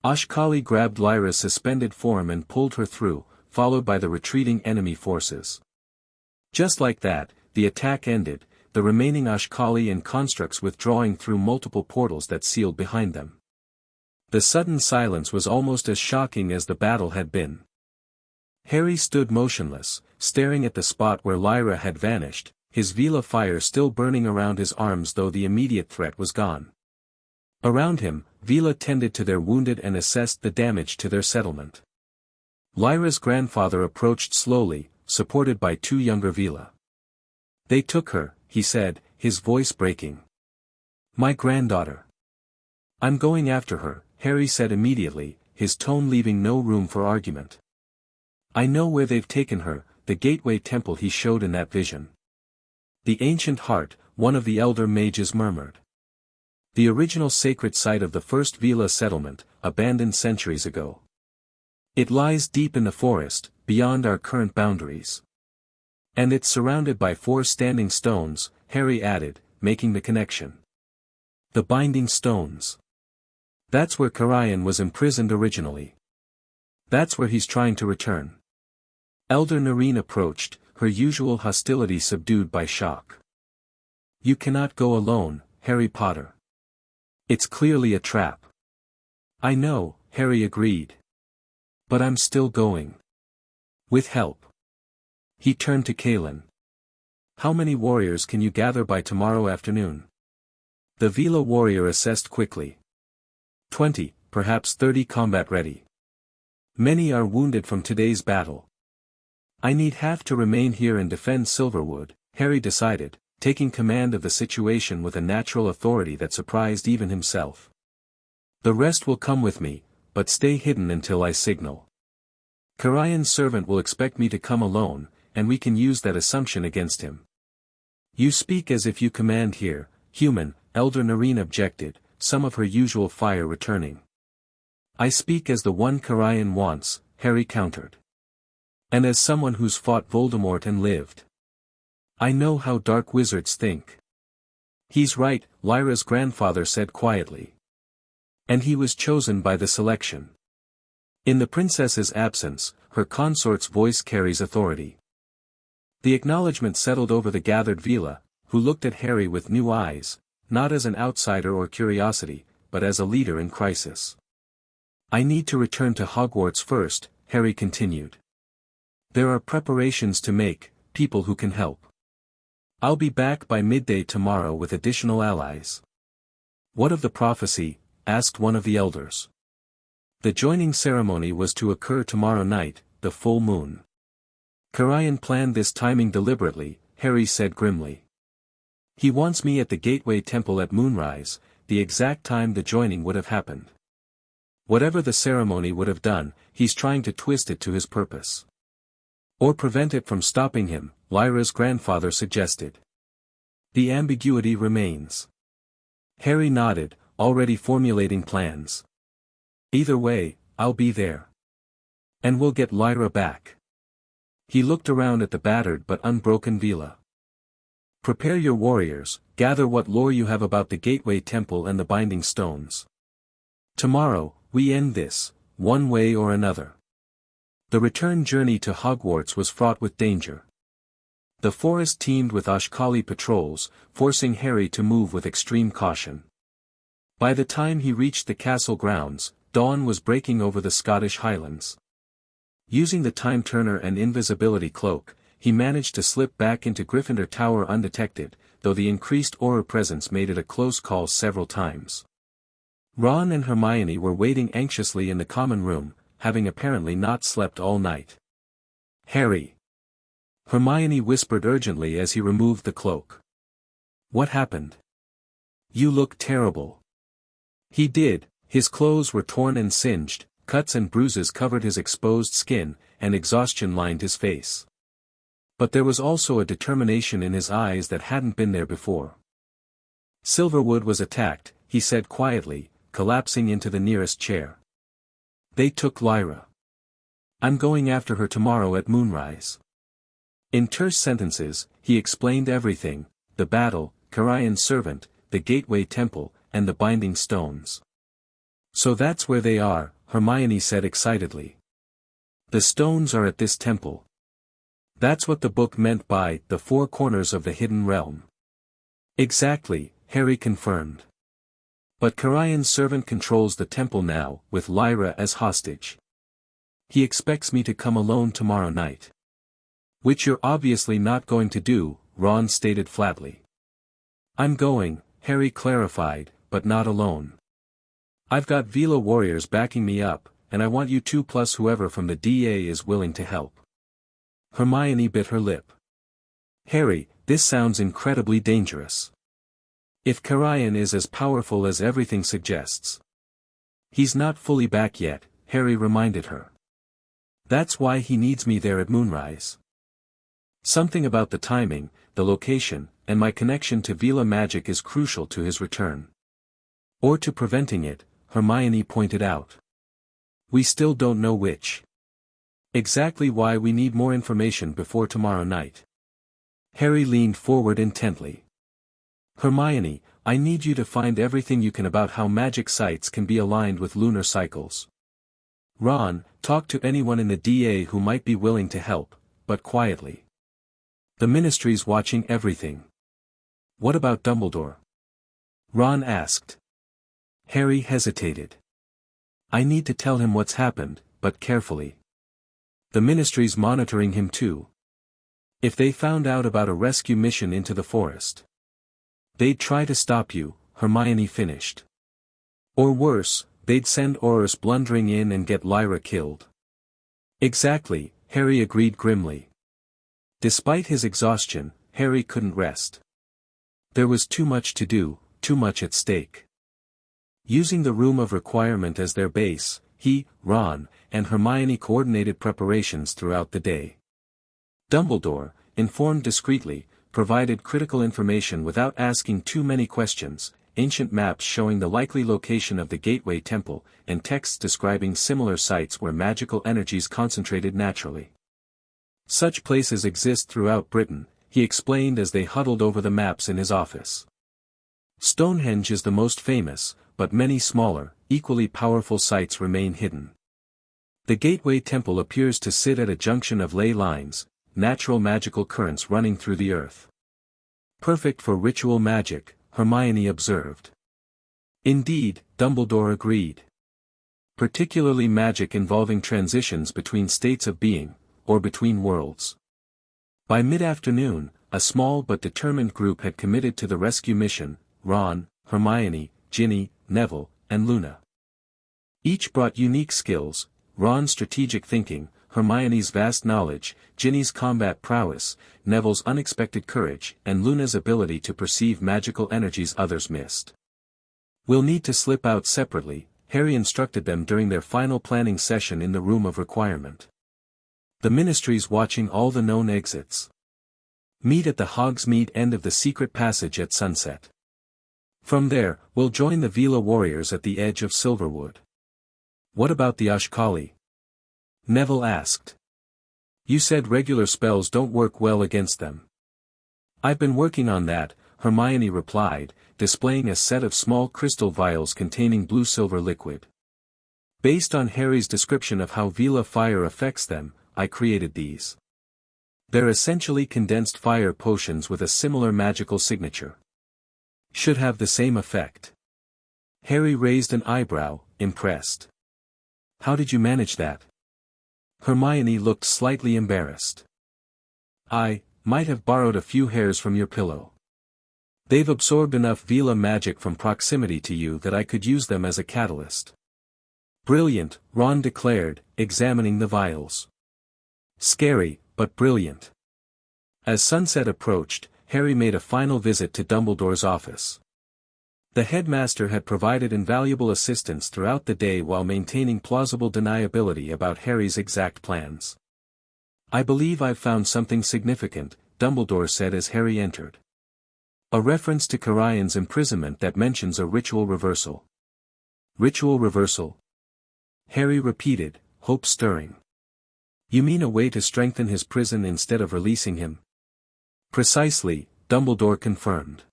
Ashkali grabbed Lyra's suspended form and pulled her through, followed by the retreating enemy forces. Just like that, the attack ended, the remaining Ashkali and constructs withdrawing through multiple portals that sealed behind them. The sudden silence was almost as shocking as the battle had been. Harry stood motionless, staring at the spot where Lyra had vanished, his Veela fire still burning around his arms though the immediate threat was gone. Around him, Veela tended to their wounded and assessed the damage to their settlement. Lyra's grandfather approached slowly, supported by 2 younger Veela. They took her, he said, his voice breaking. My granddaughter. I'm going after her, Harry said immediately, his tone leaving no room for argument. I know where they've taken her, the Gateway Temple he showed in that vision. The ancient heart, one of the elder mages murmured. The original sacred site of the first Veela settlement, abandoned centuries ago. It lies deep in the forest, beyond our current boundaries. And it's surrounded by 4 standing stones, Harry added, making the connection. The binding stones. That's where Karayan was imprisoned originally. That's where he's trying to return. Elder Narine approached, her usual hostility subdued by shock. You cannot go alone, Harry Potter. It's clearly a trap. I know, Harry agreed. But I'm still going. With help. He turned to Kaelin. How many warriors can you gather by tomorrow afternoon? The Veela warrior assessed quickly. 20, perhaps 30 combat ready. Many are wounded from today's battle. I need half to remain here and defend Silverwood, Harry decided, taking command of the situation with a natural authority that surprised even himself. The rest will come with me, but stay hidden until I signal. Karayan's servant will expect me to come alone, and we can use that assumption against him. You speak as if you command here, human, Elder Narine objected, some of her usual fire returning. I speak as the one Karayan wants, Harry countered. And as someone who's fought Voldemort and lived. I know how dark wizards think. He's right, Lyra's grandfather said quietly. And he was chosen by the selection. In the princess's absence, her consort's voice carries authority. The acknowledgement settled over the gathered Veela, who looked at Harry with new eyes, not as an outsider or curiosity, but as a leader in crisis. I need to return to Hogwarts first, Harry continued. There are preparations to make, people who can help. I'll be back by midday tomorrow with additional allies. What of the prophecy? Asked one of the elders. The joining ceremony was to occur tomorrow night, the full moon. Karayan planned this timing deliberately, Harry said grimly. He wants me at the Gateway Temple at moonrise, the exact time the joining would have happened. Whatever the ceremony would have done, he's trying to twist it to his purpose. Or prevent it from stopping him, Lyra's grandfather suggested. The ambiguity remains. Harry nodded, already formulating plans. Either way, I'll be there. And we'll get Lyra back. He looked around at the battered but unbroken Veela. Prepare your warriors, gather what lore you have about the Gateway Temple and the Binding Stones. Tomorrow, we end this, one way or another. The return journey to Hogwarts was fraught with danger. The forest teemed with Oshkali patrols, forcing Harry to move with extreme caution. By the time he reached the castle grounds, dawn was breaking over the Scottish Highlands. Using the time-turner and invisibility cloak, he managed to slip back into Gryffindor Tower undetected, though the increased aura presence made it a close call several times. Ron and Hermione were waiting anxiously in the common room, having apparently not slept all night. Harry! Hermione whispered urgently as he removed the cloak. What happened? You look terrible. He did, his clothes were torn and singed, cuts and bruises covered his exposed skin, and exhaustion lined his face. But there was also a determination in his eyes that hadn't been there before. Silverwood was attacked, he said quietly, collapsing into the nearest chair. They took Lyra. I'm going after her tomorrow at moonrise. In terse sentences, he explained everything, the battle, Karayan's servant, the Gateway Temple, and the Binding Stones. So that's where they are, Hermione said excitedly. The stones are at this temple. That's what the book meant by the four corners of the hidden realm. Exactly, Harry confirmed. But Karayan's servant controls the temple now, with Lyra as hostage. He expects me to come alone tomorrow night. Which you're obviously not going to do, Ron stated flatly. I'm going, Harry clarified, but not alone. I've got Veela warriors backing me up, and I want you two plus whoever from the DA is willing to help. Hermione bit her lip. Harry, this sounds incredibly dangerous. If Karayan is as powerful as everything suggests. He's not fully back yet, Harry reminded her. That's why he needs me there at moonrise. Something about the timing, the location, and my connection to Veela magic is crucial to his return. Or to preventing it, Hermione pointed out. We still don't know which. Exactly why we need more information before tomorrow night. Harry leaned forward intently. Hermione, I need you to find everything you can about how magic sites can be aligned with lunar cycles. Ron, talk to anyone in the DA who might be willing to help, but quietly. The Ministry's watching everything. What about Dumbledore? Ron asked. Harry hesitated. I need to tell him what's happened, but carefully. The Ministry's monitoring him too. If they found out about a rescue mission into the forest, they'd try to stop you, Hermione finished. Or worse, they'd send Aurors blundering in and get Lyra killed. Exactly, Harry agreed grimly. Despite his exhaustion, Harry couldn't rest. There was too much to do, too much at stake. Using the Room of Requirement as their base, he, Ron, and Hermione coordinated preparations throughout the day. Dumbledore, informed discreetly, provided critical information without asking too many questions, ancient maps showing the likely location of the Gateway Temple, and texts describing similar sites where magical energies concentrated naturally. Such places exist throughout Britain, he explained as they huddled over the maps in his office. Stonehenge is the most famous, but many smaller, equally powerful sites remain hidden. The Gateway Temple appears to sit at a junction of ley lines, natural magical currents running through the earth. Perfect for ritual magic, Hermione observed. Indeed, Dumbledore agreed. Particularly magic involving transitions between states of being, or between worlds. By mid-afternoon, a small but determined group had committed to the rescue mission: Ron, Hermione, Ginny, Neville, and Luna. Each brought unique skills: Ron's strategic thinking, Hermione's vast knowledge, Ginny's combat prowess, Neville's unexpected courage, and Luna's ability to perceive magical energies others missed. "We'll need to slip out separately," Harry instructed them during their final planning session in the Room of Requirement. "The Ministry's watching all the known exits. Meet at the Hogsmeade end of the secret passage at sunset. From there, we'll join the Veela warriors at the edge of Silverwood." "What about the Ashkali?" Neville asked. "You said regular spells don't work well against them." "I've been working on that," Hermione replied, displaying a set of small crystal vials containing blue-silver liquid. "Based on Harry's description of how Veela fire affects them, I created these. They're essentially condensed fire potions with a similar magical signature. Should have the same effect." Harry raised an eyebrow, impressed. "How did you manage that?" Hermione looked slightly embarrassed. "I might have borrowed a few hairs from your pillow. They've absorbed enough Veela magic from proximity to you that I could use them as a catalyst." "Brilliant," Ron declared, examining the vials. "Scary, but brilliant." As sunset approached, Harry made a final visit to Dumbledore's office. The headmaster had provided invaluable assistance throughout the day while maintaining plausible deniability about Harry's exact plans. "I believe I've found something significant," Dumbledore said as Harry entered. "A reference to Carian's imprisonment that mentions a ritual reversal." "Ritual reversal?" Harry repeated, hope stirring. "You mean a way to strengthen his prison instead of releasing him?" "Precisely," Dumbledore confirmed.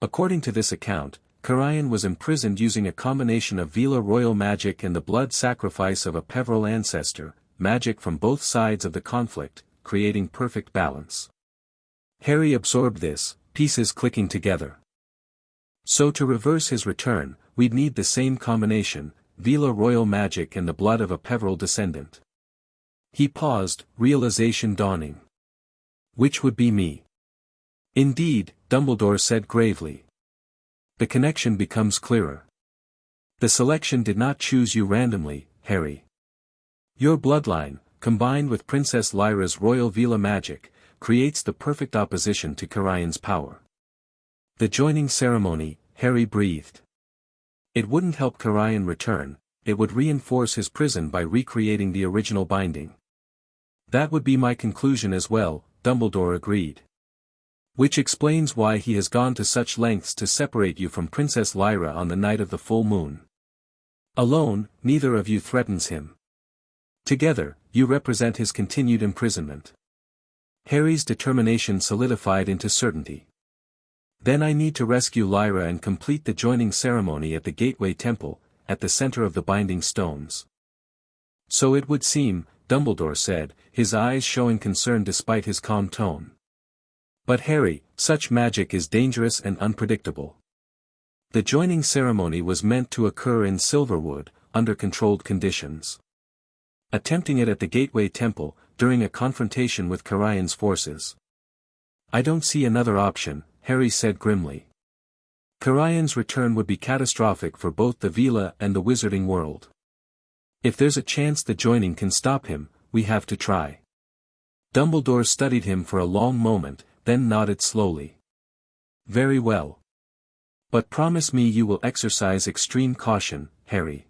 According to this account, Carian was imprisoned using a combination of Veela royal magic and the blood sacrifice of a Peveril ancestor, magic from both sides of the conflict, creating perfect balance. Harry absorbed this, pieces clicking together. "So to reverse his return, we'd need the same combination, Veela royal magic and the blood of a Peveril descendant." He paused, realization dawning. "Which would be me?" "Indeed," Dumbledore said gravely. "The connection becomes clearer. The selection did not choose you randomly, Harry. Your bloodline, combined with Princess Lyra's royal Veela magic, creates the perfect opposition to Carian's power." "The joining ceremony," Harry breathed. "It wouldn't help Carian return, it would reinforce his prison by recreating the original binding." "That would be my conclusion as well," Dumbledore agreed. "Which explains why he has gone to such lengths to separate you from Princess Lyra on the night of the full moon. Alone, neither of you threatens him. Together, you represent his continued imprisonment." Harry's determination solidified into certainty. "Then I need to rescue Lyra and complete the joining ceremony at the Gateway Temple, at the center of the Binding Stones." "So it would seem," Dumbledore said, his eyes showing concern despite his calm tone. "But Harry, such magic is dangerous and unpredictable. The joining ceremony was meant to occur in Silverwood, under controlled conditions. Attempting it at the Gateway Temple, during a confrontation with Carian's forces. I don't see another option," Harry said grimly. "Carian's return would be catastrophic for both the Veela and the wizarding world. If there's a chance the joining can stop him, we have to try." Dumbledore studied him for a long moment, then nodded slowly. "Very well. But promise me you will exercise extreme caution, Harry.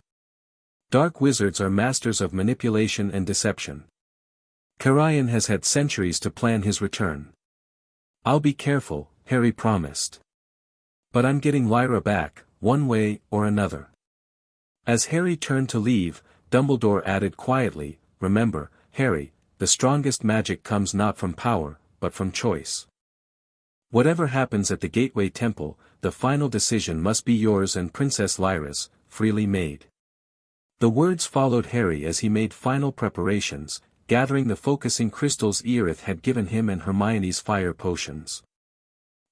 Dark wizards are masters of manipulation and deception. Carian has had centuries to plan his return." "I'll be careful," Harry promised. "But I'm getting Lyra back, one way or another." As Harry turned to leave, Dumbledore added quietly, "Remember, Harry, the strongest magic comes not from power, but from choice. Whatever happens at the Gateway Temple, the final decision must be yours and Princess Lyra's, freely made." The words followed Harry as he made final preparations, gathering the focusing crystals Aerith had given him and Hermione's fire potions.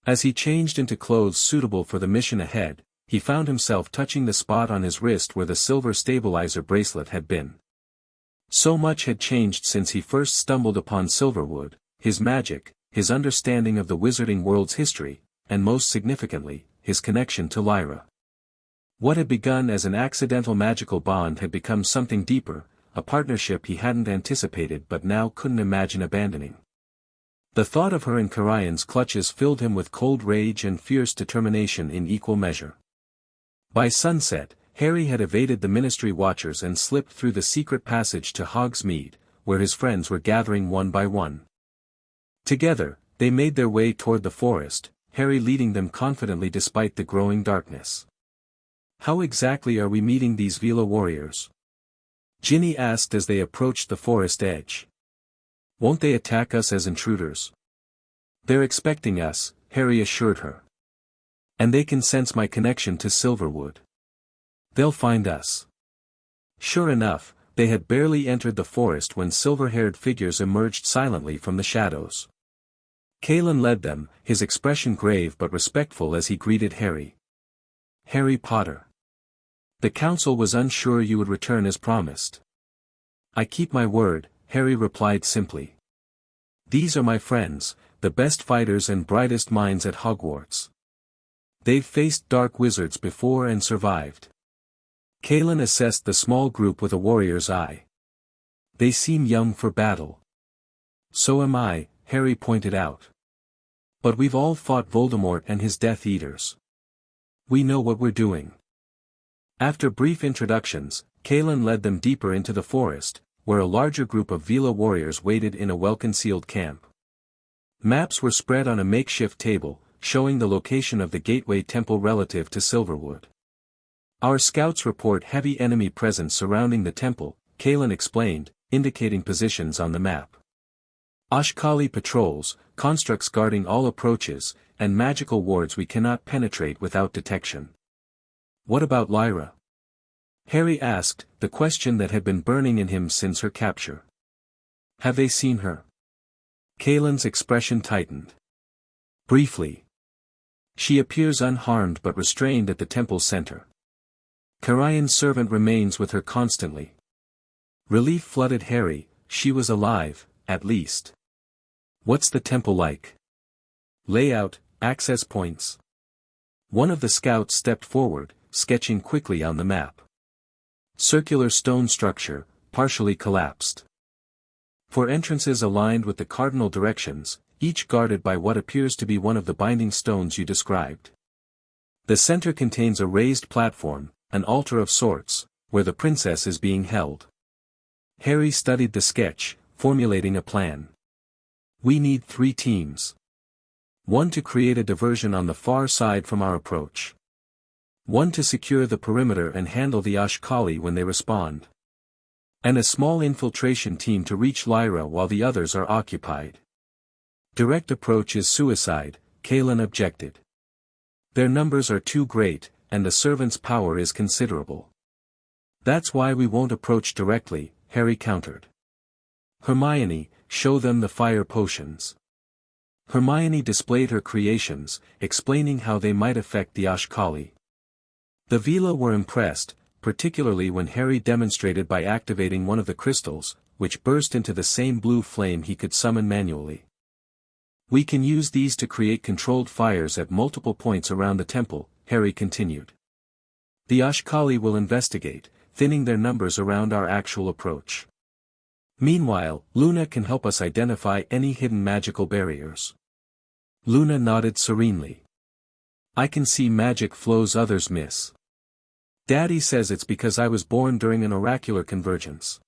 As he changed into clothes suitable for the mission ahead, he found himself touching the spot on his wrist where the silver stabilizer bracelet had been. So much had changed since he first stumbled upon Silverwood, his magic, his understanding of the wizarding world's history, and most significantly, his connection to Lyra. What had begun as an accidental magical bond had become something deeper, a partnership he hadn't anticipated but now couldn't imagine abandoning. The thought of her in Carian's clutches filled him with cold rage and fierce determination in equal measure. By sunset, Harry had evaded the Ministry Watchers and slipped through the secret passage to Hogsme, where his friends were gathering one by one. Together, they made their way toward the forest, Harry leading them confidently despite the growing darkness. "How exactly are we meeting these Veela warriors?" Ginny asked as they approached the forest edge. "Won't they attack us as intruders?" "They're expecting us," Harry assured her. "And they can sense my connection to Silverwood. They'll find us." Sure enough, they had barely entered the forest when silver-haired figures emerged silently from the shadows. Kalen led them, his expression grave but respectful as he greeted Harry. "Harry Potter. The council was unsure you would return as promised." "I keep my word," Harry replied simply. "These are my friends, the best fighters and brightest minds at Hogwarts. They've faced dark wizards before and survived." Kalen assessed the small group with a warrior's eye. "They seem young for battle." "So am I," Harry pointed out. "But we've all fought Voldemort and his Death Eaters. We know what we're doing." After brief introductions, Kalen led them deeper into the forest, where a larger group of Veela warriors waited in a well-concealed camp. Maps were spread on a makeshift table, showing the location of the Gateway Temple relative to Silverwood. "Our scouts report heavy enemy presence surrounding the temple," Kalen explained, indicating positions on the map. "Ashkali patrols, constructs guarding all approaches, and magical wards we cannot penetrate without detection." "What about Lyra?" Harry asked, the question that had been burning in him since her capture. "Have they seen her?" Kalen's expression tightened. "Briefly. She appears unharmed but restrained at the temple's center. Carian's servant remains with her constantly." Relief flooded Harry, she was alive, at least. "What's the temple like?" "Layout, access points." One of the scouts stepped forward, sketching quickly on the map. "Circular stone structure, partially collapsed. 4 entrances aligned with the cardinal directions, each guarded by what appears to be one of the binding stones you described. The center contains a raised platform, an altar of sorts, where the princess is being held." Harry studied the sketch, formulating a plan. "We need 3 teams. 1 to create a diversion on the far side from our approach. 1 to secure the perimeter and handle the Ashkali when they respond. And a small infiltration team to reach Lyra while the others are occupied." "Direct approach is suicide," Kalen objected. "Their numbers are too great, and the servant's power is considerable." "That's why we won't approach directly," Harry countered. "Hermione, show them the fire potions." Hermione displayed her creations, explaining how they might affect the Ashkali. The Veela were impressed, particularly when Harry demonstrated by activating one of the crystals, which burst into the same blue flame he could summon manually. "We can use these to create controlled fires at multiple points around the temple," Harry continued. "The Ashkali will investigate, thinning their numbers around our actual approach. Meanwhile, Luna can help us identify any hidden magical barriers." Luna nodded serenely. "I can see magic flows others miss. Daddy says it's because I was born during an oracular convergence."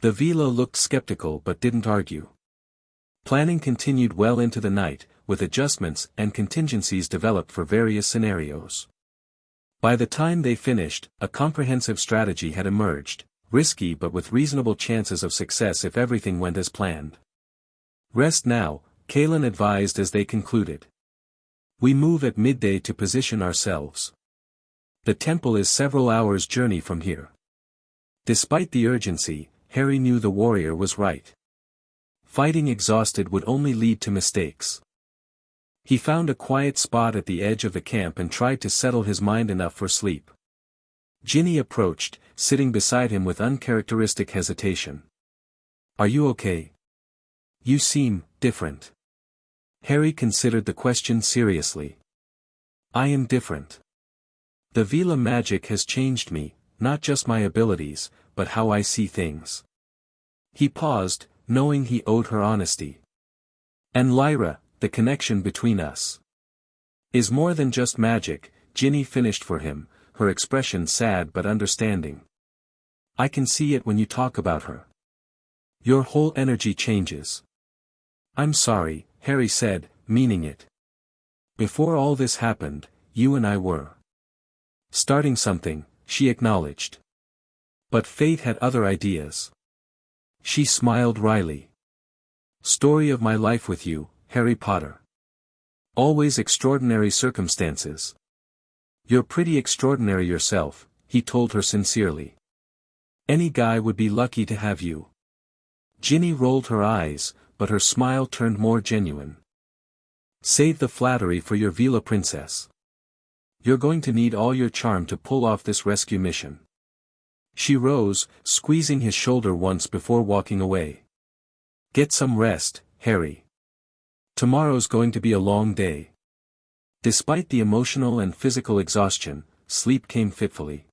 The Veela looked skeptical but didn't argue. Planning continued well into the night, with adjustments and contingencies developed for various scenarios. By the time they finished, a comprehensive strategy had emerged, risky but with reasonable chances of success if everything went as planned. "Rest now," Kalen advised as they concluded. "We move at midday to position ourselves. The temple is several hours' journey from here. Despite the urgency, Harry knew the warrior was right. Fighting exhausted would only lead to mistakes. He found a quiet spot at the edge of the camp and tried to settle his mind enough for sleep. Ginny approached, sitting beside him with uncharacteristic hesitation. "Are you okay? You seem different." Harry considered the question seriously. "I am different. The Veela magic has changed me, not just my abilities, but how I see things." He paused, knowing he owed her honesty. "And Lyra, the connection between us is more than just magic," Ginny finished for him, her expression sad but understanding. "I can see it when you talk about her. Your whole energy changes." "I'm sorry," Harry said, meaning it. "Before all this happened, you and I were starting something," she acknowledged. "But fate had other ideas." She smiled wryly. "Story of my life with you, Harry Potter. Always extraordinary circumstances." "You're pretty extraordinary yourself," he told her sincerely. "Any guy would be lucky to have you." Ginny rolled her eyes, but her smile turned more genuine. "Save the flattery for your Veela princess. You're going to need all your charm to pull off this rescue mission." She rose, squeezing his shoulder once before walking away. "Get some rest, Harry. Tomorrow's going to be a long day." Despite the emotional and physical exhaustion, sleep came fitfully.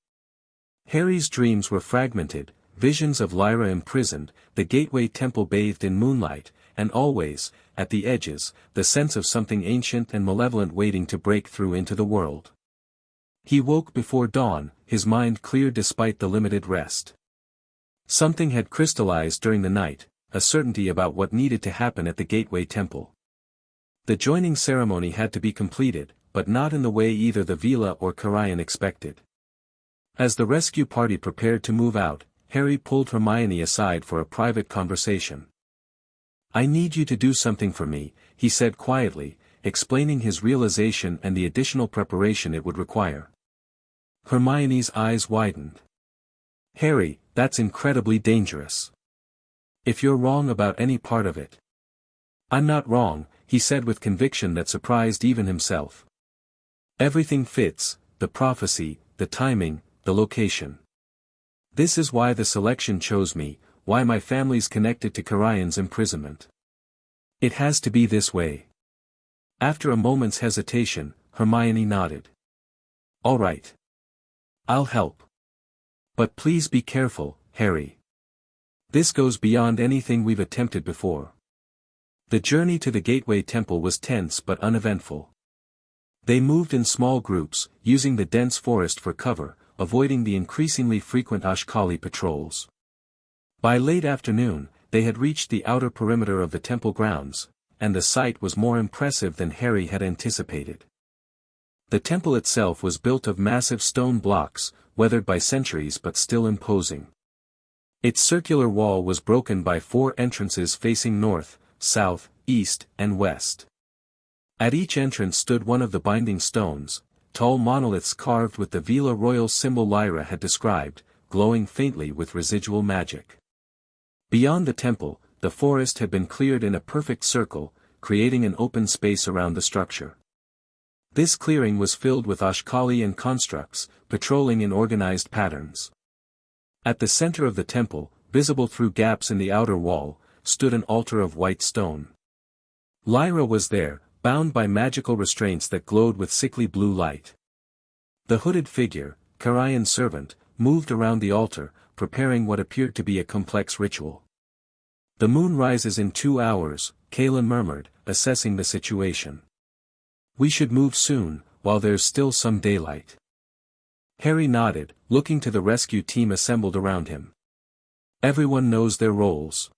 Harry's dreams were fragmented, visions of Lyra imprisoned, the gateway temple bathed in moonlight, and always, at the edges, the sense of something ancient and malevolent waiting to break through into the world. He woke before dawn, his mind clear despite the limited rest. Something had crystallized during the night, a certainty about what needed to happen at the gateway temple. The joining ceremony had to be completed, but not in the way either the Veela or Carian expected. As the rescue party prepared to move out, Harry pulled Hermione aside for a private conversation. "I need you to do something for me," he said quietly, explaining his realization and the additional preparation it would require. Hermione's eyes widened. "Harry, that's incredibly dangerous. If you're wrong about any part of it." "I'm not wrong," he said with conviction that surprised even himself. "Everything fits, the prophecy, the timing, the location. This is why the selection chose me, why my family's connected to Carian's imprisonment. It has to be this way." After a moment's hesitation, Hermione nodded. "All right. I'll help. But please be careful, Harry. This goes beyond anything we've attempted before." The journey to the Gateway Temple was tense but uneventful. They moved in small groups, using the dense forest for cover, avoiding the increasingly frequent Ashkali patrols. By late afternoon, they had reached the outer perimeter of the temple grounds, and the sight was more impressive than Harry had anticipated. The temple itself was built of massive stone blocks, weathered by centuries but still imposing. Its circular wall was broken by 4 entrances facing north, south, east, and west. At each entrance stood one of the binding stones, tall monoliths carved with the Veela royal symbol Lyra had described, glowing faintly with residual magic. Beyond the temple, the forest had been cleared in a perfect circle, creating an open space around the structure. This clearing was filled with Ashkali and constructs, patrolling in organized patterns. At the center of the temple, visible through gaps in the outer wall, stood an altar of white stone. Lyra was there, bound by magical restraints that glowed with sickly blue light. The hooded figure, Carian's servant, moved around the altar, preparing what appeared to be a complex ritual. "The moon rises in 2 hours," Kaelin murmured, assessing the situation. "We should move soon, while there's still some daylight." Harry nodded, looking to the rescue team assembled around him. Everyone knows their roles.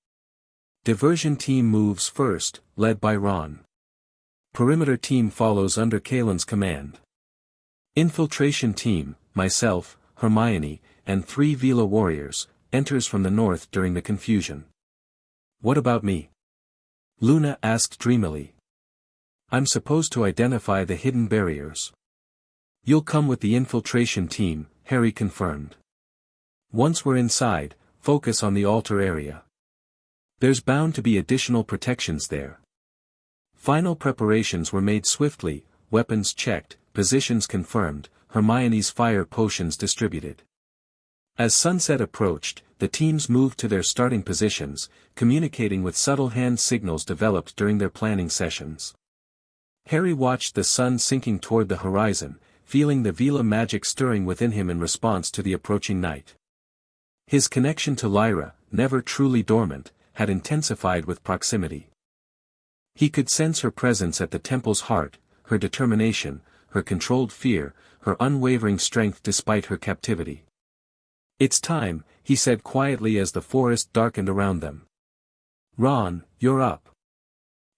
Diversion team moves first, led by Ron. Perimeter team follows under Kaelin's command. Infiltration team, myself, Hermione, and 3 Veela warriors, enters from the north during the confusion. "What about me?" Luna asked dreamily. "I'm supposed to identify the hidden barriers." "You'll come with the infiltration team," Harry confirmed. Once we're inside, focus on the altar area. There's bound to be additional protections there. Final preparations were made swiftly, weapons checked, positions confirmed, Hermione's fire potions distributed. As sunset approached, the teams moved to their starting positions, communicating with subtle hand signals developed during their planning sessions. Harry watched the sun sinking toward the horizon, feeling the Veela magic stirring within him in response to the approaching night. His connection to Lyra, never truly dormant, had intensified with proximity. He could sense her presence at the temple's heart, her determination, her controlled fear, her unwavering strength despite her captivity. "It's time," he said quietly as the forest darkened around them. "Ron, you're up."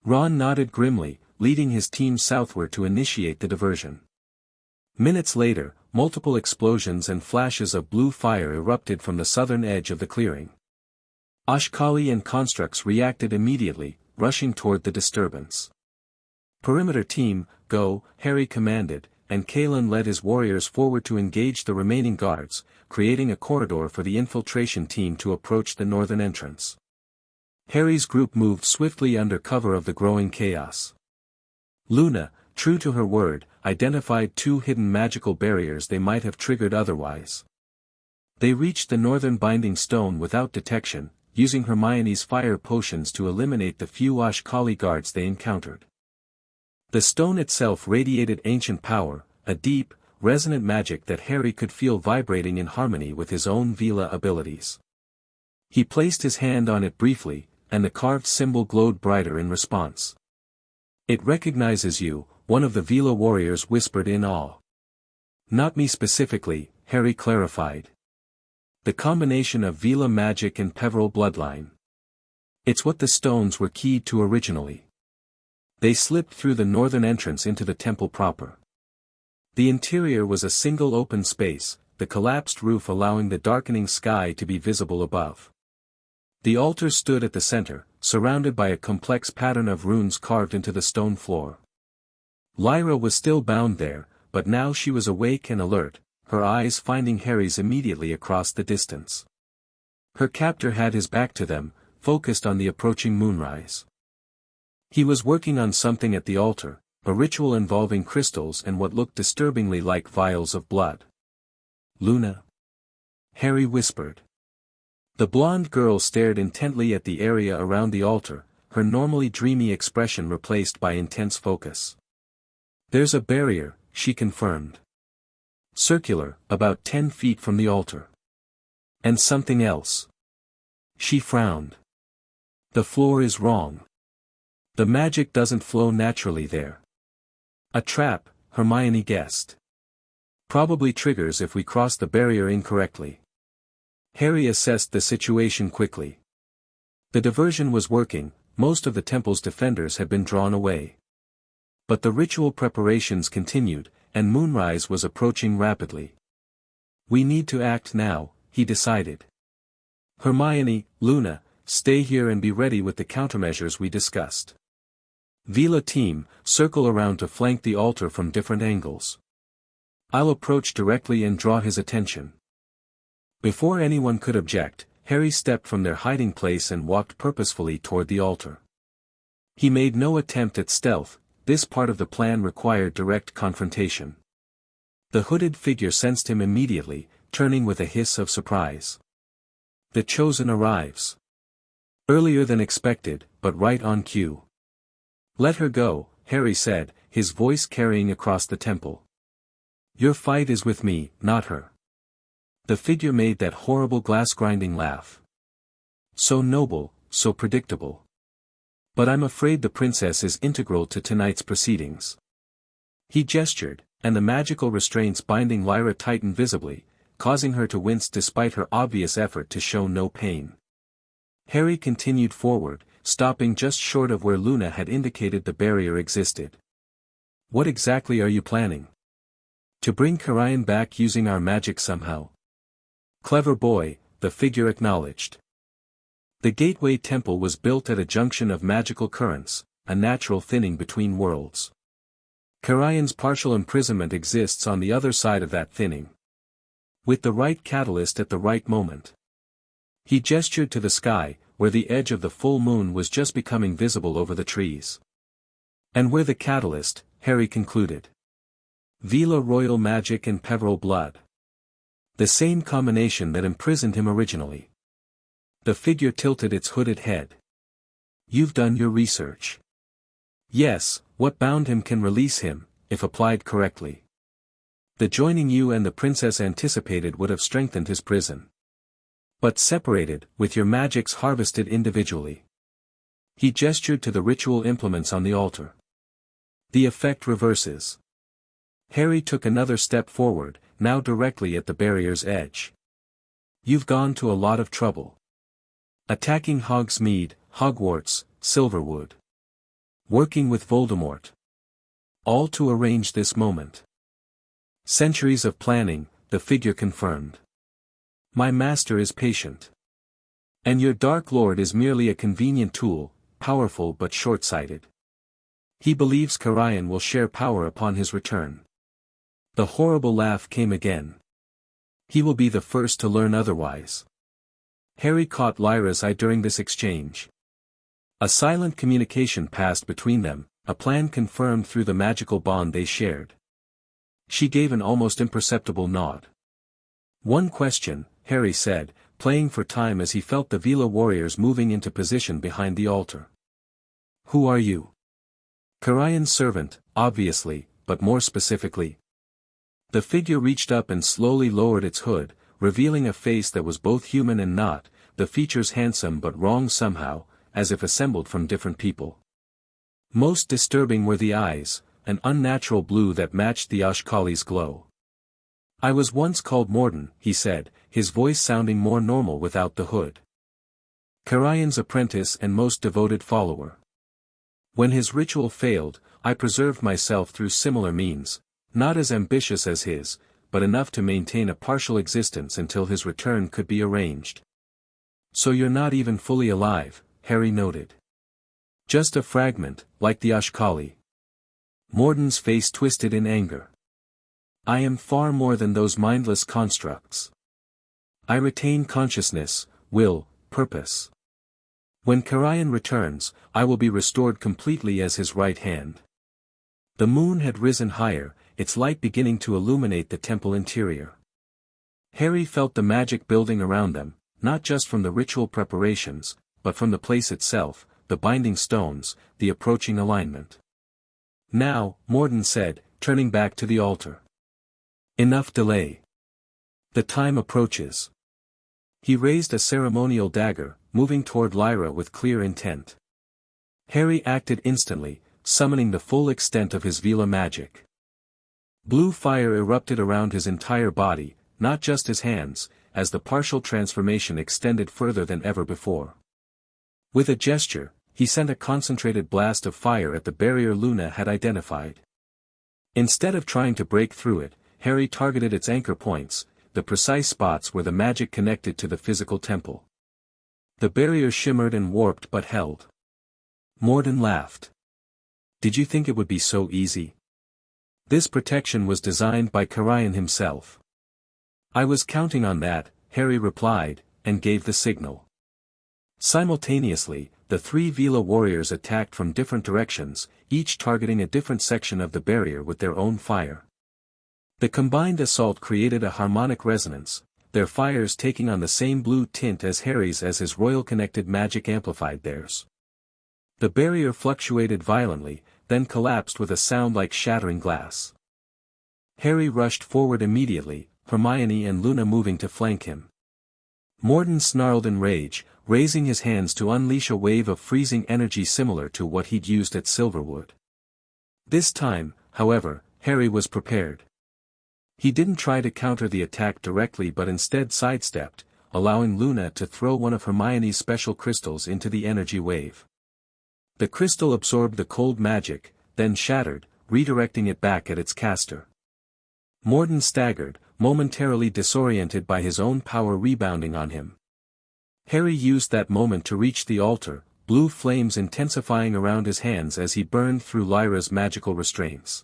Ron nodded grimly, leading his team southward to initiate the diversion. Minutes later, multiple explosions and flashes of blue fire erupted from the southern edge of the clearing. Ashkali and constructs reacted immediately, rushing toward the disturbance. "Perimeter team, go," Harry commanded, and Kalen led his warriors forward to engage the remaining guards, creating a corridor for the infiltration team to approach the northern entrance. Harry's group moved swiftly under cover of the growing chaos. Luna, true to her word, identified 2 hidden magical barriers they might have triggered otherwise. They reached the northern binding stone without detection, using Hermione's fire potions to eliminate the few Ashkali guards they encountered. The stone itself radiated ancient power, a deep, resonant magic that Harry could feel vibrating in harmony with his own Veela abilities. He placed his hand on it briefly, and the carved symbol glowed brighter in response. "It recognizes you," one of the Veela warriors whispered in awe. "Not me specifically," Harry clarified. "The combination of Veela magic and Peveril bloodline. It's what the stones were keyed to originally." They slipped through the northern entrance into the temple proper. The interior was a single open space, the collapsed roof allowing the darkening sky to be visible above. The altar stood at the center, surrounded by a complex pattern of runes carved into the stone floor. Lyra was still bound there, but now she was awake and alert, her eyes finding Harry's immediately across the distance. Her captor had his back to them, focused on the approaching moonrise. He was working on something at the altar, a ritual involving crystals and what looked disturbingly like vials of blood. "Luna?" Harry whispered. The blonde girl stared intently at the area around the altar, her normally dreamy expression replaced by intense focus. "There's a barrier," she confirmed. "Circular, about 10 feet from the altar. And something else." She frowned. "The floor is wrong. The magic doesn't flow naturally there." "A trap," Hermione guessed. "Probably triggers if we cross the barrier incorrectly." Harry assessed the situation quickly. The diversion was working, most of the temple's defenders had been drawn away. But the ritual preparations continued, and moonrise was approaching rapidly. "We need to act now," he decided. "Hermione, Luna, stay here and be ready with the countermeasures we discussed. Veela team, circle around to flank the altar from different angles. I'll approach directly and draw his attention." Before anyone could object, Harry stepped from their hiding place and walked purposefully toward the altar. He made no attempt at stealth, this part of the plan required direct confrontation. The hooded figure sensed him immediately, turning with a hiss of surprise. "The chosen arrives. Earlier than expected, but right on cue." "Let her go," Harry said, his voice carrying across the temple. "Your fight is with me, not her." The figure made that horrible glass-grinding laugh. "So noble, so predictable. But I'm afraid the princess is integral to tonight's proceedings." He gestured, and the magical restraints binding Lyra tightened visibly, causing her to wince despite her obvious effort to show no pain. Harry continued forward, stopping just short of where Luna had indicated the barrier existed. "What exactly are you planning? To bring Karayan back using our magic somehow?" "Clever boy," the figure acknowledged. "The Gateway Temple was built at a junction of magical currents, a natural thinning between worlds. Karayan's partial imprisonment exists on the other side of that thinning. With the right catalyst at the right moment. He gestured to the sky, where the edge of the full moon was just becoming visible over the trees. And where the catalyst, Harry concluded. Veela royal magic and Peveril blood. The same combination that imprisoned him originally. The figure tilted its hooded head. You've done your research. Yes, what bound him can release him, if applied correctly. The joining you and the princess anticipated would have strengthened his prison. But separated, with your magics harvested individually. He gestured to the ritual implements on the altar. The effect reverses. Harry took another step forward, now directly at the barrier's edge. You've gone to a lot of trouble. Attacking Hogsme, Hogwarts, Silverwood. Working with Voldemort. All to arrange this moment. Centuries of planning, the figure confirmed. My master is patient. And your Dark Lord is merely a convenient tool, powerful but short-sighted. He believes Carian will share power upon his return. The horrible laugh came again. He will be the first to learn otherwise. Harry caught Lyra's eye during this exchange. A silent communication passed between them, a plan confirmed through the magical bond they shared. She gave an almost imperceptible nod. One question, Harry said, playing for time as he felt the Veela warriors moving into position behind the altar. Who are you? Carian's servant, obviously, but more specifically. The figure reached up and slowly lowered its hood, revealing a face that was both human and not, the features handsome but wrong somehow, as if assembled from different people. Most disturbing were the eyes, an unnatural blue that matched the Ashkali's glow. I was once called Morden, he said, his voice sounding more normal without the hood. Carian's apprentice and most devoted follower. When his ritual failed, I preserved myself through similar means, not as ambitious as his, but enough to maintain a partial existence until his return could be arranged. So you're not even fully alive, Harry noted. Just a fragment, like the Ashkali. Morden's face twisted in anger. I am far more than those mindless constructs. I retain consciousness, will, purpose. When Carian returns, I will be restored completely as his right hand. The moon had risen higher, its light beginning to illuminate the temple interior. Harry felt the magic building around them, not just from the ritual preparations, but from the place itself, the binding stones, the approaching alignment. Now, Morden said, turning back to the altar. Enough delay. The time approaches. He raised a ceremonial dagger, moving toward Lyra with clear intent. Harry acted instantly, summoning the full extent of his Veela magic. Blue fire erupted around his entire body, not just his hands, as the partial transformation extended further than ever before. With a gesture, he sent a concentrated blast of fire at the barrier Luna had identified. Instead of trying to break through it, Harry targeted its anchor points, the precise spots where the magic connected to the physical temple. The barrier shimmered and warped but held. Morden laughed. Did you think it would be so easy? This protection was designed by Carian himself. I was counting on that, Harry replied, and gave the signal. Simultaneously, the three Veela warriors attacked from different directions, each targeting a different section of the barrier with their own fire. The combined assault created a harmonic resonance, their fires taking on the same blue tint as Harry's as his royal-connected magic amplified theirs. The barrier fluctuated violently, then collapsed with a sound like shattering glass. Harry rushed forward immediately, Hermione and Luna moving to flank him. Morden snarled in rage, raising his hands to unleash a wave of freezing energy similar to what he'd used at Silverwood. This time, however, Harry was prepared. He didn't try to counter the attack directly but instead sidestepped, allowing Luna to throw one of Hermione's special crystals into the energy wave. The crystal absorbed the cold magic, then shattered, redirecting it back at its caster. Morden staggered, momentarily disoriented by his own power rebounding on him. Harry used that moment to reach the altar, blue flames intensifying around his hands as he burned through Lyra's magical restraints.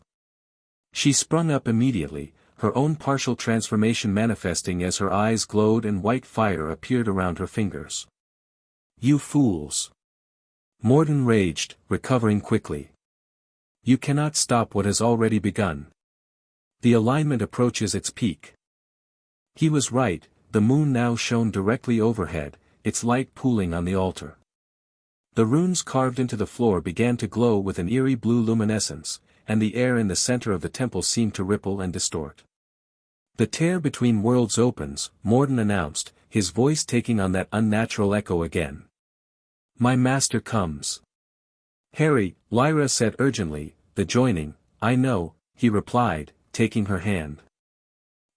She sprung up immediately, her own partial transformation manifesting as her eyes glowed and white fire appeared around her fingers. "You fools!" Morden raged, recovering quickly. "You cannot stop what has already begun. The alignment approaches its peak." He was right, the moon now shone directly overhead, its light pooling on the altar. The runes carved into the floor began to glow with an eerie blue luminescence, and the air in the center of the temple seemed to ripple and distort. "The tear between worlds opens," Morden announced, his voice taking on that unnatural echo again. "My master comes." "Harry," Lyra said urgently, "the joining." "I know," he replied, taking her hand.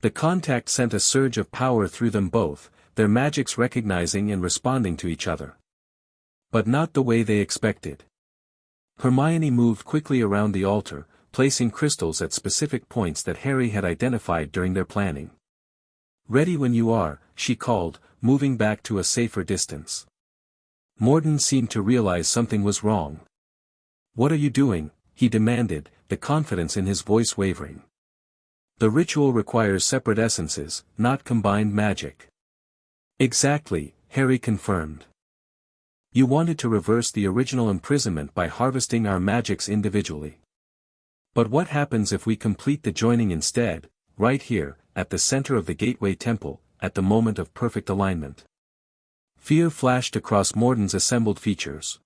The contact sent a surge of power through them both, their magics recognizing and responding to each other. But not the way they expected. Hermione moved quickly around the altar, placing crystals at specific points that Harry had identified during their planning. "Ready when you are," she called, moving back to a safer distance. Morden seemed to realize something was wrong. "What are you doing?" he demanded, the confidence in his voice wavering. "The ritual requires separate essences, not combined magic." "Exactly," Harry confirmed. "You wanted to reverse the original imprisonment by harvesting our magics individually. But what happens if we complete the joining instead, right here, at the center of the Gateway Temple, at the moment of perfect alignment?" Fear flashed across Morden's assembled features.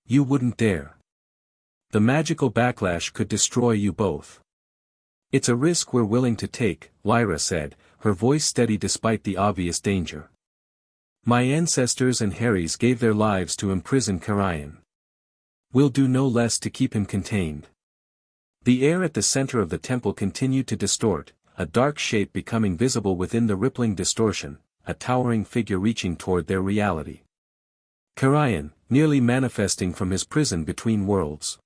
"You wouldn't dare. The magical backlash could destroy you both." "It's a risk we're willing to take," Lyra said, her voice steady despite the obvious danger. "My ancestors and Harry's gave their lives to imprison Carian. We'll do no less to keep him contained." The air at the center of the temple continued to distort, a dark shape becoming visible within the rippling distortion, a towering figure reaching toward their reality. Carian, nearly manifesting from his prison between worlds.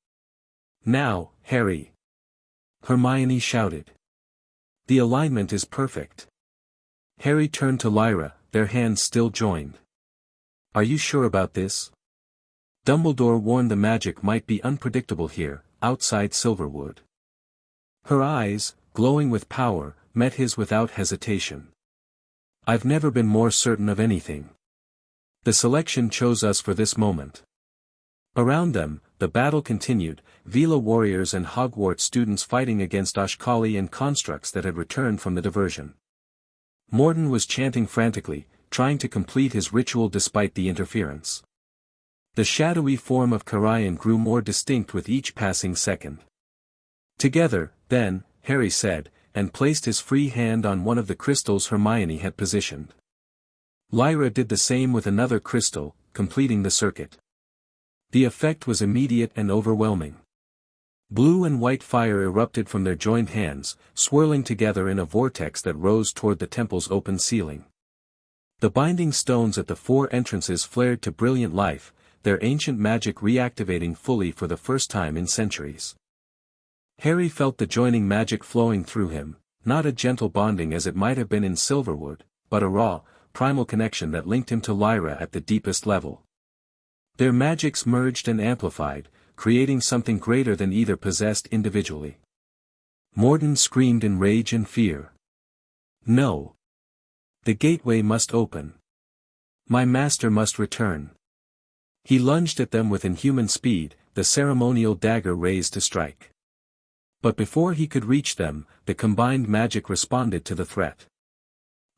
"Now, Harry!" Hermione shouted. "The alignment is perfect." Harry turned to Lyra, their hands still joined. "Are you sure about this? Dumbledore warned the magic might be unpredictable here, outside Silverwood." Her eyes, glowing with power, met his without hesitation. "I've never been more certain of anything. The selection chose us for this moment." Around them, the battle continued, Veela warriors and Hogwarts students fighting against Ashkali and constructs that had returned from the diversion. Morden was chanting frantically, trying to complete his ritual despite the interference. The shadowy form of Carian grew more distinct with each passing second. "Together, then," Harry said, and placed his free hand on one of the crystals Hermione had positioned. Lyra did the same with another crystal, completing the circuit. The effect was immediate and overwhelming. Blue and white fire erupted from their joined hands, swirling together in a vortex that rose toward the temple's open ceiling. The binding stones at the four entrances flared to brilliant life, their ancient magic reactivating fully for the first time in centuries. Harry felt the joining magic flowing through him, not a gentle bonding as it might have been in Silverwood, but a raw, primal connection that linked him to Lyra at the deepest level. Their magics merged and amplified, creating something greater than either possessed individually. Morden screamed in rage and fear. "No! The gateway must open. My master must return." He lunged at them with inhuman speed, the ceremonial dagger raised to strike. But before he could reach them, the combined magic responded to the threat.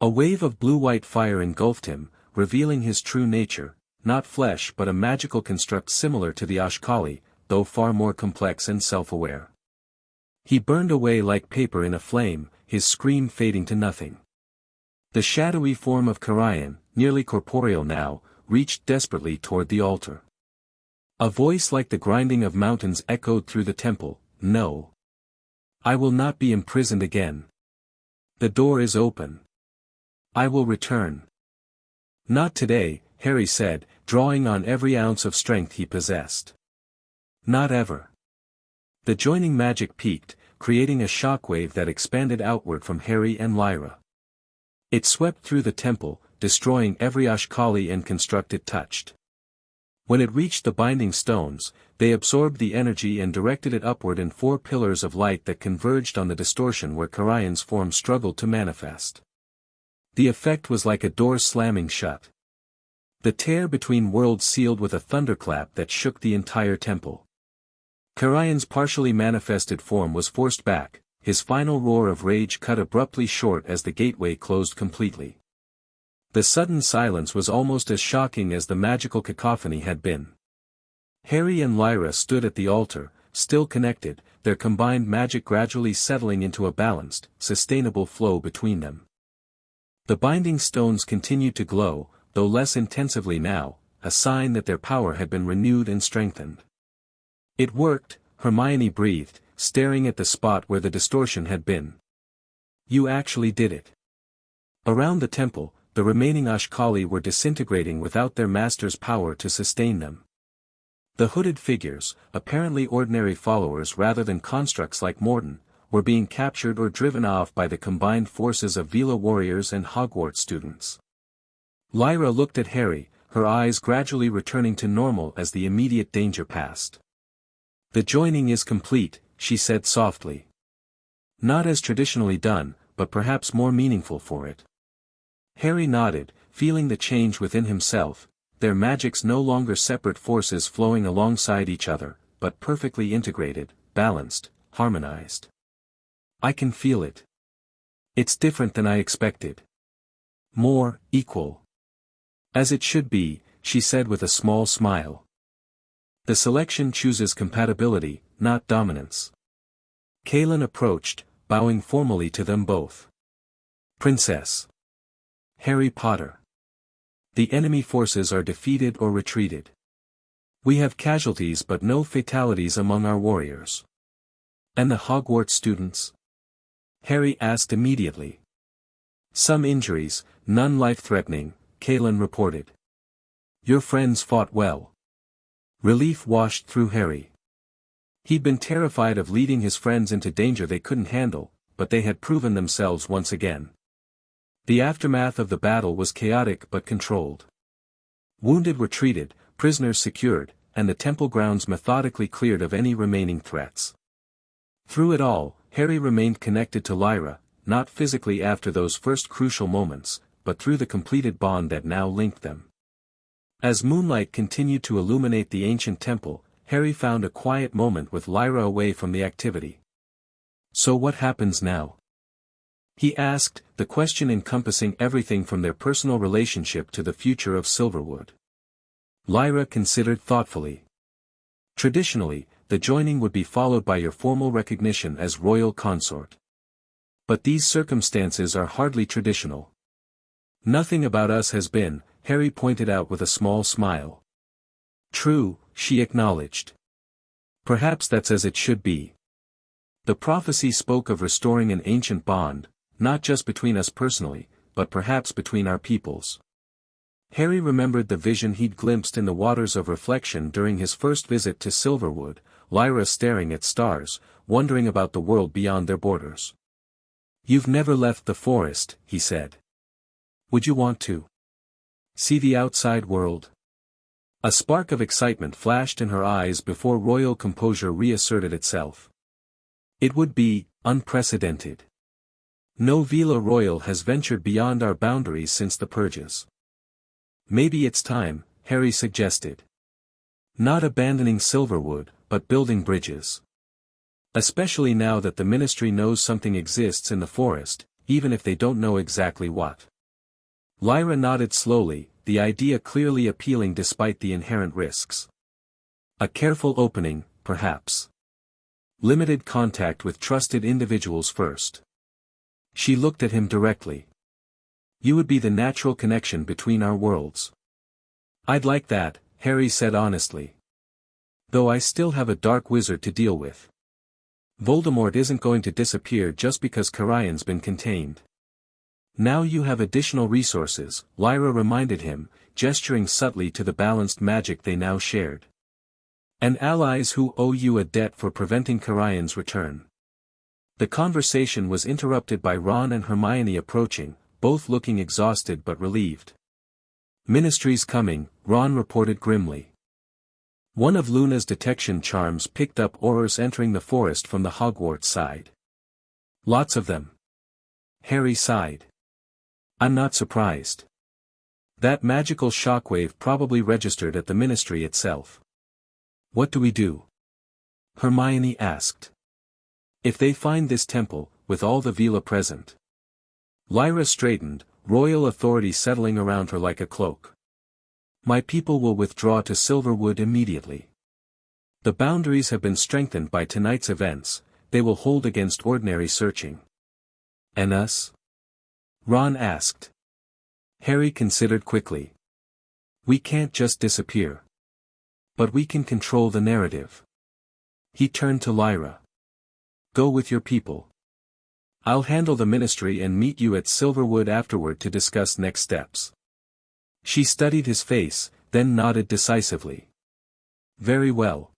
A wave of blue-white fire engulfed him, revealing his true nature, not flesh but a magical construct similar to the Ashkali, though far more complex and self-aware. He burned away like paper in a flame, his scream fading to nothing. The shadowy form of Carian, nearly corporeal now, reached desperately toward the altar. A voice like the grinding of mountains echoed through the temple, "No. I will not be imprisoned again. The door is open. I will return." "Not today," Harry said, drawing on every ounce of strength he possessed. "Not ever." The joining magic peaked, creating a shockwave that expanded outward from Harry and Lyra. It swept through the temple, destroying every Ashkali and construct it touched. When it reached the binding stones, they absorbed the energy and directed it upward in 4 pillars of light that converged on the distortion where Karayan's form struggled to manifest. The effect was like a door slamming shut. The tear between worlds sealed with a thunderclap that shook the entire temple. Karayan's partially manifested form was forced back, his final roar of rage cut abruptly short as the gateway closed completely. The sudden silence was almost as shocking as the magical cacophony had been. Harry and Lyra stood at the altar, still connected, their combined magic gradually settling into a balanced, sustainable flow between them. The binding stones continued to glow, though less intensively now, a sign that their power had been renewed and strengthened. It worked, Hermione breathed, staring at the spot where the distortion had been. You actually did it. Around the temple, the remaining Ashkali were disintegrating without their master's power to sustain them. The hooded figures, apparently ordinary followers rather than constructs like Morton, were being captured or driven off by the combined forces of Veela warriors and Hogwarts students. Lyra looked at Harry, her eyes gradually returning to normal as the immediate danger passed. The joining is complete, she said softly. Not as traditionally done, but perhaps more meaningful for it. Harry nodded, feeling the change within himself, their magics no longer separate forces flowing alongside each other, but perfectly integrated, balanced, harmonized. I can feel it. It's different than I expected. More, equal. As it should be, she said with a small smile. The selection chooses compatibility, not dominance. Kaelin approached, bowing formally to them both. Princess. Harry Potter. The enemy forces are defeated or retreated. We have casualties but no fatalities among our warriors. And the Hogwarts students? Harry asked immediately. Some injuries, none life-threatening, Kaelin reported. Your friends fought well. Relief washed through Harry. He'd been terrified of leading his friends into danger they couldn't handle, but they had proven themselves once again. The aftermath of the battle was chaotic but controlled. Wounded were treated, prisoners secured, and the temple grounds methodically cleared of any remaining threats. Through it all, Harry remained connected to Lyra, not physically after those first crucial moments, but through the completed bond that now linked them. As moonlight continued to illuminate the ancient temple, Harry found a quiet moment with Lyra away from the activity. So what happens now? He asked, the question encompassing everything from their personal relationship to the future of Silverwood. Lyra considered thoughtfully. Traditionally, the joining would be followed by your formal recognition as royal consort. But these circumstances are hardly traditional. Nothing about us has been, Harry pointed out with a small smile. True, she acknowledged. Perhaps that's as it should be. The prophecy spoke of restoring an ancient bond, not just between us personally, but perhaps between our peoples. Harry remembered the vision he'd glimpsed in the waters of reflection during his first visit to Silverwood, Lyra staring at stars, wondering about the world beyond their borders. You've never left the forest, he said. Would you want to see the outside world? A spark of excitement flashed in her eyes before royal composure reasserted itself. It would be unprecedented. No Veela royal has ventured beyond our boundaries since the purges. Maybe it's time, Harry suggested. Not abandoning Silverwood, but building bridges. Especially now that the Ministry knows something exists in the forest, even if they don't know exactly what. Lyra nodded slowly, the idea clearly appealing despite the inherent risks. A careful opening, perhaps. Limited contact with trusted individuals first. She looked at him directly. You would be the natural connection between our worlds. I'd like that, Harry said honestly. Though I still have a dark wizard to deal with. Voldemort isn't going to disappear just because Karayan's been contained. Now you have additional resources, Lyra reminded him, gesturing subtly to the balanced magic they now shared. And allies who owe you a debt for preventing Karayan's return. The conversation was interrupted by Ron and Hermione approaching, both looking exhausted but relieved. Ministry's coming, Ron reported grimly. One of Luna's detection charms picked up Aurors entering the forest from the Hogwarts side. Lots of them. Harry sighed. I'm not surprised. That magical shockwave probably registered at the Ministry itself. What do we do? Hermione asked. If they find this temple, with all the Veela present. Lyra straightened, royal authority settling around her like a cloak. My people will withdraw to Silverwood immediately. The boundaries have been strengthened by tonight's events, they will hold against ordinary searching. And us? Ron asked. Harry considered quickly. We can't just disappear. But we can control the narrative. He turned to Lyra. Go with your people. I'll handle the Ministry and meet you at Silverwood afterward to discuss next steps. She studied his face, then nodded decisively. Very well.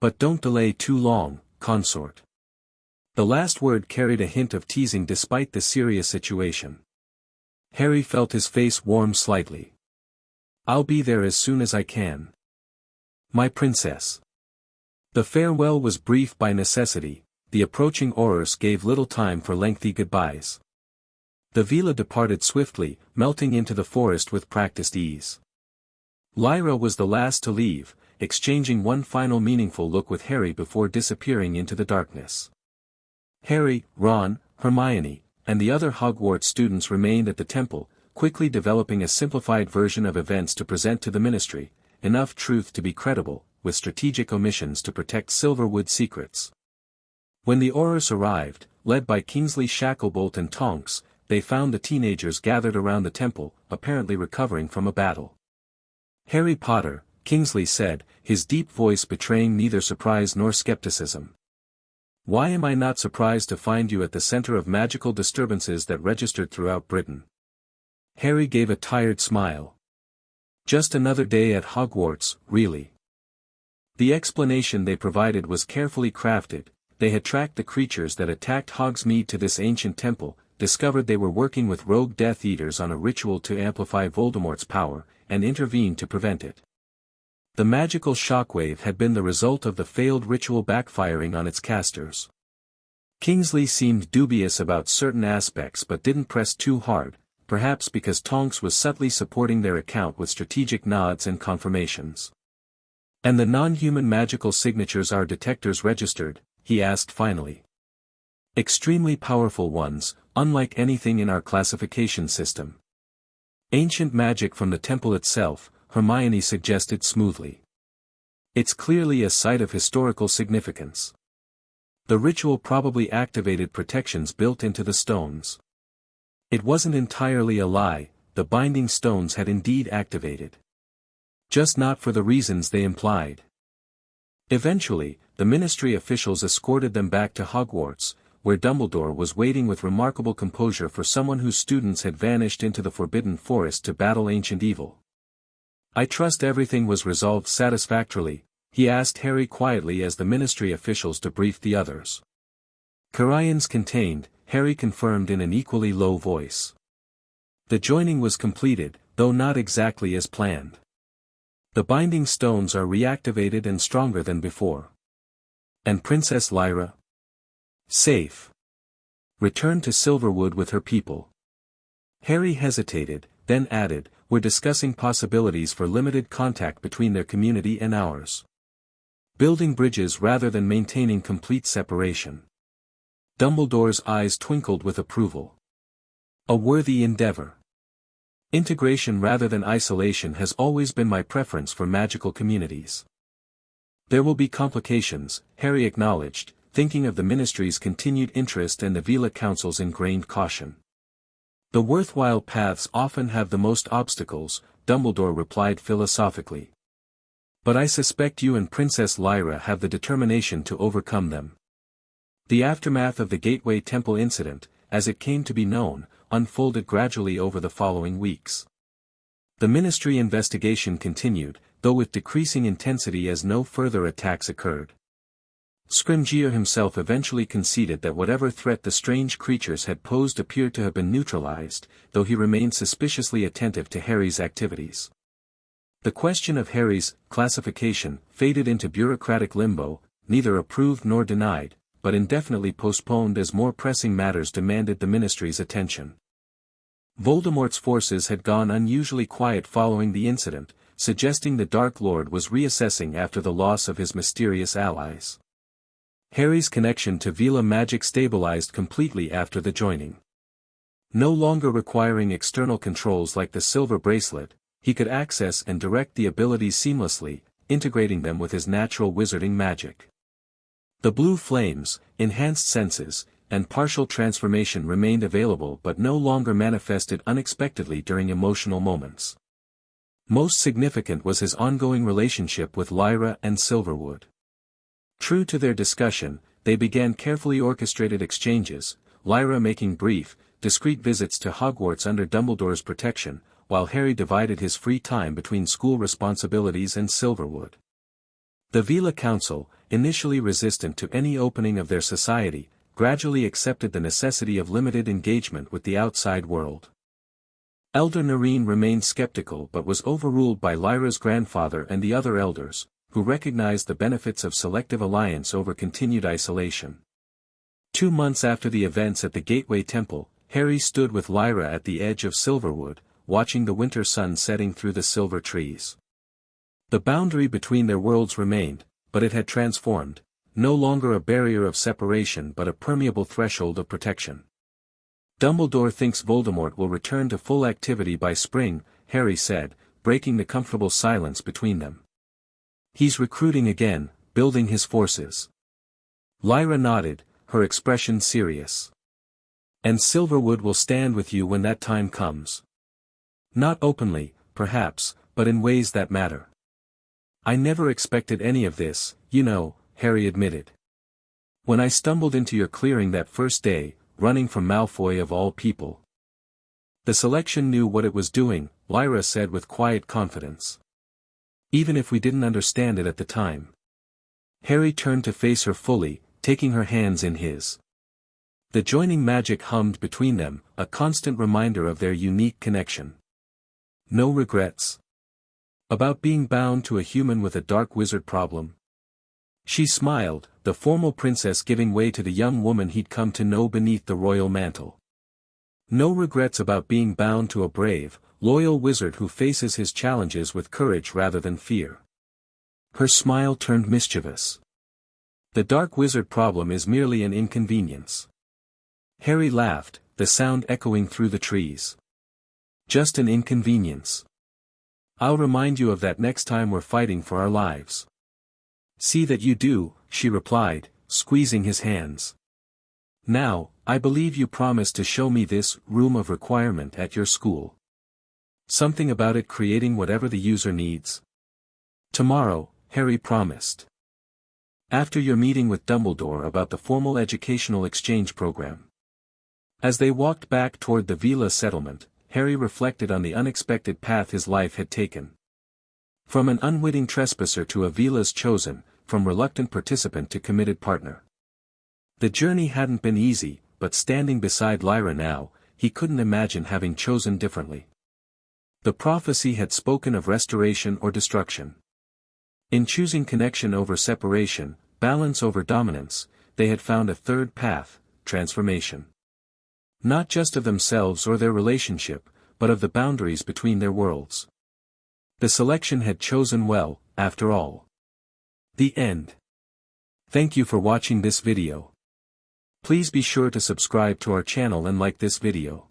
But don't delay too long, consort. The last word carried a hint of teasing despite the serious situation. Harry felt his face warm slightly. I'll be there as soon as I can. My princess. The farewell was brief by necessity, the approaching Aurors gave little time for lengthy goodbyes. The Veela departed swiftly, melting into the forest with practiced ease. Lyra was the last to leave, exchanging one final meaningful look with Harry before disappearing into the darkness. Harry, Ron, Hermione, and the other Hogwarts students remained at the temple, quickly developing a simplified version of events to present to the Ministry, enough truth to be credible, with strategic omissions to protect Silverwood secrets. When the Aurors arrived, led by Kingsley Shacklebolt and Tonks, they found the teenagers gathered around the temple, apparently recovering from a battle. Harry Potter, Kingsley said, his deep voice betraying neither surprise nor skepticism. Why am I not surprised to find you at the center of magical disturbances that registered throughout Britain? Harry gave a tired smile. Just another day at Hogwarts, really. The explanation they provided was carefully crafted. They had tracked the creatures that attacked Hogsme to this ancient temple, discovered they were working with rogue Death Eaters on a ritual to amplify Voldemort's power, and intervened to prevent it. The magical shockwave had been the result of the failed ritual backfiring on its casters. Kingsley seemed dubious about certain aspects but didn't press too hard, perhaps because Tonks was subtly supporting their account with strategic nods and confirmations. And the non-human magical signatures our detectors registered, he asked finally. Extremely powerful ones, unlike anything in our classification system. Ancient magic from the temple itself, Hermione suggested smoothly. It's clearly a site of historical significance. The ritual probably activated protections built into the stones. It wasn't entirely a lie, the binding stones had indeed activated. Just not for the reasons they implied. Eventually, the Ministry officials escorted them back to Hogwarts, where Dumbledore was waiting with remarkable composure for someone whose students had vanished into the Forbidden Forest to battle ancient evil. I trust everything was resolved satisfactorily, he asked Harry quietly as the Ministry officials debriefed the others. Carians contained, Harry confirmed in an equally low voice. The joining was completed, though not exactly as planned. The binding stones are reactivated and stronger than before. And Princess Lyra? Safe. Returned to Silverwood with her people. Harry hesitated, then added, we're discussing possibilities for limited contact between their community and ours. Building bridges rather than maintaining complete separation. Dumbledore's eyes twinkled with approval. A worthy endeavor. Integration rather than isolation has always been my preference for magical communities. There will be complications, Harry acknowledged, thinking of the Ministry's continued interest and the Veela Council's ingrained caution. The worthwhile paths often have the most obstacles, Dumbledore replied philosophically. But I suspect you and Princess Lyra have the determination to overcome them. The aftermath of the Gateway Temple incident, as it came to be known, unfolded gradually over the following weeks. The Ministry investigation continued, though with decreasing intensity as no further attacks occurred. Scrimgeour himself eventually conceded that whatever threat the strange creatures had posed appeared to have been neutralized, though he remained suspiciously attentive to Harry's activities. The question of Harry's classification faded into bureaucratic limbo, neither approved nor denied, but indefinitely postponed as more pressing matters demanded the Ministry's attention. Voldemort's forces had gone unusually quiet following the incident, suggesting the Dark Lord was reassessing after the loss of his mysterious allies. Harry's connection to Veela magic stabilized completely after the joining. No longer requiring external controls like the silver bracelet, he could access and direct the abilities seamlessly, integrating them with his natural wizarding magic. The blue flames, enhanced senses, and partial transformation remained available but no longer manifested unexpectedly during emotional moments. Most significant was his ongoing relationship with Lyra and Silverwood. True to their discussion, they began carefully orchestrated exchanges, Lyra making brief, discreet visits to Hogwarts under Dumbledore's protection, while Harry divided his free time between school responsibilities and Silverwood. The Veela Council, initially resistant to any opening of their society, gradually accepted the necessity of limited engagement with the outside world. Elder Nareen remained skeptical but was overruled by Lyra's grandfather and the other elders, who recognized the benefits of selective alliance over continued isolation. 2 months after the events at the Gateway Temple, Harry stood with Lyra at the edge of Silverwood, watching the winter sun setting through the silver trees. The boundary between their worlds remained, but it had transformed, no longer a barrier of separation but a permeable threshold of protection. Dumbledore thinks Voldemort will return to full activity by spring, Harry said, breaking the comfortable silence between them. He's recruiting again, building his forces. Lyra nodded, her expression serious. And Silverwood will stand with you when that time comes. Not openly, perhaps, but in ways that matter. I never expected any of this, you know, Harry admitted. When I stumbled into your clearing that first day, running from Malfoy of all people. The selection knew what it was doing, Lyra said with quiet confidence. Even if we didn't understand it at the time. Harry turned to face her fully, taking her hands in his. The joining magic hummed between them, a constant reminder of their unique connection. No regrets. About being bound to a human with a dark wizard problem. She smiled, the formal princess giving way to the young woman he'd come to know beneath the royal mantle. No regrets about being bound to a brave, loyal wizard who faces his challenges with courage rather than fear. Her smile turned mischievous. The dark wizard problem is merely an inconvenience. Harry laughed, the sound echoing through the trees. Just an inconvenience. I'll remind you of that next time we're fighting for our lives. See that you do, she replied, squeezing his hands. Now, I believe you promised to show me this room of requirement at your school. Something about it creating whatever the user needs. Tomorrow, Harry promised. After your meeting with Dumbledore about the formal educational exchange program. As they walked back toward the Veela settlement, Harry reflected on the unexpected path his life had taken. From an unwitting trespasser to a Veela's chosen, from reluctant participant to committed partner. The journey hadn't been easy, but standing beside Lyra now, he couldn't imagine having chosen differently. The prophecy had spoken of restoration or destruction. In choosing connection over separation, balance over dominance, they had found a third path, transformation. Not just of themselves or their relationship, but of the boundaries between their worlds. The selection had chosen well, after all. The end. Thank you for watching this video. Please be sure to subscribe to our channel and like this video.